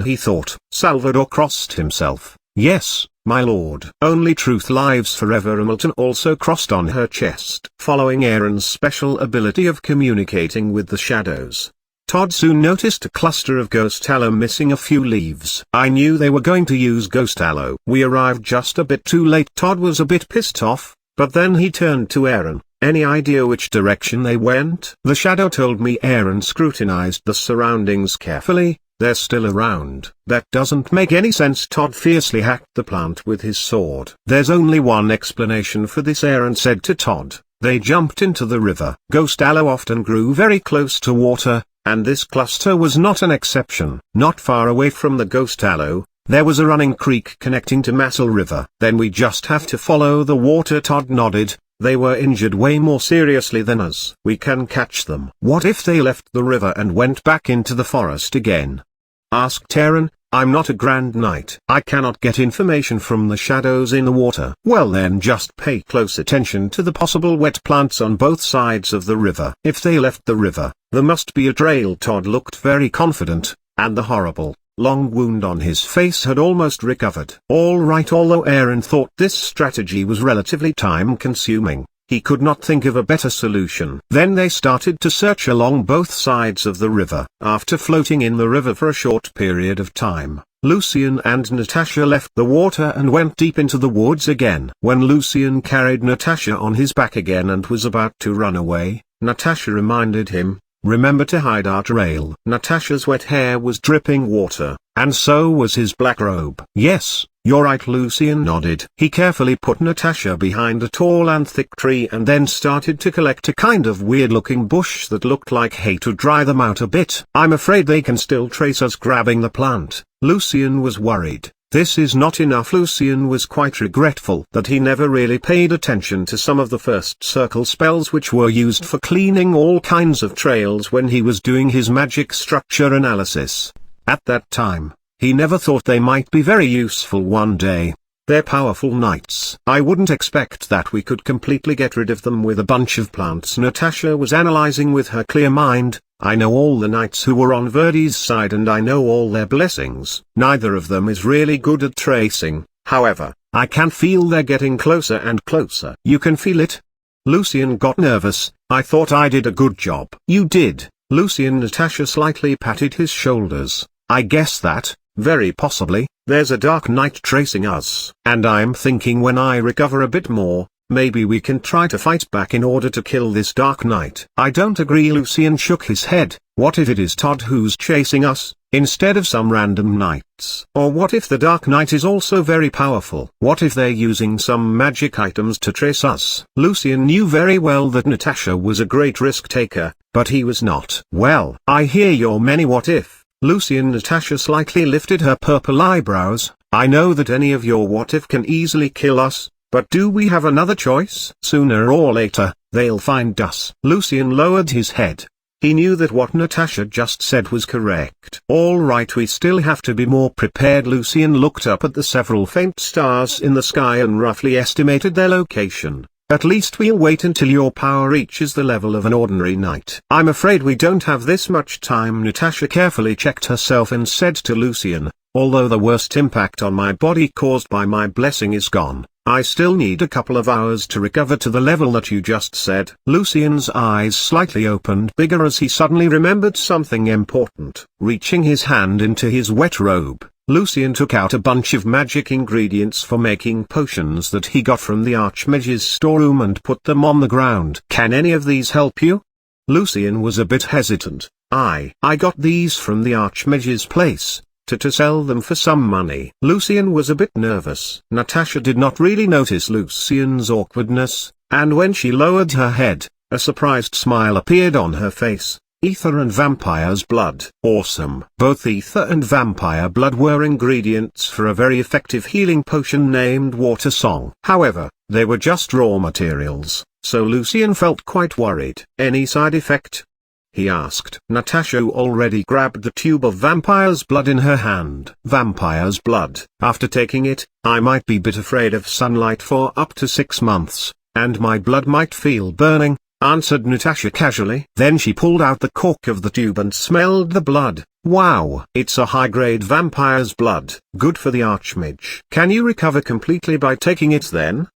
Speaker 1: he thought. Salvador crossed himself. "Yes, my lord." "Only truth lives forever." Hamilton also crossed on her chest. Following Aaron's special ability of communicating with the shadows, Todd soon noticed a cluster of ghost aloe missing a few leaves. "I knew they were going to use ghost aloe. We arrived just a bit too late." Todd was a bit pissed off, but then he turned to Aaron. "Any idea which direction they went?" "The shadow told me." Aaron scrutinized the surroundings carefully. "They're still around." "That doesn't make any sense." Todd fiercely hacked the plant with his sword. "There's only one explanation for this," Aaron said to Todd. "They jumped into the river." Ghost aloe often grew very close to water, and this cluster was not an exception. Not far away from the ghost aloe, there was a running creek connecting to Masal River. "Then we just have to follow the water." Todd nodded. "They were injured way more seriously than us. We can catch them." "What if they left the river and went back into the forest again?" asked Aaron. "I'm not a Grand Knight. I cannot get information from the shadows in the water." "Well then just pay close attention to the possible wet plants on both sides of the river. If they left the river, there must be a trail." Todd looked very confident, and the horrible, long wound on his face had almost recovered. Alright, although Aaron thought this strategy was relatively time-consuming, he could not think of a better solution. Then they started to search along both sides of the river. After floating in the river for a short period of time, Lucian and Natasha left the water and went deep into the woods again. When Lucian carried Natasha on his back again and was about to run away, Natasha reminded him, "Remember to hide our trail." Natasha's wet hair was dripping water, and so was his black robe. "Yes, you're right," Lucian nodded. He carefully put Natasha behind a tall and thick tree and then started to collect a kind of weird-looking bush that looked like hay to dry them out a bit. "I'm afraid they can still trace us grabbing the plant." Lucian was worried. This is not enough. Lucian was quite regretful that he never really paid attention to some of the first circle spells which were used for cleaning all kinds of trails when he was doing his magic structure analysis. At that time, he never thought they might be very useful one day. They're powerful knights. "I wouldn't expect that we could completely get rid of them with a bunch of plants." Natasha was analyzing with her clear mind. "I know all the knights who were on Verdi's side and I know all their blessings. Neither of them is really good at tracing. However, I can feel they're getting closer and closer." "You can feel it?" Lucian got nervous. "I thought I did a good job." "You did." Lucian. Natasha slightly patted his shoulders. "I guess that, very possibly, there's a dark knight tracing us. And I'm thinking when I recover a bit more, maybe we can try to fight back in order to kill this dark knight." "I don't agree." Lucian shook his head. "What if it is Todd who's chasing us, instead of some random knights? Or what if the dark knight is also very powerful? What if they're using some magic items to trace us?" Lucian knew very well that Natasha was a great risk taker, but he was not. "Well, I hear your many what if." Lucian. Natasha slightly lifted her purple eyebrows. "I know that any of your what if can easily kill us, but do we have another choice? Sooner or later, they'll find us." Lucian lowered his head. He knew that what Natasha just said was correct. "All right, we still have to be more prepared." Lucian looked up at the several faint stars in the sky and roughly estimated their location. "At least we'll wait until your power reaches the level of an ordinary knight." "I'm afraid we don't have this much time." Natasha carefully checked herself and said to Lucian, "Although the worst impact on my body caused by my blessing is gone, I still need a couple of hours to recover to the level that you just said." Lucian's eyes slightly opened bigger as he suddenly remembered something important. Reaching his hand into his wet robe, Lucian took out a bunch of magic ingredients for making potions that he got from the Archmage's storeroom and put them on the ground. "Can any of these help you?" Lucian was a bit hesitant. I got these from the Archmage's place, to sell them for some money." Lucian was a bit nervous. Natasha did not really notice Lucian's awkwardness, and when she lowered her head, a surprised smile appeared on her face. "Ether and vampire's blood." "Awesome." Both ether and vampire blood were ingredients for a very effective healing potion named Water Song. However, they were just raw materials, so Lucian felt quite worried. "Any side effect?" he asked. Natasha already grabbed the tube of vampire's blood in her hand. "Vampire's blood. After taking it, I might be a bit afraid of sunlight for up to 6 months, and my blood might feel burning," answered Natasha casually. Then she pulled out the cork of the tube and smelled the blood. "Wow, it's a high-grade vampire's blood. Good for the Archmage." "Can you recover completely by taking it then?"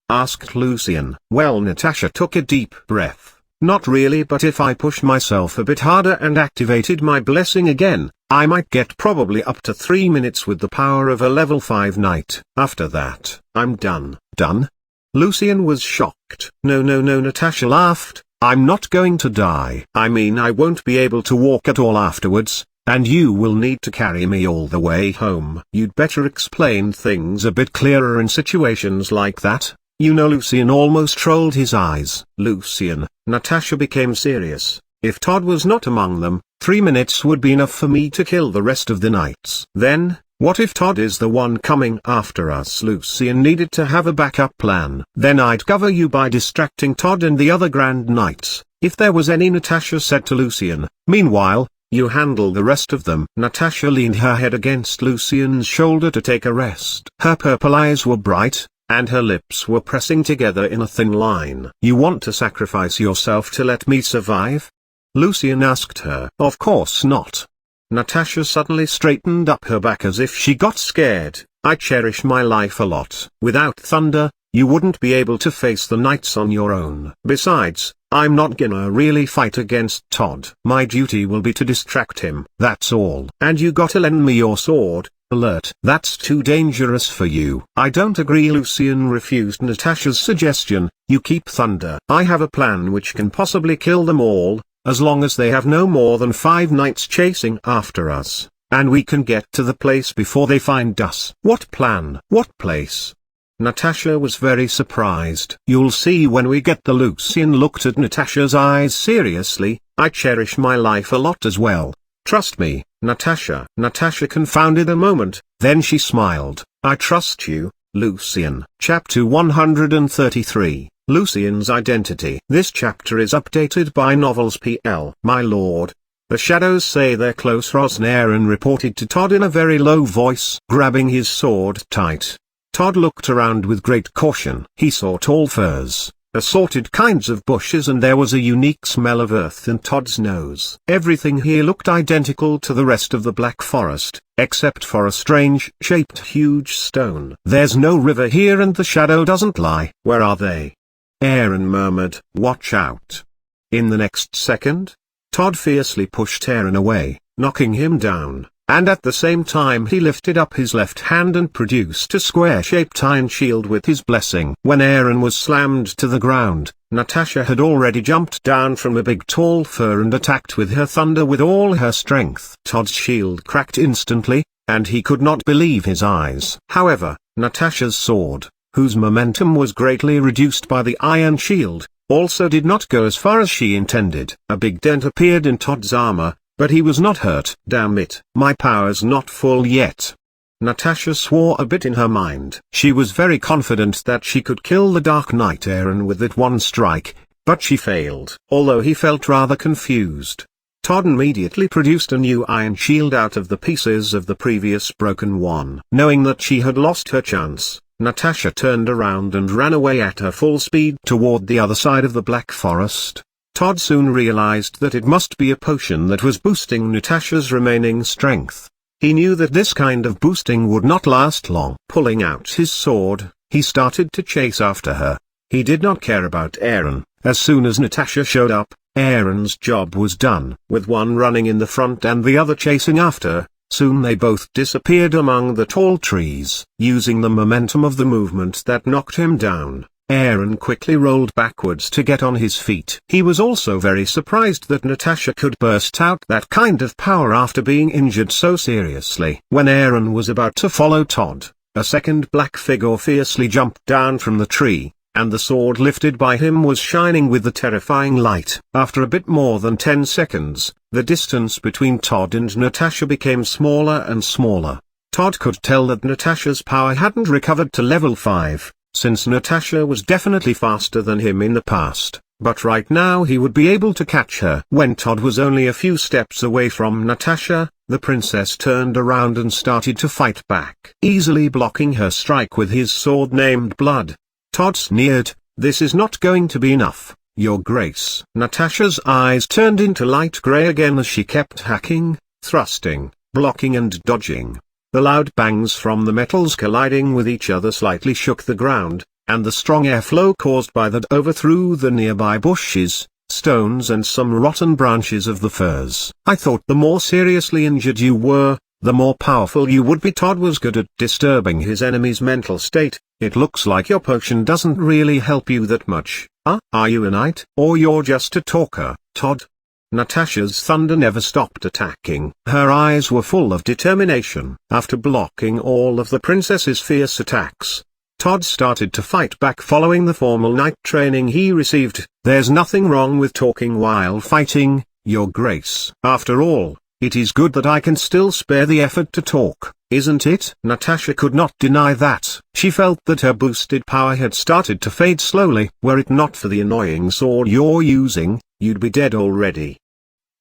Speaker 1: asked Lucian. Well, Natasha took a deep breath. "Not really, but if I push myself a bit harder and activated my blessing again, I might get probably up to 3 minutes with the power of a level 5 knight. After that, I'm done." "Done?" Lucian was shocked. No, Natasha laughed. "I'm not going to die. I mean, I won't be able to walk at all afterwards, and you will need to carry me all the way home." "You'd better explain things a bit clearer in situations like that. You know." Lucian almost rolled his eyes. "Lucian," Natasha became serious, "if Todd was not among them, 3 minutes would be enough for me to kill the rest of the knights." "Then, what if Todd is the one coming after us?" Lucian needed to have a backup plan. "Then I'd cover you by distracting Todd and the other Grand Knights, if there was any," Natasha said to Lucian. "Meanwhile, you handle the rest of them." Natasha leaned her head against Lucian's shoulder to take a rest. Her purple eyes were bright, and her lips were pressing together in a thin line. "You want to sacrifice yourself to let me survive?" Lucian asked her. "Of course not." Natasha suddenly straightened up her back as if she got scared. I cherish my life a lot. Without thunder, you wouldn't be able to face the knights on your own. Besides, I'm not gonna really fight against Todd. My duty will be to distract him. That's all. And you gotta lend me your sword. Alert. That's too dangerous for you. I don't agree. Lucian refused Natasha's suggestion. You keep thunder. I have a plan which can possibly kill them all, as long as they have no more than 5 knights chasing after us, and we can get to the place before they find us. What plan? What place? Natasha was very surprised. You'll see when we get the Lucian looked at Natasha's eyes seriously. I cherish my life a lot as well. Trust me, Natasha. Natasha confounded a moment, then she smiled. I trust you, Lucian. Chapter 133, Lucian's Identity. This chapter is updated by Novels PL. My lord. The shadows say they're close. Aaron reported to Todd in a very low voice, grabbing his sword tight. Todd looked around with great caution. He saw tall firs, assorted kinds of bushes, and there was a unique smell of earth in Todd's nose. Everything here looked identical to the rest of the Black Forest, except for a strange-shaped huge stone. There's no river here and the shadow doesn't lie. Where are they? Aaron murmured. Watch out. In the next second, Todd fiercely pushed Aaron away, knocking him down. And at the same time he lifted up his left hand and produced a square-shaped iron shield with his blessing. When Aaron was slammed to the ground, Natasha had already jumped down from a big tall fir and attacked with her thunder with all her strength. Todd's shield cracked instantly, and he could not believe his eyes. However, Natasha's sword, whose momentum was greatly reduced by the iron shield, also did not go as far as she intended. A big dent appeared in Todd's armor, but he was not hurt. Damn it, my power's not full yet. Natasha swore a bit in her mind. She was very confident that she could kill the Dark Knight Aaron with that one strike, but she failed. Although he felt rather confused, Todd immediately produced a new iron shield out of the pieces of the previous broken one. Knowing that she had lost her chance, Natasha turned around and ran away at her full speed toward the other side of the Black Forest. Todd soon realized that it must be a potion that was boosting Natasha's remaining strength. He knew that this kind of boosting would not last long. Pulling out his sword, he started to chase after her. He did not care about Aaron. As soon as Natasha showed up, Aaron's job was done. With one running in the front and the other chasing after, soon they both disappeared among the tall trees. Using the momentum of the movement that knocked him down, Aaron quickly rolled backwards to get on his feet. He was also very surprised that Natasha could burst out that kind of power after being injured so seriously. When Aaron was about to follow Todd, a second black figure fiercely jumped down from the tree, and the sword lifted by him was shining with the terrifying light. After a bit more than 10 seconds, the distance between Todd and Natasha became smaller and smaller. Todd could tell that Natasha's power hadn't recovered to level 5. Since Natasha was definitely faster than him in the past, but right now he would be able to catch her. When Todd was only a few steps away from Natasha, the princess turned around and started to fight back, easily blocking her strike with his sword named Blood. Todd sneered, "This is not going to be enough, Your Grace." Natasha's eyes turned into light gray again as she kept hacking, thrusting, blocking and dodging. The loud bangs from the metals colliding with each other slightly shook the ground, and the strong airflow caused by that overthrew the nearby bushes, stones and some rotten branches of the firs. "I thought the more seriously injured you were, the more powerful you would be." Todd was good at disturbing his enemy's mental state. "It looks like your potion doesn't really help you that much. Are you a knight, or you're just a talker, Todd?" Natasha's thunder never stopped attacking. Her eyes were full of determination. After blocking all of the princess's fierce attacks, Todd started to fight back following the formal knight training he received. "There's nothing wrong with talking while fighting, Your Grace. After all, it is good that I can still spare the effort to talk, isn't it?" Natasha could not deny that. She felt that her boosted power had started to fade slowly. "Were it not for the annoying sword you're using, you'd be dead already."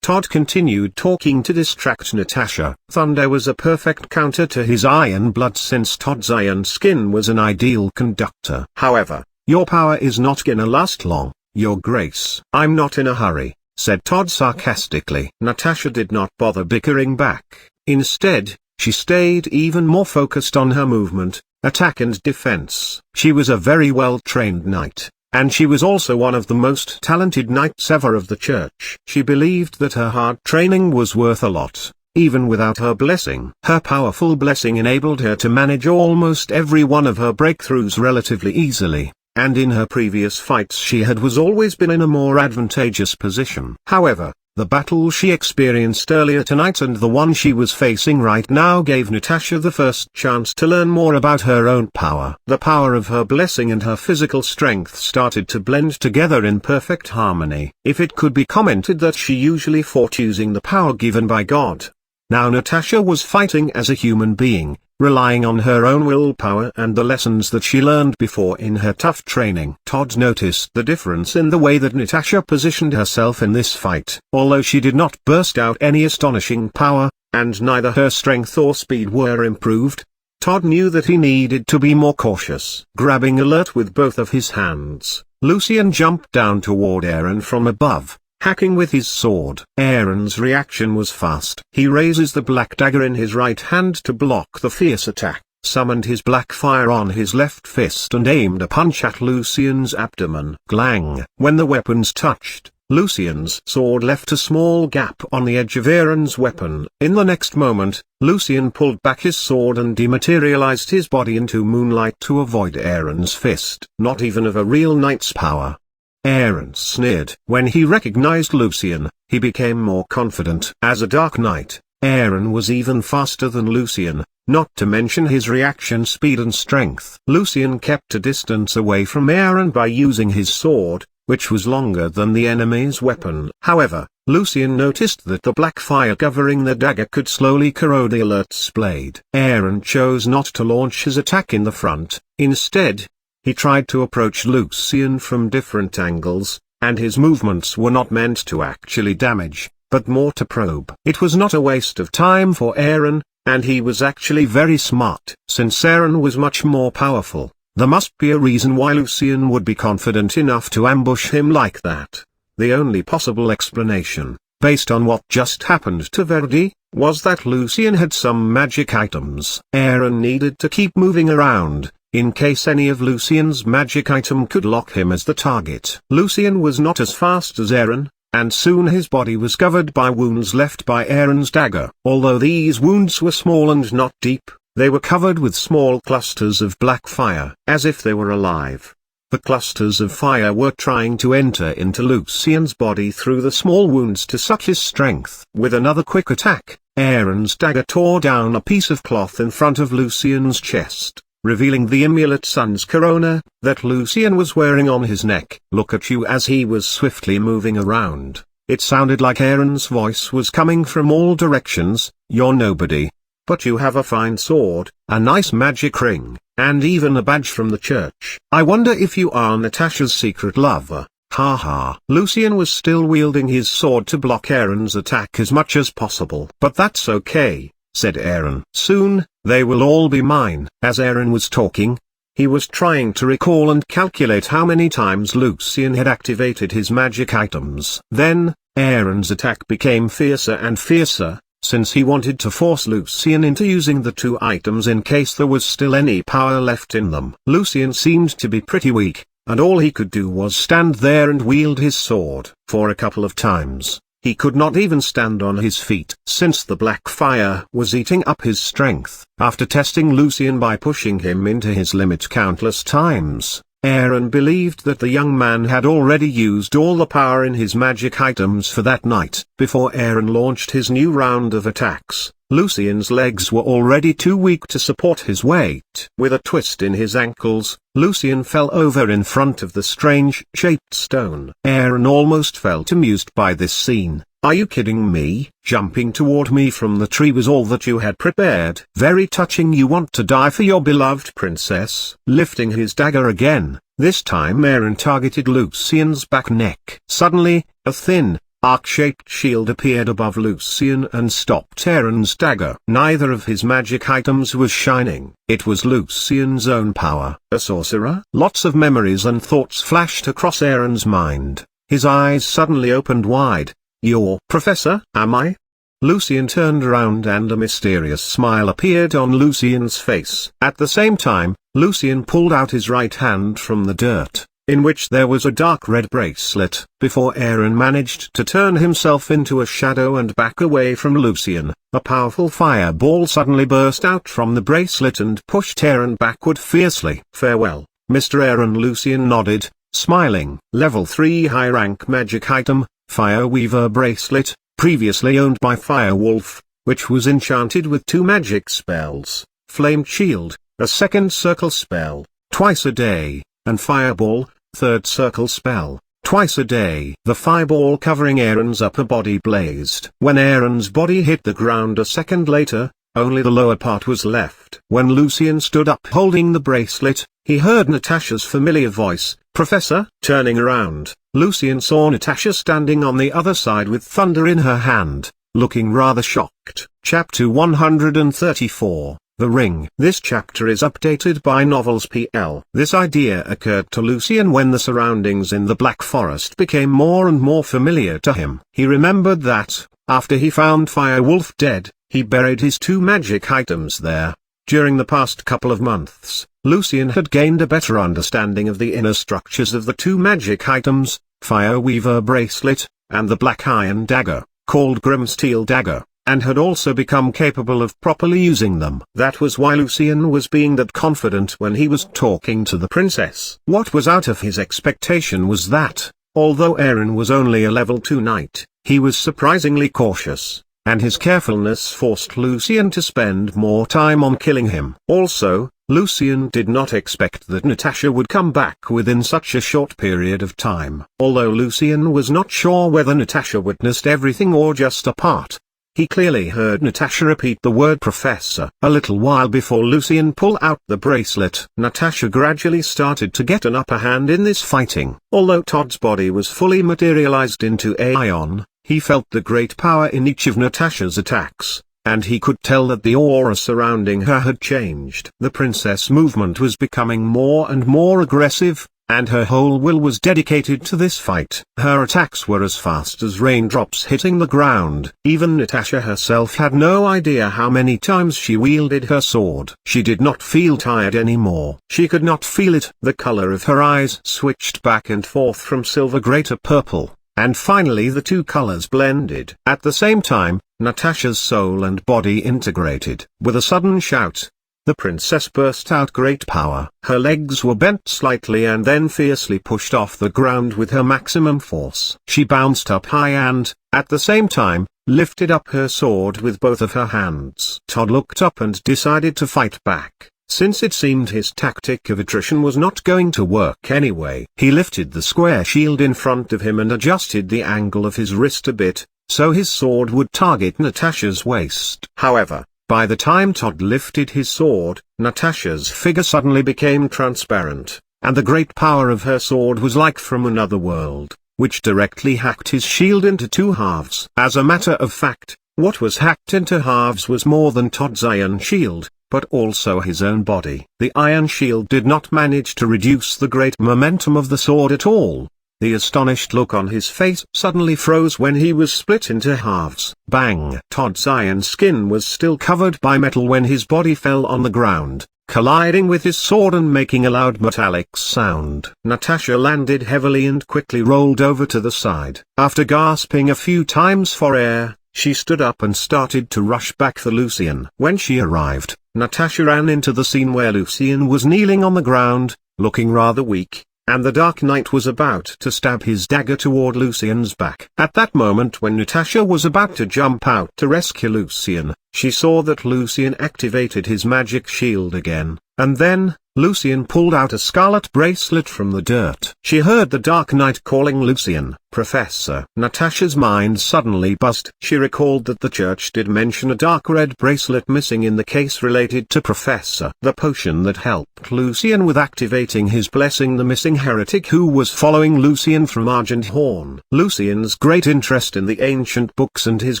Speaker 1: Todd continued talking to distract Natasha. Thunder was a perfect counter to his iron blood since Todd's iron skin was an ideal conductor. "However, your power is not gonna last long, Your Grace. I'm not in a hurry, said Todd sarcastically. Natasha did not bother bickering back. Instead, she stayed even more focused on her movement, attack and defense. She was a very well-trained knight, and she was also one of the most talented knights ever of the church. She believed that her hard training was worth a lot, even without her blessing. Her powerful blessing enabled her to manage almost every one of her breakthroughs relatively easily, and in her previous fights she had always been in a more advantageous position. However, the battle she experienced earlier tonight and the one she was facing right now gave Natasha the first chance to learn more about her own power. The power of her blessing and her physical strength started to blend together in perfect harmony. If it could be commented that she usually fought using the power given by God, now Natasha was fighting as a human being, relying on her own willpower and the lessons that she learned before in her tough training. Todd noticed the difference in the way that Natasha positioned herself in this fight. Although she did not burst out any astonishing power, and neither her strength or speed were improved, Todd knew that he needed to be more cautious. Grabbing alert with both of his hands, Lucian jumped down toward Aaron from above, hacking with his sword. Aaron's reaction was fast. He raises the black dagger in his right hand to block the fierce attack, summoned his black fire on his left fist and aimed a punch at Lucian's abdomen. Glang! When the weapons touched, Lucian's sword left a small gap on the edge of Aaron's weapon. In the next moment, Lucian pulled back his sword and dematerialized his body into Moonlight to avoid Aaron's fist. Not even of a real knight's power. Aaron sneered. When he recognized Lucian, he became more confident. As a Dark Knight, Aaron was even faster than Lucian, not to mention his reaction speed and strength. Lucian kept a distance away from Aaron by using his sword, which was longer than the enemy's weapon. However, Lucian noticed that the black fire covering the dagger could slowly corrode the alert's blade. Aaron chose not to launch his attack in the front. Instead, he tried to approach Lucian from different angles, and his movements were not meant to actually damage, but more to probe. It was not a waste of time for Aaron, and he was actually very smart. Since Aaron was much more powerful, there must be a reason why Lucian would be confident enough to ambush him like that. The only possible explanation, based on what just happened to Verdi, was that Lucian had some magic items. Aaron needed to keep moving around, in case any of Lucian's magic item could lock him as the target. Lucian was not as fast as Aaron, and soon his body was covered by wounds left by Aaron's dagger. Although these wounds were small and not deep, they were covered with small clusters of black fire. As if they were alive, the clusters of fire were trying to enter into Lucian's body through the small wounds to suck his strength. With another quick attack, Aaron's dagger tore down a piece of cloth in front of Lucian's chest, revealing the amulet sun's corona that Lucian was wearing on his neck. Look at you. As he was swiftly moving around, it sounded like Aaron's voice was coming from all directions. You're nobody, but you have a fine sword, a nice magic ring, and even a badge from the church. I wonder if you are Natasha's secret lover. Ha ha. Lucian was still wielding his sword to block Aaron's attack as much as possible. But that's okay, said Aaron. Soon, they will all be mine. As Aaron was talking, he was trying to recall and calculate how many times Lucian had activated his magic items. Then, Aaron's attack became fiercer and fiercer, since he wanted to force Lucian into using the two items in case there was still any power left in them. Lucian seemed to be pretty weak, and all he could do was stand there and wield his sword. For a couple of times, he could not even stand on his feet, since the black fire was eating up his strength. After testing Lucian by pushing him into his limit countless times, Aaron believed that the young man had already used all the power in his magic items for that night. Before Aaron launched his new round of attacks, Lucian's legs were already too weak to support his weight. With a twist in his ankles, Lucian fell over in front of the strange-shaped stone. Aaron almost felt amused by this scene. Are you kidding me? Jumping toward me from the tree was all that you had prepared. Very touching. You want to die for your beloved princess. Lifting his dagger again, this time Aaron targeted Lucian's back neck. Suddenly, a thin, arc-shaped shield appeared above Lucian and stopped Aaron's dagger. Neither of his magic items was shining. It was Lucian's own power. A sorcerer? Lots of memories and thoughts flashed across Aaron's mind. His eyes suddenly opened wide. "You're Professor, am I?" Lucian turned around and a mysterious smile appeared on Lucian's face. At the same time, Lucian pulled out his right hand from the dirt, in which there was a dark red bracelet. Before Aaron managed to turn himself into a shadow and back away from Lucian, a powerful fireball suddenly burst out from the bracelet and pushed Aaron backward fiercely. "Farewell, Mr. Aaron." Lucian nodded, smiling. Level 3 high-rank magic item, Fireweaver bracelet, previously owned by Firewolf, which was enchanted with 2 magic spells, Flamed Shield, a second circle spell, twice a day, and Fireball, third circle spell, twice a day. The fireball covering Aaron's upper body blazed. When Aaron's body hit the ground a second later, only the lower part was left. When Lucian stood up holding the bracelet, he heard Natasha's familiar voice, "Professor?" Turning around, Lucian saw Natasha standing on the other side with thunder in her hand, looking rather shocked. Chapter 134, The Ring. This chapter is updated by Novels PL. This idea occurred to Lucian when the surroundings in the Black Forest became more and more familiar to him. He remembered that, after he found Firewolf dead, he buried his 2 magic items there. During the past couple of months, Lucian had gained a better understanding of the inner structures of the 2 magic items, Fireweaver bracelet, and the black iron dagger, called Grimsteel dagger, and had also become capable of properly using them. That was why Lucian was being that confident when he was talking to the princess. What was out of his expectation was that, although Aaron was only a level 2 knight, he was surprisingly cautious, and his carefulness forced Lucian to spend more time on killing him. Also, Lucian did not expect that Natasha would come back within such a short period of time. Although Lucian was not sure whether Natasha witnessed everything or just a part, he clearly heard Natasha repeat the word "Professor." A little while before Lucian pulled out the bracelet, Natasha gradually started to get an upper hand in this fighting. Although Todd's body was fully materialized into a ion, he felt the great power in each of Natasha's attacks, and he could tell that the aura surrounding her had changed. The princess' movement was becoming more and more aggressive, and her whole will was dedicated to this fight. Her attacks were as fast as raindrops hitting the ground. Even Natasha herself had no idea how many times she wielded her sword. She did not feel tired anymore. She could not feel it. The color of her eyes switched back and forth from silver gray to purple, and finally the 2 colors blended. At the same time, Natasha's soul and body integrated. With a sudden shout, the princess burst out great power. Her legs were bent slightly and then fiercely pushed off the ground with her maximum force. She bounced up high and, at the same time, lifted up her sword with both of her hands. Todd looked up and decided to fight back, since it seemed his tactic of attrition was not going to work anyway. He lifted the square shield in front of him and adjusted the angle of his wrist a bit, so his sword would target Natasha's waist. However, by the time Todd lifted his sword, Natasha's figure suddenly became transparent, and the great power of her sword was like from another world, which directly hacked his shield into 2 halves. As a matter of fact, what was hacked into halves was more than Todd's iron shield, but also his own body. The iron shield did not manage to reduce the great momentum of the sword at all. The astonished look on his face suddenly froze when he was split into halves. Bang! Todd's iron skin was still covered by metal when his body fell on the ground, colliding with his sword and making a loud metallic sound. Natasha landed heavily and quickly rolled over to the side. After gasping a few times for air, she stood up and started to rush back for Lucian. When she arrived, Natasha ran into the scene where Lucian was kneeling on the ground, looking rather weak, and the Dark Knight was about to stab his dagger toward Lucian's back. At that moment when Natasha was about to jump out to rescue Lucian, she saw that Lucian activated his magic shield again, and then, Lucian pulled out a scarlet bracelet from the dirt. She heard the Dark Knight calling Lucian, "Professor." Natasha's mind suddenly buzzed. She recalled that the church did mention a dark red bracelet missing in the case related to Professor. The potion that helped Lucian with activating his blessing, the missing heretic who was following Lucian from Argent Horn. Lucian's great interest in the ancient books and his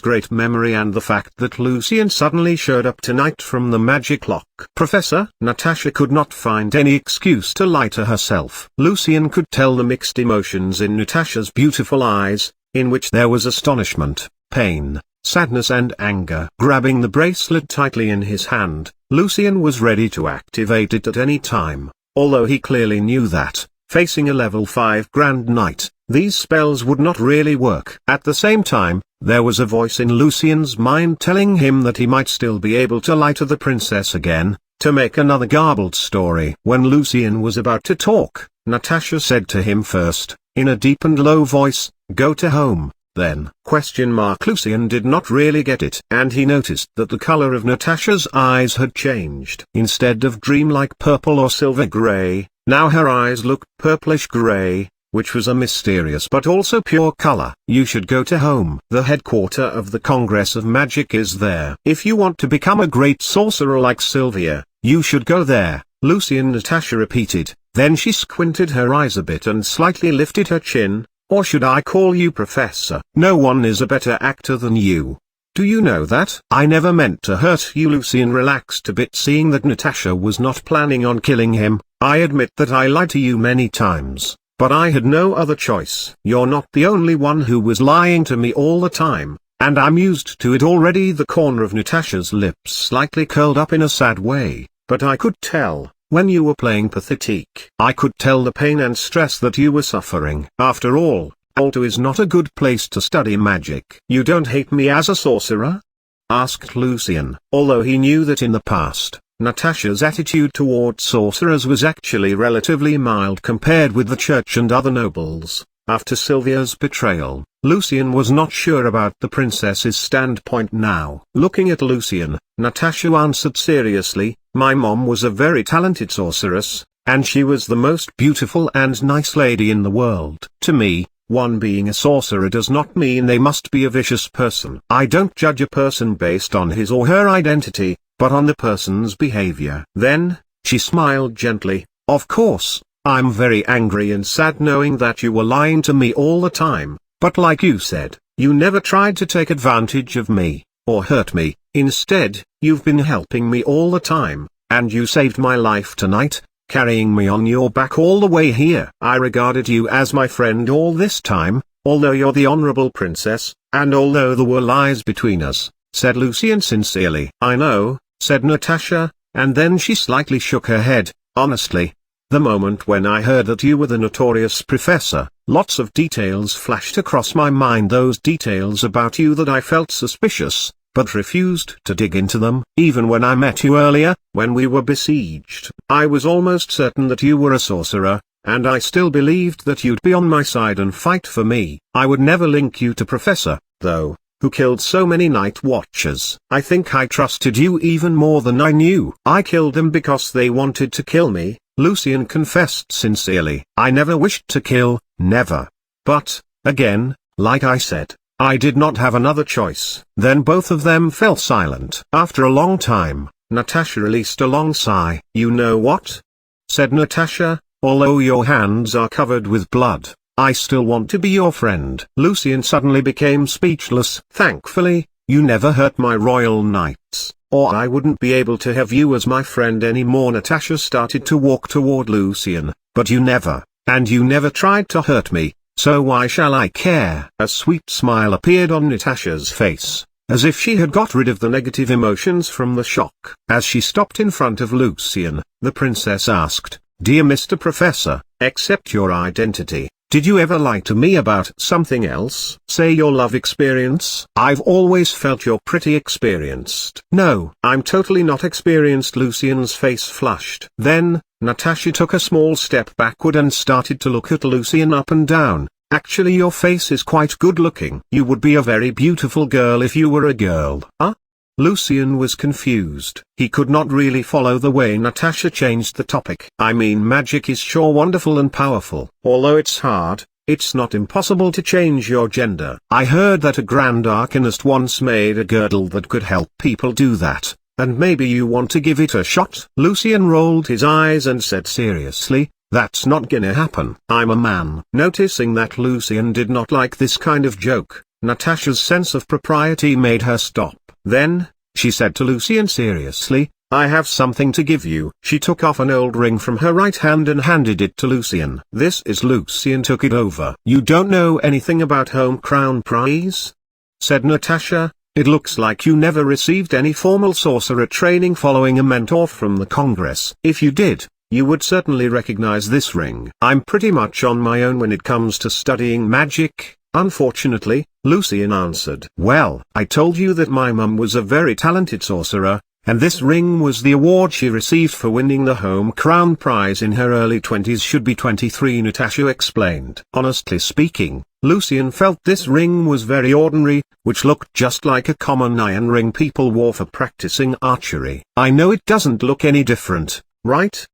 Speaker 1: great memory and the fact that Lucian suddenly showed up tonight from the magic lock. "Professor?" Natasha could not find any excuse to lie to herself. Lucian could tell the mixed emotions in Natasha's beautiful eyes, in which there was astonishment, pain, sadness and anger. Grabbing the bracelet tightly in his hand, Lucian was ready to activate it at any time, although he clearly knew that, facing a level 5 Grand Knight, these spells would not really work. At the same time, there was a voice in Lucian's mind telling him that he might still be able to lie to the princess again, to make another garbled story. When Lucian was about to talk, Natasha said to him first, in a deep and low voice, "Go to home." Then, Lucian did not really get it, and he noticed that the color of Natasha's eyes had changed. Instead of dreamlike purple or silver gray, now her eyes looked purplish gray, which was a mysterious but also pure color. "You should go to home. The headquarter of the Congress of Magic is there. If you want to become a great sorcerer like Sylvia, you should go there," Natasha repeated. Then she squinted her eyes a bit and slightly lifted her chin. "Or should I call you Professor? No one is a better actor than you. Do you know that? I never meant to hurt you." Lucian relaxed a bit, seeing that Natasha was not planning on killing him. "I admit that I lied to you many times, but I had no other choice. You're not the only one who was lying to me all the time, and I'm used to it already." The corner of Natasha's lips slightly curled up in a sad way. "But I could tell, when you were playing Pathetique. I could tell the pain and stress that you were suffering. After all, Alto is not a good place to study magic." "You don't hate me as a sorcerer?" asked Lucian. Although he knew that in the past, Natasha's attitude toward sorcerers was actually relatively mild compared with the church and other nobles. After Sylvia's betrayal, Lucian was not sure about the princess's standpoint now. Looking at Lucian, Natasha answered seriously, "My mom was a very talented sorceress, and she was the most beautiful and nice lady in the world. To me, one being a sorcerer does not mean they must be a vicious person. I don't judge a person based on his or her identity, but on the person's behavior." Then, she smiled gently, "Of course, I'm very angry and sad knowing that you were lying to me all the time, but like you said, you never tried to take advantage of me, or hurt me. Instead, you've been helping me all the time, and you saved my life tonight, carrying me on your back all the way here. I regarded you as my friend all this time, although you're the honorable princess, and although there were lies between us," said Lucian sincerely. "I know," said Natasha, and then she slightly shook her head. "Honestly, the moment when I heard that you were the notorious professor, lots of details flashed across my mind, those details about you that I felt suspicious, but refused to dig into them. Even when I met you earlier, when we were besieged, I was almost certain that you were a sorcerer, and I still believed that you'd be on my side and fight for me. I would never link you to Professor, though, who killed so many night watchers. I think I trusted you even more than I knew. I killed them because they wanted to kill me," Lucian confessed sincerely. "I never wished to kill, never. But, again, like I said, I did not have another choice." Then both of them fell silent. After a long time, Natasha released a long sigh. "You know what?" said Natasha, "although your hands are covered with blood, I still want to be your friend." Lucian suddenly became speechless. "Thankfully, you never hurt my royal knights, or I wouldn't be able to have you as my friend anymore." Natasha started to walk toward Lucian. "But you never, and you never tried to hurt me, so why shall I care?" A sweet smile appeared on Natasha's face, as if she had got rid of the negative emotions from the shock. As she stopped in front of Lucian, the princess asked, "Dear Mr. Professor, accept your identity. Did you ever lie to me about something else? Say your love experience. I've always felt you're pretty experienced." "No, I'm totally not experienced." Lucian's face flushed. Then, Natasha took a small step backward and started to look at Lucian up and down. "Actually, your face is quite good looking. You would be a very beautiful girl if you were a girl." "Huh?" Lucian was confused. He could not really follow the way Natasha changed the topic. "I mean, magic is sure wonderful and powerful. Although it's hard, it's not impossible to change your gender. I heard that a grand arcanist once made a girdle that could help people do that, and maybe you want to give it a shot." Lucian rolled his eyes and said seriously, "That's not gonna happen. I'm a man." Noticing that Lucian did not like this kind of joke, Natasha's sense of propriety made her stop. Then, she said to Lucian seriously, I have something to give you. She took off an old ring from her right hand and handed it to Lucian. This is Lucian took it over. You don't know anything about home crown prize? Said Natasha. It looks like you never received any formal sorcerer training following a mentor from the Congress. If you did, you would certainly recognize this ring. I'm pretty much on my own when it comes to studying magic, unfortunately, Lucian answered. Well, I told you that my mum was a very talented sorcerer, and this ring was the award she received for winning the home crown prize in her early 20s. Should be 23, Natasha explained. Honestly speaking, Lucian felt this ring was very ordinary, which looked just like a common iron ring people wore for practicing archery. I know it doesn't look any different, right?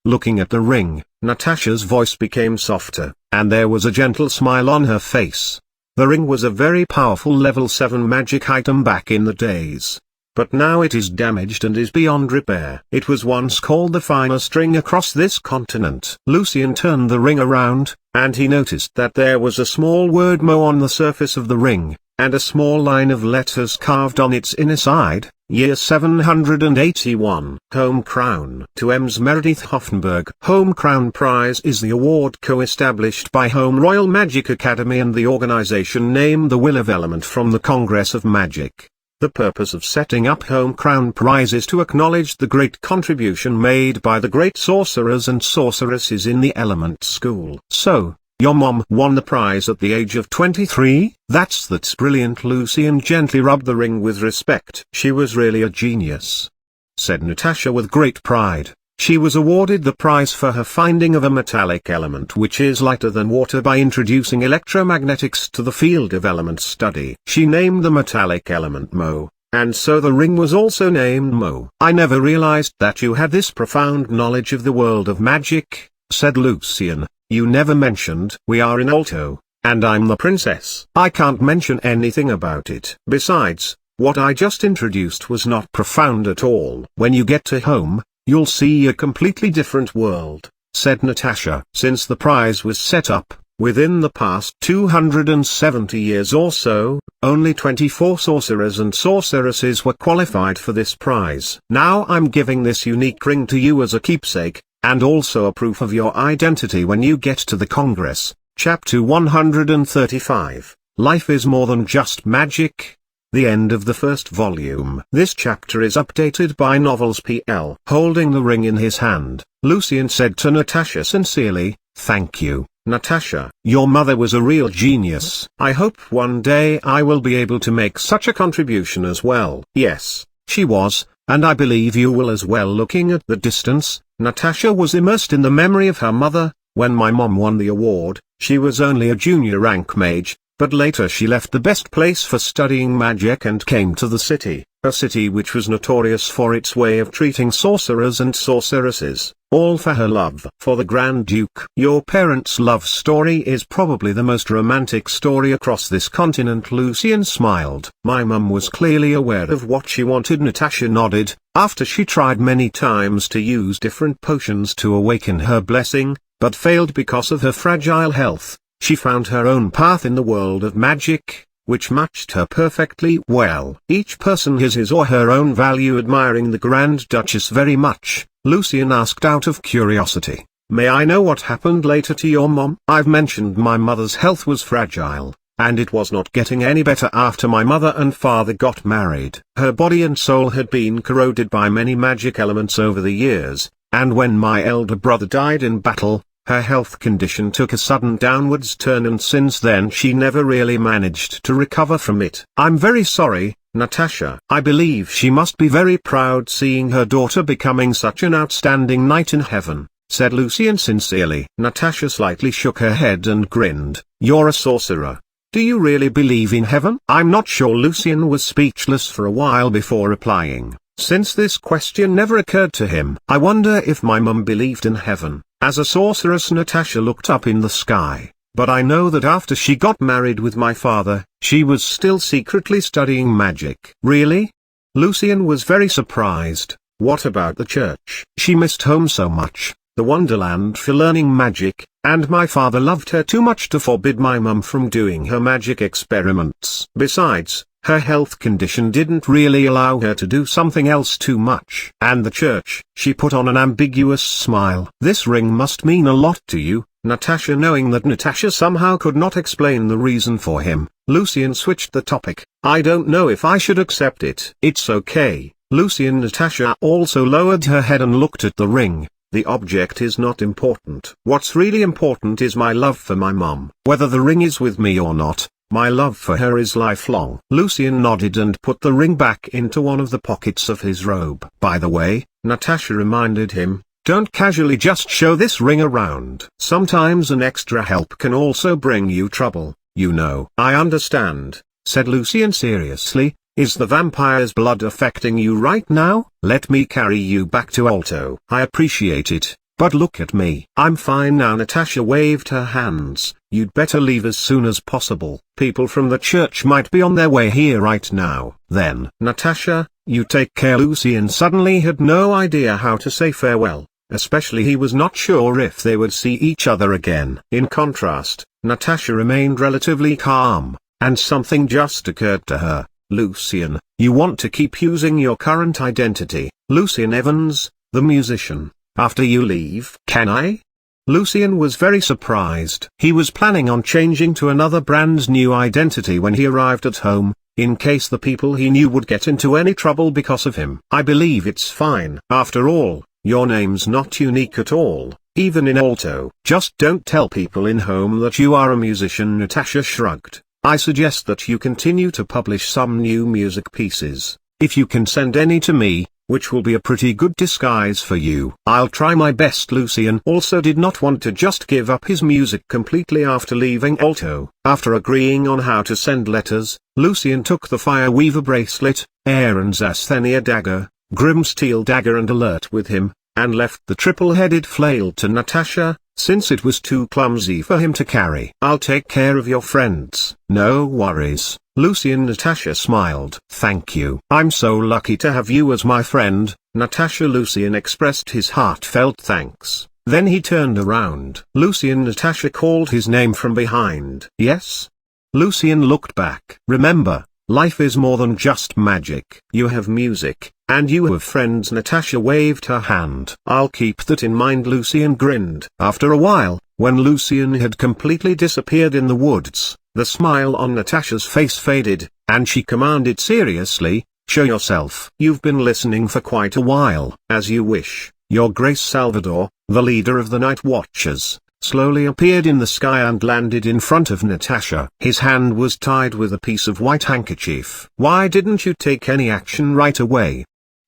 Speaker 1: Looking at the ring, Natasha's voice became softer, and there was a gentle smile on her face. The ring was a very powerful level 7 magic item back in the days. But now it is damaged and is beyond repair. It was once called the finest ring across this continent. Lucian turned the ring around, and he noticed that there was a small word "Mo" on the surface of the ring, and a small line of letters carved on its inner side. Year 781. Home Crown. To Ems Meredith Hoffenberg. Home Crown Prize is the award co-established by Home Royal Magic Academy and the organization named the Will of Element from the Congress of Magic. The purpose of setting up Home Crown Prize is to acknowledge the great contribution made by the great sorcerers and sorceresses in the Element School. So, your mom won the prize at the age of 23? That's brilliant. Lucian gently rubbed the ring with respect. She was really a genius, said Natasha with great pride. She was awarded the prize for her finding of a metallic element which is lighter than water by introducing electromagnetics to the field of element study. She named the metallic element Mo, and so the ring was also named Mo. I never realized that you had this profound knowledge of the world of magic, said Lucian. You never mentioned. We are in Alto, and I'm the princess. I can't mention anything about it. Besides, what I just introduced was not profound at all. When you get to home, you'll see a completely different world, said Natasha. Since the prize was set up, within the past 270 years or so, only 24 sorcerers and sorceresses were qualified for this prize. Now I'm giving this unique ring to you as a keepsake, and also a proof of your identity when you get to the Congress. Chapter 135. Life is more than just magic. The end of the first volume. This chapter is updated by Novels PL. Holding the ring in his hand, Lucian said to Natasha sincerely, "Thank you, Natasha. Your mother was a real genius. I hope one day I will be able to make such a contribution as well." Yes, she was, and I believe you will as well. Looking at the distance, Natasha was immersed in the memory of her mother. When my mom won the award, she was only a junior rank mage. But later she left the best place for studying magic and came to the city, a city which was notorious for its way of treating sorcerers and sorceresses, all for her love for the Grand Duke. Your parents' love story is probably the most romantic story across this continent. Lucian smiled. My mum was clearly aware of what she wanted. Natasha nodded. After she tried many times to use different potions to awaken her blessing, but failed because of her fragile health, she found her own path in the world of magic, which matched her perfectly well. Each person has his or her own value. Admiring the Grand Duchess very much, Lucian asked out of curiosity, "May I know what happened later to your mom?" "I've mentioned my mother's health was fragile, and it was not getting any better after my mother and father got married. Her body and soul had been corroded by many magic elements over the years, and when my elder brother died in battle, her health condition took a sudden downwards turn, and since then she never really managed to recover from it." "I'm very sorry, Natasha." "I believe she must be very proud seeing her daughter becoming such an outstanding knight in heaven," said Lucian sincerely. Natasha slightly shook her head and grinned. "You're a sorcerer. Do you really believe in heaven?" "I'm not sure." Lucian was speechless for a while before replying, since this question never occurred to him. "I wonder if my mum believed in heaven." As a sorceress, Natasha looked up in the sky, but I know that after she got married with my father, she was still secretly studying magic. "Really?" Lucian was very surprised. "What about the church?" "She missed home so much, the wonderland for learning magic, and my father loved her too much to forbid my mum from doing her magic experiments. Besides, Her health condition didn't really allow her to do something else too much. And the church, she put on an ambiguous smile. This ring must mean a lot to you, Natasha. Knowing that Natasha somehow could not explain the reason for him, Lucian switched the topic. I don't know if I should accept it. It's okay, Lucian. Natasha also lowered her head and looked at the ring. The object is not important. What's really important is my love for my mom. Whether the ring is with me or not, my love for her is lifelong. Lucian nodded and put the ring back into one of the pockets of his robe. By the way, Natasha reminded him, don't casually just show this ring around. Sometimes an extra help can also bring you trouble, you know. I understand, said Lucian seriously. Is the vampire's blood affecting you right now? Let me carry you back to Alto. I appreciate it, but look at me. I'm fine now. Natasha waved her hands. You'd better leave as soon as possible. People from the church might be on their way here right now. Then, Natasha, you take care. Lucian suddenly had no idea how to say farewell, especially he was not sure if they would see each other again. In contrast, Natasha remained relatively calm, and something just occurred to her. Lucian, you want to keep using your current identity, Lucian Evans, the musician, after you leave? Can I? Lucian was very surprised. He was planning on changing to another brand new identity when he arrived at home, in case the people he knew would get into any trouble because of him. I believe it's fine. After all, your name's not unique at all, even in Alto. Just don't tell people in home that you are a musician. Natasha shrugged. I suggest that you continue to publish some new music pieces. If you can send any to me, which will be a pretty good disguise for you, I'll try my best. Lucian also did not want to just give up his music completely after leaving Alto. After agreeing on how to send letters, Lucian took the Fireweaver bracelet, Aaron's Asthenia dagger, Grim Steel dagger and alert with him, and left the triple-headed flail to Natasha, since it was too clumsy for him to carry. I'll take care of your friends. No worries, Lucian. Natasha smiled. Thank you. I'm so lucky to have you as my friend, Natasha. Lucian expressed his heartfelt thanks. Then he turned around. Lucian. Natasha called his name from behind. Yes? Lucian looked back. Remember, life is more than just magic. You have music, and you have friends. Natasha waved her hand. I'll keep that in mind. Lucian grinned. After a while, when Lucian had completely disappeared in the woods, the smile on Natasha's face faded, and she commanded seriously, show yourself. You've been listening for quite a while. As you wish. Your Grace. Salvador, the leader of the Night Watchers, slowly appeared in the sky and landed in front of Natasha. His hand was tied with a piece of white handkerchief. Why didn't you take any action right away?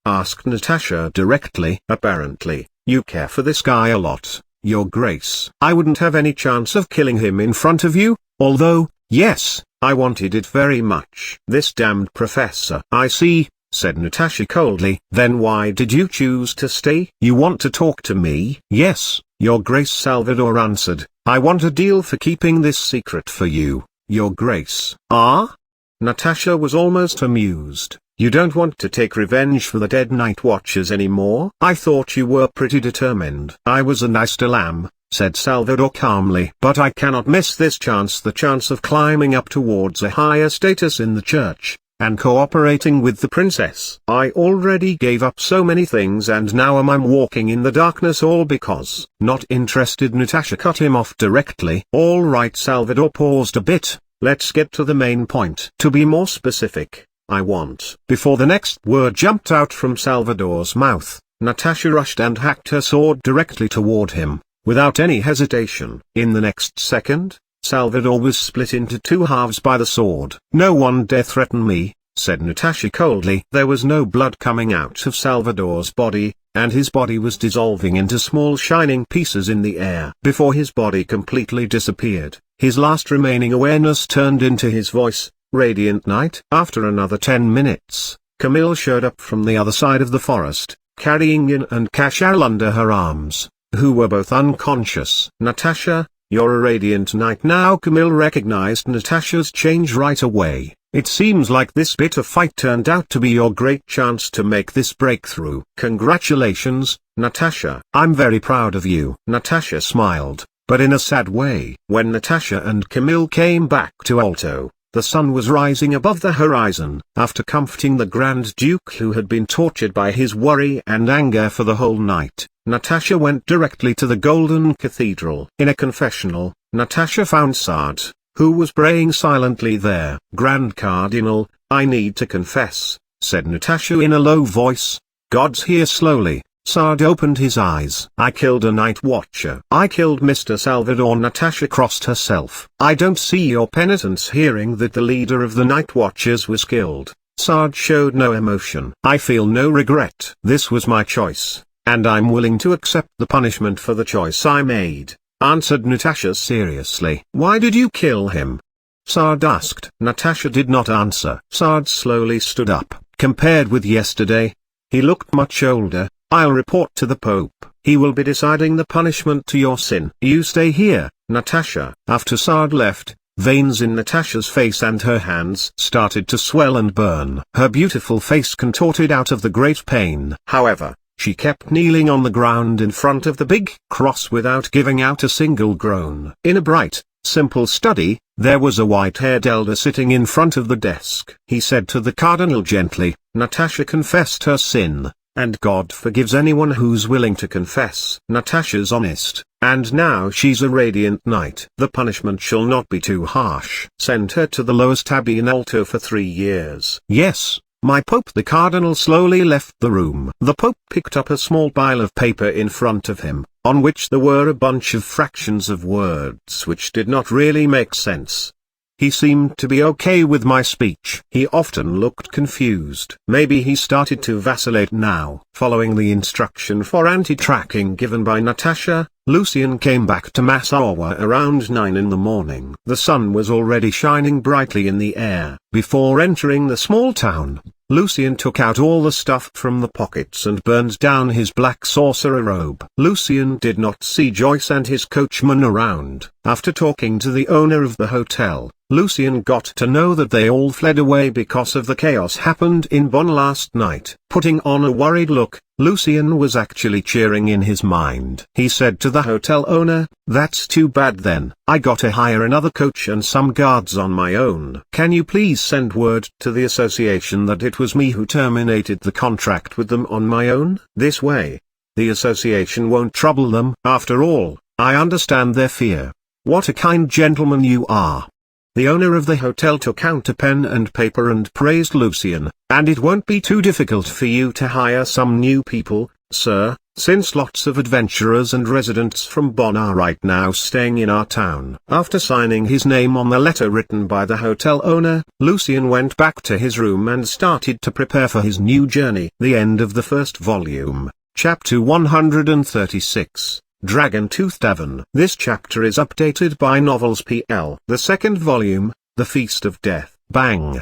Speaker 1: Asked Natasha directly. Apparently, you care for this guy a lot, Your Grace. I wouldn't have any chance of killing him in front of you, although, yes, I wanted it very much. This damned professor. I see, said Natasha coldly. Then why did you choose to stay? You want to talk to me? Yes, Your Grace. Salvador answered. I want a deal for keeping this secret for you, Your Grace. Ah? Natasha was almost amused. You don't want to take revenge for the dead Night Watchers anymore? I thought you were pretty determined. I was and I still am, said Salvador calmly. But I cannot miss this chance, the chance of climbing up towards a higher status in the church, and cooperating with the princess. I already gave up so many things and now I'm walking in the darkness all because. Not interested. Natasha cut him off directly. All right. Salvador paused a bit. Let's get to the main point. To be more specific, I want. Before the next word jumped out from Salvador's mouth, Natasha rushed and hacked her sword directly toward him, without any hesitation. In the next second, Salvador was split into two halves by the sword. No one dare threaten me, said Natasha coldly. There was no blood coming out of Salvador's body, and his body was dissolving into small shining pieces in the air. Before his body completely disappeared, his last remaining awareness turned into his voice. Radiant Night. After another 10 minutes, Camille showed up from the other side of the forest, carrying Yin and Cashel under her arms, who were both unconscious. Natasha, you're a Radiant Knight now. Camille recognized Natasha's change right away. It seems like this bitter fight turned out to be your great chance to make this breakthrough. Congratulations, Natasha. I'm very proud of you. Natasha smiled, but in a sad way. When Natasha and Camille came back to Alto, The sun was rising above the horizon. After comforting the Grand Duke, who had been tortured by his worry and anger for the whole night, Natasha went directly to the Golden Cathedral. In a confessional, Natasha found Sard, who was praying silently there. "Grand Cardinal, I need to confess," said Natasha in a low voice. "God's here." Slowly, Sard opened his eyes. "I killed a night watcher. I killed Mr. Salvador." Natasha crossed herself. "I don't see your penitence." Hearing that the leader of the night watchers was killed, Sard showed no emotion. "I feel no regret. This was my choice, and I'm willing to accept the punishment for the choice I made," answered Natasha seriously. "Why did you kill him?" Sard asked. Natasha did not answer. Sard slowly stood up. Compared with yesterday, he looked much older. "I'll report to the Pope. He will be deciding the punishment to your sin. You stay here, Natasha." After Sard left, veins in Natasha's face and her hands started to swell and burn. Her beautiful face contorted out of the great pain. However, she kept kneeling on the ground in front of the big cross without giving out a single groan. In a bright, simple study, there was a white-haired elder sitting in front of the desk. He said to the cardinal gently, "Natasha confessed her sin, and God forgives anyone who's willing to confess. Natasha's honest, and now she's a radiant knight. The punishment shall not be too harsh. Send her to the lowest abbey in Alto for 3 years." "Yes, my Pope." The cardinal slowly left the room. The Pope picked up a small pile of paper in front of him, on which there were a bunch of fractions of words which did not really make sense. He seemed to be okay with my speech. He often looked confused. Maybe he started to vacillate now. Following the instruction for anti-tracking given by Natasha, Lucian came back to Massawa around 9 in the morning. The sun was already shining brightly in the air. Before entering the small town, Lucian took out all the stuff from the pockets and burned down his black sorcerer robe. Lucian did not see Joyce and his coachman around. After talking to the owner of the hotel, Lucian got to know that they all fled away because of the chaos happened in Bonn last night. Putting on a worried look, Lucian was actually cheering in his mind. He said to the hotel owner, "That's too bad then. I gotta hire another coach and some guards on my own. Can you please send word to the association that it was me who terminated the contract with them on my own? This way, the association won't trouble them. After all, I understand their fear." "What a kind gentleman you are." The owner of the hotel took out a pen and paper and praised Lucian. "And it won't be too difficult for you to hire some new people, sir, since lots of adventurers and residents from Bonn are right now staying in our town." After signing his name on the letter written by the hotel owner, Lucian went back to his room and started to prepare for his new journey. The end of the first volume, chapter 136. Dragon-Tooth Tavern. This chapter is updated by Novels PL. The second volume, The Feast of Death. Bang!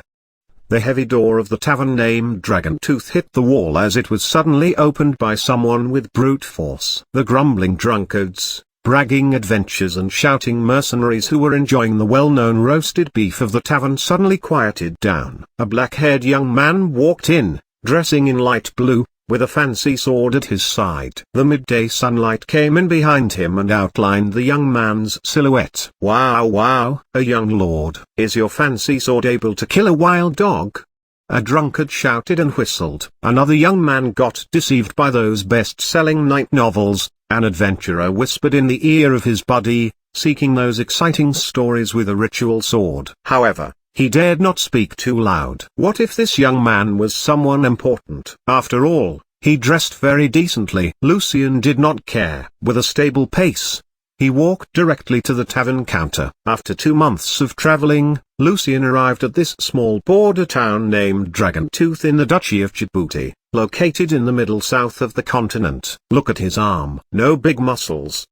Speaker 1: The heavy door of the tavern named Dragon-Tooth hit the wall as it was suddenly opened by someone with brute force. The grumbling drunkards, bragging adventurers and shouting mercenaries who were enjoying the well-known roasted beef of the tavern suddenly quieted down. A black-haired young man walked in, dressing in light blue, with a fancy sword at his side. The midday sunlight came in behind him and outlined the young man's silhouette. "Wow, wow, a young lord. Is your fancy sword able to kill a wild dog?" A drunkard shouted and whistled. Another young man got deceived by those best-selling night novels. An adventurer whispered in the ear of his buddy, seeking those exciting stories with a ritual sword. However, he dared not speak too loud. What if this young man was someone important? After all, he dressed very decently. Lucian did not care. With a stable pace, he walked directly to the tavern counter. After 2 months of traveling, Lucian arrived at this small border town named Dragon-Tooth in the Duchy of Djibouti, located in the middle south of the continent. Look at his arm. No big muscles.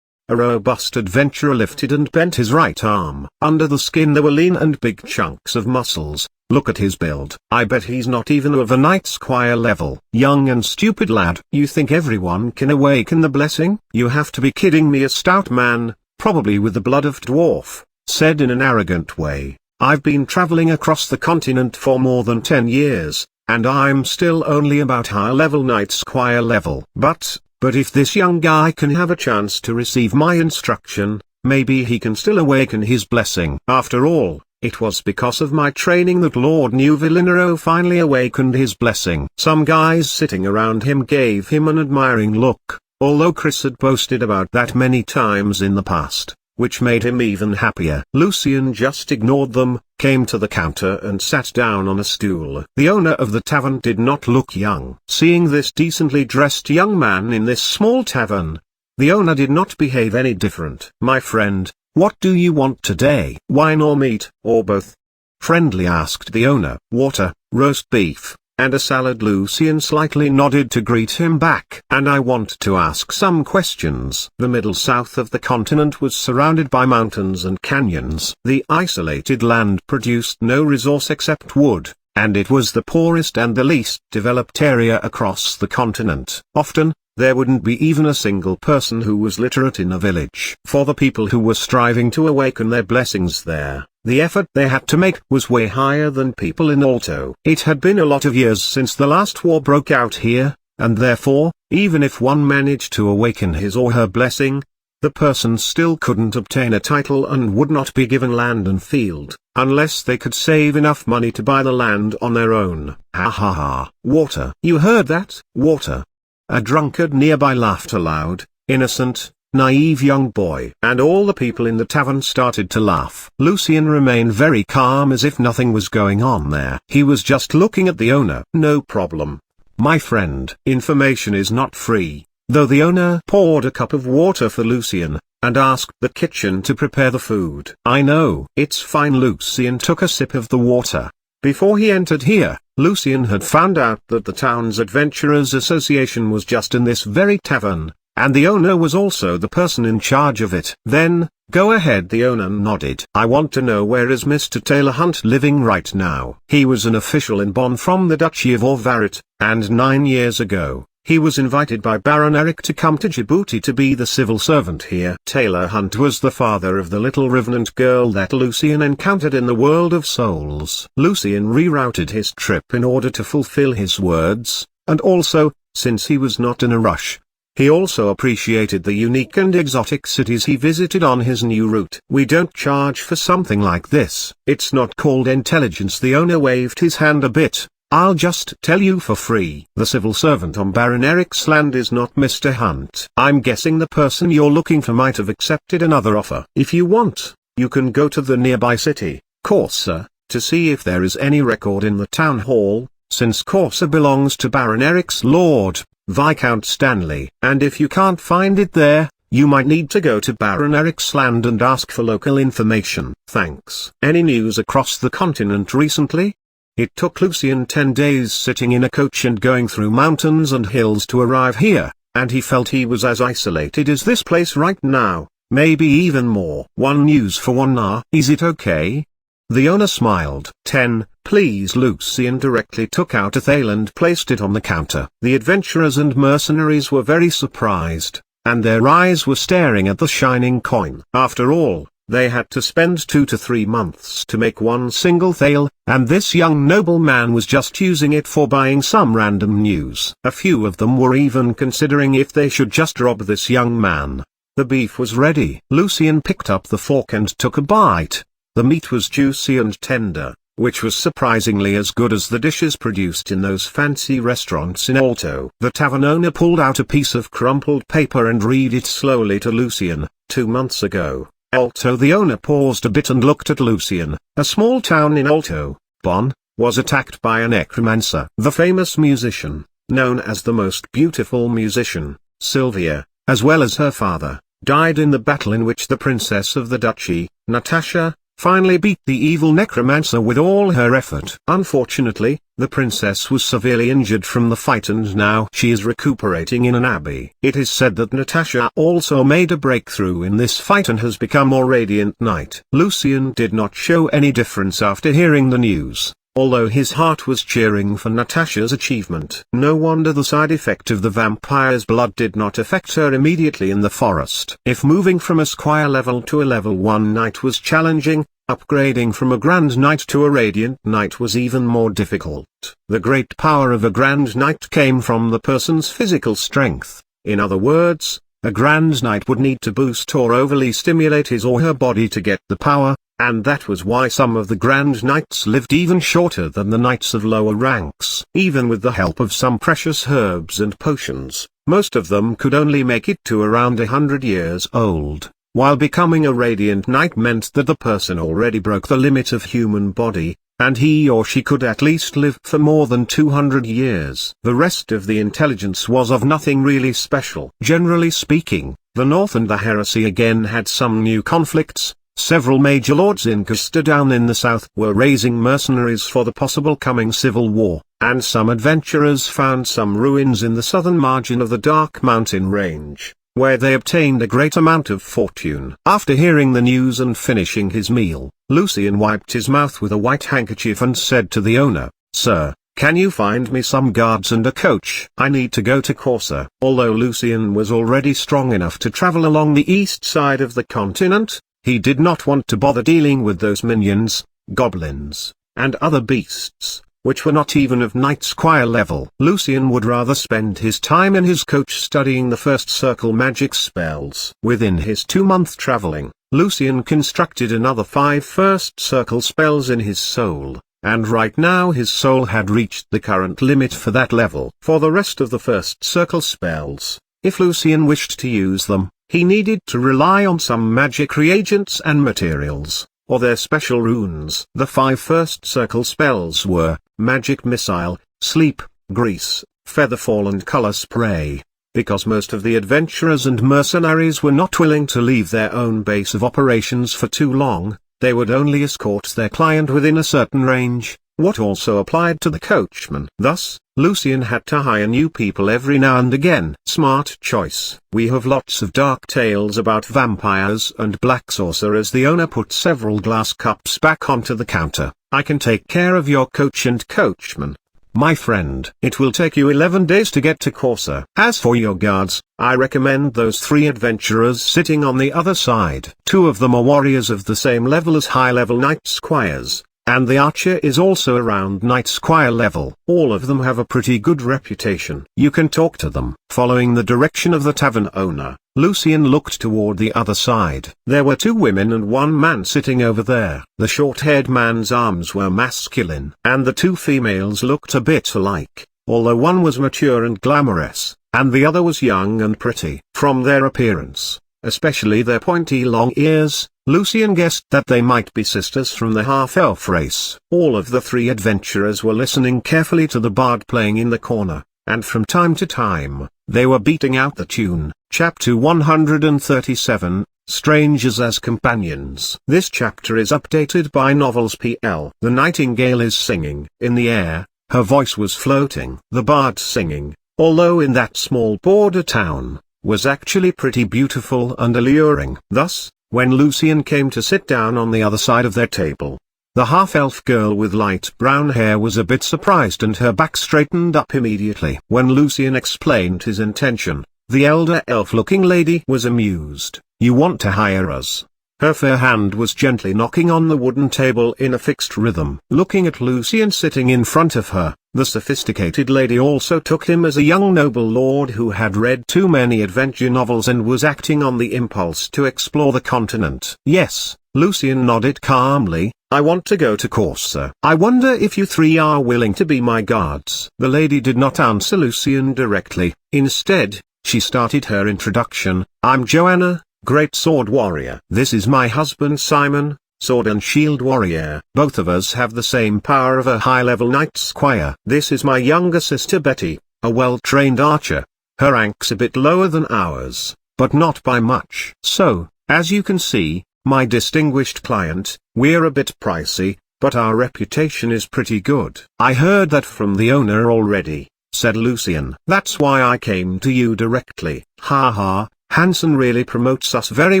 Speaker 1: A robust adventurer lifted and bent his right arm. Under the skin there were lean and big chunks of muscles. Look at his build. I bet he's not even of a knight squire level. Young and stupid lad. You think everyone can awaken the blessing? You have to be kidding me. A stout man, probably with the blood of dwarf, said in an arrogant way, "I've been traveling across the continent for more than 10 years, and I'm still only about higher level knight squire level. But if this young guy can have a chance to receive my instruction, maybe he can still awaken his blessing. After all, It was because of my training that Lord Nuvolino finally awakened his blessing. Some guys sitting around him gave him an admiring look, although Chris had boasted about that many times in the past, which made him even happier. Lucian just ignored them, came to the counter and sat down on a stool. The owner of the tavern did not look young. Seeing this decently dressed young man in this small tavern, the owner did not behave any different. "My friend, what do you want today? Wine or meat, or both?" friendly asked the owner. "Water, roast beef, and a salad." Lucian slightly nodded to greet him back. "And I want to ask some questions." The middle south of the continent was surrounded by mountains and canyons. The isolated land produced no resource except wood, and it was the poorest and the least developed area across the continent. Often, there wouldn't be even a single person who was literate in a village. For the people who were striving to awaken their blessings there, the effort they had to make was way higher than people in Alto. It had been a lot of years since the last war broke out here, and therefore, even if one managed to awaken his or her blessing, the person still couldn't obtain a title and would not be given land and field, unless they could save enough money to buy the land on their own. Ha ha ha. Water. You heard that? Water. A drunkard nearby laughed aloud. Innocent, naive young boy. And all the people in the tavern started to laugh. Lucian remained very calm as if nothing was going on there. He was just looking at the owner. "No problem, my friend. Information is not free." Though the owner poured a cup of water for Lucian, and asked the kitchen to prepare the food. "I know. It's fine." Lucian took a sip of the water. Before he entered here, Lucian had found out that the town's Adventurers Association was just in this very tavern, and the owner was also the person in charge of it. "Then, go ahead." The owner nodded. "I want to know, where is Mr. Taylor Hunt living right now?" He was an official in Bonn from the Duchy of Orvarit, and 9 years ago, he was invited by Baron Eric to come to Djibouti to be the civil servant here. Taylor Hunt was the father of the little revenant girl that Lucian encountered in the world of souls. Lucian rerouted his trip in order to fulfill his words, and also, since he was not in a rush, he also appreciated the unique and exotic cities he visited on his new route. "We don't charge for something like this. It's not called intelligence." The owner waved his hand a bit. "I'll just tell you for free. The civil servant on Baron Eric's land is not Mr. Hunt. I'm guessing the person you're looking for might have accepted another offer. If you want, you can go to the nearby city, Corsa, to see if there is any record in the town hall, since Corsa belongs to Baron Eric's lord, Viscount Stanley. And if you can't find it there, you might need to go to Baron Eric's land and ask for local information. Thanks." "Any news across the continent recently?" It took Lucian 10 days sitting in a coach and going through mountains and hills to arrive here, and he felt he was as isolated as this place right now, maybe even more. "One news for one hour. Is it okay?" The owner smiled. 10, please." Lucian directly took out a thail and placed it on the counter. The adventurers and mercenaries were very surprised, and their eyes were staring at the shining coin. After all, they had to spend 2 to 3 months to make one single thail, and this young nobleman was just using it for buying some random news. A few of them were even considering if they should just rob this young man. The beef was ready. Lucian picked up the fork and took a bite. The meat was juicy and tender, which was surprisingly as good as the dishes produced in those fancy restaurants in Alto. The tavern owner pulled out a piece of crumpled paper and read it slowly to Lucian. 2 months ago. Alto. The owner paused a bit and looked at Lucian. A small town in Alto, Bonn, was attacked by a necromancer. The famous musician, known as the most beautiful musician, Sylvia, as well as her father, died in the battle in which the princess of the duchy, Natasha, finally beat the evil necromancer with all her effort. Unfortunately, the princess was severely injured from the fight and now she is recuperating in an abbey. It is said that Natasha also made a breakthrough in this fight and has become more radiant knight. Lucian did not show any difference after hearing the news, although his heart was cheering for Natasha's achievement. No wonder the side effect of the vampire's blood did not affect her immediately in the forest. If moving from a squire level to a level 1 knight was challenging, upgrading from a Grand Knight to a Radiant Knight was even more difficult. The great power of a Grand Knight came from the person's physical strength. In other words, a Grand Knight would need to boost or overly stimulate his or her body to get the power, and that was why some of the Grand Knights lived even shorter than the knights of lower ranks. Even with the help of some precious herbs and potions, most of them could only make it to around 100 years old, while becoming a Radiant Knight meant that the person already broke the limit of human body, and he or she could at least live for more than 200 years. The rest of the intelligence was of nothing really special. Generally speaking, the North and the Heresy again had some new conflicts. Several major lords in down in the south were raising mercenaries for the possible coming civil war, and some adventurers found some ruins in the southern margin of the Dark Mountain range, where they obtained a great amount of fortune. After hearing the news and finishing his meal, Lucian wiped his mouth with a white handkerchief and said to the owner, "Sir, can you find me some guards and a coach? I need to go to Corsa." Although Lucian was already strong enough to travel along the east side of the continent, he did not want to bother dealing with those minions, goblins, and other beasts, which were not even of Knight Squire level. Lucian would rather spend his time in his coach studying the first circle magic spells. Within his 2-month traveling, Lucian constructed another 5 first circle spells in his soul, and right now his soul had reached the current limit for that level. For the rest of the first circle spells, if Lucian wished to use them, he needed to rely on some magic reagents and materials, or their special runes. The 5 first circle spells were Magic Missile, Sleep, Grease, Featherfall and Color Spray. Because most of the adventurers and mercenaries were not willing to leave their own base of operations for too long, they would only escort their client within a certain range, what also applied to the coachman. Thus, Lucian had to hire new people every now and again. Smart choice. We have lots of dark tales about vampires and black sorcerers. The owner put several glass cups back onto the counter. I can take care of your coach and coachman, my friend. It will take you 11 days to get to Corsa. As for your guards, I recommend those 3 adventurers sitting on the other side. 2 of them are warriors of the same level as high-level Knight Squires, and the archer is also around Knight Squire level. All of them have a pretty good reputation. You can talk to them. Following the direction of the tavern owner, Lucian looked toward the other side. There were 2 women and 1 man sitting over there. The short-haired man's arms were masculine, and the 2 females looked a bit alike, although one was mature and glamorous, and the other was young and pretty. From their appearance, especially their pointy long ears, Lucian guessed that they might be sisters from the half-elf race. All of the 3 adventurers were listening carefully to the bard playing in the corner, and from time to time, they were beating out the tune. Chapter 137, Strangers as Companions. This chapter is updated by Novels PL. The nightingale is singing. In the air, her voice was floating. The bard singing, although in that small border town, was actually pretty beautiful and alluring. Thus, when Lucian came to sit down on the other side of their table, the half-elf girl with light brown hair was a bit surprised and her back straightened up immediately. When Lucian explained his intention, the elder elf-looking lady was amused. "You want to hire us?" Her fair hand was gently knocking on the wooden table in a fixed rhythm. Looking at Lucian sitting in front of her, the sophisticated lady also took him as a young noble lord who had read too many adventure novels and was acting on the impulse to explore the continent. "Yes," Lucian nodded calmly, "I want to go to Corsa. I wonder if you 3 are willing to be my guards." The lady did not answer Lucian directly. Instead, she started her introduction. "I'm Joanna, Great Sword Warrior. This is my husband Simon, Sword and Shield Warrior. Both of us have the same power of a high-level Knight Squire. This is my younger sister Betty, a well-trained archer. Her rank's a bit lower than ours, but not by much. So, as you can see, my distinguished client, we're a bit pricey, but our reputation is pretty good." "I heard that from the owner already," said Lucian. "That's why I came to you directly." "Ha ha. Hansen really promotes us very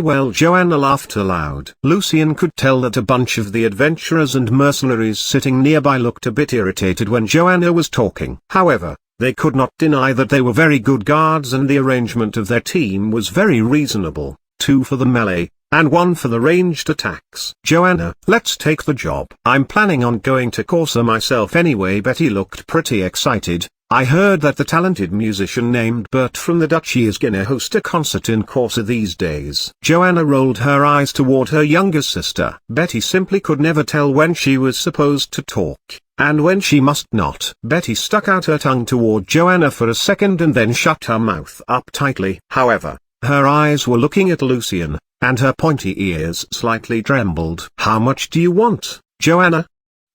Speaker 1: well." Joanna laughed aloud. Lucian could tell that a bunch of the adventurers and mercenaries sitting nearby looked a bit irritated when Joanna was talking. However, they could not deny that they were very good guards and the arrangement of their team was very reasonable. 2 for the melee, and 1 for the ranged attacks. "Joanna, let's take the job. I'm planning on going to Corsa myself anyway." Betty looked pretty excited. I heard that the talented musician named Bert from the Duchy is gonna host a concert in Corsa these days. Joanna rolled her eyes toward her younger sister. Betty simply could never tell when she was supposed to talk, and when she must not. Betty stuck out her tongue toward Joanna for a second and then shut her mouth up tightly. However, her eyes were looking at Lucian, and her pointy ears slightly trembled. "How much do you want, Joanna?"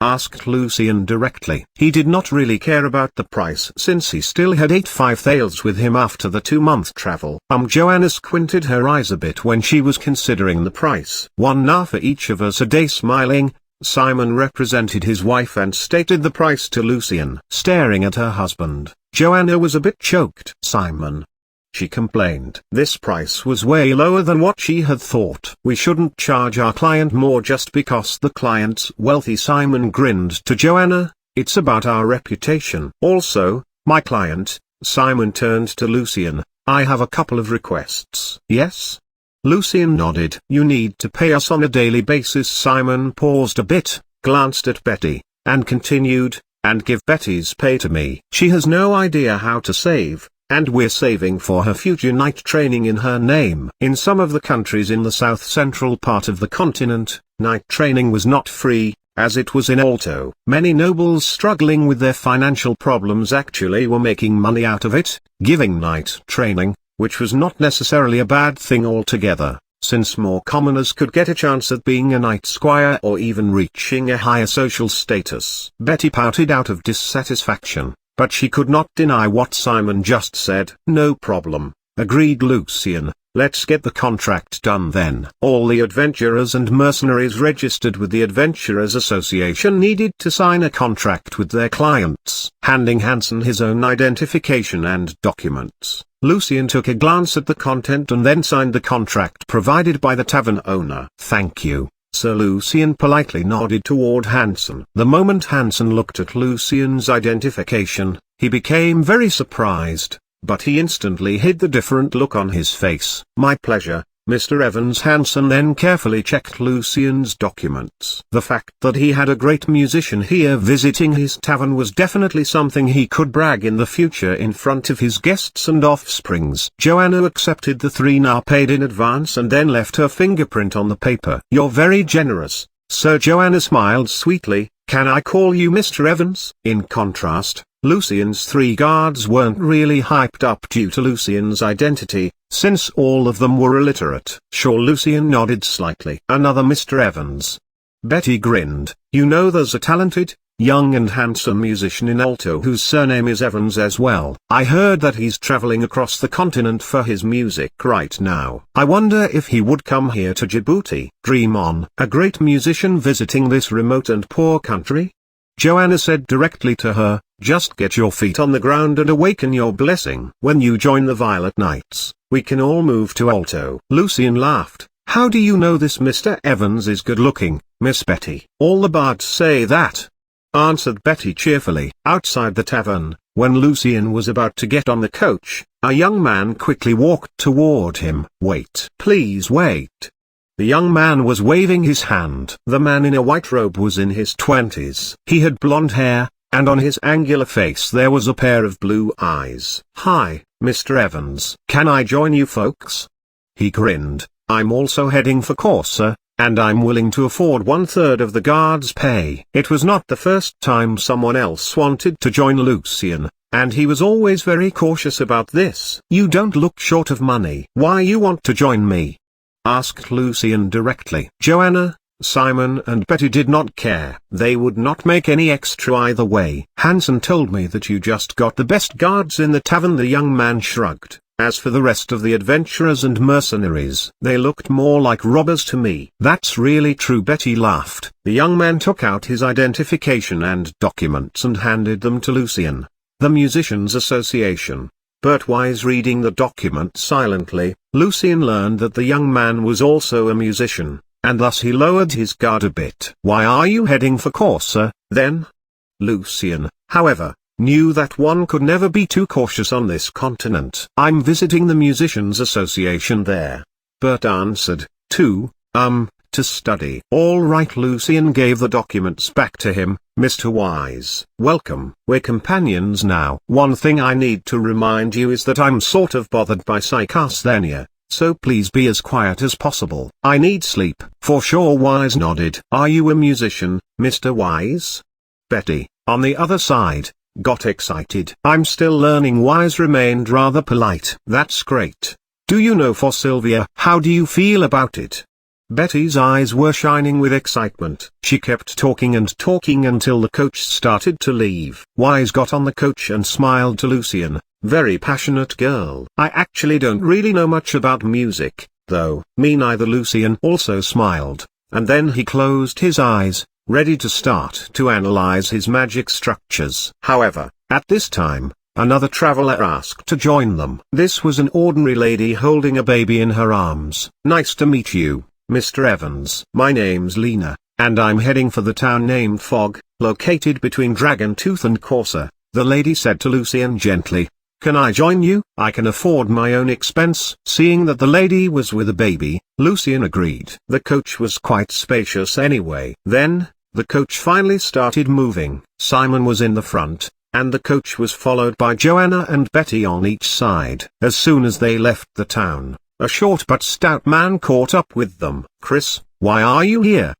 Speaker 1: asked Lucian directly. He did not really care about the price since he still had 8 thales with him after the 2-month travel. Joanna squinted her eyes a bit when she was considering the price. "1 na for each of us a day." Smiling, Simon represented his wife and stated the price to Lucian. Staring at her husband, Joanna was a bit choked. "Simon," she complained. This price was way lower than what she had thought. "We shouldn't charge our client more just because the client's wealthy." Simon grinned to Joanna. "It's about our reputation. Also, my client." Simon turned to Lucian. "I have a couple of requests." "Yes?" Lucian nodded. "You need to pay us on a daily basis." Simon paused a bit, glanced at Betty, and continued, "And give Betty's pay to me. She has no idea how to save, and we're saving for her future night training in her name." In some of the countries in the south-central part of the continent, night training was not free, as it was in Alto. Many nobles struggling with their financial problems actually were making money out of it, giving night training, which was not necessarily a bad thing altogether, since more commoners could get a chance at being a night squire or even reaching a higher social status. Betty pouted out of dissatisfaction, but she could not deny what Simon just said. "No problem," agreed Lucian. "Let's get the contract done then." All the adventurers and mercenaries registered with the Adventurers Association needed to sign a contract with their clients, handing Hansen his own identification and documents. Lucian took a glance at the content and then signed the contract provided by the tavern owner. "Thank you, Sir." Lucian politely nodded toward Hansen. The moment Hansen looked at Lucian's identification, he became very surprised, but he instantly hid the different look on his face. "My pleasure, Mr. Evans." Hansen then carefully checked Lucian's documents. The fact that he had a great musician here visiting his tavern was definitely something he could brag in the future in front of his guests and offsprings. Joanna accepted the 3 na paid in advance and then left her fingerprint on the paper. "You're very generous, sir." Joanna smiled sweetly. "Can I call you Mr. Evans?" In contrast, Lucian's 3 guards weren't really hyped up due to Lucian's identity, since all of them were illiterate. "Sure." Lucian nodded slightly. "Another Mr. Evans." Betty grinned. "You know there's a talented, young and handsome musician in Alto whose surname is Evans as well. I heard that he's traveling across the continent for his music right now. I wonder if he would come here to Djibouti." "Dream on." "A great musician visiting this remote and poor country?" Joanna said directly to her, "Just get your feet on the ground and awaken your blessing. When you join the Violet Knights, we can all move to Alto." Lucian laughed. "How do you know this Mr. Evans is good looking, Miss Betty?" "All the bards say that," answered Betty cheerfully. Outside the tavern, when Lucian was about to get on the coach, a young man quickly walked toward him. "Wait. Please wait." The young man was waving his hand. The man in a white robe was in his 20s. He had blonde hair, and on his angular face there was a pair of blue eyes. "Hi, Mr. Evans. Can I join you folks?" He grinned. "I'm also heading for Corsa, and I'm willing to afford 1/3 of the guard's pay." It was not the first time someone else wanted to join Lucian, and he was always very cautious about this. "You don't look short of money." "Why you want to join me?" asked Lucian directly. Joanna, Simon and Betty did not care. They would not make any extra either way. "Hansen told me that you just got the best guards in the tavern." The young man shrugged. "As for the rest of the adventurers and mercenaries, they looked more like robbers to me." "That's really true." Betty laughed. The young man took out his identification and documents and handed them to Lucian. "The Musicians Association." Bert was reading the document silently. Lucian learned that the young man was also a musician, and thus he lowered his guard a bit. "Why are you heading for Corsa, then?" Lucian, however, knew that one could never be too cautious on this continent. "I'm visiting the Musicians Association there," Bert answered, "to to study. All right, Lucian gave the documents back to him. Mr. Wise, welcome. We're companions now. One thing I need to remind you is that I'm sort of bothered by psychasthenia, so please be as quiet as possible. I need sleep. For sure. Wise nodded. Are you a musician, Mr. Wise? Betty, on the other side, got excited. I'm still learning. Wise remained rather polite. That's great. Do you know for Sylvia? How do you feel about it? Betty's eyes were shining with excitement. She kept talking and talking until the coach started to leave. Wise got on the coach and smiled to Lucian. Very passionate girl. I actually don't really know much about music, though. Me neither. Lucian also smiled, and then he closed his eyes, ready to start to analyze his magic structures. However, at this time, another traveler asked to join them. This was an ordinary lady holding a baby in her arms. Nice to meet you, Mr. Evans. My name's Lena, and I'm heading for the town named Fog, located between Dragontooth and Corsair, the lady said to Lucian gently. Can I join you? I can afford my own expense. Seeing that the lady was with a baby, Lucian agreed. The coach was quite spacious anyway. Then, the coach finally started moving. Simon was in the front, and the coach was followed by Joanna and Betty on each side. As soon as they left the town, a short but stout man caught up with them. Chris, why are you here?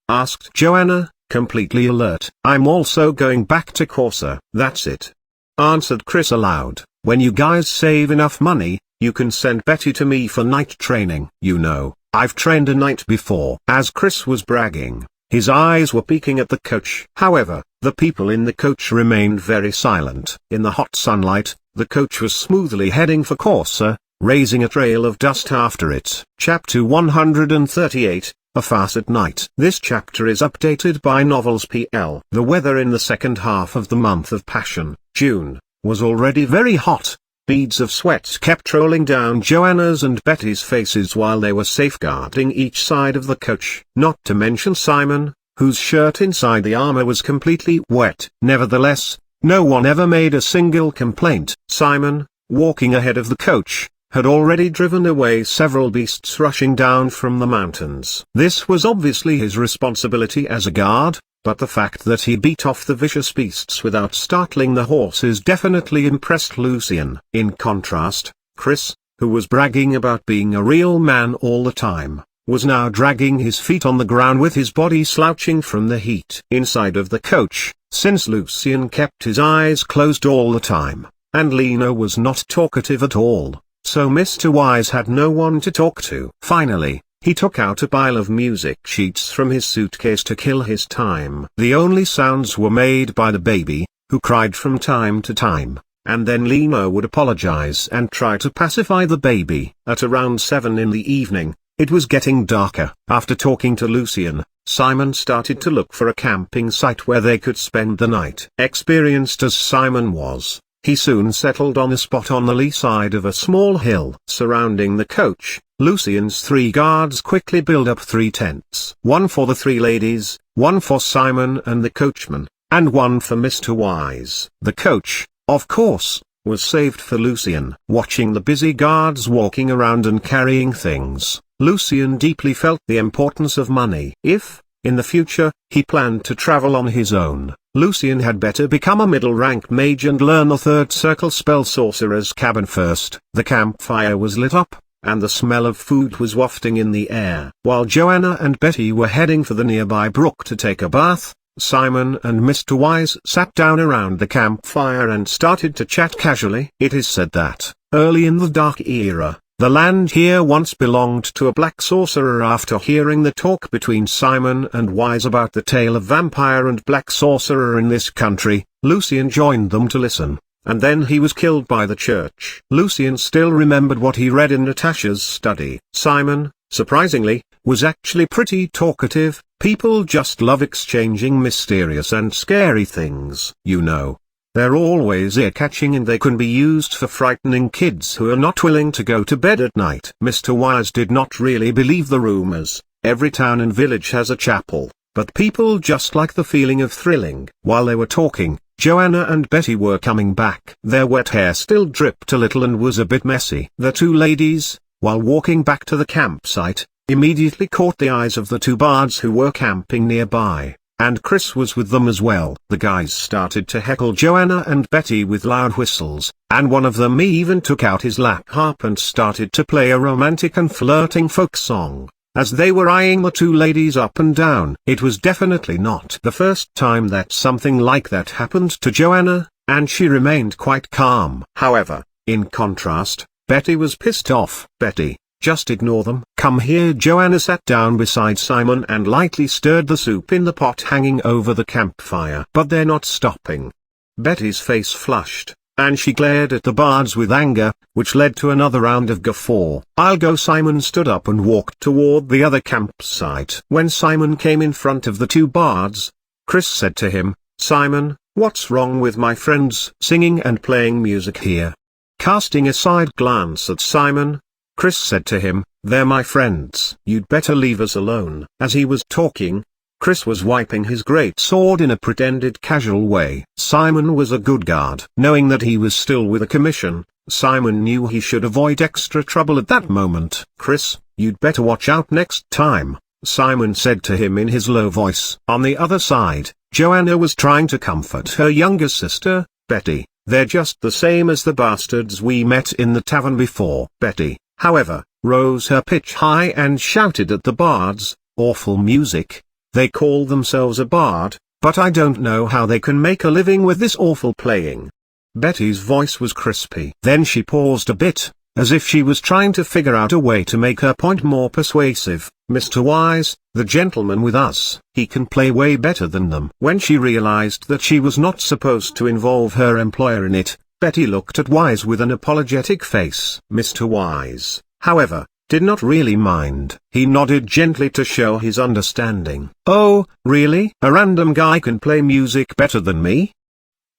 Speaker 1: Asked Joanna, completely alert. I'm also going back to Corsair. That's it, answered Chris aloud. When you guys save enough money, you can send Betty to me for night training. You know, I've trained a knight before. As Chris was bragging, his eyes were peeking at the coach. However, the people in the coach remained very silent. In the hot sunlight, the coach was smoothly heading for Corsair, raising a trail of dust after it. Chapter 138, A Farce at Night. This chapter is updated by Novels PL. The weather in the second half of the month of Passion, June, was already very hot. Beads of sweat kept rolling down Joanna's and Betty's faces while they were safeguarding each side of the coach. Not to mention Simon, whose shirt inside the armor was completely wet. Nevertheless, no one ever made a single complaint. Simon, walking ahead of the coach, had already driven away several beasts rushing down from the mountains. This was obviously his responsibility as a guard, but the fact that he beat off the vicious beasts without startling the horses definitely impressed Lucian. In contrast, Chris, who was bragging about being a real man all the time, was now dragging his feet on the ground with his body slouching from the heat. Inside of the coach, since Lucian kept his eyes closed all the time, and Lena was not talkative at all, so Mr. Wise had no one to talk to. Finally, he took out a pile of music sheets from his suitcase to kill his time. The only sounds were made by the baby, who cried from time to time, and then Lena would apologize and try to pacify the baby. At around 7 in the evening, it was getting darker. After talking to Lucian, Simon started to look for a camping site where they could spend the night. Experienced as Simon was, he soon settled on a spot on the lee side of a small hill. Surrounding the coach, Lucian's 3 guards quickly built up 3 tents. One for the 3 ladies, one for Simon and the coachman, and one for Mr. Wise. The coach, of course, was saved for Lucian. Watching the busy guards walking around and carrying things, Lucian deeply felt the importance of money. If, in the future, he planned to travel on his own, Lucian had better become a middle-ranked mage and learn the 3rd circle spell Sorcerer's Cabin first. The campfire was lit up, and the smell of food was wafting in the air. While Joanna and Betty were heading for the nearby brook to take a bath, Simon and Mr. Wise sat down around the campfire and started to chat casually. It is said that, early in the Dark Era, the land here once belonged to a black sorcerer. After hearing the talk between Simon and Wise about the tale of vampire and black sorcerer in this country, Lucian joined them to listen, and then he was killed by the church. Lucian still remembered what he read in Natasha's study. Simon, surprisingly, was actually pretty talkative. People just love exchanging mysterious and scary things. You know, they're always ear-catching and they can be used for frightening kids who are not willing to go to bed at night. Mr. Wise did not really believe the rumors. Every town and village has a chapel, but people just like the feeling of thrilling. While they were talking, Joanna and Betty were coming back. Their wet hair still dripped a little and was a bit messy. The 2 ladies, while walking back to the campsite, immediately caught the eyes of the two bards who were camping nearby, and Chris was with them as well. The guys started to heckle Joanna and Betty with loud whistles, and one of them even took out his lap harp and started to play a romantic and flirting folk song. As they were eyeing the two ladies up and down, it was definitely not the first time that something like that happened to Joanna, and she remained quite calm. However, in contrast, Betty was pissed off. "Betty, just ignore them." "Come here." Joanna sat down beside Simon and lightly stirred the soup in the pot hanging over the campfire. "But they're not stopping." Betty's face flushed, and she glared at the bards with anger, which led to another round of guffaw. "I'll go." Simon stood up and walked toward the other campsite. When Simon came in front of the two bards, Chris said to him, "Simon, what's wrong with my friends singing and playing music here?" Casting a side glance at Simon, Chris said to him, "They're my friends. You'd better leave us alone." As he was talking, Chris was wiping his great sword in a pretended casual way. Simon was a good guard. Knowing that he was still with a commission, Simon knew he should avoid extra trouble at that moment. "Chris, you'd better watch out next time," Simon said to him in his low voice. On the other side, Joanna was trying to comfort her younger sister, Betty. "They're just the same as the bastards we met in the tavern before." Betty, however, rose her pitch high and shouted at the bards, "Awful music. They call themselves a bard, but I don't know how they can make a living with this awful playing." Betty's voice was crispy. Then she paused a bit, as if she was trying to figure out a way to make her point more persuasive. "Mr. Wise, the gentleman with us, he can play way better than them." When she realized that she was not supposed to involve her employer in it, Betty looked at Wise with an apologetic face. Mr. Wise, however, did not really mind. He nodded gently to show his understanding. "Oh, really? A random guy can play music better than me?"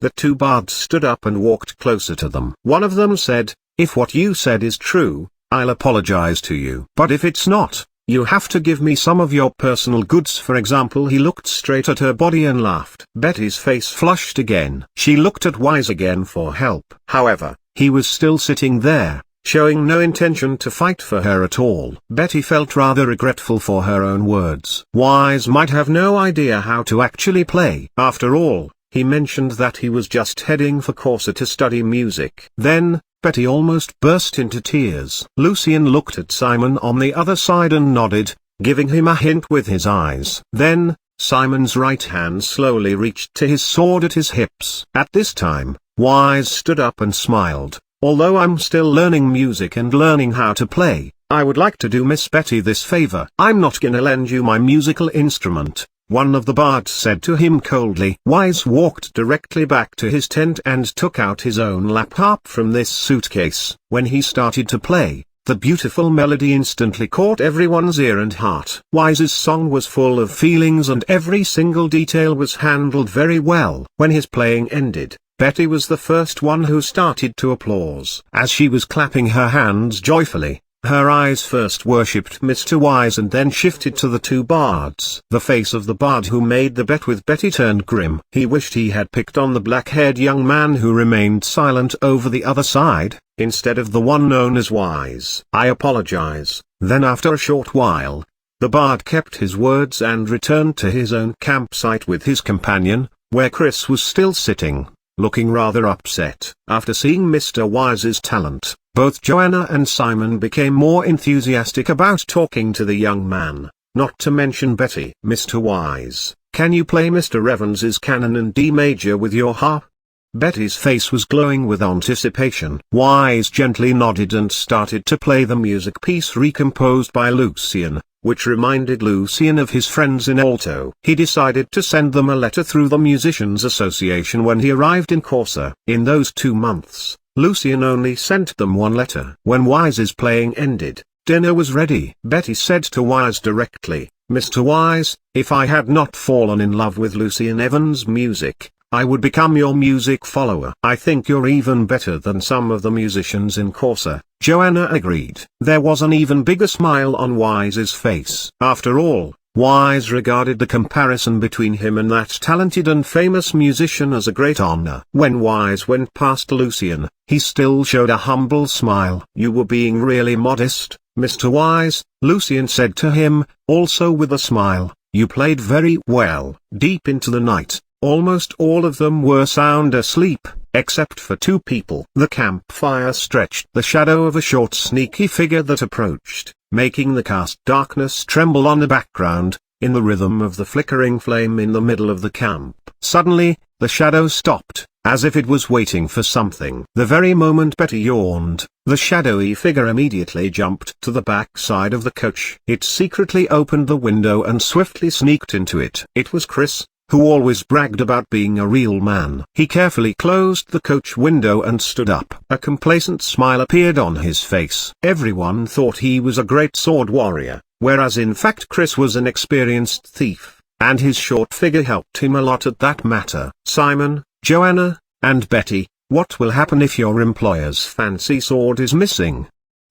Speaker 1: The two bards stood up and walked closer to them. One of them said, "If what you said is true, I'll apologize to you. But if it's not, you have to give me some of your personal goods." For example, he looked straight at her body and laughed. Betty's face flushed again. She looked at Wise again for help. However, he was still sitting there, showing no intention to fight for her at all. Betty felt rather regretful for her own words. Wise might have no idea how to actually play. After all, he mentioned that he was just heading for Corsa to study music. Then, Betty almost burst into tears. Lucian looked at Simon on the other side and nodded, giving him a hint with his eyes. Then, Simon's right hand slowly reached to his sword at his hips. At this time, Wise stood up and smiled. "Although I'm still learning music and learning how to play, I would like to do Miss Betty this favor." "I'm not gonna lend you my musical instrument," one of the bards said to him coldly. Wise walked directly back to his tent and took out his own lap harp from this suitcase. When he started to play, the beautiful melody instantly caught everyone's ear and heart. Wise's song was full of feelings and every single detail was handled very well. When his playing ended, Betty was the first one who started to applause. As she was clapping her hands joyfully, her eyes first worshipped Mr. Wise and then shifted to the two bards. The face of the bard who made the bet with Betty turned grim. He wished he had picked on the black-haired young man who remained silent over the other side, instead of the one known as Wise. "I apologize." Then after a short while, the bard kept his words and returned to his own campsite with his companion, where Chris was still sitting, looking rather upset. After seeing Mr. Wise's talent, both Joanna and Simon became more enthusiastic about talking to the young man, not to mention Betty. "Mr. Wise, can you play Mr. Evans's canon in D major with your harp?" Betty's face was glowing with anticipation. Wise gently nodded and started to play the music piece recomposed by Lucian, which reminded Lucian of his friends in Alto. He decided to send them a letter through the Musicians Association when he arrived in Corsa. In those 2 months, Lucian only sent them one letter. When Wise's playing ended, dinner was ready. Betty said to Wise directly, "Mr. Wise, if I had not fallen in love with Lucian Evans' music, I would become your music follower." "I think you're even better than some of the musicians in Corsa," Joanna agreed. There was an even bigger smile on Wise's face. After all, Wise regarded the comparison between him and that talented and famous musician as a great honor. When Wise went past Lucian, he still showed a humble smile. "You were being really modest, Mr. Wise, Lucian said to him, also with a smile, you played very well. Deep into the night, almost all of them were sound asleep, except for two people. The campfire stretched the shadow of a short sneaky figure that approached, making the cast darkness tremble on the background, in the rhythm of the flickering flame in the middle of the camp. Suddenly, the shadow stopped, as if it was waiting for something. The very moment Betty yawned, the shadowy figure immediately jumped to the back side of the coach. It secretly opened the window and swiftly sneaked into it. It was Chris, who always bragged about being a real man. He carefully closed the coach window and stood up. A complacent smile appeared on his face. Everyone thought he was a great sword warrior, whereas in fact Chris was an experienced thief, and his short figure helped him a lot at that matter. Simon, Joanna, and Betty, what will happen if your employer's fancy sword is missing?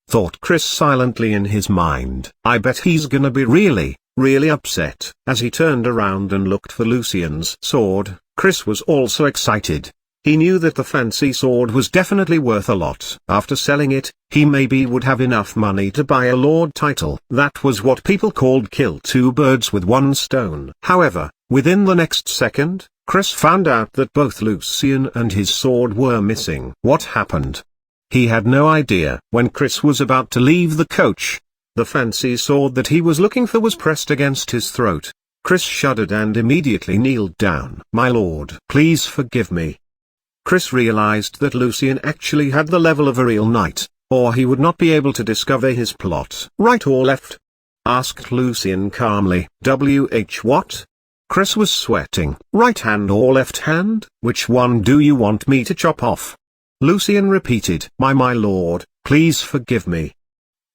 Speaker 1: Thought Chris silently in his mind. I bet he's gonna be really upset. As he turned around and looked for Lucian's sword, Chris was also excited. He knew that the fancy sword was definitely worth a lot. After selling it, he maybe would have enough money to buy a lord title. That was what people called kill two birds with one stone. However, within the next second, Chris found out that both Lucian and his sword were missing. What happened? He had no idea. When Chris was about to leave the coach, the fancy sword that he was looking for was pressed against his throat. Chris shuddered and immediately kneeled down. My lord, please forgive me. Chris realized that Lucian actually had the level of a real knight, or he would not be able to discover his plot. Right or left? Asked Lucian calmly. What? Chris was sweating. Right hand or left hand? Which one do you want me to chop off? Lucian repeated. My lord, please forgive me.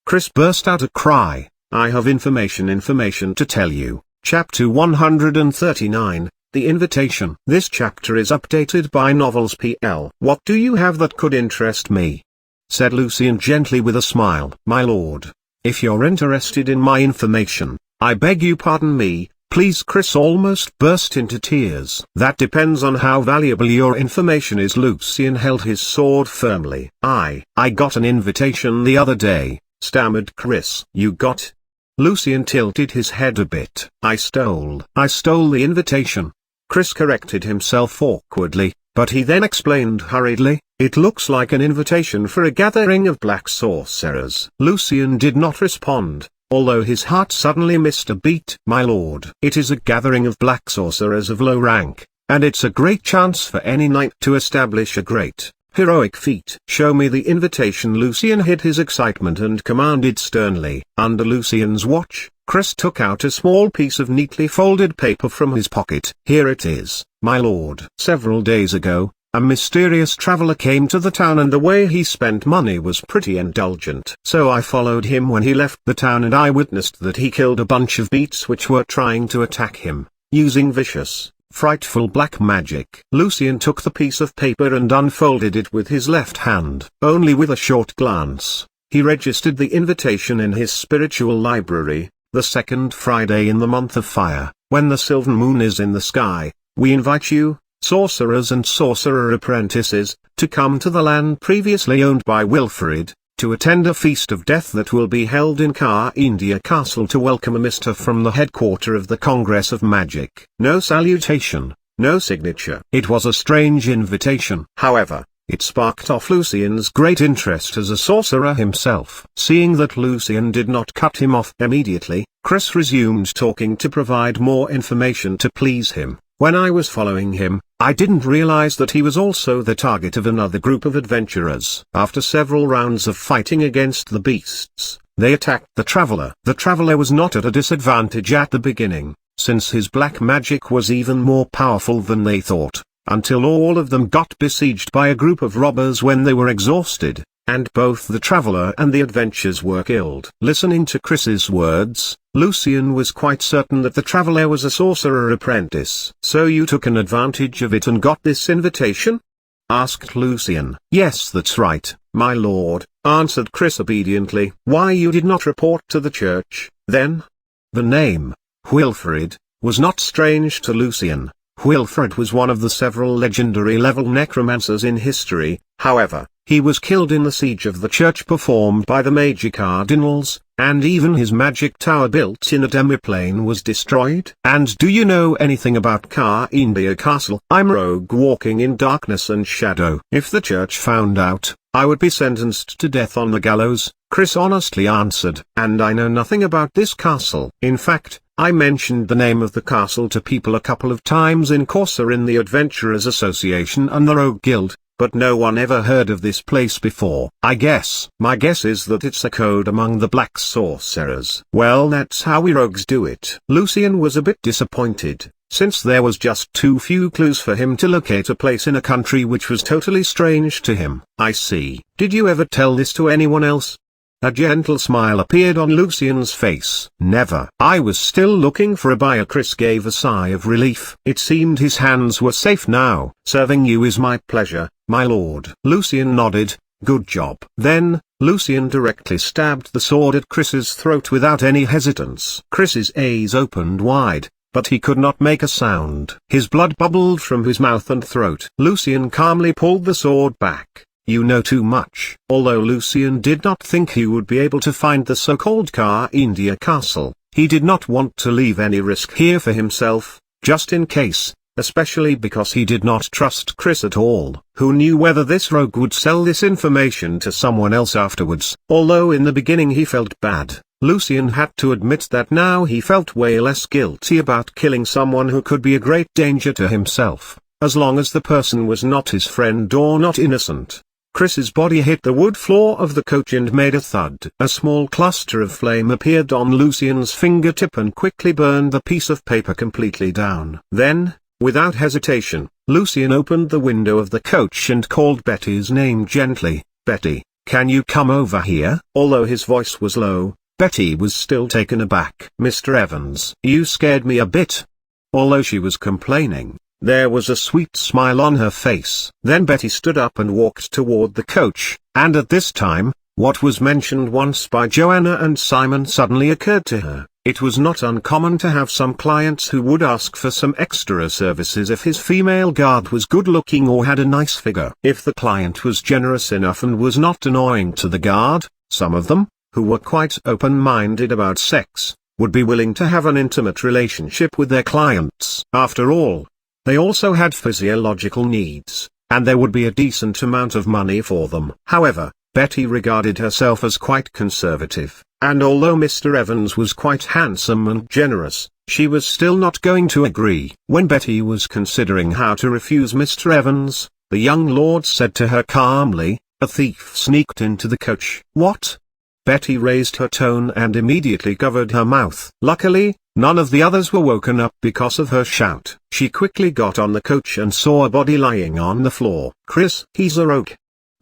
Speaker 1: Chris burst out a cry. I have information to tell you. Chapter 139, The Invitation. This chapter is updated by Novels PL. What do you have that could interest me? Said Lucian gently with a smile. My lord, if you're interested in my information, I beg you pardon me, please. Chris almost burst into tears. That depends on how valuable your information is. Lucian held his sword firmly. I got an invitation the other day, stammered Chris. You got? Lucian tilted his head a bit. I stole the invitation. Chris corrected himself awkwardly, but he then explained hurriedly, it looks like an invitation for a gathering of black sorcerers. Lucian did not respond, although his heart suddenly missed a beat. My lord, it is a gathering of black sorcerers of low rank, and it's a great chance for any knight to establish a great, heroic feat. Show me the invitation. Lucian hid his excitement and commanded sternly. Under Lucian's watch, Chris took out a small piece of neatly folded paper from his pocket. Here it is, my lord. Several days ago, a mysterious traveler came to the town and the way he spent money was pretty indulgent. So I followed him when he left the town and I witnessed that he killed a bunch of beasts which were trying to attack him, using vicious, frightful black magic. Lucian took the piece of paper and unfolded it with his left hand. Only with a short glance, he registered the invitation in his spiritual library. The second Friday in the month of fire, when the silver moon is in the sky, we invite you, sorcerers and sorcerer apprentices, to come to the land previously owned by Wilfred, to attend a feast of death that will be held in Car India Castle to welcome a mister from the headquarter of the Congress of Magic. No salutation, no signature. It was a strange invitation. However, it sparked off Lucian's great interest as a sorcerer himself. Seeing that Lucian did not cut him off immediately, Chris resumed talking to provide more information to please him. When I was following him, I didn't realize that he was also the target of another group of adventurers. After several rounds of fighting against the beasts, they attacked the traveler. The traveler was not at a disadvantage at the beginning, since his black magic was even more powerful than they thought, until all of them got besieged by a group of robbers when they were exhausted, and both the traveler and the adventurers were killed. Listening to Chris's words, Lucian was quite certain that the traveler was a sorcerer apprentice. So you took an advantage of it and got this invitation? Asked Lucian. Yes, that's right, my lord, answered Chris obediently. Why you did not report to the church, then? The name, Wilfred, was not strange to Lucian. Wilfred was one of the several legendary level necromancers in history. However, He was killed in the siege of the church performed by the major cardinals, and even his magic tower built in a demiplane was destroyed. And do you know anything about India Castle? I'm rogue walking in darkness and shadow. If the church found out, I would be sentenced to death on the gallows, Chris honestly answered. And I know nothing about this castle. In fact, I mentioned the name of the castle to people a couple of times in Corsa in the Adventurers Association and the Rogue Guild, but no one ever heard of this place before. My guess is that it's a code among the black sorcerers. Well, that's how we rogues do it. Lucian was a bit disappointed, since there was just too few clues for him to locate a place in a country which was totally strange to him. I see. Did you ever tell this to anyone else? A gentle smile appeared on Lucian's face. Never. I was still looking for a buyer. Chris gave a sigh of relief. It seemed his hands were safe now. Serving you is my pleasure, my lord. Lucian nodded. Good job. Then, Lucian directly stabbed the sword at Chris's throat without any hesitance. Chris's eyes opened wide, but he could not make a sound. His blood bubbled from his mouth and throat. Lucian calmly pulled the sword back. You know too much. Although Lucian did not think he would be able to find the so-called India Castle, he did not want to leave any risk here for himself, just in case, especially because he did not trust Chris at all. Who knew whether this rogue would sell this information to someone else afterwards? Although in the beginning he felt bad, Lucian had to admit that now he felt way less guilty about killing someone who could be a great danger to himself, as long as the person was not his friend or not innocent. Chris's body hit the wood floor of the coach and made a thud. A small cluster of flame appeared on Lucian's fingertip and quickly burned the piece of paper completely down. Then, without hesitation, Lucian opened the window of the coach and called Betty's name gently. Betty, can you come over here? Although his voice was low, Betty was still taken aback. Mr. Evans, you scared me a bit. Although she was complaining, there was a sweet smile on her face. Then Betty stood up and walked toward the coach, and at this time, what was mentioned once by Joanna and Simon suddenly occurred to her. It was not uncommon to have some clients who would ask for some extra services if his female guard was good-looking or had a nice figure. If the client was generous enough and was not annoying to the guard, some of them, who were quite open-minded about sex, would be willing to have an intimate relationship with their clients. After all, they also had physiological needs, and there would be a decent amount of money for them. However, Betty regarded herself as quite conservative, and although Mr. Evans was quite handsome and generous, she was still not going to agree. When Betty was considering how to refuse Mr. Evans, the young lord said to her calmly, "A thief sneaked into the coach." What? Betty raised her tone and immediately covered her mouth. Luckily, none of the others were woken up because of her shout. She quickly got on the coach and saw a body lying on the floor. Chris, he's a rogue.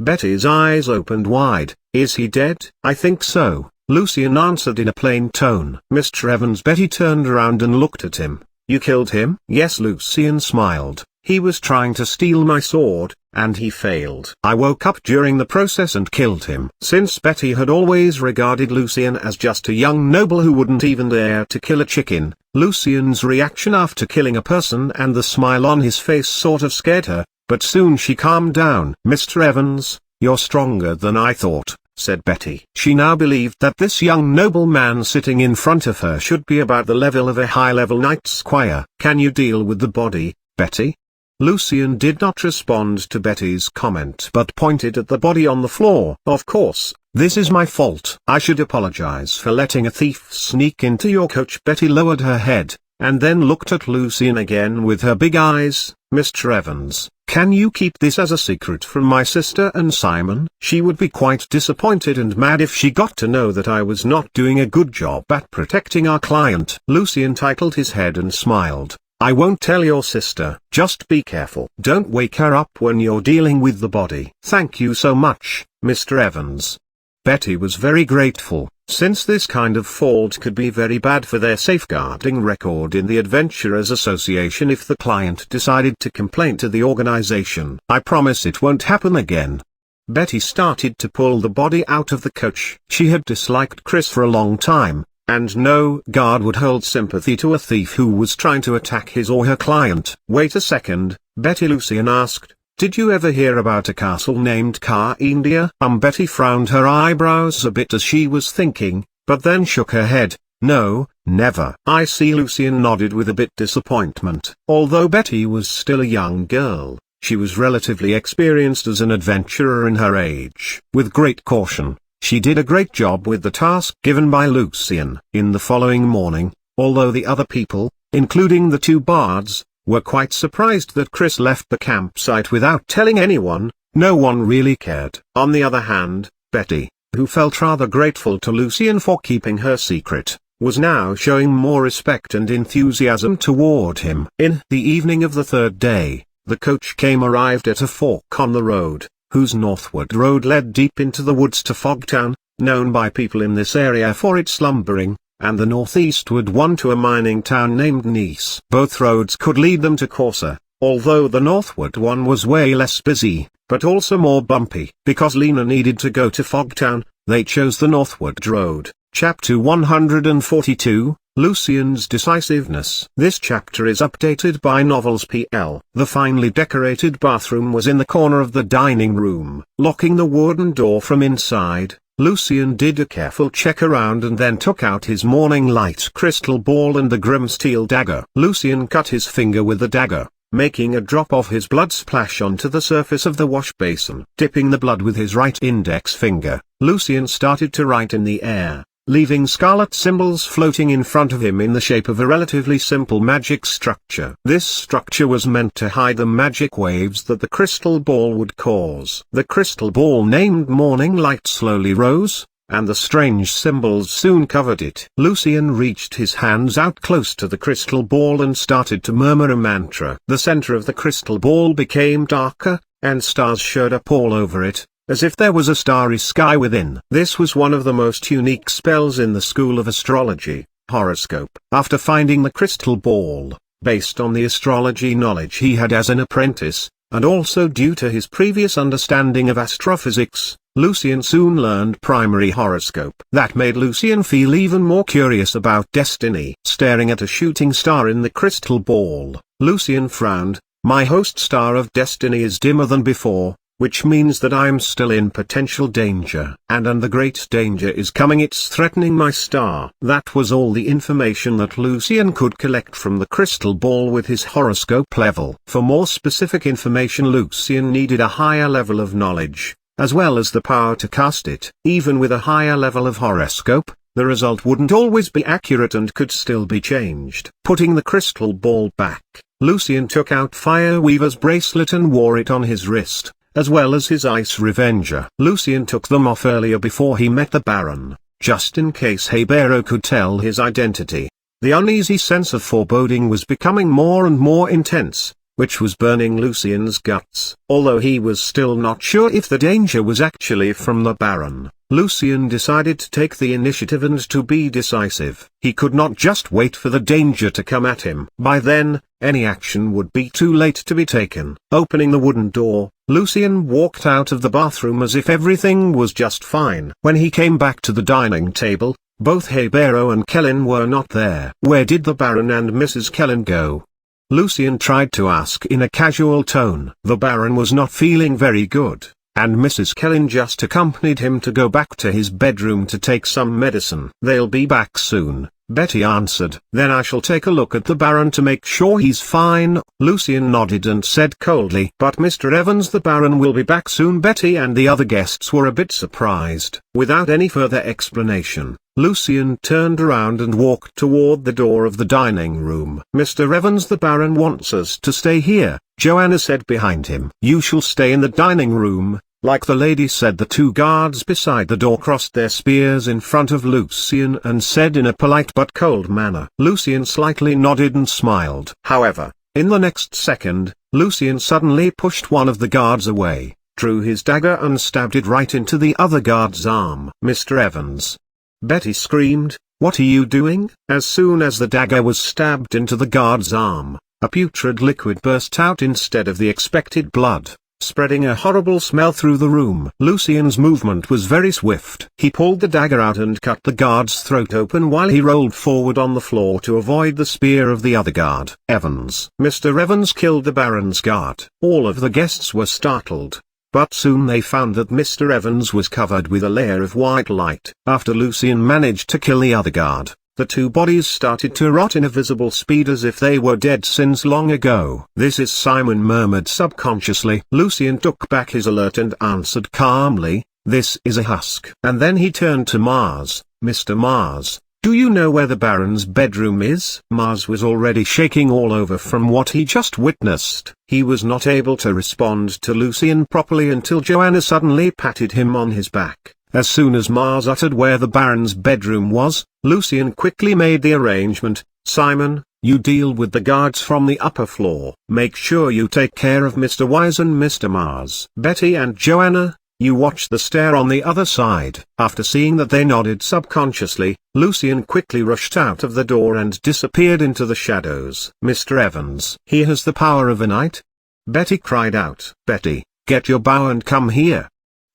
Speaker 1: Betty's eyes opened wide. Is he dead? I think so, Lucian answered in a plain tone. Mr. Evans. Betty turned around and looked at him. You killed him? Yes, Lucian smiled. He was trying to steal my sword, and he failed. I woke up during the process and killed him. Since Betty had always regarded Lucian as just a young noble who wouldn't even dare to kill a chicken, Lucian's reaction after killing a person and the smile on his face sort of scared her, but soon she calmed down. Mr. Evans, you're stronger than I thought, said Betty. She now believed that this young nobleman sitting in front of her should be about the level of a high-level knight squire. Can you deal with the body, Betty? Lucian did not respond to Betty's comment but pointed at the body on the floor. Of course, this is my fault. I should apologize for letting a thief sneak into your coach. Betty lowered her head, and then looked at Lucian again with her big eyes. Mr. Evans, can you keep this as a secret from my sister and Simon? She would be quite disappointed and mad if she got to know that I was not doing a good job at protecting our client. Lucian titled his head and smiled. I won't tell your sister. Just be careful. Don't wake her up when you're dealing with the body. Thank you so much, Mr. Evans. Betty was very grateful, since this kind of fault could be very bad for their safeguarding record in the Adventurers Association if the client decided to complain to the organization. I promise it won't happen again. Betty started to pull the body out of the coach. She had disliked Chris for a long time, and no guard would hold sympathy to a thief who was trying to attack his or her client. Wait a second, Betty. Lucian asked, Did you ever hear about a castle named India? Betty frowned her eyebrows a bit as she was thinking, but then shook her head. No, never. I see. Lucian nodded with a bit disappointment. Although Betty was still a young girl, she was relatively experienced as an adventurer in her age. With great caution, she did a great job with the task given by Lucian. In the following morning, although the other people, including the two bards, were quite surprised that Chris left the campsite without telling anyone, no one really cared. On the other hand, Betty, who felt rather grateful to Lucian for keeping her secret, was now showing more respect and enthusiasm toward him. In the evening of the third day, the coach arrived at a fork on the road, whose northward road led deep into the woods to Fogtown, known by people in this area for its lumbering, and the northeastward one to a mining town named Nice. Both roads could lead them to Corsa, although the northward one was way less busy, but also more bumpy. Because Lena needed to go to Fogtown, they chose the northward road. Chapter 142, Lucian's Decisiveness. This chapter is updated by Novels PL. The finely decorated bathroom was in the corner of the dining room. Locking the wooden door from inside, Lucian did a careful check around and then took out his morning light crystal ball and the grim steel dagger. Lucian cut his finger with the dagger, making a drop of his blood splash onto the surface of the wash basin. Dipping the blood with his right index finger, Lucian started to write in the air, leaving scarlet symbols floating in front of him in the shape of a relatively simple magic structure. This structure was meant to hide the magic waves that the crystal ball would cause. The crystal ball named Morning Light slowly rose, and the strange symbols soon covered it. Lucian reached his hands out close to the crystal ball and started to murmur a mantra. The center of the crystal ball became darker, and stars showed up all over it, as if there was a starry sky within. This was one of the most unique spells in the school of astrology, horoscope. After finding the crystal ball, based on the astrology knowledge he had as an apprentice, and also due to his previous understanding of astrophysics, Lucian soon learned primary horoscope. That made Lucian feel even more curious about destiny. Staring at a shooting star in the crystal ball, Lucian frowned. My host star of destiny is dimmer than before, which means that I'm still in potential danger. And the great danger is coming. It's threatening my star. That was all the information that Lucian could collect from the crystal ball with his horoscope level. For more specific information, Lucian needed a higher level of knowledge, as well as the power to cast it. Even with a higher level of horoscope, the result wouldn't always be accurate and could still be changed. Putting the crystal ball back, Lucian took out Fireweaver's bracelet and wore it on his wrist, as well as his Ice Revenger. Lucian took them off earlier before he met the Baron, just in case Hebero could tell his identity. The uneasy sense of foreboding was becoming more and more intense, which was burning Lucian's guts. Although he was still not sure if the danger was actually from the Baron, Lucian decided to take the initiative and to be decisive. He could not just wait for the danger to come at him. By then, any action would be too late to be taken. Opening the wooden door, Lucian walked out of the bathroom as if everything was just fine. When he came back to the dining table, both Hebero and Kellen were not there. Where did the Baron and Mrs. Kellen go? Lucian tried to ask in a casual tone. The Baron was not feeling very good, and Mrs. Kellen just accompanied him to go back to his bedroom to take some medicine. They'll be back soon, Betty answered. Then I shall take a look at the Baron to make sure he's fine. Lucian nodded and said coldly, but Mr. Evans, the Baron will be back soon. Betty and the other guests were a bit surprised. Without any further explanation, Lucian turned around and walked toward the door of the dining room. Mr. Evans, the Baron wants us to stay here, Joanna said behind him. You shall stay in the dining room, like the lady said. The two guards beside the door crossed their spears in front of Lucian and said in a polite but cold manner. Lucian slightly nodded and smiled. However, in the next second, Lucian suddenly pushed one of the guards away, drew his dagger and stabbed it right into the other guard's arm. Mr. Evans! Betty screamed, what are you doing? As soon as the dagger was stabbed into the guard's arm, a putrid liquid burst out instead of the expected blood. spreading a horrible smell through the room. Lucian's movement was very swift. He pulled the dagger out and cut the guard's throat open while he rolled forward on the floor to avoid the spear of the other guard. Evans. Mr. Evans killed the Baron's guard. All of the guests were startled. But soon they found that Mr. Evans was covered with a layer of white light. After Lucian managed to kill the other guard, the two bodies started to rot in a visible speed as if they were dead since long ago. "This is Simon," murmured subconsciously. Lucian took back his alert and answered calmly, "This is a husk." And then he turned to Mars. "Mr. Mars, do you know where the Baron's bedroom is?" Mars was already shaking all over from what he just witnessed. He was not able to respond to Lucian properly until Joanna suddenly patted him on his back. As soon as Mars uttered where the Baron's bedroom was, Lucian quickly made the arrangement. "Simon, you deal with the guards from the upper floor. Make sure you take care of Mr. Wise and Mr. Mars. Betty and Joanna, you watch the stair on the other side." After seeing that they nodded subconsciously, Lucian quickly rushed out of the door and disappeared into the shadows. "Mr. Evans, he has the power of a knight?" Betty cried out. "Betty, get your bow and come here,"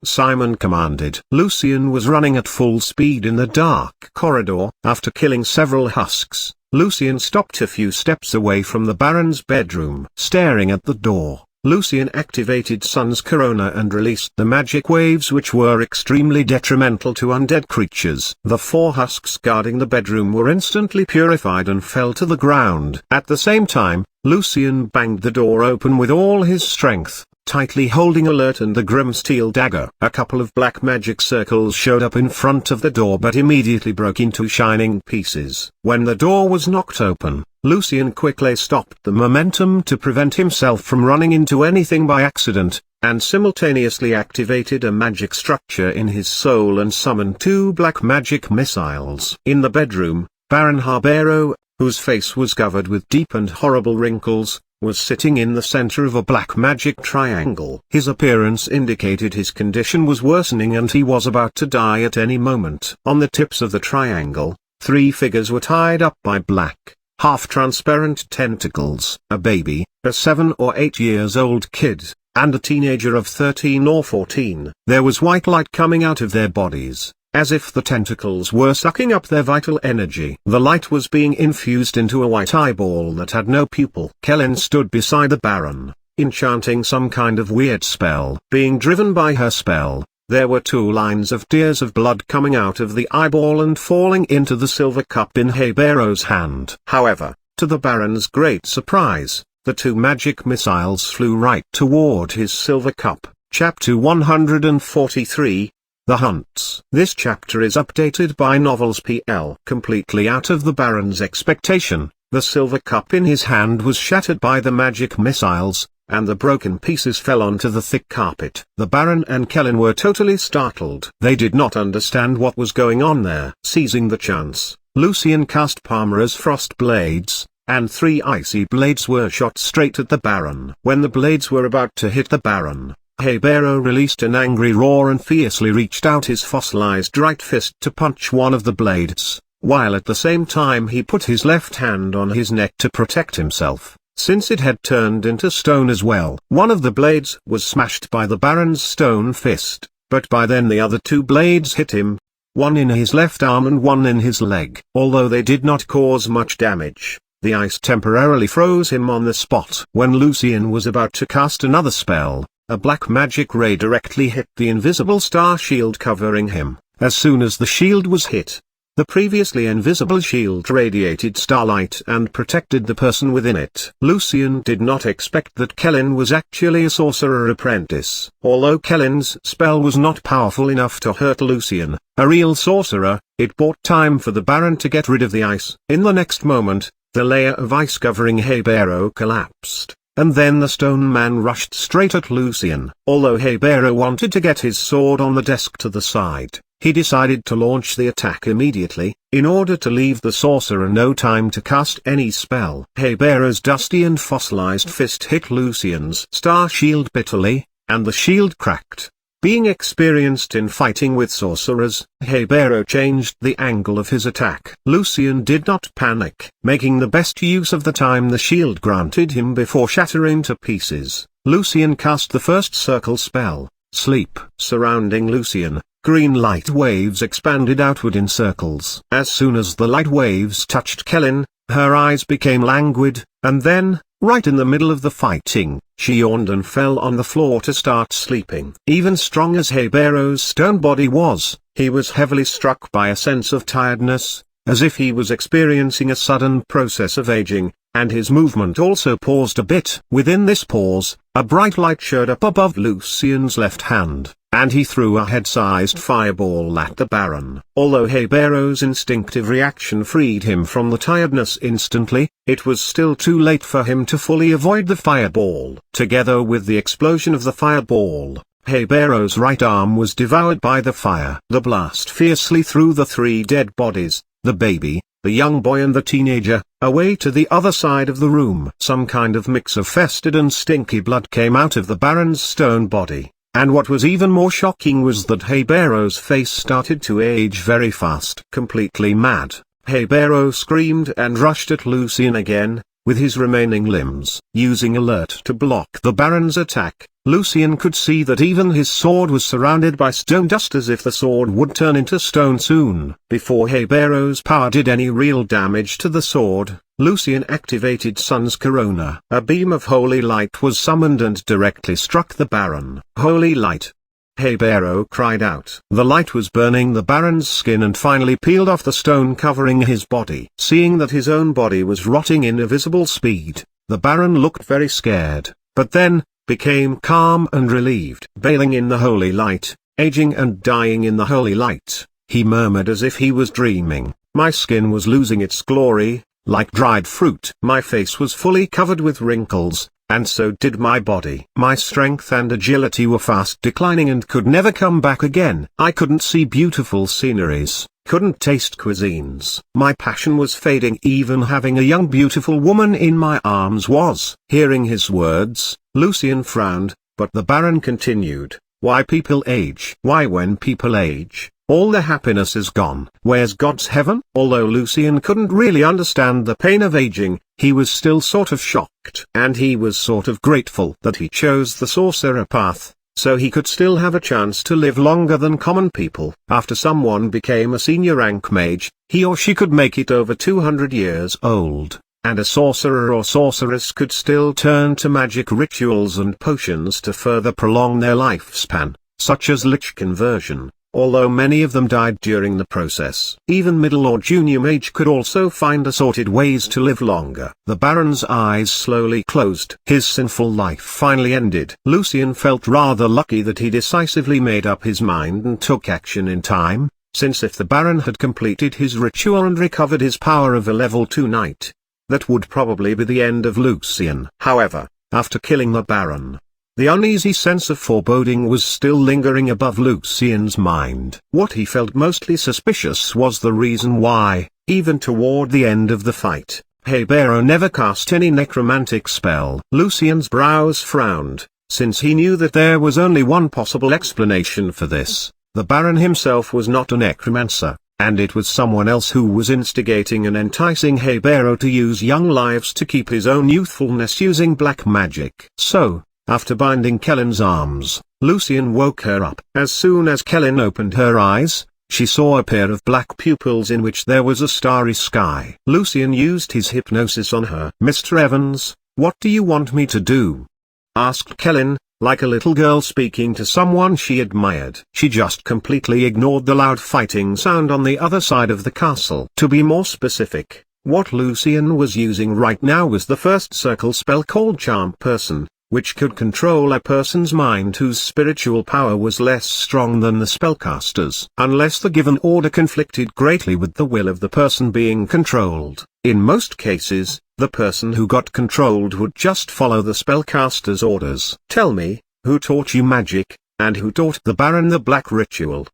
Speaker 1: Simon commanded. Lucian was running at full speed in the dark corridor. After killing several husks, Lucian stopped a few steps away from the Baron's bedroom. Staring at the door, Lucian activated Sun's Corona and released the magic waves which were extremely detrimental to undead creatures. The 4 husks guarding the bedroom were instantly purified and fell to the ground. At the same time, Lucian banged the door open with all his strength, tightly holding alert and the grim steel dagger. A couple of black magic circles showed up in front of the door but immediately broke into shining pieces. When the door was knocked open, Lucian quickly stopped the momentum to prevent himself from running into anything by accident, and simultaneously activated a magic structure in his soul and summoned 2 black magic missiles. In the bedroom, Baron Harbero, whose face was covered with deep and horrible wrinkles, was sitting in the center of a black magic triangle. His appearance indicated his condition was worsening and he was about to die at any moment. On the tips of the triangle, 3 figures were tied up by black, half-transparent tentacles. A baby, a 7 or 8 years old kid, and a teenager of 13 or 14. There was white light coming out of their bodies, as if the tentacles were sucking up their vital energy. The light was being infused into a white eyeball that had no pupil. Kellen stood beside the Baron, enchanting some kind of weird spell. Being driven by her spell, there were 2 lines of tears of blood coming out of the eyeball and falling into the silver cup in Habero's hand. However, to the Baron's great surprise, the 2 magic missiles flew right toward his silver cup. Chapter 143, The Hunts. This chapter is updated by Novels PL. Completely out of the Baron's expectation, the silver cup in his hand was shattered by the magic missiles, and the broken pieces fell onto the thick carpet. The Baron and Kellen were totally startled. They did not understand what was going on there. Seizing the chance, Lucian cast Palmera's frost blades, and 3 icy blades were shot straight at the Baron. When the blades were about to hit the Baron, Habero released an angry roar and fiercely reached out his fossilized right fist to punch one of the blades, while at the same time he put his left hand on his neck to protect himself, since it had turned into stone as well. One of the blades was smashed by the Baron's stone fist, but by then the other 2 blades hit him, one in his left arm and one in his leg. Although they did not cause much damage, the ice temporarily froze him on the spot. When Lucian was about to cast another spell, a black magic ray directly hit the invisible star shield covering him. As soon as the shield was hit, the previously invisible shield radiated starlight and protected the person within it. Lucian did not expect that Kellen was actually a sorcerer apprentice. Although Kellen's spell was not powerful enough to hurt Lucian, a real sorcerer, it bought time for the Baron to get rid of the ice. In the next moment, the layer of ice covering Habero collapsed, and then the stone man rushed straight at Lucian. Although Habero wanted to get his sword on the desk to the side, he decided to launch the attack immediately, in order to leave the sorcerer no time to cast any spell. Habero's dusty and fossilized fist hit Lucian's star shield bitterly, and the shield cracked. Being experienced in fighting with sorcerers, Hebero changed the angle of his attack. Lucian did not panic, making the best use of the time the shield granted him before shattering to pieces. Lucian cast the first circle spell, Sleep. Surrounding Lucian, green light waves expanded outward in circles. As soon as the light waves touched Kellen, her eyes became languid, and then, right in the middle of the fighting, she yawned and fell on the floor to start sleeping. Even strong as Hebero's stone body was, he was heavily struck by a sense of tiredness, as if he was experiencing a sudden process of aging, and his movement also paused a bit. Within this pause, a bright light showed up above Lucian's left hand, and he threw a head-sized fireball at the Baron. Although Hebero's instinctive reaction freed him from the tiredness instantly, it was still too late for him to fully avoid the fireball. Together with the explosion of the fireball, Hebero's right arm was devoured by the fire. The blast fiercely threw the three dead bodies, the baby, the young boy and the teenager, away to the other side of the room. Some kind of mix of festered and stinky blood came out of the Baron's stone body, and what was even more shocking was that Hebero's face started to age very fast. Completely mad, Hebero screamed and rushed at Lucian again, with his remaining limbs. Using alert to block the Baron's attack, Lucian could see that even his sword was surrounded by stone dust, as if the sword would turn into stone soon. Before Hebero's power did any real damage to the sword, Lucian activated Sun's Corona. A beam of holy light was summoned and directly struck the Baron. Holy light! Hebero cried out. The light was burning the Baron's skin and finally peeled off the stone covering his body. Seeing that his own body was rotting in a visible speed, the Baron looked very scared, but then, became calm and relieved. Bailing in the holy light, aging and dying in the holy light, he murmured as if he was dreaming, "My skin was losing its glory, like dried fruit. My face was fully covered with wrinkles, and so did my body. My strength and agility were fast declining and could never come back again. I couldn't see beautiful sceneries, couldn't taste cuisines. My passion was fading. Even having a young beautiful woman in my arms was." Hearing his words, Lucian frowned, but the Baron continued, "Why people age? Why when people age, all the happiness is gone. Where's God's heaven?" Although Lucian couldn't really understand the pain of aging, he was still sort of shocked. And he was sort of grateful that he chose the sorcerer path, so he could still have a chance to live longer than common people. After someone became a senior rank mage, he or she could make it over 200 years old, and a sorcerer or sorceress could still turn to magic rituals and potions to further prolong their lifespan, such as lich conversion, although many of them died during the process. Even middle or junior mage could also find assorted ways to live longer. The Baron's eyes slowly closed. His sinful life finally ended. Lucian felt rather lucky that he decisively made up his mind and took action in time, since if the Baron had completed his ritual and recovered his power of a level 2 knight, that would probably be the end of Lucian. However, after killing the Baron, the uneasy sense of foreboding was still lingering above Lucian's mind. What he felt mostly suspicious was the reason why, even toward the end of the fight, Hebero never cast any necromantic spell. Lucian's brows frowned, since he knew that there was only one possible explanation for this. The Baron himself was not a necromancer, and it was someone else who was instigating and enticing Hebero to use young lives to keep his own youthfulness using black magic. So, after binding Kellen's arms, Lucian woke her up. As soon as Kellen opened her eyes, she saw a pair of black pupils in which there was a starry sky. Lucian used his hypnosis on her. "Mr. Evans, what do you want me to do?" asked Kellen, like a little girl speaking to someone she admired. She just completely ignored the loud fighting sound on the other side of the castle. To be more specific, what Lucian was using right now was the first circle spell called Charm Person, which could control a person's mind whose spiritual power was less strong than the spellcaster's. Unless the given order conflicted greatly with the will of the person being controlled, in most cases, the person who got controlled would just follow the spellcaster's orders. "Tell me, who taught you magic, and who taught the Baron the black ritual?"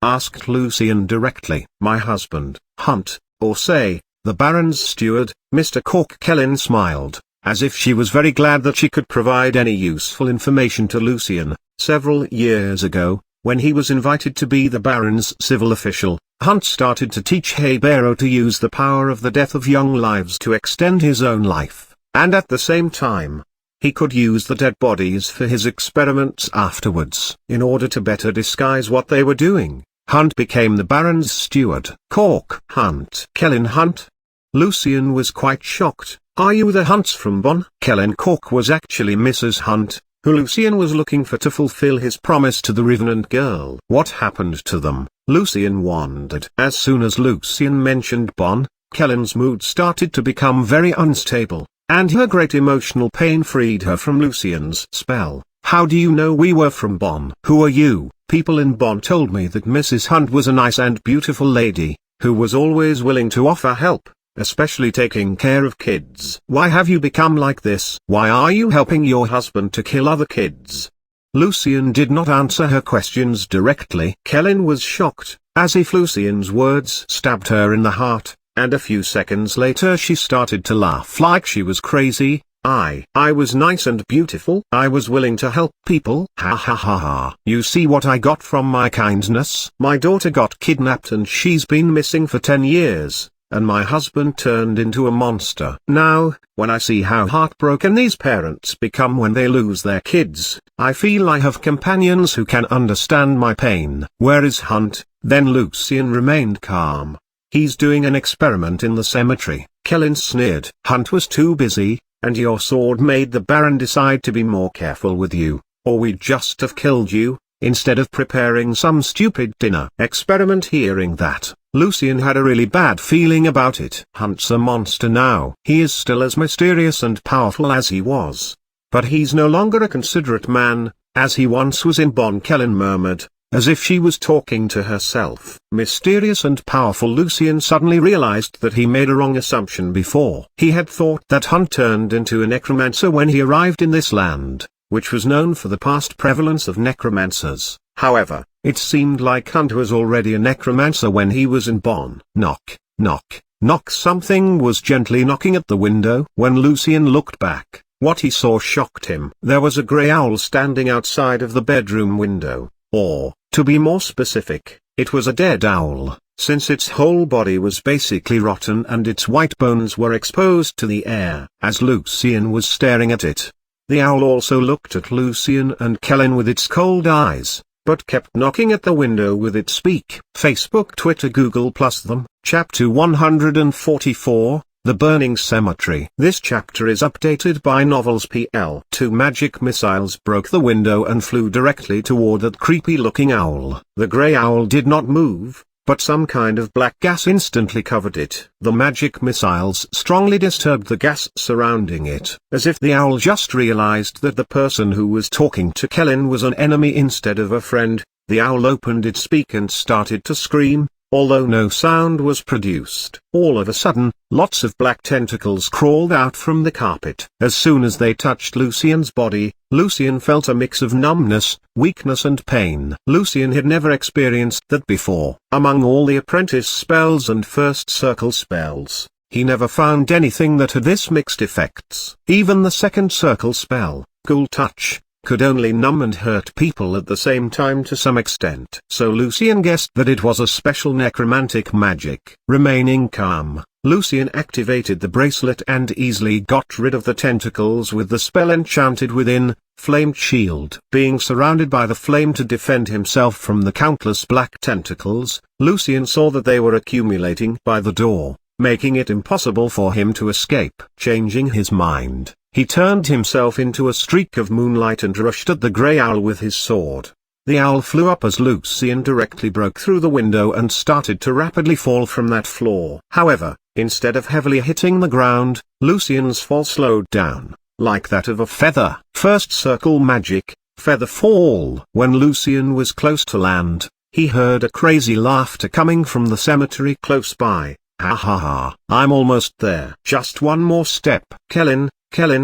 Speaker 1: asked Lucian directly. "My husband, Hunt, or say, the Baron's steward, Mr. Cork." Kellen smiled, as if she was very glad that she could provide any useful information to Lucian, Several years ago, when he was invited to be the Baron's civil official, Hunt started to teach Hebero to use the power of the death of young lives to extend his own life, and at the same time, he could use the dead bodies for his experiments afterwards. In order to better disguise what they were doing, Hunt became the Baron's steward. Cork Hunt. Kellen Hunt? Lucian was quite shocked. Are you the Hunts from Bonn? Kellen Cork was actually Mrs. Hunt, who Lucian was looking for to fulfill his promise to the Revenant girl. What happened to them? Lucian wondered. As soon as Lucian mentioned Bonn, Kellen's mood started to become very unstable, and her great emotional pain freed her from Lucian's spell. How do you know we were from Bonn? Who are you? People in Bonn told me that Mrs. Hunt was a nice and beautiful lady, who was always willing to offer help, especially taking care of kids. Why have you become like this? Why are you helping your husband to kill other kids? Lucian did not answer her questions directly. Kellen was shocked, as if Lucian's words stabbed her in the heart, and a few seconds later she started to laugh like she was crazy. I was nice and beautiful. I was willing to help people. Ha ha ha ha. You see what I got from my kindness? My daughter got kidnapped and she's been missing for 10 years. And my husband turned into a monster. Now, when I see how heartbroken these parents become when they lose their kids, I feel I have companions who can understand my pain. Where is Hunt? Then Lucian remained calm. He's doing an experiment in the cemetery. Kellen sneered. Hunt was too busy, and your sword made the Baron decide to be more careful with you, or we'd just have killed you, instead of preparing some stupid dinner experiment. Hearing that, Lucian had a really bad feeling about it. Hunt's a monster now. He is still as mysterious and powerful as he was, but he's no longer a considerate man, as he once was in Bonn. Kellen murmured, as if she was talking to herself. Mysterious and powerful. Lucian suddenly realized that he made a wrong assumption before. He had thought that Hunt turned into a necromancer when he arrived in this land, which was known for the past prevalence of necromancers. However, it seemed like Hunt was already a necromancer when he was in Bonn. Knock, knock, knock. Something was gently knocking at the window. When Lucian looked back, what he saw shocked him. There was a grey owl standing outside of the bedroom window, or, to be more specific, it was a dead owl, since its whole body was basically rotten and its white bones were exposed to the air. As Lucian was staring at it, the owl also looked at Lucian and Kellen with its cold eyes, but kept knocking at the window with its beak. Facebook, Twitter, Google+ them. Chapter 144, The Burning Cemetery. This chapter is updated by Novels PL. 2 magic missiles broke the window and flew directly toward that creepy-looking owl. The grey owl did not move, but some kind of black gas instantly covered it. The magic missiles strongly disturbed the gas surrounding it. As if the owl just realized that the person who was talking to Kellen was an enemy instead of a friend, the owl opened its beak and started to scream, although no sound was produced. All of a sudden, lots of black tentacles crawled out from the carpet. As soon as they touched Lucian's body, Lucian felt a mix of numbness, weakness and pain. Lucian had never experienced that before. Among all the apprentice spells and first circle spells, he never found anything that had this mixed effects. Even the second circle spell, Ghoul Touch, could only numb and hurt people at the same time to some extent. So Lucian guessed that it was a special necromantic magic. Remaining calm, Lucian activated the bracelet and easily got rid of the tentacles with the spell enchanted within, Flamed Shield. Being surrounded by the flame to defend himself from the countless black tentacles, Lucian saw that they were accumulating by the door, making it impossible for him to escape. Changing his mind, he turned himself into a streak of moonlight and rushed at the grey owl with his sword. The owl flew up as Lucian directly broke through the window and started to rapidly fall from that floor. However, instead of heavily hitting the ground, Lucian's fall slowed down, like that of a feather. First circle magic, feather fall. When Lucian was close to land, he heard a crazy laughter coming from the cemetery close by. Ha ha ha, I'm almost there. Just one more step. Kellen,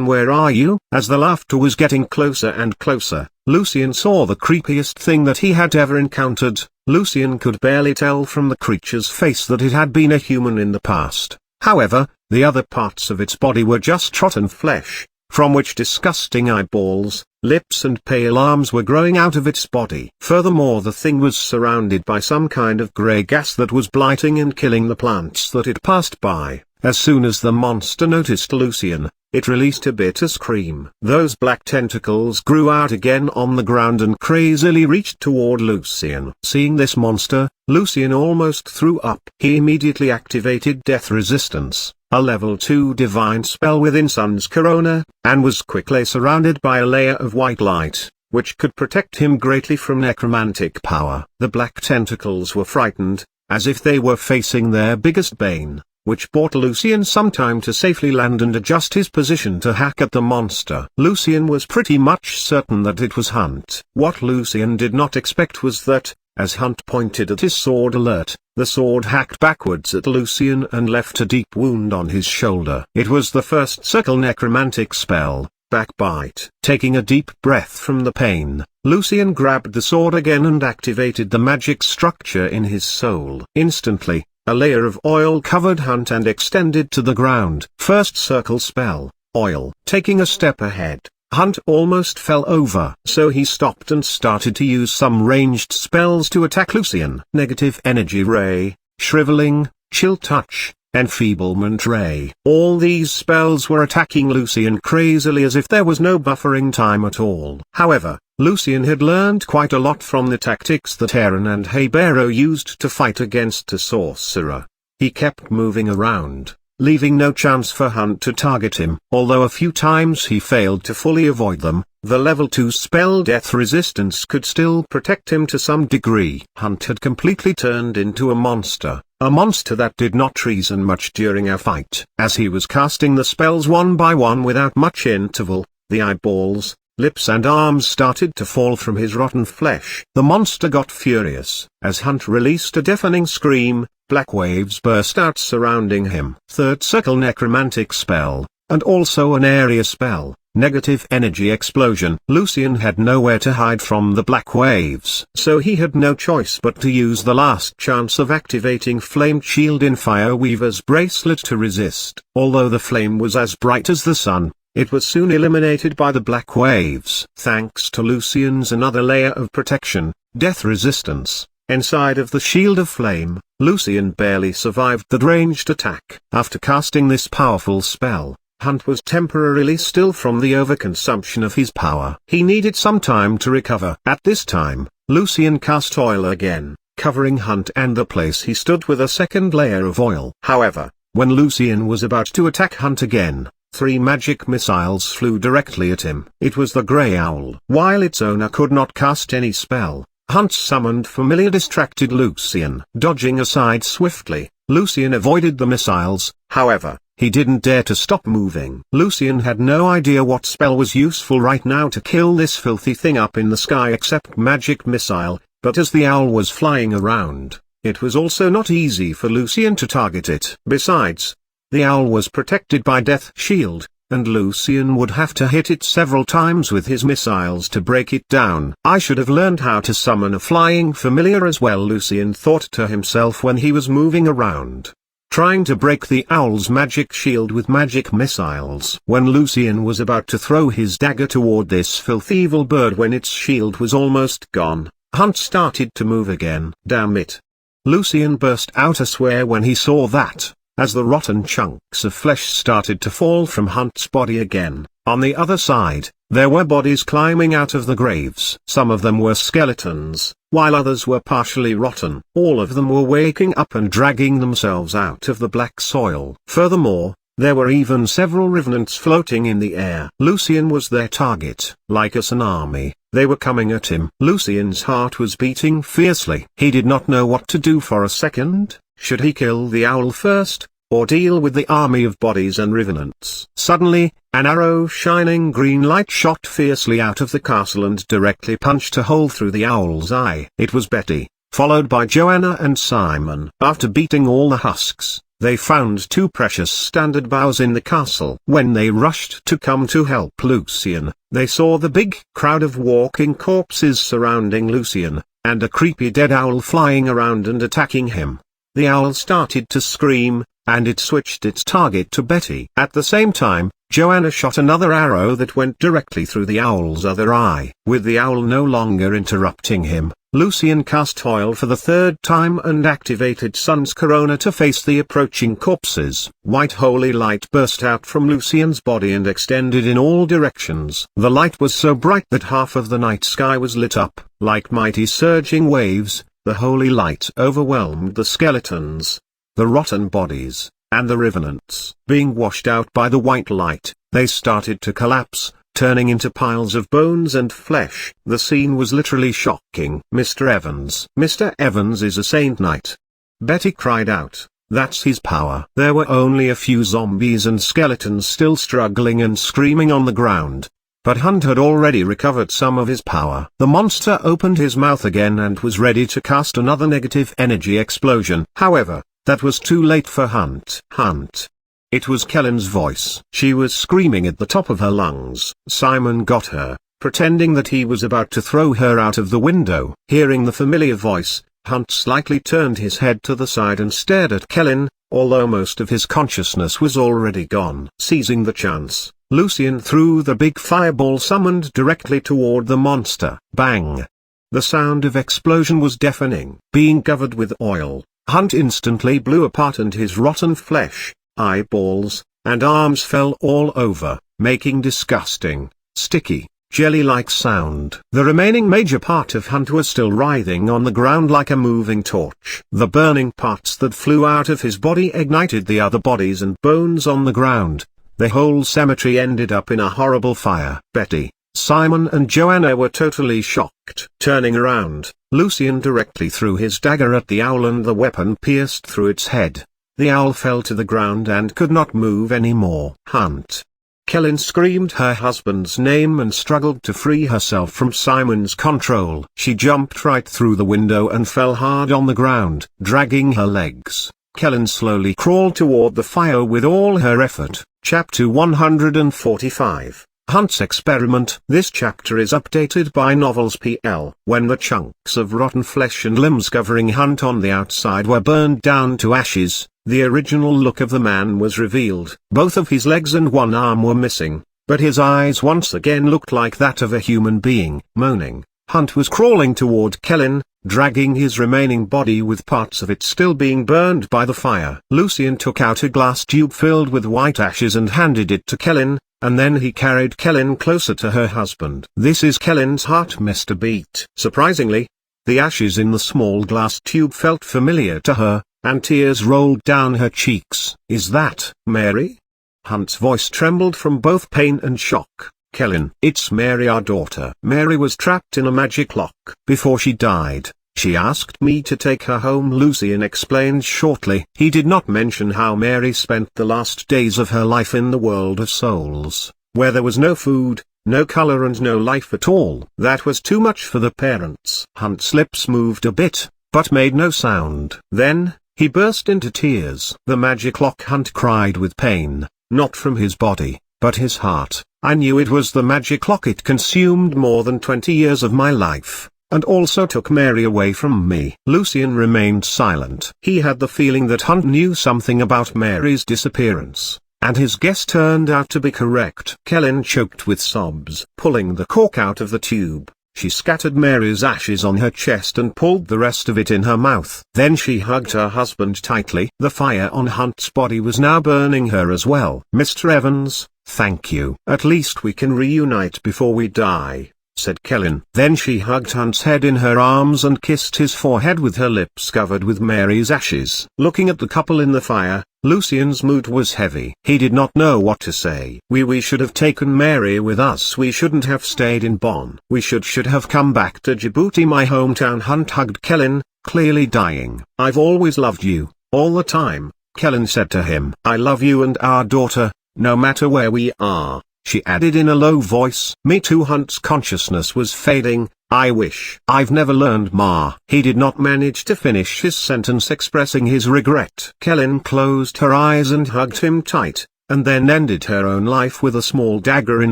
Speaker 1: where are you? As the laughter was getting closer and closer, Lucian saw the creepiest thing that he had ever encountered. Lucian could barely tell from the creature's face that it had been a human in the past. However, the other parts of its body were just rotten flesh, from which disgusting eyeballs, lips and pale arms were growing out of its body. Furthermore, the thing was surrounded by some kind of grey gas that was blighting and killing the plants that it passed by. As soon as the monster noticed Lucian, it released a bitter scream. Those black tentacles grew out again on the ground and crazily reached toward Lucian. Seeing this monster, Lucian almost threw up. He immediately activated Death Resistance, a level 2 divine spell within Sun's Corona, and was quickly surrounded by a layer of white light, which could protect him greatly from necromantic power. The black tentacles were frightened, as if they were facing their biggest bane, which bought Lucian some time to safely land and adjust his position to hack at the monster. Lucian was pretty much certain that it was Hunt. What Lucian did not expect was that, as Hunt pointed at his sword alert, the sword hacked backwards at Lucian and left a deep wound on his shoulder. It was the first circle necromantic spell, Backbite. Taking a deep breath from the pain, Lucian grabbed the sword again and activated the magic structure in his soul. Instantly, a layer of oil covered Hunt and extended to the ground. First circle spell, oil. Taking a step ahead, Hunt almost fell over. So he stopped and started to use some ranged spells to attack Lucian. Negative energy ray, shriveling, chill touch, enfeeblement ray. All these spells were attacking Lucian crazily as if there was no buffering time at all. However, Lucian had learned quite a lot from the tactics that Aaron and Hebero used to fight against a sorcerer. He kept moving around, leaving no chance for Hunt to target him. Although a few times he failed to fully avoid them, the level 2 spell Death Resistance could still protect him to some degree. Hunt had completely turned into a monster that did not reason much during a fight. As he was casting the spells one by one without much interval, the eyeballs, lips and arms started to fall from his rotten flesh. The monster got furious. As Hunt released a deafening scream, black waves burst out surrounding him. Third circle necromantic spell, and also an area spell, negative energy explosion. Lucian had nowhere to hide from the black waves, so he had no choice but to use the last chance of activating flamed shield in Fireweaver's bracelet to resist. Although the flame was as bright as the sun, it was soon eliminated by the black waves. Thanks to Lucian's another layer of protection, Death Resistance, inside of the shield of flame, Lucian barely survived that ranged attack. After casting this powerful spell, Hunt was temporarily still from the overconsumption of his power. He needed some time to recover. At this time, Lucian cast oil again, covering Hunt and the place he stood with a second layer of oil. However, when Lucian was about to attack Hunt again, 3 magic missiles flew directly at him. It was the Grey Owl. While its owner could not cast any spell, Hunt's summoned familiar distracted Lucian. Dodging aside swiftly, Lucian avoided the missiles. However, he didn't dare to stop moving. Lucian had no idea what spell was useful right now to kill this filthy thing up in the sky except magic missile, but as the owl was flying around, it was also not easy for Lucian to target it. Besides, the owl was protected by Death Shield, and Lucian would have to hit it several times with his missiles to break it down. I should have learned how to summon a flying familiar as well, Lucian thought to himself when he was moving around, trying to break the owl's magic shield with magic missiles. When Lucian was about to throw his dagger toward this filthy evil bird when its shield was almost gone, Hunt started to move again. Damn it! Lucian burst out a swear when he saw that, as the rotten chunks of flesh started to fall from Hunt's body again. On the other side, there were bodies climbing out of the graves. Some of them were skeletons, while others were partially rotten. All of them were waking up and dragging themselves out of the black soil. Furthermore, there were even several revenants floating in the air. Lucian was their target. Like a tsunami, they were coming at him. Lucian's heart was beating fiercely. He did not know what to do for a second. Should he kill the owl first, or deal with the army of bodies and revenants? Suddenly, an arrow shining green light shot fiercely out of the castle and directly punched a hole through the owl's eye. It was Betty, followed by Joanna and Simon. After beating all the husks, they found 2 precious standard bows in the castle. When they rushed to come to help Lucian, they saw the big crowd of walking corpses surrounding Lucian, and a creepy dead owl flying around and attacking him. The owl started to scream, and it switched its target to Betty. At the same time, Joanna shot another arrow that went directly through the owl's other eye. With the owl no longer interrupting him, Lucian cast oil for the third time and activated Sun's corona to face the approaching corpses. White holy light burst out from Lucian's body and extended in all directions. The light was so bright that half of the night sky was lit up. Like mighty surging waves, the holy light overwhelmed the skeletons, the rotten bodies, and the revenants. Being washed out by the white light, they started to collapse, turning into piles of bones and flesh. The scene was literally shocking. Mr. Evans. Mr. Evans is a saint knight. Betty cried out. That's his power. There were only a few zombies and skeletons still struggling and screaming on the ground. But Hunt had already recovered some of his power. The monster opened his mouth again and was ready to cast another negative energy explosion. However, that was too late for Hunt. Hunt. It was Kellen's voice. She was screaming at the top of her lungs. Simon got her, pretending that he was about to throw her out of the window. Hearing the familiar voice, Hunt slightly turned his head to the side and stared at Kellen, although most of his consciousness was already gone. Seizing the chance, Lucian threw the big fireball summoned directly toward the monster. Bang! The sound of explosion was deafening. Being covered with oil, Hunt instantly blew apart and his rotten flesh, eyeballs, and arms fell all over, making disgusting, sticky, jelly-like sound. The remaining major part of Hunt was still writhing on the ground like a moving torch. The burning parts that flew out of his body ignited the other bodies and bones on the ground. The whole cemetery ended up in a horrible fire. Betty, Simon and Joanna were totally shocked. Turning around, Lucian directly threw his dagger at the owl and the weapon pierced through its head. The owl fell to the ground and could not move anymore. Hunt. Kellen screamed her husband's name and struggled to free herself from Simon's control. She jumped right through the window and fell hard on the ground, dragging her legs. Kellen slowly crawled toward the fire with all her effort. Chapter 145. Hunt's Experiment. This chapter is updated by Novels PL. When the chunks of rotten flesh and limbs covering Hunt on the outside were burned down to ashes, the original look of the man was revealed. Both of his legs and one arm were missing, but his eyes once again looked like that of a human being. Moaning, Hunt was crawling toward Kellen, dragging his remaining body with parts of it still being burned by the fire. Lucian took out a glass tube filled with white ashes and handed it to Kellen, and then he carried Kellen closer to her husband. This is Kellen's heart missed a beat. Surprisingly, the ashes in the small glass tube felt familiar to her, and tears rolled down her cheeks. Is that Mary? Hunt's voice trembled from both pain and shock. Kellen, it's Mary, our daughter. Mary was trapped in a magic lock. Before she died, she asked me to take her home, Lucian explained shortly. He did not mention how Mary spent the last days of her life in the world of souls, where there was no food, no color and no life at all. That was too much for the parents. Hunt's lips moved a bit, but made no sound. Then, he burst into tears. The magic lock, Hunt cried with pain, not from his body, but his heart. I knew it was the magic lock. It consumed more than 20 years of my life, and also took Mary away from me. Lucian remained silent. He had the feeling that Hunt knew something about Mary's disappearance, and his guess turned out to be correct. Kellen choked with sobs. Pulling the cork out of the tube, she scattered Mary's ashes on her chest and pulled the rest of it in her mouth. Then she hugged her husband tightly. The fire on Hunt's body was now burning her as well. Mr. Evans, thank you. At least we can reunite before we die, said Kellen. Then she hugged Hunt's head in her arms and kissed his forehead with her lips covered with Mary's ashes. Looking at the couple in the fire, Lucian's mood was heavy. He did not know what to say. We should have taken Mary with us. We shouldn't have stayed in Bonn. We should have come back to Djibouti, my hometown. Hunt hugged Kellen, clearly dying. I've always loved you, all the time, Kellen said to him. I love you and our daughter, no matter where we are, she added in a low voice. Me too. Hunt's consciousness was fading. I wish I've never learned Ma. He did not manage to finish his sentence expressing his regret. Kellen closed her eyes and hugged him tight, and then ended her own life with a small dagger in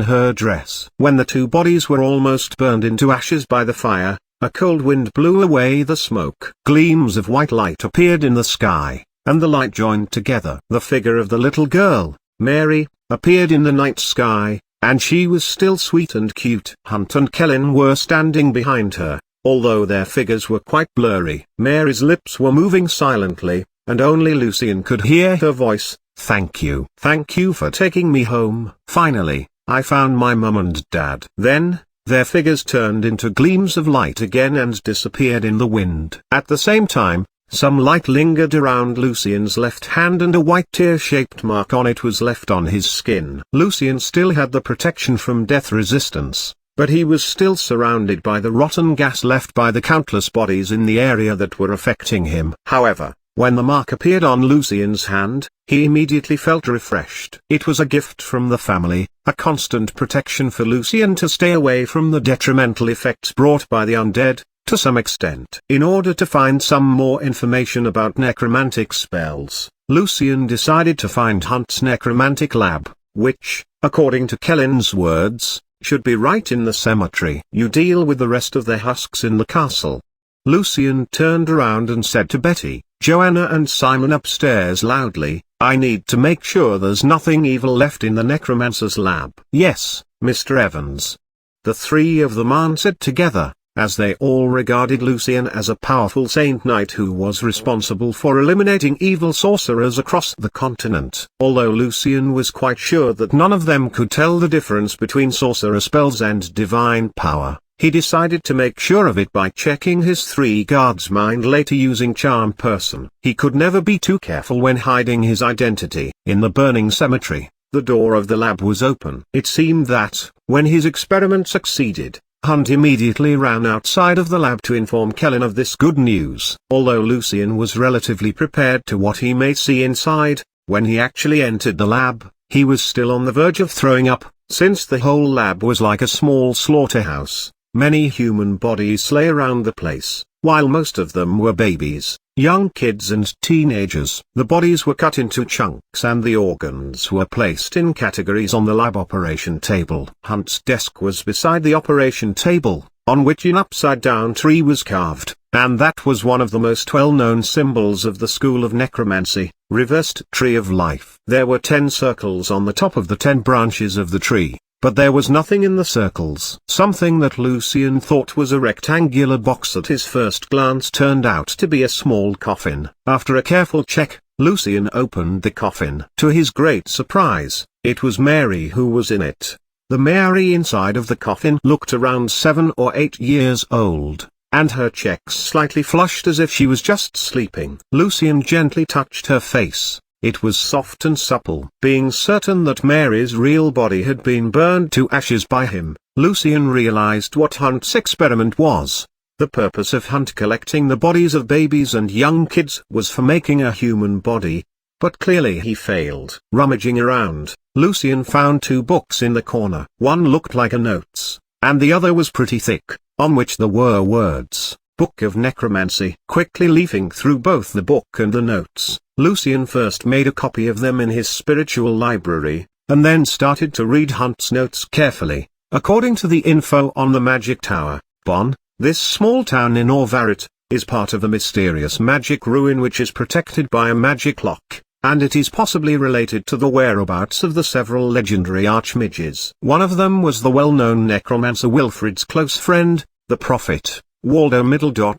Speaker 1: her dress. When the two bodies were almost burned into ashes by the fire, a cold wind blew away the smoke. Gleams of white light appeared in the sky, and the light joined together. The figure of the little girl, Mary, appeared in the night sky, and she was still sweet and cute. Hunt and Kellen were standing behind her, although their figures were quite blurry. Mary's lips were moving silently, and only Lucian could hear her voice. "Thank you. Thank you for taking me home. Finally, I found my mum and dad." Then, their figures turned into gleams of light again and disappeared in the wind. At the same time, some light lingered around Lucian's left hand and a white tear-shaped mark on it was left on his skin. Lucian still had the protection from death resistance, but he was still surrounded by the rotten gas left by the countless bodies in the area that were affecting him. However, when the mark appeared on Lucian's hand, he immediately felt refreshed. It was a gift from the family, a constant protection for Lucian to stay away from the detrimental effects brought by the undead, to some extent. In order to find some more information about necromantic spells, Lucian decided to find Hunt's necromantic lab, which, according to Kellen's words, should be right in the cemetery. "You deal with the rest of the husks in the castle." Lucian turned around and said to Betty, Joanna and Simon upstairs loudly, "I need to make sure there's nothing evil left in the necromancer's lab." "Yes, Mr. Evans." The three of them answered together, as they all regarded Lucian as a powerful saint knight who was responsible for eliminating evil sorcerers across the continent. Although Lucian was quite sure that none of them could tell the difference between sorcerer spells and divine power, he decided to make sure of it by checking his three guards' mind later using charm person. He could never be too careful when hiding his identity. In the burning cemetery, the door of the lab was open. It seemed that, when his experiment succeeded, Hunt immediately ran outside of the lab to inform Kellen of this good news. Although Lucian was relatively prepared to what he may see inside, when he actually entered the lab, he was still on the verge of throwing up, since the whole lab was like a small slaughterhouse. Many human bodies lay around the place, while most of them were babies, young kids and teenagers. The bodies were cut into chunks and the organs were placed in categories on the lab operation table. Hunt's desk was beside the operation table, on which an upside-down tree was carved, and that was one of the most well-known symbols of the school of necromancy, reversed tree of life. There were 10 circles on the top of the 10 branches of the tree, but there was nothing in the circles. Something that Lucian thought was a rectangular box at his first glance turned out to be a small coffin. After a careful check, Lucian opened the coffin. To his great surprise, it was Mary who was in it. The Mary inside of the coffin looked around 7 or 8 years old, and her cheeks slightly flushed as if she was just sleeping. Lucian gently touched her face. It was soft and supple. Being certain that Mary's real body had been burned to ashes by him, Lucian realized what Hunt's experiment was. The purpose of Hunt collecting the bodies of babies and young kids was for making a human body, but clearly he failed. Rummaging around, Lucian found 2 books in the corner. One looked like a notes, and the other was pretty thick, on which there were words, "Book of Necromancy." Quickly leafing through both the book and the notes, Lucian first made a copy of them in his spiritual library, and then started to read Hunt's notes carefully. According to the info on the Magic Tower, Bonn, this small town in Orvarit, is part of a mysterious magic ruin which is protected by a magic lock, and it is possibly related to the whereabouts of the several legendary archmages. One of them was the well-known necromancer Wilfrid's close friend, the Prophet, Waldo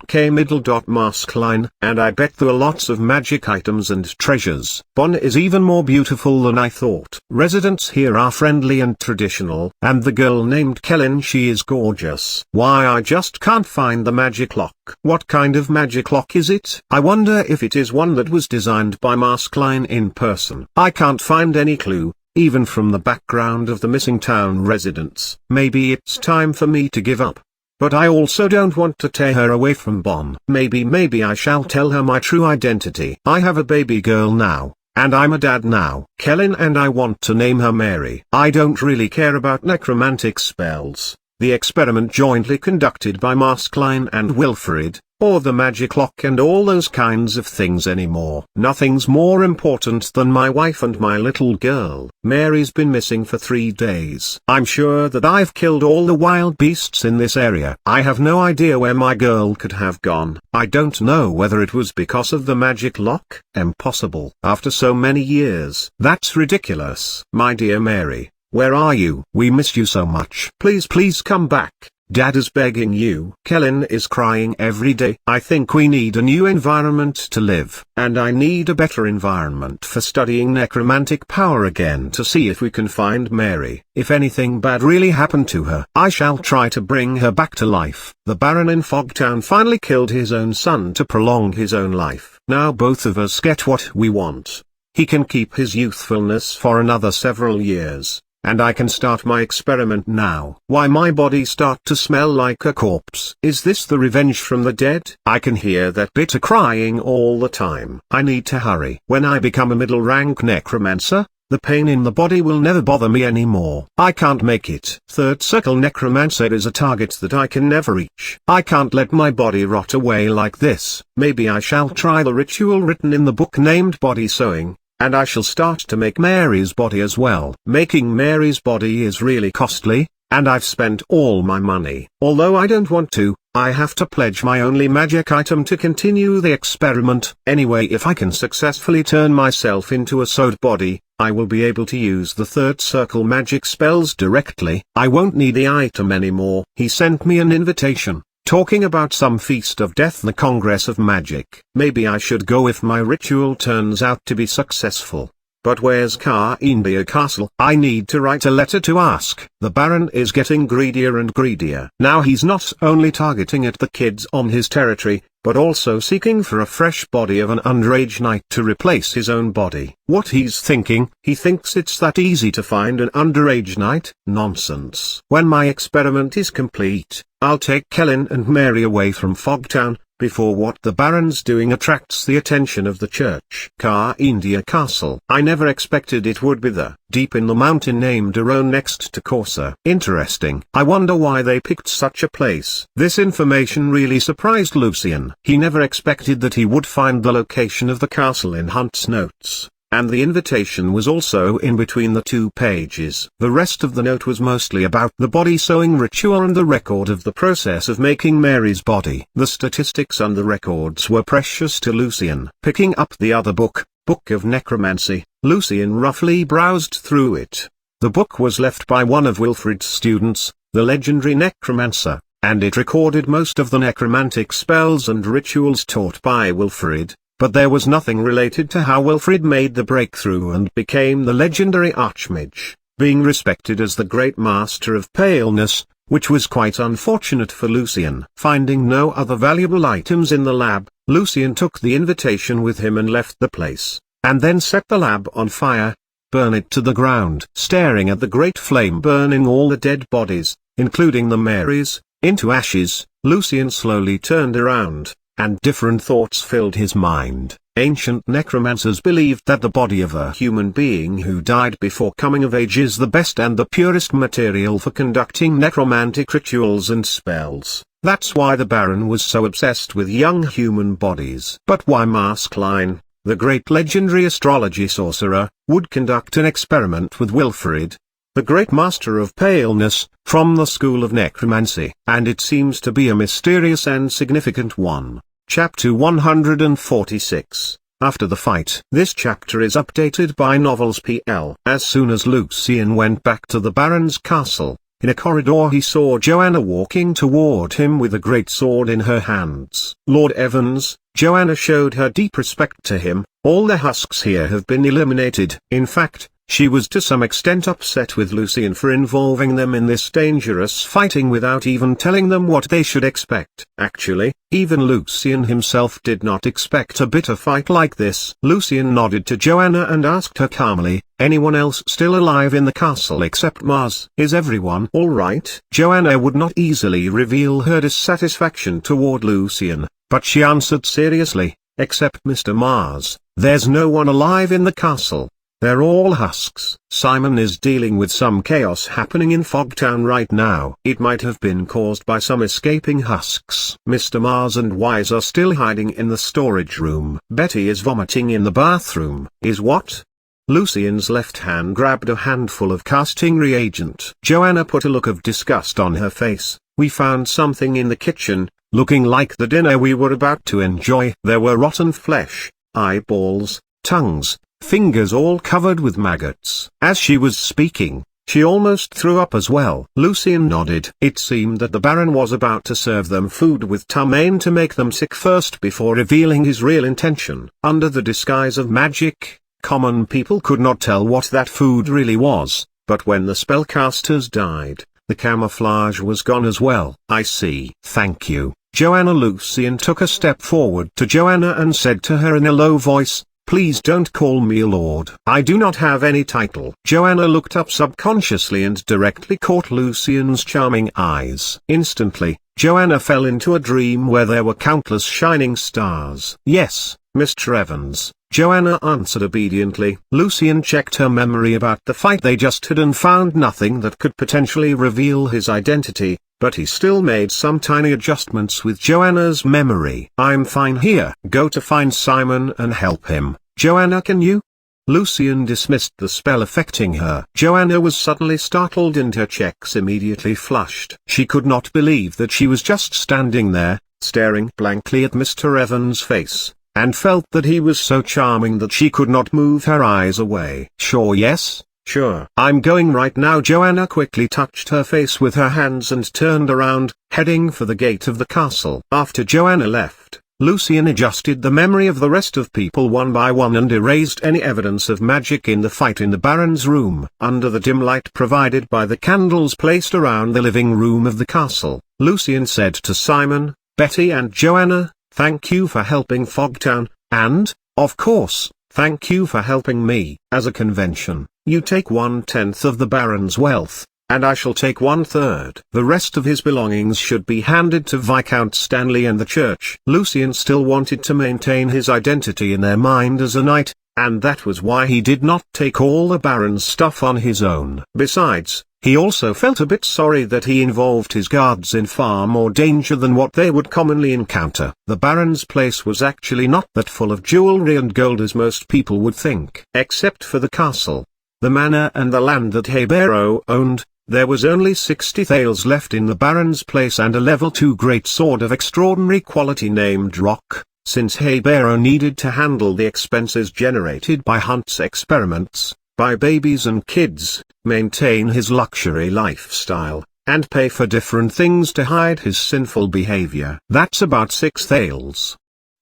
Speaker 1: K. Maskelyne, and I bet there are lots of magic items and treasures. Bonn is even more beautiful than I thought. Residents here are friendly and traditional, and the girl named Kellen, she is gorgeous. Why, I just can't find the magic lock. What kind of magic lock is it? I wonder if it is one that was designed by Maskelyne in person. I can't find any clue, even from the background of the missing town residents. Maybe it's time for me to give up. But I also don't want to tear her away from Bonn. Maybe I shall tell her my true identity. I have a baby girl now, and I'm a dad now. Kellen, and I want to name her Mary. I don't really care about necromantic spells. The experiment jointly conducted by Maskelyne and Wilfrid, or the magic lock and all those kinds of things anymore. Nothing's more important than my wife and my little girl. Mary's been missing for 3 days. I'm sure that I've killed all the wild beasts in this area. I have no idea where my girl could have gone. I don't know whether it was because of the magic lock. Impossible. After so many years. That's ridiculous. My dear Mary, where are you? We miss you so much. Please come back. Dad is begging you. Kellen is crying every day. I think we need a new environment to live. And I need a better environment for studying necromantic power again to see if we can find Mary. If anything bad really happened to her, I shall try to bring her back to life. The Baron in Fogtown finally killed his own son to prolong his own life. Now both of us get what we want. He can keep his youthfulness for another several years. And I can start my experiment now. Why my body start to smell like a corpse? Is this the revenge from the dead? I can hear that bitter crying all the time. I need to hurry. When I become a middle-rank necromancer, the pain in the body will never bother me anymore. I can't make it. Third circle necromancer is a target that I can never reach. I can't let my body rot away like this. Maybe I shall try the ritual written in the book named Body Sewing. And I shall start to make Mary's body as well. Making Mary's body is really costly, and I've spent all my money. Although I don't want to, I have to pledge my only magic item to continue the experiment. Anyway, if I can successfully turn myself into a sewed body, I will be able to use the third circle magic spells directly. I won't need the item anymore. He sent me an invitation, talking about some feast of death, the Congress of Magic. Maybe I should go if my ritual turns out to be successful. But where's India Castle? I need to write a letter to ask. The Baron is getting greedier and greedier. Now he's not only targeting at the kids on his territory, but also seeking for a fresh body of an underage knight to replace his own body. What he's thinking, he thinks it's that easy to find an underage knight? Nonsense. When my experiment is complete, I'll take Kellen and Mary away from Fogtown, before what the Baron's doing attracts the attention of the church. India Castle. I never expected it would be the deep in the mountain named Aron next to Corsa. Interesting. I wonder why they picked such a place. This information really surprised Lucian. He never expected that he would find the location of the castle in Hunt's notes. And the invitation was also in between the 2 pages. The rest of the note was mostly about the body sewing ritual and the record of the process of making Mary's body. The statistics and the records were precious to Lucian. Picking up the other book, Book of Necromancy, Lucian roughly browsed through it. The book was left by one of Wilfrid's students, the legendary necromancer, and it recorded most of the necromantic spells and rituals taught by Wilfrid. But there was nothing related to how Wilfrid made the breakthrough and became the legendary Archmage, being respected as the great master of paleness, which was quite unfortunate for Lucian. Finding no other valuable items in the lab, Lucian took the invitation with him and left the place, and then set the lab on fire, burn it to the ground. Staring at the great flame burning all the dead bodies, including the Marys, into ashes, Lucian slowly turned around, and different thoughts filled his mind. Ancient necromancers believed that the body of a human being who died before coming of age is the best and the purest material for conducting necromantic rituals and spells. That's why the Baron was so obsessed with young human bodies. But why Maskelyne, the great legendary astrology sorcerer, would conduct an experiment with Wilfrid, the great master of paleness, from the school of necromancy, and it seems to be a mysterious and significant one. Chapter 146. After the fight. This chapter is updated by Novels PL. As soon as Lucian went back to the Baron's castle, in a corridor he saw Joanna walking toward him with a great sword in her hands. Lord Evans, Joanna showed her deep respect to him. All the husks here have been eliminated. In fact, she was to some extent upset with Lucian for involving them in this dangerous fighting without even telling them what they should expect. Actually, even Lucian himself did not expect a bitter fight like this. Lucian nodded to Joanna and asked her calmly, "Anyone else still alive in the castle except Mars? Is everyone all right?" Joanna would not easily reveal her dissatisfaction toward Lucian, but she answered seriously, "Except Mr. Mars, there's no one alive in the castle. They're all husks. Simon is dealing with some chaos happening in Fogtown right now. It might have been caused by some escaping husks. Mr. Mars and Wise are still hiding in the storage room. Betty is vomiting in the bathroom. Is what? Lucian's left hand grabbed a handful of casting reagent. Joanna put a look of disgust on her face. We found something in the kitchen, looking like the dinner we were about to enjoy. There were rotten flesh, eyeballs, tongues, fingers all covered with maggots. As she was speaking, she almost threw up as well. Lucian nodded. It seemed that the Baron was about to serve them food with ptomaine to make them sick first before revealing his real intention. Under the disguise of magic, common people could not tell what that food really was, but when the spellcasters died, the camouflage was gone as well. I see. Thank you, Joanna. Lucian took a step forward to Joanna and said to her in a low voice, please don't call me a lord. I do not have any title. Joanna looked up subconsciously and directly caught Lucian's charming eyes. Instantly, Joanna fell into a dream where there were countless shining stars. Yes, Mr. Evans, Joanna answered obediently. Lucian checked her memory about the fight they just had and found nothing that could potentially reveal his identity, but he still made some tiny adjustments with Joanna's memory. I'm fine here. Go to find Simon and help him. Joanna, can you? Lucian dismissed the spell affecting her. Joanna was suddenly startled and her checks immediately flushed. She could not believe that she was just standing there, staring blankly at Mr. Evans' face, and felt that he was so charming that she could not move her eyes away. Sure, yes? Sure. I'm going right now. Joanna quickly touched her face with her hands and turned around, heading for the gate of the castle. After Joanna left, Lucian adjusted the memory of the rest of people one by one and erased any evidence of magic in the fight in the Baron's room. Under the dim light provided by the candles placed around the living room of the castle, Lucian said to Simon, Betty and Joanna, thank you for helping Fogtown, and, of course, thank you for helping me. As a convention, you take 1/10 of the Baron's wealth, and I shall take 1/3. The rest of his belongings should be handed to Viscount Stanley and the church. Lucian still wanted to maintain his identity in their mind as a knight, and that was why he did not take all the Baron's stuff on his own. Besides, he also felt a bit sorry that he involved his guards in far more danger than what they would commonly encounter. The Baron's place was actually not that full of jewelry and gold as most people would think. Except for the castle, the manor and the land that Hebero owned, there was only 60 thalers left in the Baron's place and a level 2 great sword of extraordinary quality named Rock. Since Hebero needed to handle the expenses generated by Hunt's experiments, buy babies and kids, maintain his luxury lifestyle, and pay for different things to hide his sinful behavior. That's about 6 thalers.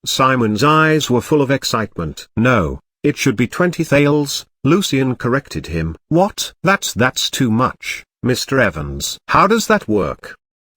Speaker 1: Simon's eyes were full of excitement. No, it should be 20 thalers, Lucian corrected him. What? That's too much, Mr. Evans. How does that work?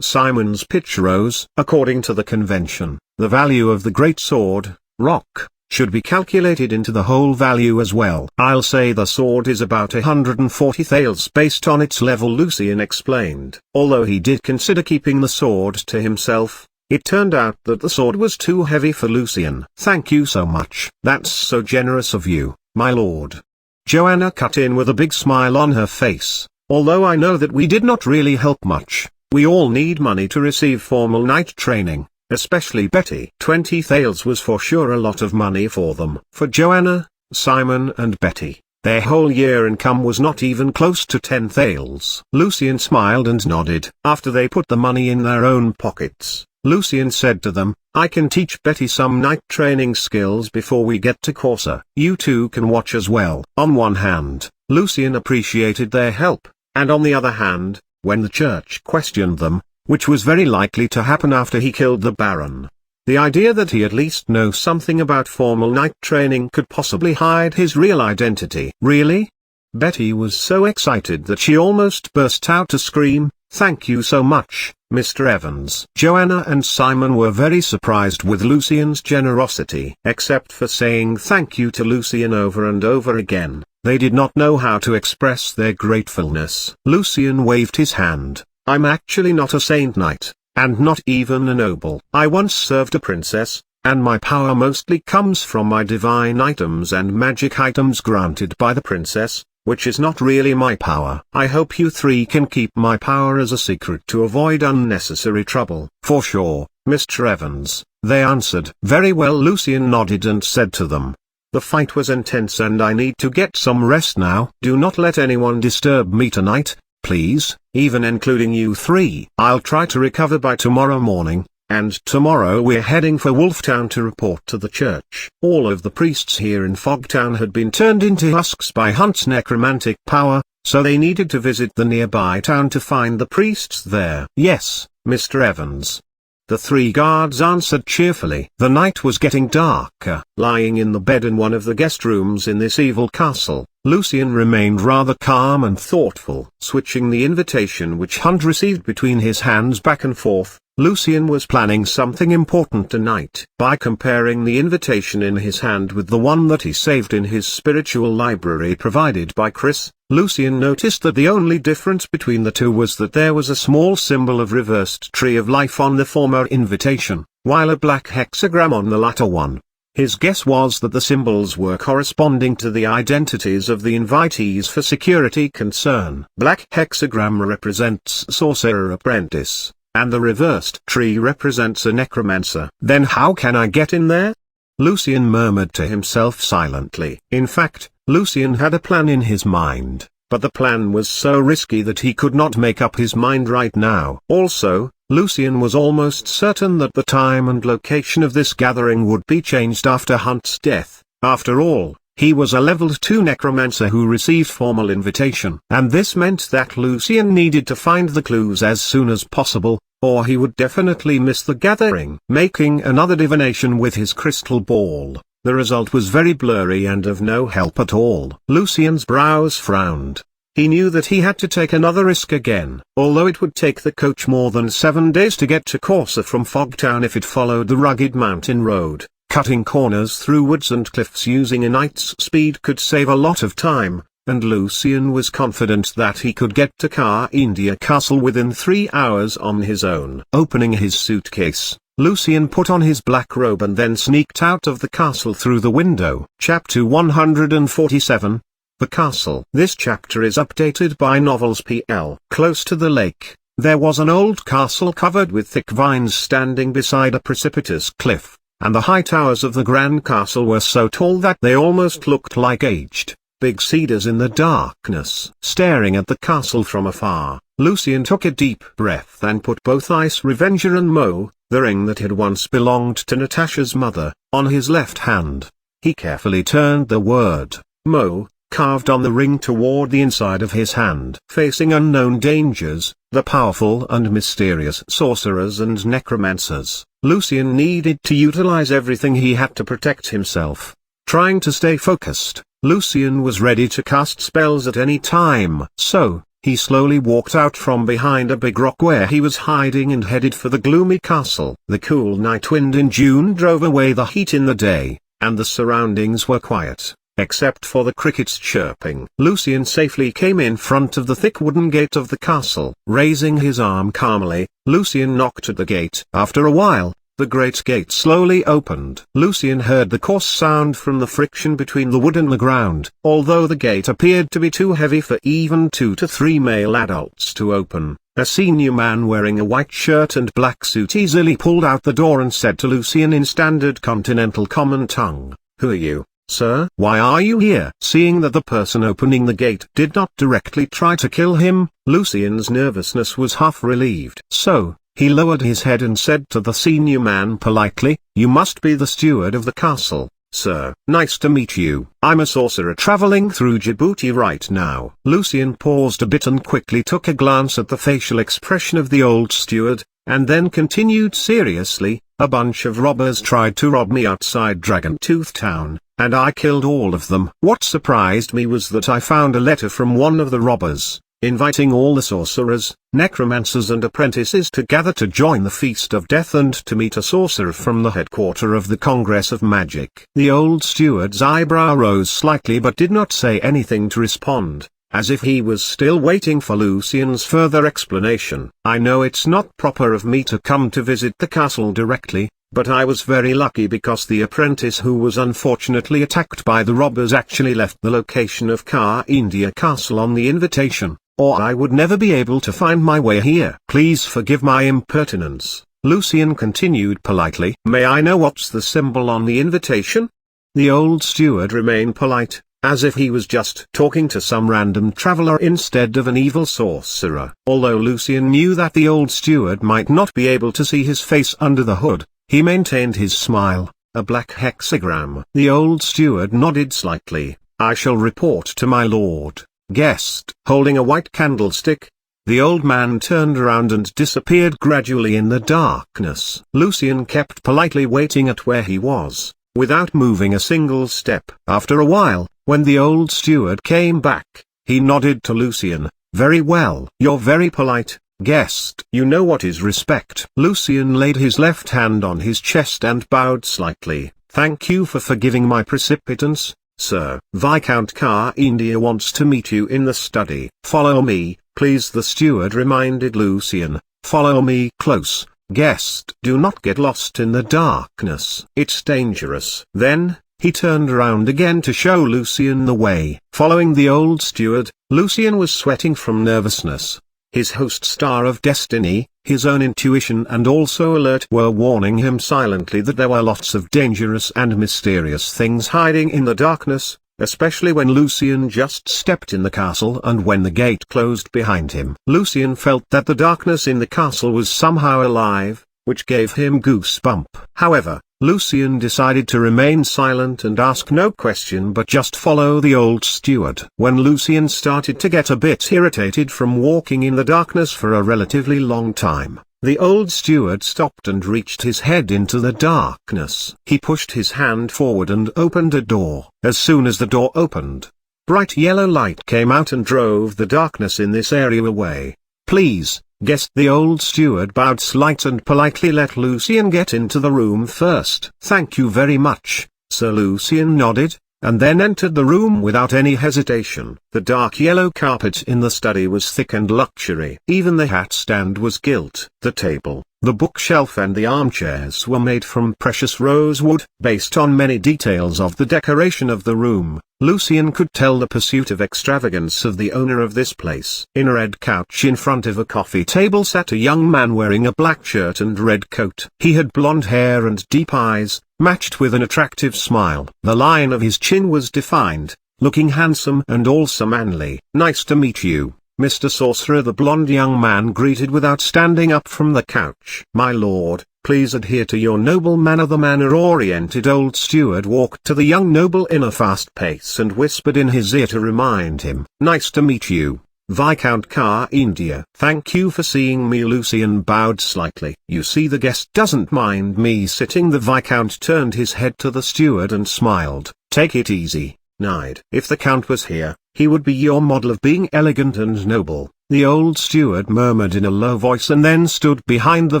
Speaker 1: Simon's pitch rose. According to the convention, the value of the great sword, Rock, should be calculated into the whole value as well. I'll say the sword is about 140 thalers based on its level, Lucian explained. Although he did consider keeping the sword to himself, it turned out that the sword was too heavy for Lucian. Thank you so much. That's so generous of you, my lord. Joanna cut in with a big smile on her face. Although I know that we did not really help much, we all need money to receive formal knight training. Especially Betty. 20 thalers was for sure a lot of money for them. For Joanna, Simon and Betty, their whole year income was not even close to 10 thalers. Lucian smiled and nodded. After they put the money in their own pockets, Lucian said to them, I can teach Betty some knight training skills before we get to Corsa. You two can watch as well. On one hand, Lucian appreciated their help, and on the other hand, when the church questioned them, which was very likely to happen after he killed the Baron, the idea that he at least knows something about formal knight training could possibly hide his real identity. Really? Betty was so excited that she almost burst out a scream. Thank you so much, Mr. Evans. Joanna and Simon were very surprised with Lucian's generosity. Except for saying thank you to Lucian over and over again, they did not know how to express their gratefulness. Lucian waved his hand. I'm actually not a saint knight, and not even a noble. I once served a princess, and my power mostly comes from my divine items and magic items granted by the princess, which is not really my power. I hope you three can keep my power as a secret to avoid unnecessary trouble. For sure, Mr. Evans, they answered. Very well. Lucian nodded and said to them, the fight was intense and I need to get some rest now. Do not let anyone disturb me tonight, please, even including you three. I'll try to recover by tomorrow morning. And tomorrow we're heading for Wolftown to report to the church. All of the priests here in Fogtown had been turned into husks by Hunt's necromantic power, so they needed to visit the nearby town to find the priests there. Yes, Mr. Evans. The three guards answered cheerfully. The night was getting darker. Lying in the bed in one of the guest rooms in this evil castle, Lucian remained rather calm and thoughtful. Switching the invitation which Hunt received between his hands back and forth, Lucian was planning something important tonight. By comparing the invitation in his hand with the one that he saved in his spiritual library provided by Chris, Lucian noticed that the only difference between the two was that there was a small symbol of reversed tree of life on the former invitation, while a black hexagram on the latter one. His guess was that the symbols were corresponding to the identities of the invitees for security concern. Black hexagram represents sorcerer apprentice, and the reversed tree represents a necromancer. Then how can I get in there? Lucian murmured to himself silently. In fact, Lucian had a plan in his mind, but the plan was so risky that he could not make up his mind right now. Also, Lucian was almost certain that the time and location of this gathering would be changed after Hunt's death. After all, he was a level 2 necromancer who received formal invitation. And this meant that Lucian needed to find the clues as soon as possible, or he would definitely miss the gathering. Making another divination with his crystal ball, the result was very blurry and of no help at all. Lucian's brows frowned. He knew that he had to take another risk again. Although it would take the coach more than 7 days to get to Corsa from Fogtown if it followed the rugged mountain road, cutting corners through woods and cliffs using a knight's speed could save a lot of time, and Lucian was confident that he could get to Car India Castle within 3 hours on his own. Opening his suitcase, Lucian put on his black robe and then sneaked out of the castle through the window. Chapter 147. The Castle. This chapter is updated by Novels PL. Close to the lake, there was an old castle covered with thick vines standing beside a precipitous cliff, and the high towers of the grand castle were so tall that they almost looked like aged, big cedars in the darkness. Staring at the castle from afar, Lucian took a deep breath and put both Ice Revenger and Mo, the ring that had once belonged to Natasha's mother, on his left hand. He carefully turned the word, Mo, carved on the ring toward the inside of his hand. Facing unknown dangers, the powerful and mysterious sorcerers and necromancers, Lucian needed to utilize everything he had to protect himself. Trying to stay focused, Lucian was ready to cast spells at any time. So, he slowly walked out from behind a big rock where he was hiding and headed for the gloomy castle. The cool night wind in June drove away the heat in the day, and the surroundings were quiet, except for the crickets chirping. Lucian safely came in front of the thick wooden gate of the castle. Raising his arm calmly, Lucian knocked at the gate. After a while, the great gate slowly opened. Lucian heard the coarse sound from the friction between the wood and the ground. Although the gate appeared to be too heavy for even 2 to 3 male adults to open, a senior man wearing a white shirt and black suit easily pulled out the door and said to Lucian in standard continental common tongue, "Who are you, sir? Why are you here?" Seeing that the person opening the gate did not directly try to kill him, Lucian's nervousness was half relieved. So, he lowered his head and said to the senior man politely, "You must be the steward of the castle, sir. Nice to meet you. I'm a sorcerer traveling through Djibouti right now." Lucian paused a bit and quickly took a glance at the facial expression of the old steward, and then continued seriously, "A bunch of robbers tried to rob me outside Dragon Tooth Town, and I killed all of them. What surprised me was that I found a letter from one of the robbers, inviting all the sorcerers, necromancers and apprentices to gather to join the Feast of Death and to meet a sorcerer from the headquarter of the Congress of Magic." The old steward's eyebrow rose slightly but did not say anything to respond, as if he was still waiting for Lucian's further explanation. "I know it's not proper of me to come to visit the castle directly, but I was very lucky because the apprentice who was unfortunately attacked by the robbers actually left the location of Car India Castle on the invitation, or I would never be able to find my way here. Please forgive my impertinence, Lucian continued politely. May I know what's the symbol on the invitation? The old steward remained polite, as if he was just talking to some random traveler instead of an evil sorcerer. Although Lucian knew that the old steward might not be able to see his face under the hood, he maintained his smile, a black hexagram. The old steward nodded slightly. I shall report to my lord. Guest. Holding a white candlestick, the old man turned around and disappeared gradually in the darkness. Lucian kept politely waiting at where he was, without moving a single step. After a while, when the old steward came back, he nodded to Lucian. Very well. You're very polite, guest. You know what is respect. Lucian laid his left hand on his chest and bowed slightly. Thank you for forgiving my precipitance, sir. Viscount Car India wants to meet you in the study. Follow me, please, the steward reminded Lucian. Follow me close, guest. Do not get lost in the darkness. It's dangerous. Then, he turned around again to show Lucian the way. Following the old steward, Lucian was sweating from nervousness. His host Star of Destiny, his own intuition and also alert were warning him silently that there were lots of dangerous and mysterious things hiding in the darkness, especially when Lucian just stepped in the castle and when the gate closed behind him. Lucian felt that the darkness in the castle was somehow alive, which gave him goosebump. However, Lucian decided to remain silent and ask no question but just follow the old steward. When Lucian started to get a bit irritated from walking in the darkness for a relatively long time, the old steward stopped and reached his head into the darkness. He pushed his hand forward and opened a door. As soon as the door opened, bright yellow light came out and drove the darkness in this area away. Please, guest. The old steward bowed slightly and politely let Lucian get into the room first. Thank you very much, Sir. Lucian nodded, and then entered the room without any hesitation. The dark yellow carpet in the study was thick and luxury. Even the hat stand was gilt. The table, the bookshelf and the armchairs were made from precious rosewood. Based on many details of the decoration of the room, Lucian could tell the pursuit of extravagance of the owner of this place. In a red couch in front of a coffee table sat a young man wearing a black shirt and red coat. He had blonde hair and deep eyes, matched with an attractive smile. The line of his chin was defined, looking handsome and also manly. Nice to meet you, Mr. Sorcerer, the blonde young man greeted without standing up from the couch. My lord, please adhere to your noble manner. The manner-oriented old steward walked to the young noble in a fast pace and whispered in his ear to remind him. Nice to meet you, Viscount Car India. Thank you for seeing me. Lucian bowed slightly. You see, the guest doesn't mind me sitting. The Viscount turned his head to the steward and smiled. Take it easy, Nide. If the Count was here, he would be your model of being elegant and noble. The old steward murmured in a low voice and then stood behind the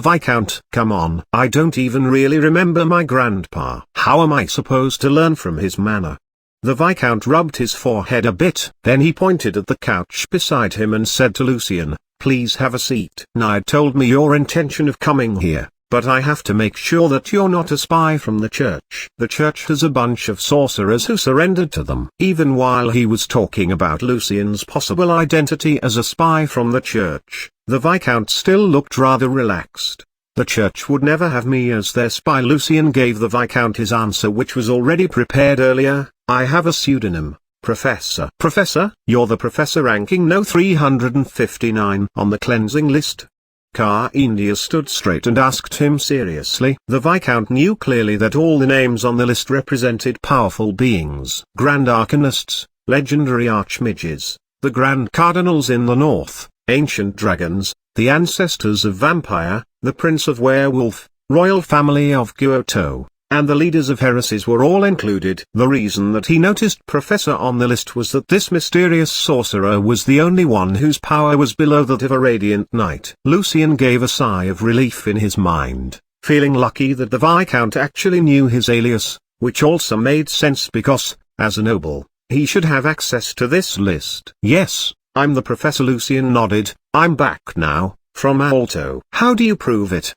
Speaker 1: Viscount. Come on. I don't even really remember my grandpa. How am I supposed to learn from his manner? The Viscount rubbed his forehead a bit. Then he pointed at the couch beside him and said to Lucian, please have a seat. Nide told me your intention of coming here, but I have to make sure that you're not a spy from the church. The church has a bunch of sorcerers who surrendered to them. Even while he was talking about Lucian's possible identity as a spy from the church, the Viscount still looked rather relaxed. The church would never have me as their spy. Lucian gave the Viscount his answer, which was already prepared earlier. I have a pseudonym, Professor. Professor? You're the professor ranking no 359 on the cleansing list? Car India stood straight and asked him seriously. The Viscount knew clearly that all the names on the list represented powerful beings. Grand Arcanists, legendary archmages, the Grand Cardinals in the north, ancient dragons, the ancestors of vampire, the Prince of Werewolf, royal family of Kyoto, and the leaders of heresies were all included. The reason that he noticed Professor on the list was that this mysterious sorcerer was the only one whose power was below that of a radiant knight. Lucian gave a sigh of relief in his mind, feeling lucky that the Viscount actually knew his alias, which also made sense because, as a noble, he should have access to this list. Yes, I'm the professor. Lucian nodded. I'm back now, from Alto. How do you prove it?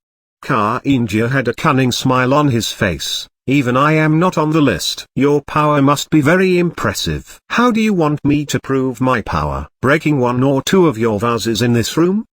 Speaker 1: India had a cunning smile on his face. Even I am not on the list. Your power must be very impressive. How do you want me to prove my power? Breaking one or two of your vases in this room?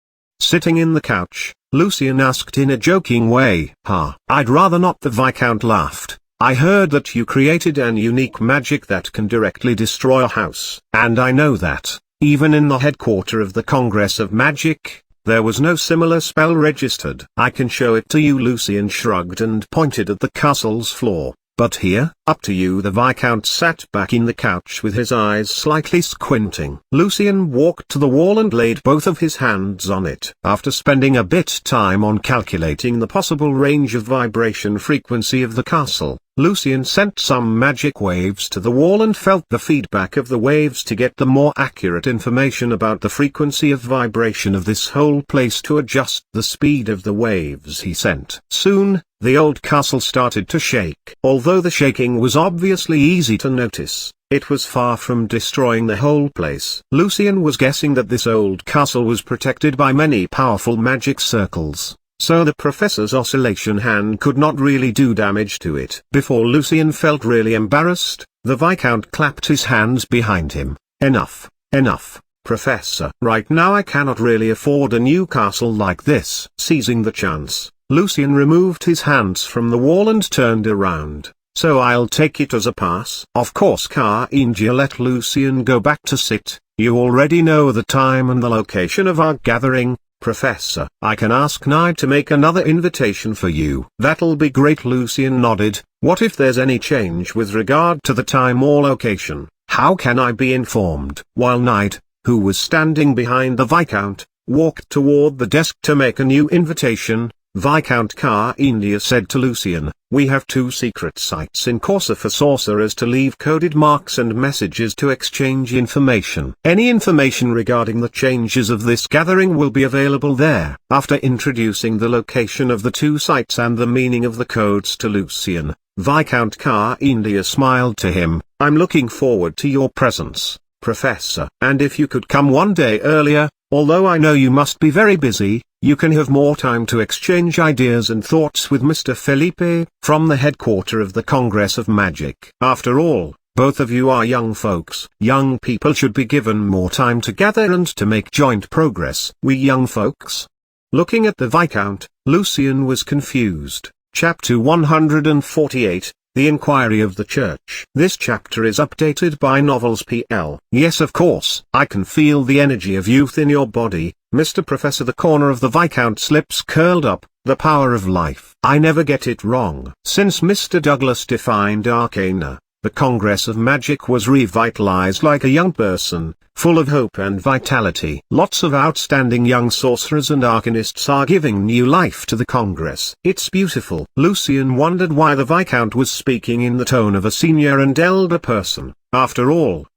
Speaker 1: Sitting in the couch, Lucian asked in a joking way. I'd rather not. The Viscount laughed. I heard that you created an unique magic that can directly destroy a house. And I know that, even in the headquarters of the Congress of Magic, there was no similar spell registered. I can show it to you. Lucian shrugged and pointed at the castle's floor. But here? Up to you. The Viscount sat back in the couch with his eyes slightly squinting. Lucian walked to the wall and laid both of his hands on it. After spending a bit time on calculating the possible range of vibration frequency of the castle, Lucian sent some magic waves to the wall and felt the feedback of the waves to get the more accurate information about the frequency of vibration of this whole place to adjust the speed of the waves he sent. Soon, the old castle started to shake. Although the shaking was obviously easy to notice, it was far from destroying the whole place. Lucian was guessing that this old castle was protected by many powerful magic circles, so the professor's oscillation hand could not really do damage to it. Before Lucian felt really embarrassed, the Viscount clapped his hands behind him. Enough, enough, Professor. Right now I cannot really afford a new castle like this. Seizing the chance, Lucian removed his hands from the wall and turned around. So I'll take it as a pass. Of course. India let Lucian go back to sit. You already know the time and the location of our gathering, Professor. I can ask Nide to make another invitation for you. That'll be great. Lucian nodded. What if there's any change with regard to the time or location? How can I be informed? While Nide, who was standing behind the Viscount, walked toward the desk to make a new invitation, Viscount India said to Lucian, we have 2 secret sites in Corsa for sorcerers to leave coded marks and messages to exchange information. Any information regarding the changes of this gathering will be available there. After introducing the location of the 2 sites and the meaning of the codes to Lucian, Viscount India smiled to him. I'm looking forward to your presence, Professor. And if you could come one day earlier, although I know you must be very busy, you can have more time to exchange ideas and thoughts with Mr. Felipe, from the headquarters of the Congress of Magic. After all, both of you are young folks. Young people should be given more time to gather and to make joint progress. We young folks? Looking at the Viscount, Lucian was confused. Chapter 148, The Inquiry of the Church. This chapter is updated by Novels PL. Yes, of course. I can feel the energy of youth in your body, Mr. Professor. The corner of the Viscount's lips curled up. The power of life. I never get it wrong. Since Mr. Douglas defined Arcana, the Congress of Magic was revitalized like a young person, full of hope and vitality. Lots of outstanding young sorcerers and arcanists are giving new life to the Congress. It's beautiful. Lucian wondered why the Viscount was speaking in the tone of a senior and elder person. After all,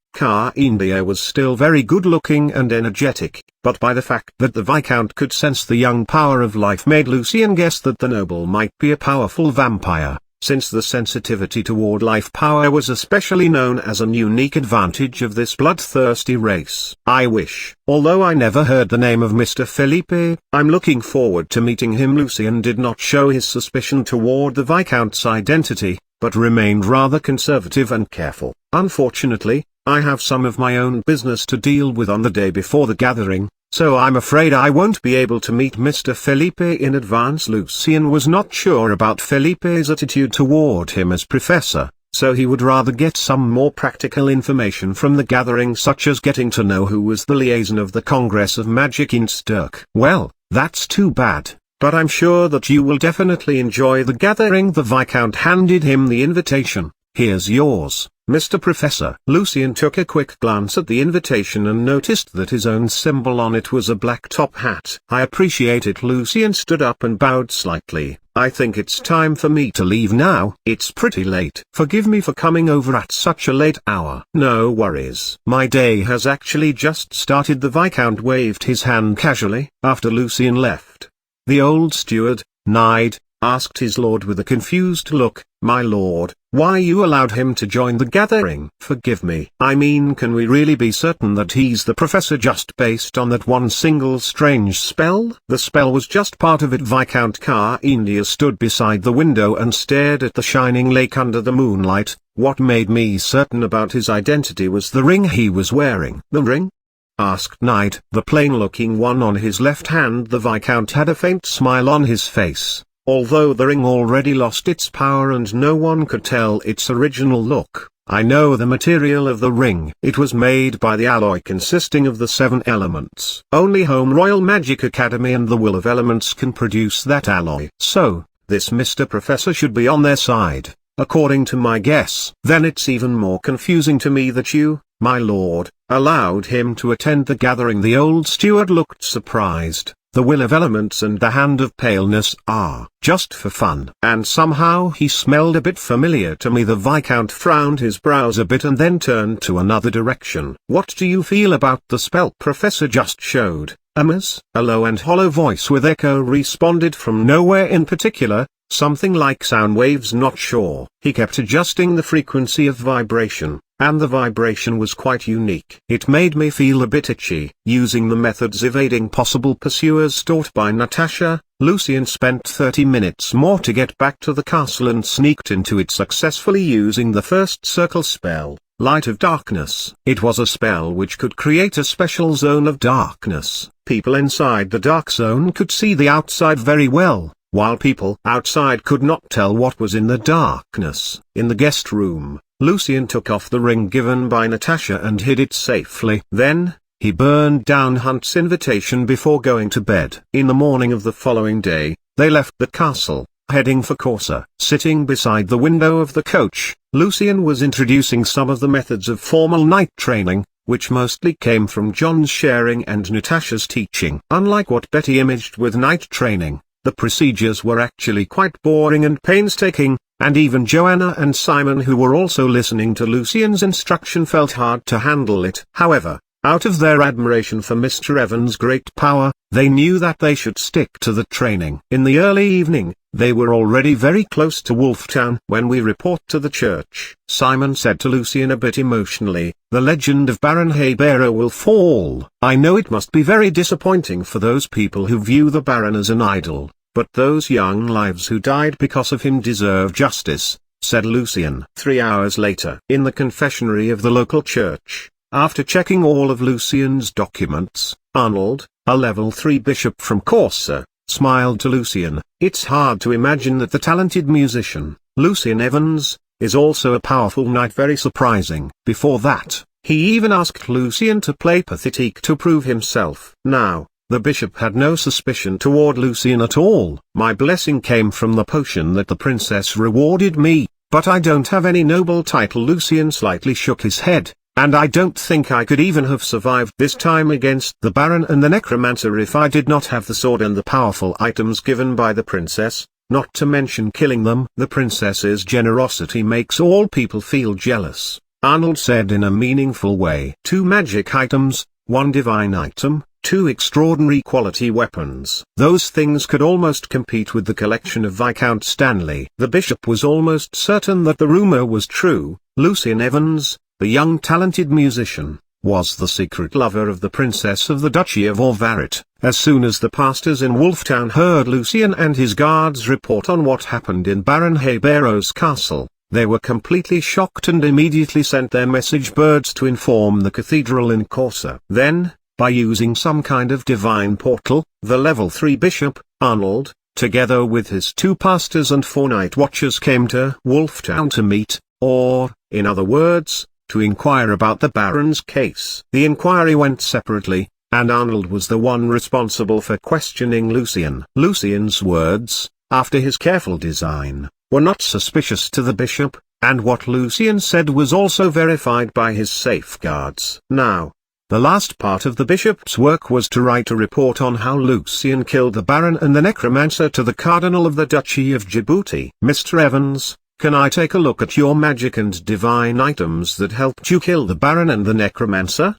Speaker 1: India was still very good-looking and energetic, but by the fact that the Viscount could sense the young power of life made Lucian guess that the noble might be a powerful vampire, since the sensitivity toward life power was especially known as an unique advantage of this bloodthirsty race. I wish, although I never heard the name of Mr. Felipe, I'm looking forward to meeting him. Lucian did not show his suspicion toward the Viscount's identity, but remained rather conservative and careful. Unfortunately, I have some of my own business to deal with on the day before the gathering, so I'm afraid I won't be able to meet Mr. Felipe in advance. Lucian was not sure about Felipe's attitude toward him as professor, so he would rather get some more practical information from the gathering, such as getting to know who was the liaison of the Congress of Magic in Sturk. Well, that's too bad, but I'm sure that you will definitely enjoy the gathering. The Viscount handed him the invitation. Here's yours, Mr. Professor. Lucian took a quick glance at the invitation and noticed that his own symbol on it was a black top hat. I appreciate it. Lucian stood up and bowed slightly. I think it's time for me to leave now. It's pretty late. Forgive me for coming over at such a late hour. No worries. My day has actually just started. The Viscount waved his hand casually. After Lucian left, the old steward, Nide, asked his lord with a confused look. "My lord, why you allowed him to join the gathering?" "Forgive me. I mean, can we really be certain that he's the professor just based on that one single strange spell?" "The spell was just part of it." Viscount Car India stood beside the window and stared at the shining lake under the moonlight. "What made me certain about his identity was the ring he was wearing." "The ring?" asked Knight, the plain-looking one on his left hand. The Viscount had a faint smile on his face. Although the ring already lost its power and no one could tell its original look, I know the material of the ring. It was made by the alloy consisting of the 7 elements. Only Home Royal Magic Academy and the Will of Elements can produce that alloy. So, this Mr. Professor should be on their side, according to my guess. Then it's even more confusing to me that you, my lord, allowed him to attend the gathering. The old steward looked surprised. The Will of Elements and the Hand of Paleness are just for fun. And somehow he smelled a bit familiar to me. The Viscount frowned his brows a bit and then turned to another direction. "What do you feel about the spell Professor just showed, Amos?" A low and hollow voice with echo responded from nowhere in particular, something like sound waves. "Not sure." He kept adjusting the frequency of vibration, and the vibration was quite unique. "It made me feel a bit itchy." Using the methods evading possible pursuers taught by Natasha, Lucian spent 30 minutes more to get back to the castle and sneaked into it successfully using the first circle spell, Light of Darkness. It was a spell which could create a special zone of darkness. People inside the dark zone could see the outside very well, while people outside could not tell what was in the darkness. In the guest room, Lucian took off the ring given by Natasha and hid it safely. Then, he burned down Hunt's invitation before going to bed. In the morning of the following day, they left the castle, heading for Corsa. Sitting beside the window of the coach, Lucian was introducing some of the methods of formal night training, which mostly came from John's sharing and Natasha's teaching. Unlike what Betty imaged with night training, the procedures were actually quite boring and painstaking, and even Joanna and Simon, who were also listening to Lucian's instruction, felt hard to handle it. However, out of their admiration for Mr. Evans' great power, they knew that they should stick to the training. In the early evening, they were already very close to Wolftown. "When we report to the church," Simon said to Lucian a bit emotionally, "the legend of Baron Haybearer will fall. I know it must be very disappointing for those people who view the Baron as an idol, but those young lives who died because of him deserve justice," said Lucian. 3 hours later, in the confessionary of the local church, after checking all of Lucian's documents, Arnold, a level 3 bishop from Corsa, smiled to Lucian. "It's hard to imagine that the talented musician, Lucian Evans, is also a powerful knight. Very surprising." Before that, he even asked Lucian to play Pathetique to prove himself. Now, the bishop had no suspicion toward Lucian at all. "My blessing came from the potion that the princess rewarded me, but I don't have any noble title." Lucian slightly shook his head. "And I don't think I could even have survived this time against the Baron and the Necromancer if I did not have the sword and the powerful items given by the princess, not to mention killing them." "The princess's generosity makes all people feel jealous," Arnold said in a meaningful way. 2 magic items, 1 divine item, 2 extraordinary quality weapons. Those things could almost compete with the collection of Viscount Stanley. The bishop was almost certain that the rumor was true. Lucian Evans, the young talented musician, was the secret lover of the princess of the Duchy of Orvaret. As soon as the pastors in Wolftown heard Lucian and his guards report on what happened in Baron Haybearer's castle, they were completely shocked and immediately sent their message birds to inform the cathedral in Corsa. Then, by using some kind of divine portal, the level 3 bishop, Arnold, together with his 2 pastors and 4 night watchers, came to Wolftown to meet, or, in other words, to inquire about the Baron's case. The inquiry went separately, and Arnold was the one responsible for questioning Lucian. Lucian's words, after his careful design, were not suspicious to the bishop, and what Lucian said was also verified by his safeguards. Now, the last part of the bishop's work was to write a report on how Lucian killed the Baron and the Necromancer to the Cardinal of the Duchy of Djibouti. "Mr. Evans, can I take a look at your magic and divine items that helped you kill the Baron and the Necromancer?"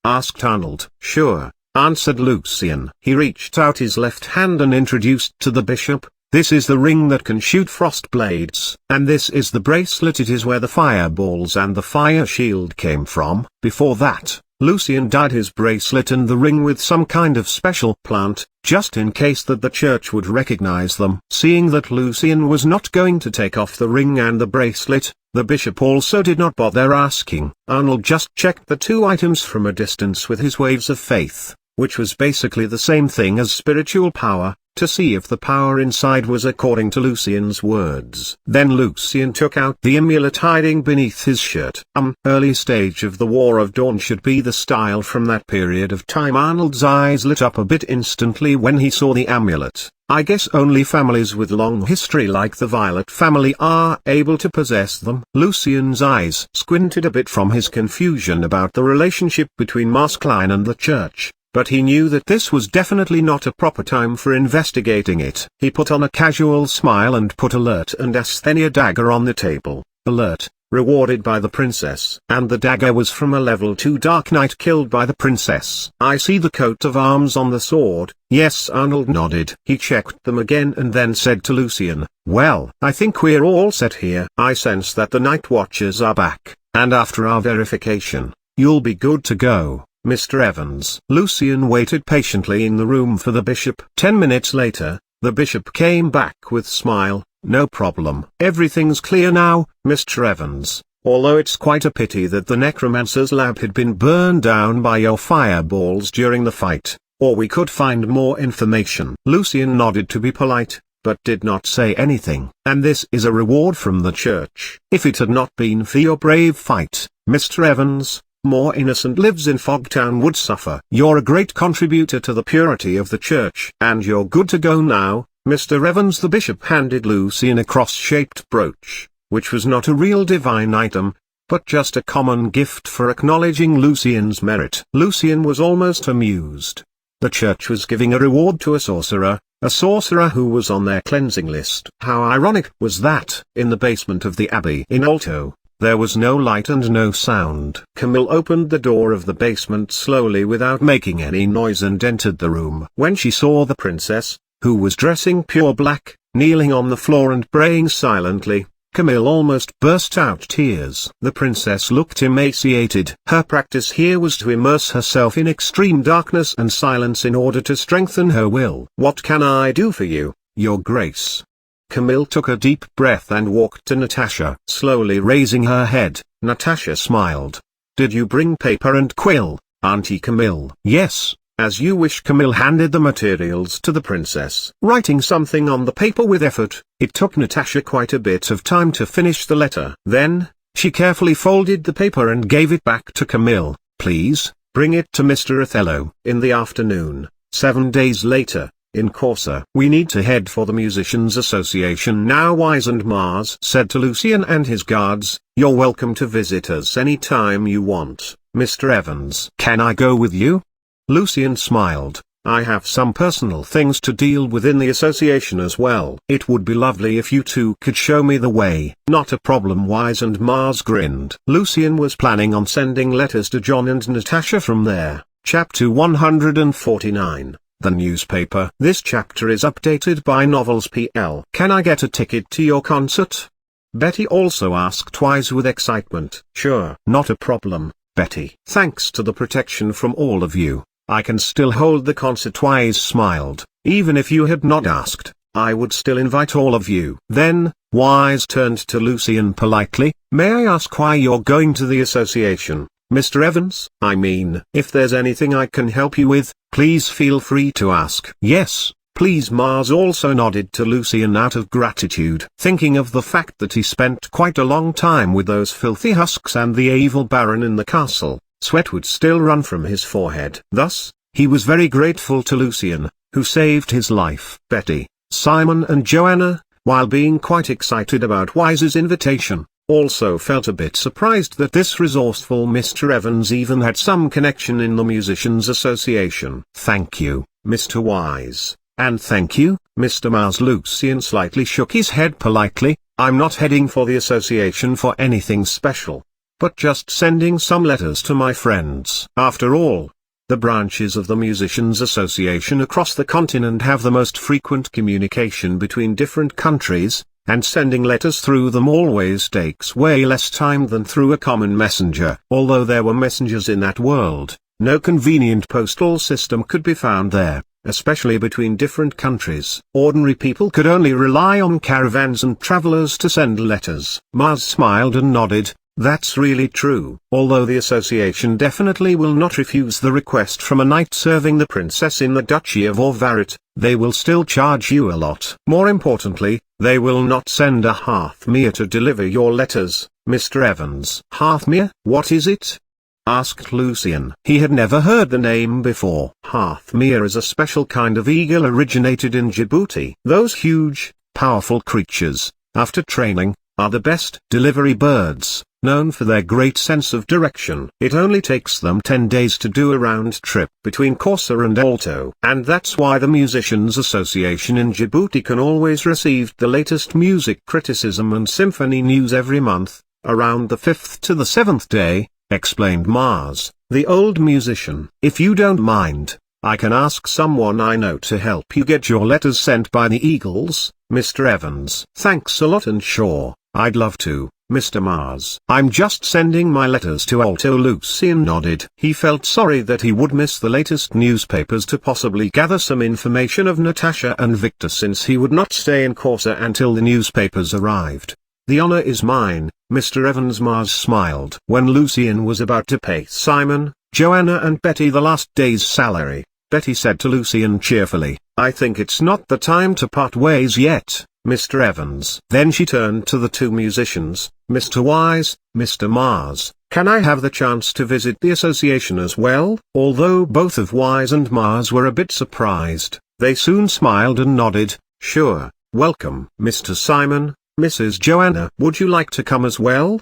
Speaker 1: asked Arnold. "Sure," answered Lucian. He reached out his left hand and introduced to the bishop, This is the ring that can shoot frost blades. And this is the bracelet. It is where the fireballs and the fire shield came from. Before that, Lucian dyed his bracelet and the ring with some kind of special plant, just in case that the church would recognize them. Seeing that Lucian was not going to take off the ring and the bracelet, the bishop also did not bother asking. Arnold just checked the two items from a distance with his waves of faith, which was basically the same thing as spiritual power, to see if the power inside was according to Lucian's words. Then Lucian took out the amulet hiding beneath his shirt. Early stage of the War of Dawn should be the style from that period of time. Arnold's eyes lit up a bit instantly when he saw the amulet. I guess only families with long history like the Violet family are able to possess them. Lucian's eyes squinted a bit from his confusion about the relationship between Maskelyne and the church. But he knew that this was definitely not a proper time for investigating it. He put on a casual smile and put Alert and Asthenia dagger on the table. Alert, rewarded by the princess. And the dagger was from a level 2 Dark Knight killed by the princess. I see the coat of arms on the sword. Yes, Arnold nodded. He checked them again and then said to Lucian, well, I think we're all set here. I sense that the Night Watchers are back, and after our verification, you'll be good to go, Mr. Evans. Lucian waited patiently in the room for the bishop. 10 minutes later, the bishop came back with smile. No problem. Everything's clear now, Mr. Evans, although it's quite a pity that the necromancer's lab had been burned down by your fireballs during the fight, or we could find more information. Lucian nodded to be polite, but did not say anything. And this is a reward from the church. If it had not been for your brave fight, Mr. Evans, more innocent lives in Fogtown would suffer. You're a great contributor to the purity of the church. And you're good to go now, Mr. Evans. The bishop handed Lucian a cross-shaped brooch, which was not a real divine item, but just a common gift for acknowledging Lucian's merit. Lucian was almost amused. The church was giving a reward to a sorcerer who was on their cleansing list. How ironic was that? In the basement of the abbey in Alto, there was no light and no sound. Camille opened the door of the basement slowly without making any noise and entered the room. When she saw the princess, who was dressing pure black, kneeling on the floor and praying silently, Camille almost burst out tears. The princess looked emaciated. Her practice here was to immerse herself in extreme darkness and silence in order to strengthen her will. What can I do for you, Your Grace? Camille took a deep breath and walked to Natasha. Slowly raising her head, Natasha smiled. Did you bring paper and quill, Auntie Camille? Yes, as you wish. Camille handed the materials to the princess. Writing something on the paper with effort, it took Natasha quite a bit of time to finish the letter. Then, she carefully folded the paper and gave it back to Camille. Please, bring it to Mr. Othello. In the afternoon, 7 days later, in Corsa. We need to head for the Musicians' Association now. Wise and Mars said to Lucian and his guards, you're welcome to visit us any time you want, Mr. Evans. Can I go with you? Lucian smiled. I have some personal things to deal with in the association as well. It would be lovely if you two could show me the way. Not a problem. Wise and Mars grinned. Lucian was planning on sending letters to John and Natasha from there. Chapter 149. The newspaper. This chapter is updated by Novels PL. Can I get a ticket to your concert? Betty also asked Wise with excitement. Sure. Not a problem, Betty. Thanks to the protection from all of you, I can still hold the concert. Wise smiled. Even if you had not asked, I would still invite all of you. Then, Wise turned to Lucian politely. May I ask why you're going to the association, Mr. Evans? I mean, if there's anything I can help you with, please feel free to ask. Yes, please. Mars also nodded to Lucian out of gratitude, thinking of the fact that he spent quite a long time with those filthy husks and the evil Baron in the castle. Sweat would still run from his forehead. Thus, he was very grateful to Lucian, who saved his life. Betty, Simon and Joanna, while being quite excited about Wise's invitation, also felt a bit surprised that this resourceful Mr. Evans even had some connection in the Musicians' Association. Thank you, Mr. Wise, and thank you, Mr. Mars. Lucian slightly shook his head politely. I'm not heading for the association for anything special, but just sending some letters to my friends. After all, The branches of the Musicians Association across the continent have the most frequent communication between different countries, and sending letters through them always takes way less time than through a common messenger. Although there were messengers in that world, no convenient postal system could be found there, especially between different countries. Ordinary people could only rely on caravans and travelers to send letters. Mars smiled and nodded. That's really true. Although the association definitely will not refuse the request from a knight serving the princess in the Duchy of Orvarit, they will still charge you a lot. More importantly, they will not send a Hearthmere to deliver your letters, Mr. Evans. Hearthmere? What is it? Asked Lucian. He had never heard the name before. Hearthmere is a special kind of eagle originated in Djibouti. Those huge, powerful creatures, after training, are the best delivery birds, known for their great sense of direction. It only takes them 10 days to do a round trip between Corsa and Alto. And that's why the Musicians Association in Djibouti can always receive the latest music criticism and symphony news every month, around the 5th to the 7th day, explained Mars, the old musician. If you don't mind, I can ask someone I know to help you get your letters sent by the Eagles, Mr. Evans. Thanks a lot, and sure, I'd love to, Mr. Mars. I'm just sending my letters to Alto. Lucian nodded. He felt sorry that he would miss the latest newspapers to possibly gather some information of Natasha and Victor, since he would not stay in Corsa until the newspapers arrived. The honor is mine, Mr. Evans. Mars smiled. When Lucian was about to pay Simon, Joanna and Betty the last day's salary, Betty said to Lucian cheerfully, I think it's not the time to part ways yet, Mr. Evans. Then she turned to the two musicians, Mr. Wise, Mr. Mars, can I have the chance to visit the association as well? Although both of Wise and Mars were a bit surprised, they soon smiled and nodded. Sure, welcome. Mr. Simon, Mrs. Joanna, would you like to come as well?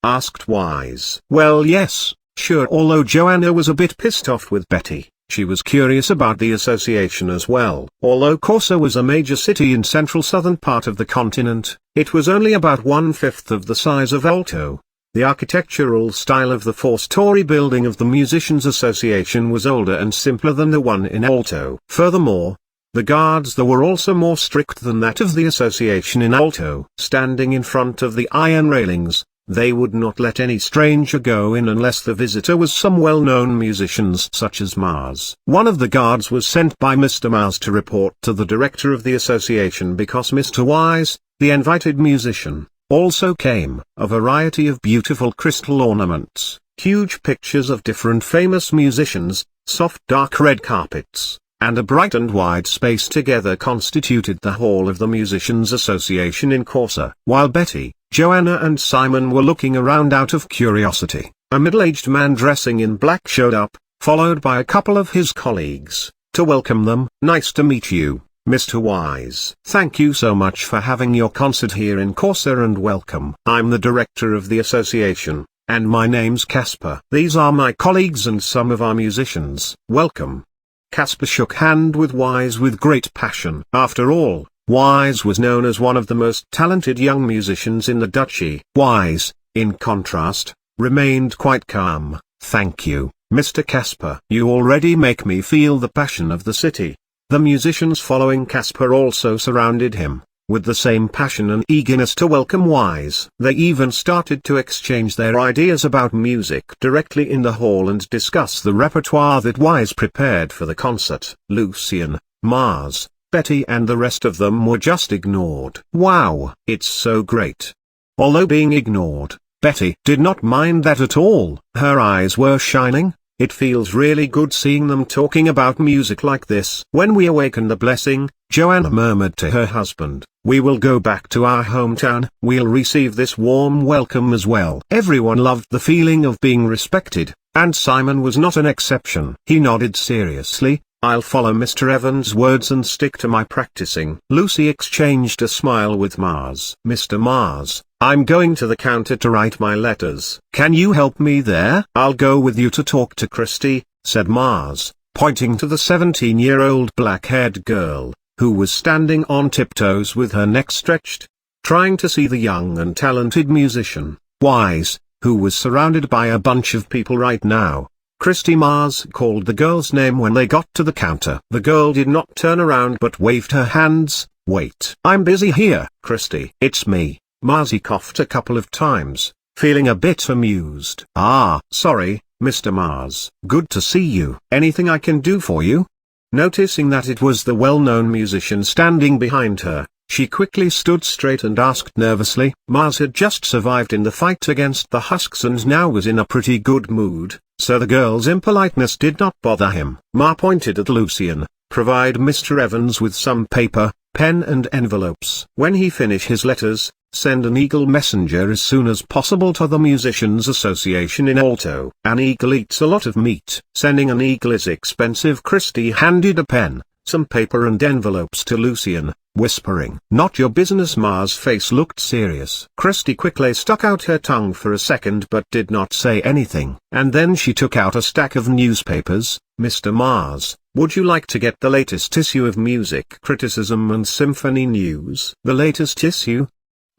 Speaker 1: Asked Wise. Well, yes, sure. Although Joanna was a bit pissed off with Betty, she was curious about the association as well. Although Corsa was a major city in central southern part of the continent, it was only about 1/5 of the size of Alto. The architectural style of the four-story building of the Musicians Association was older and simpler than the one in Alto. Furthermore, the guards there were also more strict than that of the association in Alto. Standing in front of the iron railings, they would not let any stranger go in unless the visitor was some well-known musicians such as Mars. One of the guards was sent by Mr. Mars to report to the director of the association because Mr. Wise, the invited musician, also came. A variety of beautiful crystal ornaments, huge pictures of different famous musicians, soft dark red carpets, and a bright and wide space together constituted the hall of the Musicians Association in Corsa. While Betty, Joanna and Simon were looking around out of curiosity, a middle-aged man dressing in black showed up, followed by a couple of his colleagues, to welcome them. Nice to meet you, Mr. Wise. Thank you so much for having your concert here in Corsa, and welcome. I'm the director of the association, and my name's Casper. These are my colleagues and some of our musicians. Welcome. Casper shook hand with Wise with great passion. After all, Wise was known as one of the most talented young musicians in the duchy. Wise, in contrast, remained quite calm. Thank you, Mr. Casper. You already make me feel the passion of the city. The musicians following Casper also surrounded him, with the same passion and eagerness to welcome Wise. They even started to exchange their ideas about music directly in the hall and discuss the repertoire that Wise prepared for the concert. Lucian, Mars, Betty and the rest of them were just ignored. Wow, it's so great. Although being ignored, Betty did not mind that at all. Her eyes were shining. It feels really good seeing them talking about music like this. When we awaken the blessing, Joanna murmured to her husband, we will go back to our hometown. We'll receive this warm welcome as well. Everyone loved the feeling of being respected, and Simon was not an exception. He nodded seriously. I'll follow Mr. Evans' words and stick to my practicing. Lucy exchanged a smile with Mars. Mr. Mars, I'm going to the counter to write my letters. Can you help me there? I'll go with you to talk to Christy, said Mars, pointing to the 17-year-old black-haired girl, who was standing on tiptoes with her neck stretched, trying to see the young and talented musician. Wise, who was surrounded by a bunch of people right now, Christy Mars called the girl's name when they got to the counter. The girl did not turn around but waved her hands. Wait. I'm busy here, Christy. It's me. Marzi coughed a couple of times, feeling a bit amused. Ah, sorry, Mr. Mars. Good to see you. Anything I can do for you? Noticing that it was the well-known musician standing behind her, she quickly stood straight and asked nervously. Mars had just survived in the fight against the husks and now was in a pretty good mood, so the girl's impoliteness did not bother him. Ma pointed at Lucian. Provide Mr. Evans with some paper, pen and envelopes. When he finish his letters, send an eagle messenger as soon as possible to the Musicians Association in Alto. An eagle eats a lot of meat. Sending an eagle is expensive. Christy handed a pen, some paper and envelopes to Lucian, whispering, "Not your business." Ma's face looked serious. Christy quickly stuck out her tongue for a second but did not say anything. And then she took out a stack of newspapers. "Mr. Mars, would you like to get the latest issue of Music Criticism and Symphony News?" The latest issue?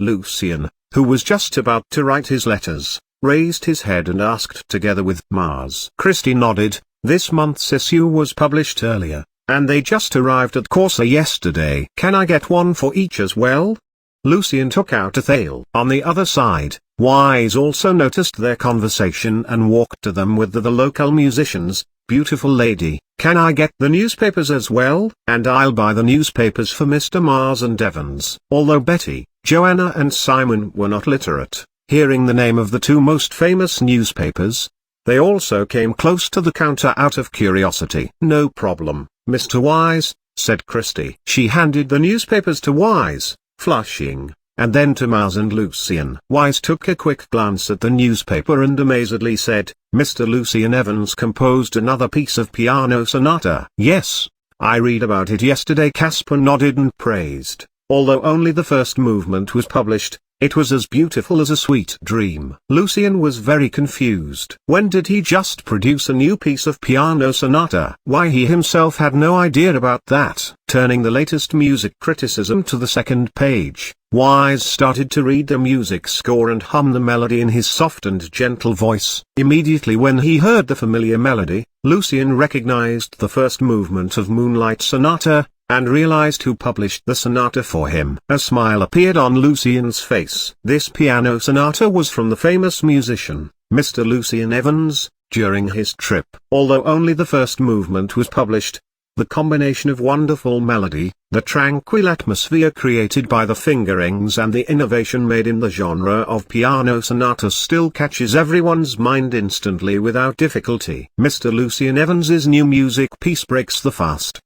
Speaker 1: Lucian, who was just about to write his letters, raised his head and asked together with Mars. Christy nodded. This month's issue was published earlier, and they just arrived at Corsa yesterday. Can I get one for each as well? Lucian took out a thail. On the other side, Wise also noticed their conversation and walked to them with the local musicians. "Beautiful lady, can I get the newspapers as well?" "And I'll buy the newspapers for Mr. Mars and Evans." Although Betty, Joanna and Simon were not literate, hearing the name of the two most famous newspapers, they also came close to the counter out of curiosity. "No problem, Mr. Wise," said Christy. She handed the newspapers to Wise, flushing, and then to Mars and Lucian. Wise took a quick glance at the newspaper and amazedly said, "Mr. Lucian Evans composed another piece of piano sonata." "Yes, I read about it yesterday." Casper nodded and praised. Although only the first movement was published, it was as beautiful as a sweet dream. Lucian was very confused. When did he just produce a new piece of piano sonata? Why, he himself had no idea about that. Turning the latest music criticism to the second page, Wise started to read the music score and hum the melody in his soft and gentle voice. Immediately when he heard the familiar melody, Lucian recognized the first movement of Moonlight Sonata, and realized who published the sonata for him. A smile appeared on Lucian's face. This piano sonata was from the famous musician, Mr. Lucian Evans, during his trip. Although only the first movement was published, the combination of wonderful melody, the tranquil atmosphere created by the fingerings and the innovation made in the genre of piano sonata still catches everyone's mind instantly without difficulty. Mr. Lucian Evans's new music piece breaks the fast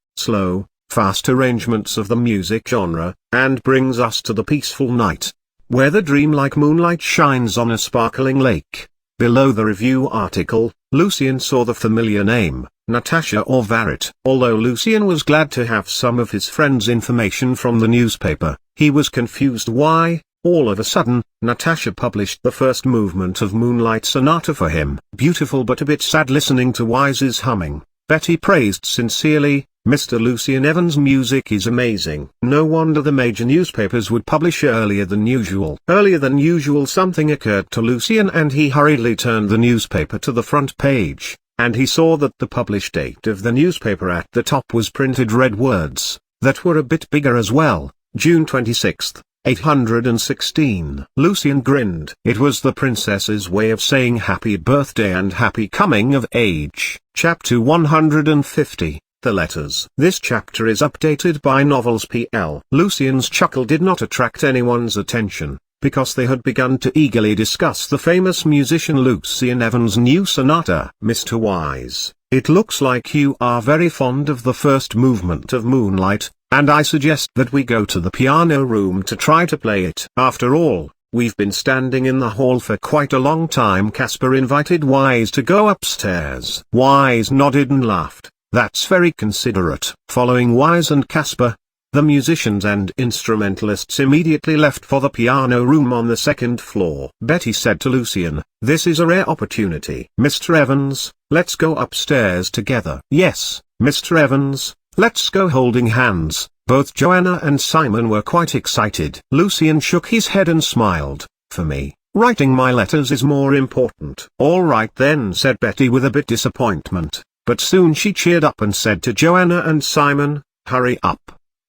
Speaker 1: arrangements of the music genre, and brings us to the peaceful night, where the dreamlike moonlight shines on a sparkling lake. Below the review article, Lucian saw the familiar name, Natasha or Varit. Although Lucian was glad to have some of his friends' information from the newspaper, he was confused why, all of a sudden, Natasha published the first movement of Moonlight Sonata for him. Beautiful but a bit sad. Listening to Wise's humming, Betty praised sincerely, "Mr. Lucian Evans' music is amazing." No wonder the major newspapers would publish earlier than usual. Earlier than usual something occurred to Lucian and he hurriedly turned the newspaper to the front page, and he saw that the published date of the newspaper at the top was printed red words, that were a bit bigger as well, June 26th. 816. Lucian grinned. It was the princess's way of saying happy birthday and happy coming of age. Chapter 150. The Letters. This chapter is updated by Novels PL. Lucian's chuckle did not attract anyone's attention, because they had begun to eagerly discuss the famous musician Lucian Evans' new sonata. "Mr. Wise, it looks like you are very fond of the first movement of Moonlight, and I suggest that we go to the piano room to try to play it. After all, we've been standing in the hall for quite a long time." Casper invited Wise to go upstairs. Wise nodded and laughed. "That's very considerate." Following Wise and Casper, the musicians and instrumentalists immediately left for the piano room on the second floor. Betty said to Lucian, "This is a rare opportunity. Mr. Evans, let's go upstairs together." "Yes, Mr. Evans, let's go." Holding hands, both Joanna and Simon were quite excited. Lucian shook his head and smiled. "For me, Writing my letters is more important. All right then, said Betty with a bit disappointment, but soon she cheered up and said to Joanna and Simon, hurry up.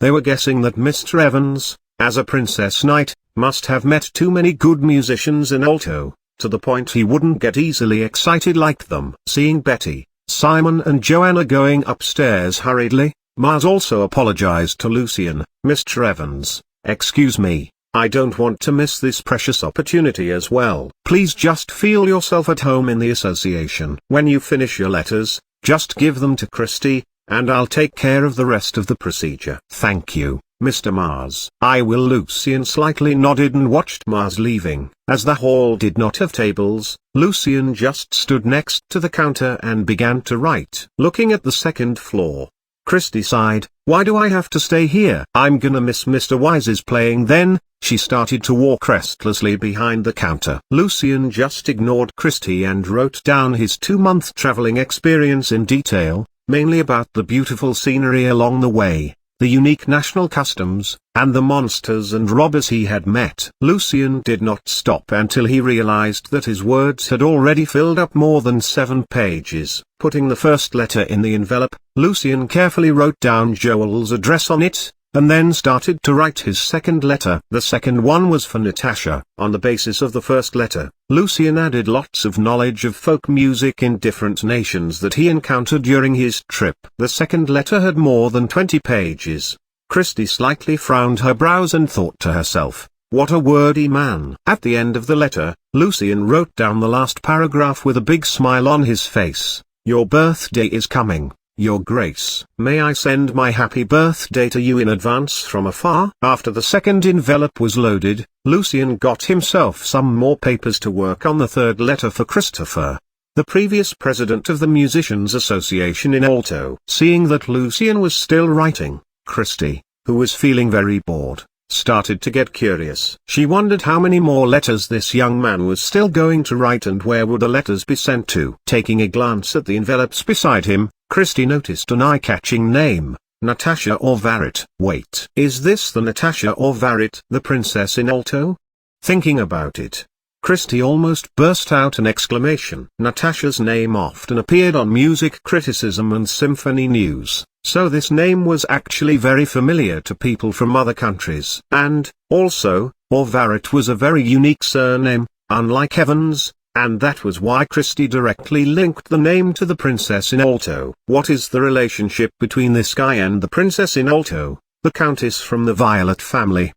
Speaker 1: They were guessing that Mr. Evans, as a princess knight, must have met too many good musicians in alto, to the point he wouldn't get easily excited like them. Seeing Betty, Simon and Joanna going upstairs hurriedly, Mars also apologized to Lucian. Mr. Evans, excuse me, I don't want to miss this precious opportunity as well. Please just feel yourself at home in the association. When you finish your letters, just give them to Christy, and I'll take care of the rest of the procedure. Thank you, Mr. Mars. I will. Lucian slightly nodded and watched Mars leaving. As the hall did not have tables, Lucian just stood next to the counter and began to write. Looking at the second floor, Christy sighed, why do I have to stay here? I'm gonna miss Mr. Wise's playing then. She started to walk restlessly behind the counter. Lucian just ignored Christy and wrote down his 2-month traveling experience in detail, mainly about the beautiful scenery along the way, the unique national customs, and the monsters and robbers he had met. Lucian did not stop until he realized that his words had already filled up more than 7 pages. Putting the first letter in the envelope, Lucian carefully wrote down Joel's address on it, and then started to write his second letter. The second one was for Natasha. On the basis of the first letter, Lucian added lots of knowledge of folk music in different nations that he encountered during his trip. The second letter had more than 20 pages. Christy slightly frowned her brows and thought to herself, what a wordy man. At the end of the letter, Lucian wrote down the last paragraph with a big smile on his face. Your birthday is coming, Your Grace. May I send my happy birthday to you in advance from afar? After the second envelope was loaded, Lucian got himself some more papers to work on the third letter for Christopher, the previous president of the Musicians Association in alto. Seeing that Lucian was still writing, Christy, who was feeling very bored, started to get curious. She wondered how many more letters this young man was still going to write and where would the letters be sent to. Taking a glance at the envelopes beside him, Christy noticed an eye-catching name, Natasha Orvarit. Wait, is this the Natasha Orvarit, the princess in alto? Thinking about it, Christy almost burst out an exclamation. Natasha's name often appeared on music criticism and symphony news, so this name was actually very familiar to people from other countries. And, also, Orvarit was a very unique surname, unlike Evans, and that was why Christy directly linked the name to the princess in alto. What is the relationship between this guy and the princess in alto, the countess from the Violet family?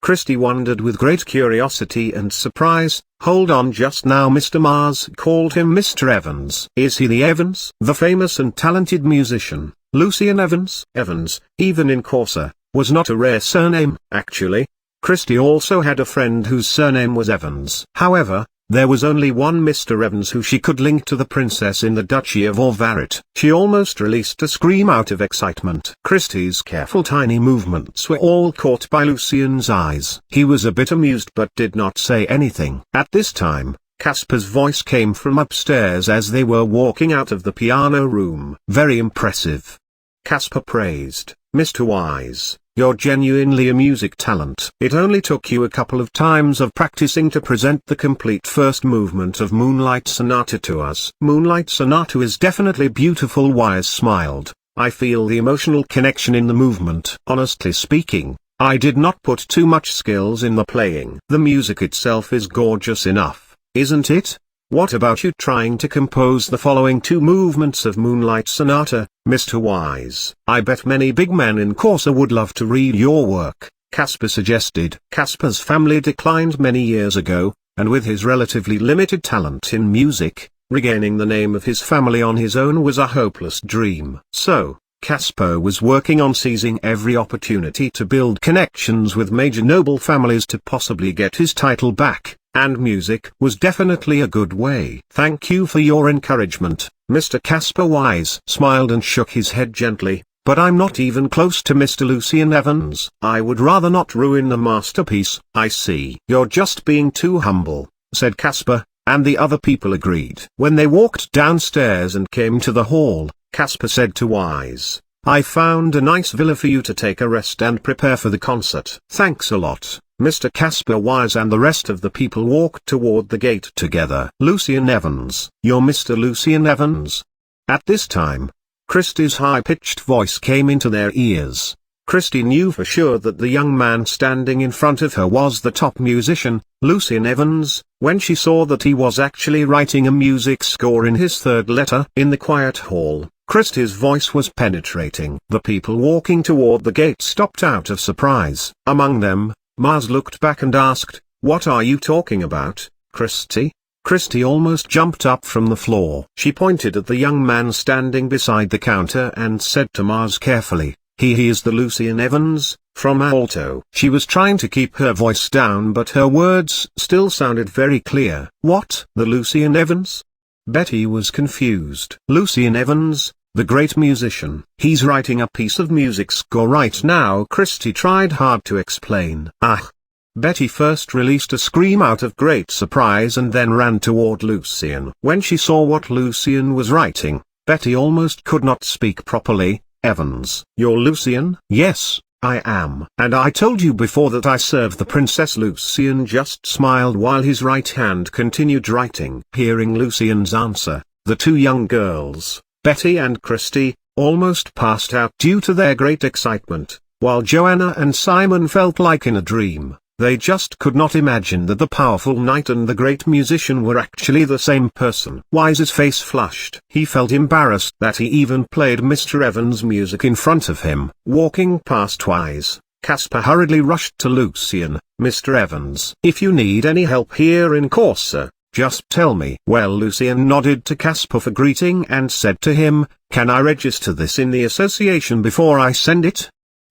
Speaker 1: Christy wondered with great curiosity and surprise. Hold on, just now Mr. Mars called him Mr. Evans. Is he the Evans? The famous and talented musician, Lucian Evans? Evans, even in Corsa, was not a rare surname. Actually, Christy also had a friend whose surname was Evans. However, there was only one Mr. Evans who she could link to the princess in the Duchy of Orvarit. She almost released a scream out of excitement. Christy's careful tiny movements were all caught by Lucian's eyes. He was a bit amused but did not say anything. At this time, Casper's voice came from upstairs as they were walking out of the piano room. Very impressive. Casper praised, Mr. Wise. You're genuinely a music talent. It only took you a couple of times of practicing to present the complete first movement of Moonlight Sonata to us. Moonlight Sonata is definitely beautiful. Wise smiled. I feel the emotional connection in the movement. Honestly speaking, I did not put too much skills in the playing. The music itself is gorgeous enough, isn't it? What about you trying to compose the following 2 movements of Moonlight Sonata, Mr. Wise? I bet many big men in Corsa would love to read your work, Casper suggested. Casper's family declined many years ago, and with his relatively limited talent in music, regaining the name of his family on his own was a hopeless dream. So, Casper was working on seizing every opportunity to build connections with major noble families to possibly get his title back. And music was definitely a good way. Thank you for your encouragement, Mr. Casper. Wise smiled and shook his head gently, but I'm not even close to Mr. Lucian Evans. I would rather not ruin the masterpiece. I see. You're just being too humble, said Casper, and the other people agreed. When they walked downstairs and came to the hall, Casper said to Wise, I found a nice villa for you to take a rest and prepare for the concert. Thanks a lot. Mr. Caspar Wise and the rest of the people walked toward the gate together. Lucian Evans. You're Mr. Lucian Evans? At this time, Christie's high-pitched voice came into their ears. Christie knew for sure that the young man standing in front of her was the top musician, Lucian Evans, when she saw that he was actually writing a music score in his third letter. In the quiet hall, Christie's voice was penetrating. The people walking toward the gate stopped out of surprise. Among them, Mars looked back and asked, "What are you talking about, Christie?" Christie almost jumped up from the floor. She pointed at the young man standing beside the counter and said to Mars carefully, He is the Lucian Evans, from Alto." She was trying to keep her voice down, but her words still sounded very clear. "What? The Lucian Evans?" Betty was confused. "Lucian Evans, the great musician. He's writing a piece of music score right now." Christie tried hard to explain. "Ah!" Betty first released a scream out of great surprise and then ran toward Lucian. When she saw what Lucian was writing, Betty almost could not speak properly. "Evans, you're Lucian?" "Yes, I am. And I told you before that I serve the princess." Lucian just smiled while his right hand continued writing. Hearing Lucian's answer, the two young girls, Betty and Christie, almost passed out due to their great excitement, while Joanna and Simon felt like in a dream. They just could not imagine that the powerful knight and the great musician were actually the same person. Wise's face flushed. He felt embarrassed that he even played Mr. Evans' music in front of him. Walking past Wise, Caspar hurriedly rushed to Lucian. "Mr. Evans, if you need any help here in Corsa, just tell me." Well, Lucian nodded to Caspar for greeting and said to him, "Can I register this in the association before I send it?"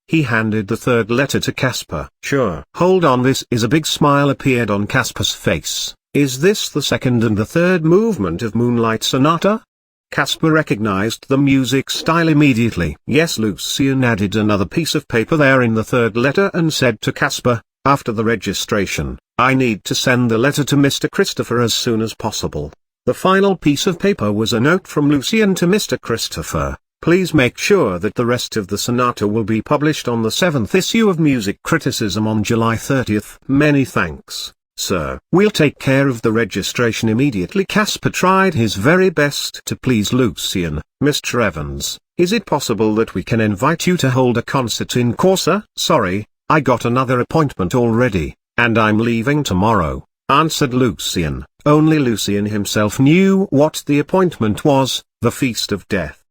Speaker 1: He handed the third letter to Caspar. "Sure." "Hold on." This is a big smile appeared on Caspar's face. "Is this the second and the third movement of Moonlight Sonata?" Caspar recognized the music style immediately. "Yes." Lucian added another piece of paper there in the third letter and said to Caspar, "After the registration, I need to send the letter to Mr. Christopher as soon as possible." The final piece of paper was a note from Lucian to Mr. Christopher. "Please make sure that the rest of the sonata will be published on the 7th issue of Music Criticism on July 30th. Many thanks, sir." "We'll take care of the registration immediately." Caspar tried his very best to please Lucian. "Mr. Evans, is it possible that we can invite you to hold a concert in Corsa?" "Sorry, I got another appointment already, and I'm leaving tomorrow," answered Lucian. Only Lucian himself knew what the appointment was: the Feast of Death.